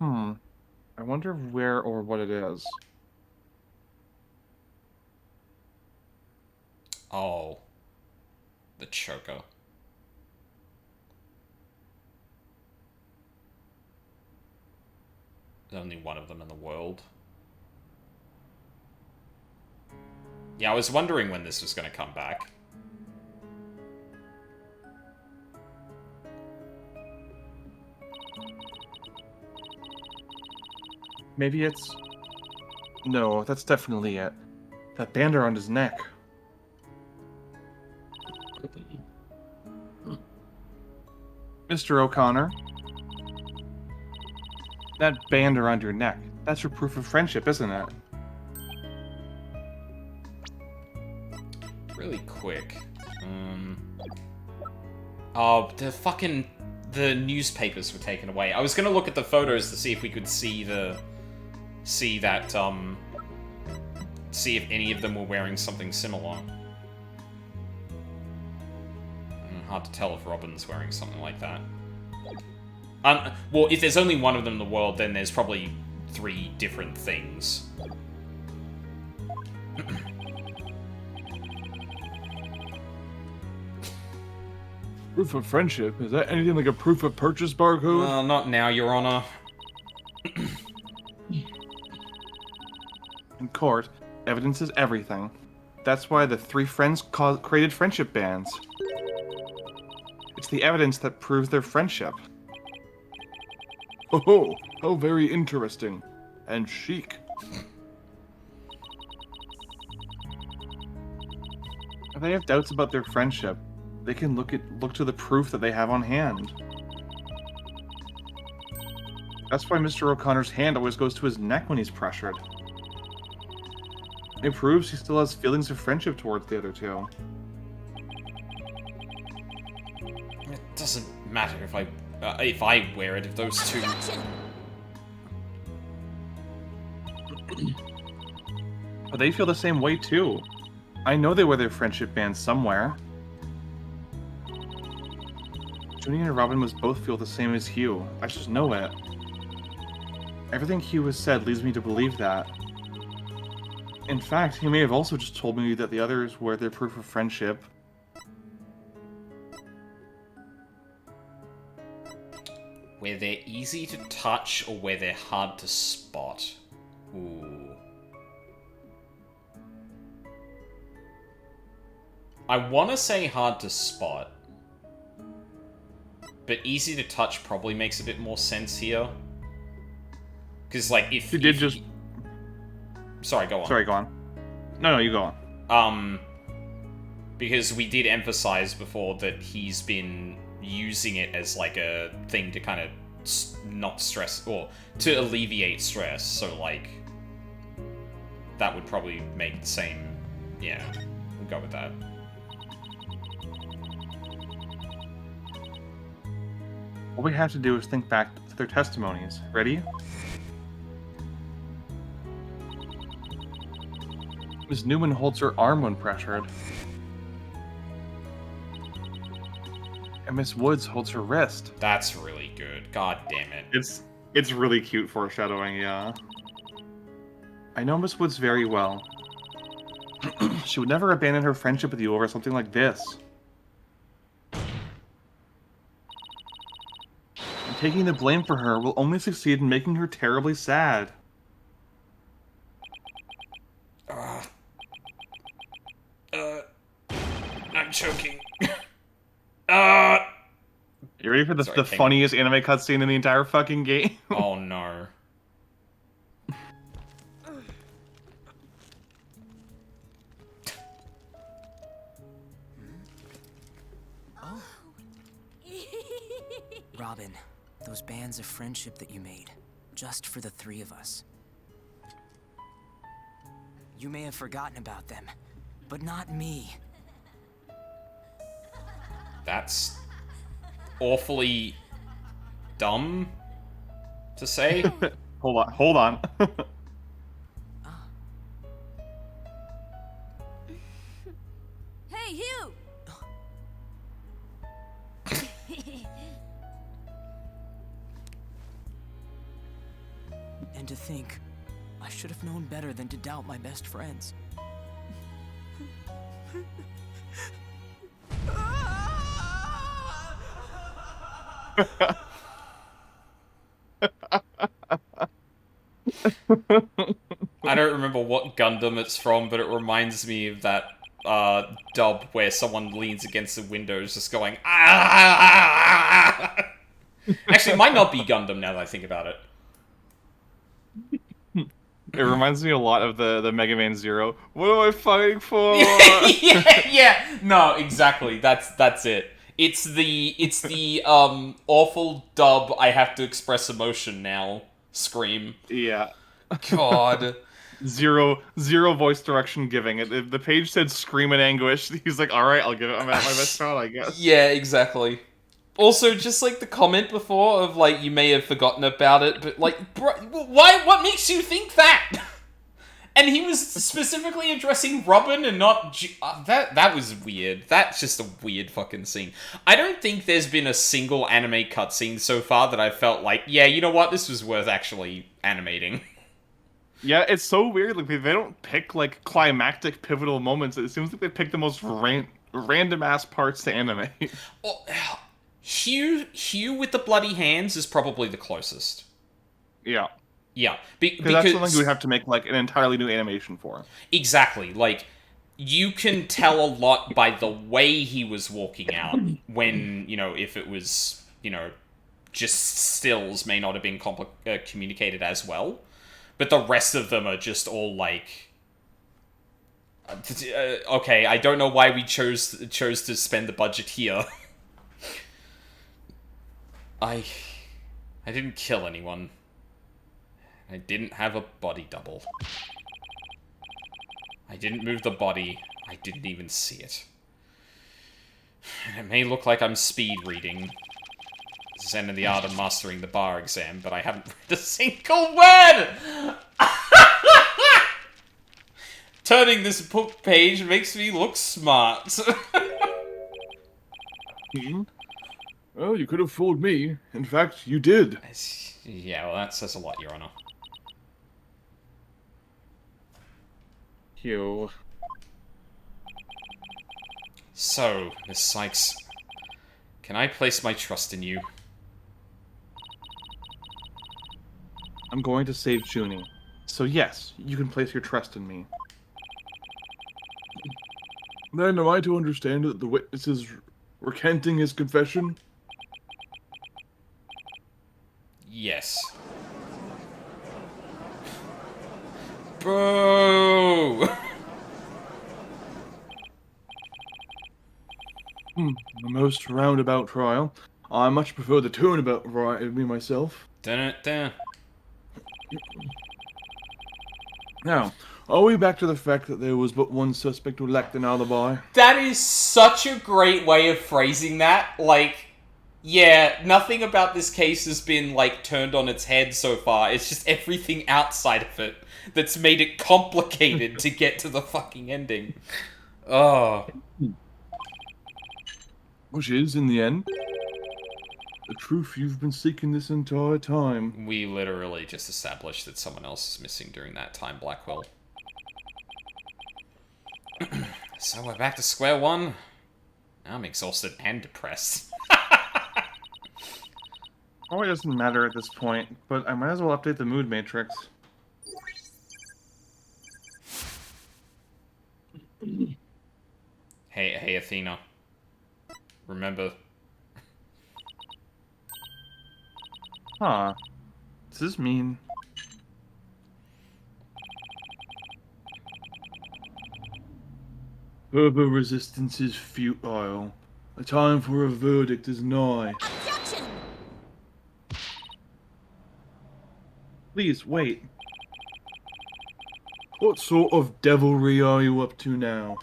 I wonder where or what it is. Oh. The choker. There's only one of them in the world. Yeah, I was wondering when this was going to come back. Maybe it's... No, that's definitely it. That band around his neck. Mr. O'Connor. That band around your neck. That's your proof of friendship, isn't it? Really quick. Oh, the newspapers were taken away. I was gonna look at the photos to see if we could see see if any of them were wearing something similar. Hard to tell if Robin's wearing something like that. Well, if there's only one of them in the world, then there's probably 3 different things. Proof of friendship? Is that anything like a proof of purchase barcode? Not now, Your Honor. In court, evidence is everything. That's why the 3 friends created friendship bands. It's the evidence that proves their friendship. Oh, how very interesting. And chic. If they have doubts about their friendship, they can look to the proof that they have on hand. That's why Mr. O'Connor's hand always goes to his neck when he's pressured. It proves he still has feelings of friendship towards the other 2. It doesn't matter if I wear it, if those 2... But they feel the same way too. I know they wear their friendship bands somewhere. Junie and Robin must both feel the same as Hugh. I just know it. Everything Hugh has said leads me to believe that. In fact, he may have also just told me that the others wear their proof of friendship. Where they're easy to touch or where they're hard to spot. Ooh. I want to say hard to spot. But easy to touch probably makes a bit more sense here. Because, like, if... He did just... Sorry, go on. Sorry, go on. No, you go on. Because we did emphasize before that he's been using it as, like, a thing to kind of not stress, or to alleviate stress, so, like, that would probably make the same... Yeah, we'll go with that. All we have to do is think back to their testimonies. Ready? Ms. Newman holds her arm when pressured. And Miss Woods holds her wrist. That's really good. God damn it. It's really cute foreshadowing, yeah. I know Miss Woods very well. She would never abandon her friendship with you over something like this. And taking the blame for her will only succeed in making her terribly sad. I'm choking. You ready for the Sorry, funniest anime cutscene in the entire fucking game? Oh no. Robin, those bands of friendship that you made, just for the three of us. You may have forgotten about them, but not me. That's awfully dumb to say. Hold on. Hey, Hugh! And to think, I should have known better than to doubt my best friends. I don't remember what Gundam it's from, but it reminds me of that dub where someone leans against the windows just going, ah! Actually, it might not be Gundam now that I think about it. It reminds me a lot of the Mega Man Zero. What am I fighting for? yeah. No, exactly. That's it. It's the awful dub I have to express emotion now scream. Yeah. God. Zero voice direction giving. If the page said scream in anguish, he's like, alright, I'll give it my best shot, I guess. Yeah, exactly. Also, just like the comment before of like, you may have forgotten about it, but like, bro, why? What makes you think that? And he was specifically addressing Robin and not that was weird. That's just a weird fucking scene. I don't think there's been a single anime cutscene so far that I felt like, yeah, you know what, this was worth actually animating. Yeah, it's so weird. Like they don't pick like climactic, pivotal moments. It seems like they pick the most random ass parts to animate. Well, Hugh with the bloody hands is probably the closest. Yeah. Yeah, because that's something you would have to make like an entirely new animation for. Exactly, like you can tell a lot by the way he was walking out. When if it was just stills, may not have been communicated as well, but the rest of them are just all like. Okay, I don't know why we chose to spend the budget here. I didn't kill anyone. I didn't have a body double. I didn't move the body. I didn't even see it. It may look like I'm speed reading Zen and the Art of Mastering the Bar exam, but I haven't read a single word! Turning this book page makes me look smart. Well, you could have fooled me. In fact, you did. Yeah, well, that says a lot, Your Honor. Hugh. So, Miss Sykes, can I place my trust in you? I'm going to save Junie. So yes, you can place your trust in me. Then am I to understand that the witness is recanting his confession? Boo! The most roundabout trial. I much prefer the turnabout variety of me myself. Dun-dun-dun. Now, are we back to the fact that there was but one suspect who lacked an alibi? That is such a great way of phrasing that. Like, yeah, nothing about this case has been, like, turned on its head so far. It's just everything outside of it that's made it complicated to get to the fucking ending. Oh. Which is, in the end, the truth you've been seeking this entire time. We literally just established that someone else is missing during that time, Blackwell. So we're back to square one. Now I'm exhausted and depressed. Probably doesn't matter at this point, but I might as well update the mood matrix. Hey, Athena. Remember... Huh. Does this mean... Further resistance is futile. The time for a verdict is nigh. Objection! Please, wait. What sort of devilry are you up to now?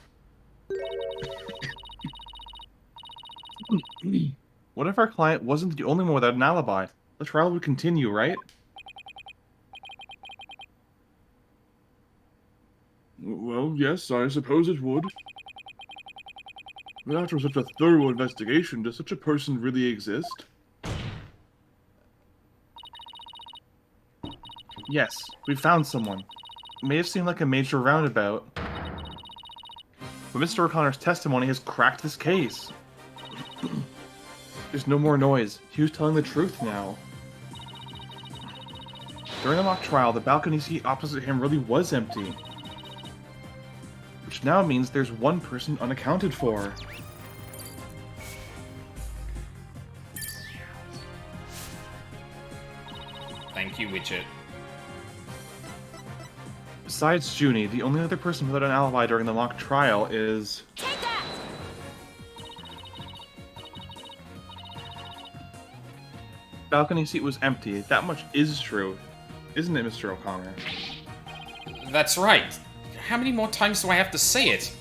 What if our client wasn't the only one without an alibi? The trial would continue, right? Well, yes, I suppose it would. But after such a thorough investigation, does such a person really exist? Yes, we found someone. It may have seemed like a major roundabout, but Mr. O'Connor's testimony has cracked this case. There's no more noise. Hugh's telling the truth now. During the mock trial, the balcony seat opposite him really was empty. Which now means there's one person unaccounted for. Thank you, Widget. Besides Junie, the only other person without an alibi during the mock trial is... Take that! Balcony seat was empty. That much is true. Isn't it, Mr. O'Connor? That's right. How many more times do I have to say it?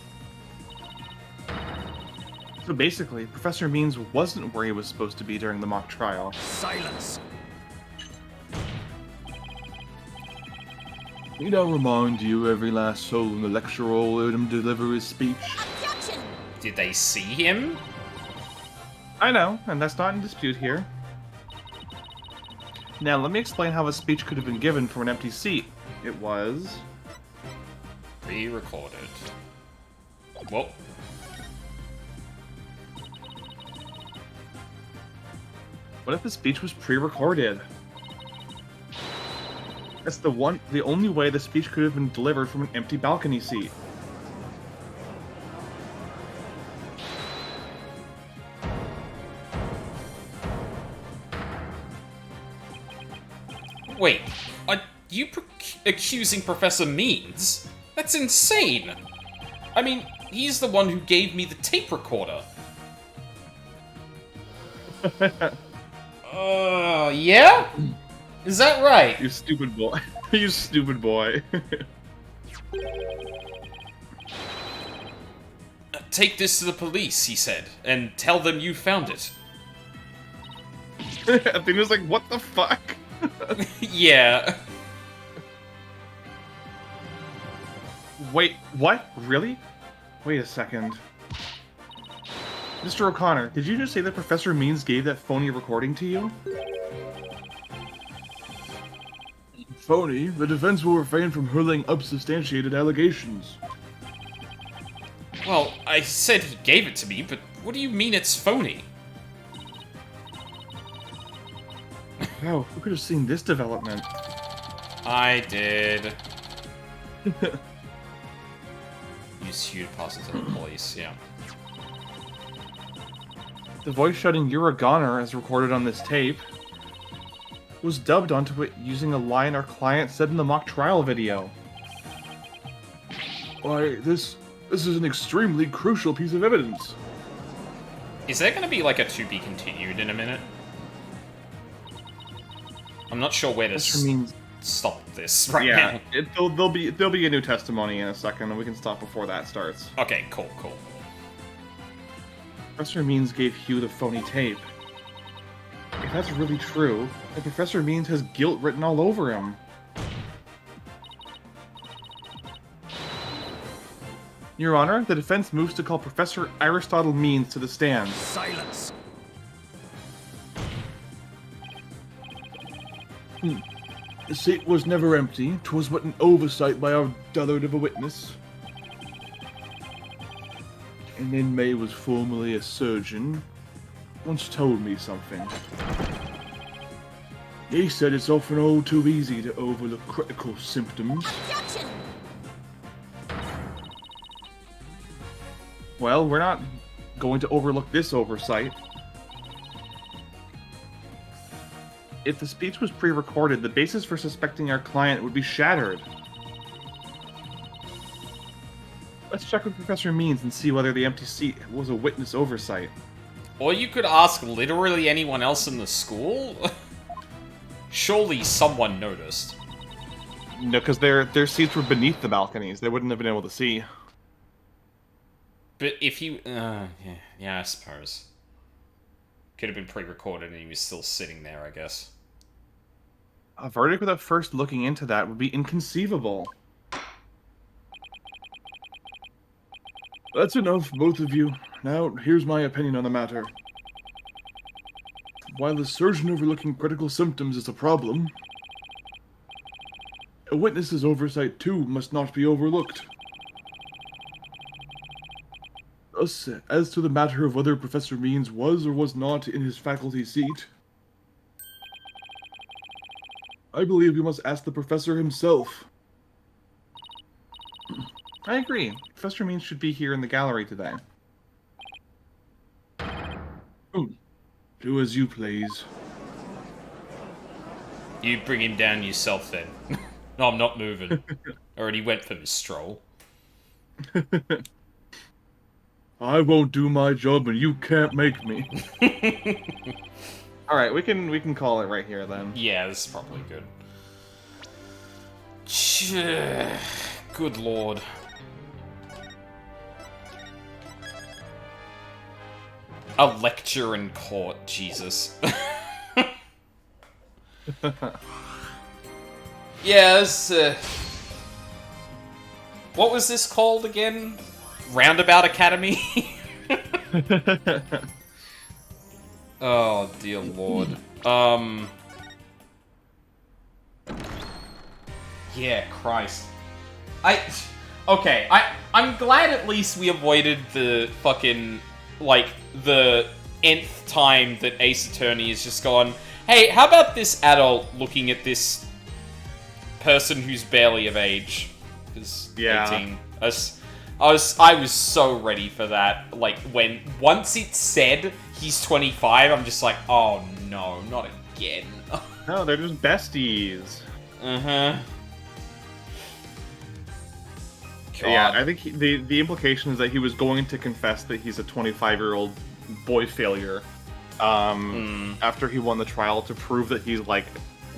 So basically, Professor Means wasn't where he was supposed to be during the mock trial. Silence. Need I remind you, every last soul in the lecture hall heard him deliver his speech? Objection! Did they see him? I know, and that's not in dispute here. Now, let me explain how a speech could have been given from an empty seat. It was... Pre-recorded. Well, What if the speech was pre-recorded? That's the only way the speech could have been delivered from an empty balcony seat. wait. Are you accusing Professor Means? That's insane! I mean, he's the one who gave me the tape recorder. Yeah? Is that right? You stupid boy. You stupid boy. Take this to the police, he said, and tell them you found it. Athena's like, what the fuck? Yeah. Wait, what? Really? Wait a second. Mr. O'Connor, did you just say that Professor Means gave that phony recording to you? Phony, the defense will refrain from hurling unsubstantiated allegations. Well, I said he gave it to me, but what do you mean it's phony? Wow, who could have seen this development? I did. Use Hugh to pass it to the police, yeah. The voice shouting "You're a goner" as recorded on this tape was dubbed onto it using a line our client said in the mock trial video. Why, this is an extremely crucial piece of evidence. Is there going to be like a to be continued in a minute? I'm not sure where to stop this right now. There'll be a new testimony in a second, and we can stop before that starts. Okay, cool. Professor Means gave Hugh the phony tape. If that's really true, then Professor Means has guilt written all over him. Your Honor, the defense moves to call Professor Aristotle Means to the stand. Silence. The seat was never empty. 'Twas but an oversight by our dullard of a witness. An inmate was formerly a surgeon. Once told me something. He said it's often all too easy to overlook critical symptoms. Objection! Well, we're not going to overlook this oversight. If the speech was pre-recorded, the basis for suspecting our client would be shattered. Let's check with Professor Means and see whether the empty seat was a witness oversight. Or you could ask literally anyone else in the school? Surely someone noticed. No, because their seats were beneath the balconies. They wouldn't have been able to see. But if you... yeah, I suppose. Could have been pre-recorded and he was still sitting there, I guess. A verdict without first looking into that would be inconceivable. That's enough, both of you. Now, here's my opinion on the matter. While the surgeon overlooking critical symptoms is a problem, a witness's oversight too must not be overlooked. Thus, as to the matter of whether Professor Means was or was not in his faculty seat, I believe we must ask the professor himself. I agree. Professor Means should be here in the gallery today. Do as you please. You bring him down yourself then. No, I'm not moving. Already went for this stroll. I won't do my job and you can't make me. Alright, we can call it right here then. Yeah, this is probably good. Good lord. A lecture in court, Jesus. Yes. What was this called again? Roundabout Academy? Oh, dear lord. Yeah, Christ. Okay, I'm glad at least we avoided the fucking, like, the nth time that Ace Attorney has just gone, hey, how about this adult looking at this person who's barely of age? Because Yeah. 18. I was so ready for that. Like, once it said he's 25, I'm just like, oh no, not again. No, they're just besties. Uh-huh. Yeah, I think the implication is that he was going to confess that he's a 25-year-old boy failure after he won the trial to prove that he's, like,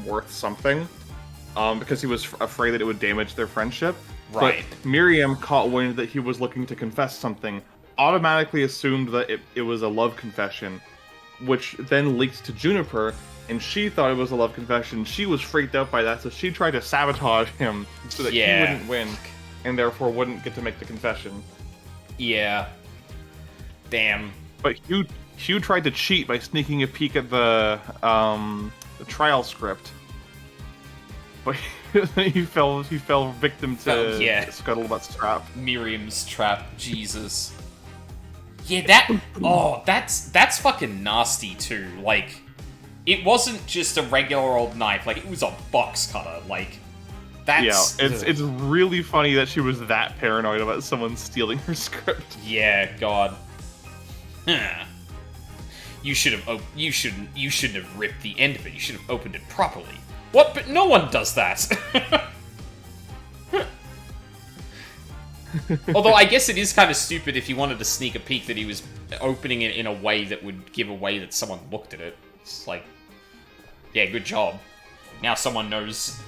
worth something. Because he was afraid that it would damage their friendship. Right. But Miriam caught wind that he was looking to confess something, automatically assumed that it was a love confession, which then leaked to Juniper, and she thought it was a love confession. She was freaked out by that, so she tried to sabotage him so that he wouldn't win, and therefore wouldn't get to make the confession. Yeah. Damn. But Hugh tried to cheat by sneaking a peek at the trial script. But he fell victim to Scuttlebutt's trap. Miriam's trap. Jesus. Yeah, that's fucking nasty too. Like, it wasn't just a regular old knife. Like, it was a box cutter. Like, that's... Yeah, it's really funny that she was that paranoid about someone stealing her script. Yeah, God. You shouldn't have ripped the end of it. You should have opened it properly. What? But no one does that. Although I guess it is kind of stupid if he wanted to sneak a peek that he was opening it in a way that would give away that someone looked at it. It's like, yeah, good job. Now someone knows.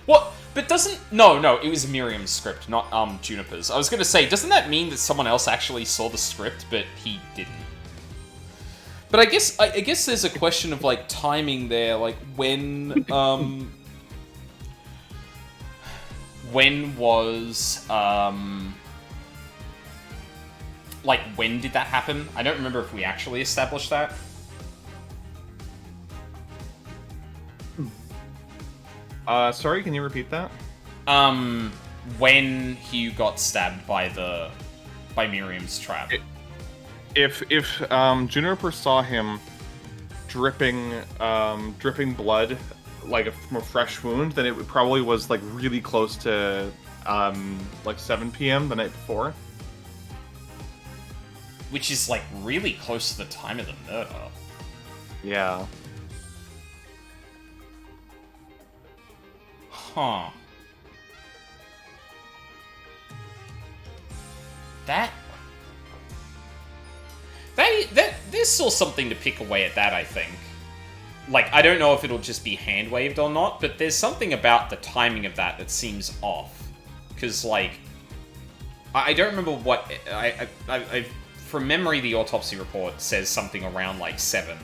What? But doesn't... No, it was Miriam's script, not Juniper's. I was gonna say, doesn't that mean that someone else actually saw the script, but he didn't? But I guess there's a question of, like, timing there, like, when was, like, when did that happen? I don't remember if we actually established that. Sorry, can you repeat that? When Hugh got stabbed by Miriam's trap. If Juniper saw him dripping blood, like from a fresh wound, then it probably was like really close to like 7 p.m. the night before. Which is like really close to the time of the murder. Yeah. Huh. There's still something to pick away at that, I think. Like, I don't know if it'll just be hand-waved or not, but there's something about the timing of that seems off. Because, like, I don't remember what... from memory, the autopsy report says something around, like, 7.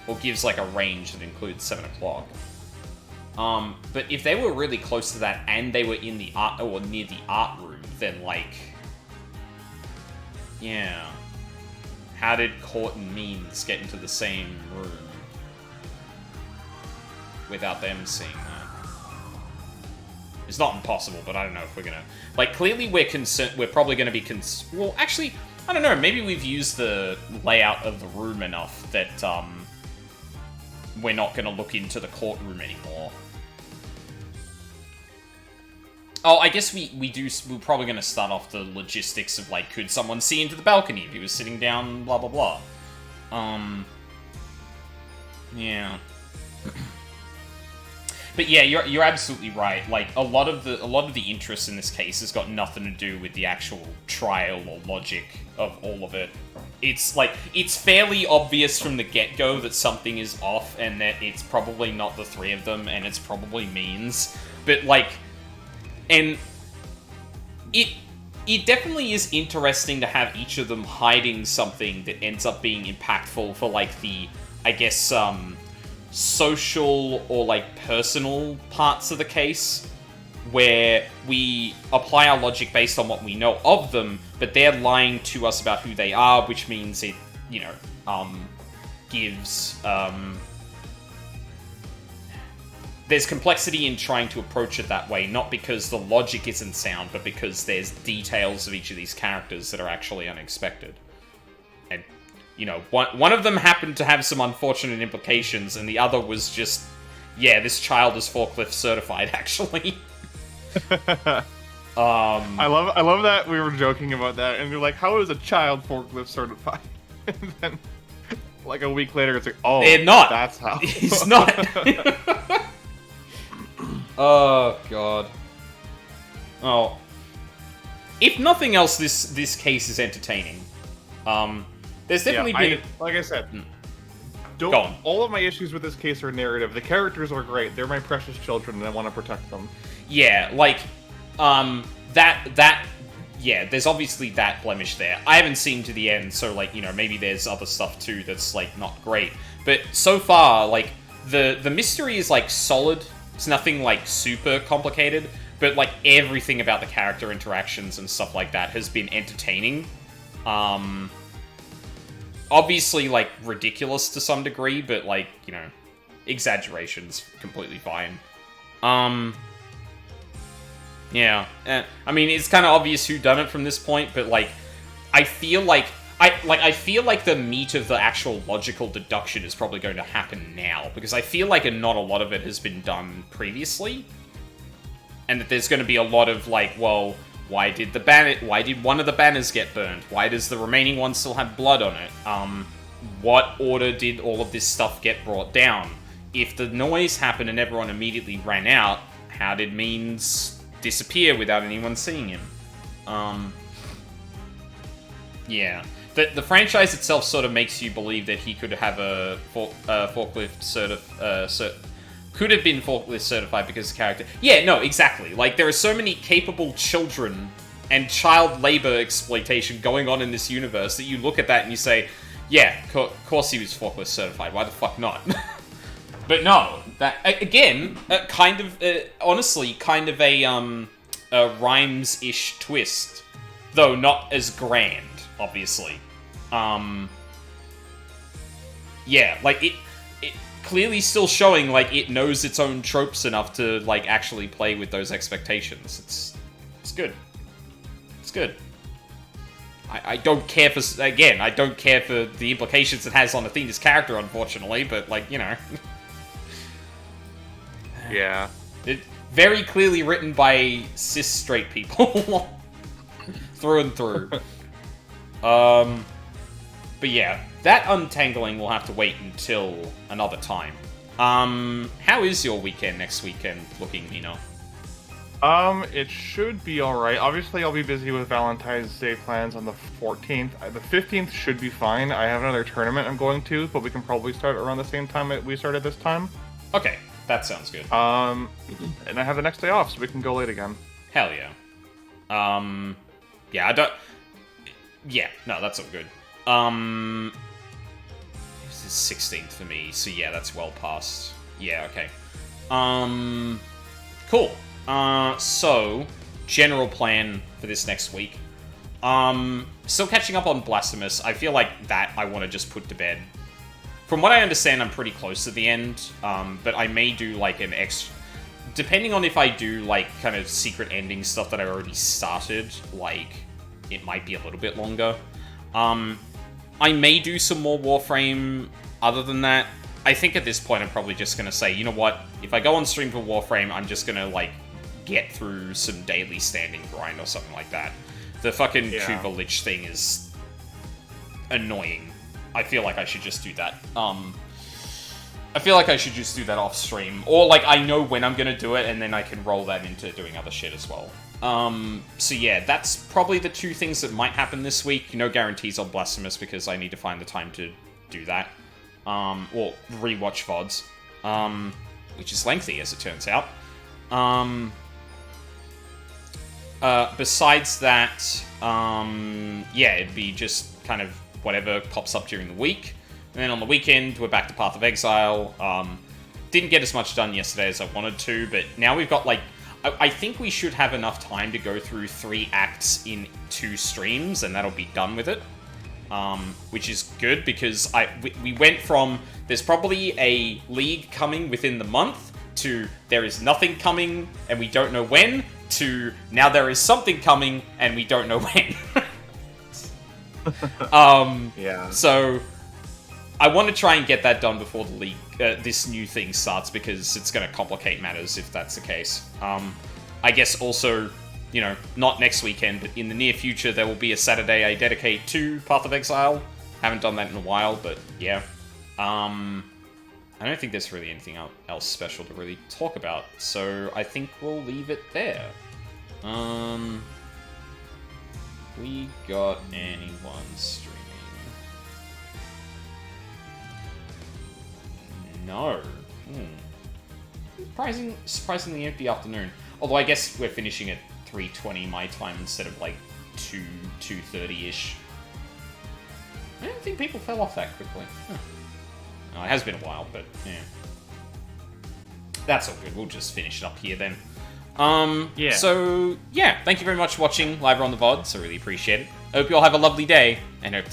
Or gives, like, a range that includes 7 o'clock. But if they were really close to that and they were in the art... or near the art room, then, like... Yeah. How did Court and Means get into the same room without them seeing that? It's not impossible, but I don't know if we're gonna... Like, clearly we're probably gonna be well, actually, I don't know, maybe we've used the layout of the room enough that, we're not gonna look into the courtroom anymore. Oh, I guess we're probably going to start off the logistics of, like, could someone see into the balcony if he was sitting down, blah, blah, blah. Yeah. But yeah, you're absolutely right. Like, a lot of the interest in this case has got nothing to do with the actual trial or logic of all of it. It's, like, it's fairly obvious from the get-go that something is off and that it's probably not the three of them and it's probably Means. But, like... And it definitely is interesting to have each of them hiding something that ends up being impactful for, like, the, I guess, social or, like, personal parts of the case, where we apply our logic based on what we know of them, but they're lying to us about who they are, which means it, you know, gives, there's complexity in trying to approach it that way, not because the logic isn't sound, but because there's details of each of these characters that are actually unexpected. And, you know, one of them happened to have some unfortunate implications, and the other was just, yeah, this child is forklift certified, actually. I love that we were joking about that, and you're like, how is a child forklift certified? And then, like, a week later, it's like, oh, they're not. That's how. He's not. Oh, God. Oh. If nothing else, this case is entertaining. There's definitely been... like I said, Go on. all of my issues with this case are narrative. The characters are great. They're my precious children, and I want to protect them. Yeah, like, yeah, there's obviously that blemish there. I haven't seen to the end, so, like, you know, maybe there's other stuff, too, that's, like, not great. But so far, like, the mystery is, like, solid. It's nothing, like, super complicated, but, like, everything about the character interactions and stuff like that has been entertaining. Obviously, like, ridiculous to some degree, but, like, you know, exaggeration's completely fine. Yeah. I mean, it's kind of obvious who done it from this point, but, like, I feel like the meat of the actual logical deduction is probably going to happen now, because I feel like not a lot of it has been done previously, and that there's going to be a lot of, like, well, why did one of the banners get burned? Why does the remaining one still have blood on it? What order did all of this stuff get brought down? If the noise happened and everyone immediately ran out, how did Means disappear without anyone seeing him? Yeah. The franchise itself sort of makes you believe that he could have a forklift could have been forklift certified because of character. Yeah, no, exactly. Like, there are so many capable children and child labor exploitation going on in this universe that you look at that and you say, yeah, course he was forklift certified. Why the fuck not? But no, that again, honestly, kind of a Rhymes-ish twist, though not as grand, obviously. Yeah, like it clearly still showing like it knows its own tropes enough to like actually play with those expectations. It's good. It's good. I don't care for I don't care for the implications it has on Athena's character, unfortunately, but like, you know. Yeah. It very clearly written by cis straight people. Through and through. But yeah, that untangling will have to wait until another time. How is your weekend next weekend looking, Nino? It should be alright. Obviously, I'll be busy with Valentine's Day plans on the 14th. The 15th should be fine. I have another tournament I'm going to, but we can probably start around the same time that we started this time. Okay, that sounds good. And I have the next day off, so we can go late again. Hell yeah. Yeah, I don't... Yeah, no, that's all good. This is 16th for me, so yeah, that's well past. Yeah, okay. Cool. So, general plan for this next week. Still catching up on Blasphemous. I feel like that I want to just put to bed. From what I understand, I'm pretty close to the end, but I may do, like, an extra... Depending on if I do, like, kind of secret ending stuff that I already started, like, it might be a little bit longer. I may do some more Warframe. Other than that, I think at this point I'm probably just going to say, you know what? If I go on stream for Warframe, I'm just going to, like, get through some daily standing grind or something like that. The fucking Kuva Lich thing is annoying. I feel like I should just do that. I feel like I should just do that off stream. Or, like, I know when I'm going to do it, and then I can roll that into doing other shit as well. So yeah, that's probably the two things that might happen this week. No guarantees on Blasphemous, because I need to find the time to do that. Or rewatch VODs. Which is lengthy, as it turns out. Besides that, yeah, it'd be just kind of whatever pops up during the week. And then on the weekend, we're back to Path of Exile. Didn't get as much done yesterday as I wanted to, but now we've got, like... I think we should have enough time to go through 3 acts in 2 streams, and that'll be done with it. Which is good, because we went from there's probably a league coming within the month, to there is nothing coming, and we don't know when, to now there is something coming, and we don't know when. Yeah. So, I want to try and get that done before the league, this new thing starts, because it's going to complicate matters if that's the case. I guess also, you know, not next weekend, but in the near future, there will be a Saturday I dedicate to Path of Exile. Haven't done that in a while, but yeah. I don't think there's really anything else special to really talk about, so I think we'll leave it there. We got anyone streaming? No. Surprisingly empty afternoon. Although I guess we're finishing at 3:20 my time instead of like 2:30-ish. I don't think people fell off that quickly. Huh. No, it has been a while, but yeah. That's all good. We'll just finish it up here then. Yeah. So, yeah. Thank you very much for watching live or on the VODs. I really appreciate it. I hope you all have a lovely day, and hope to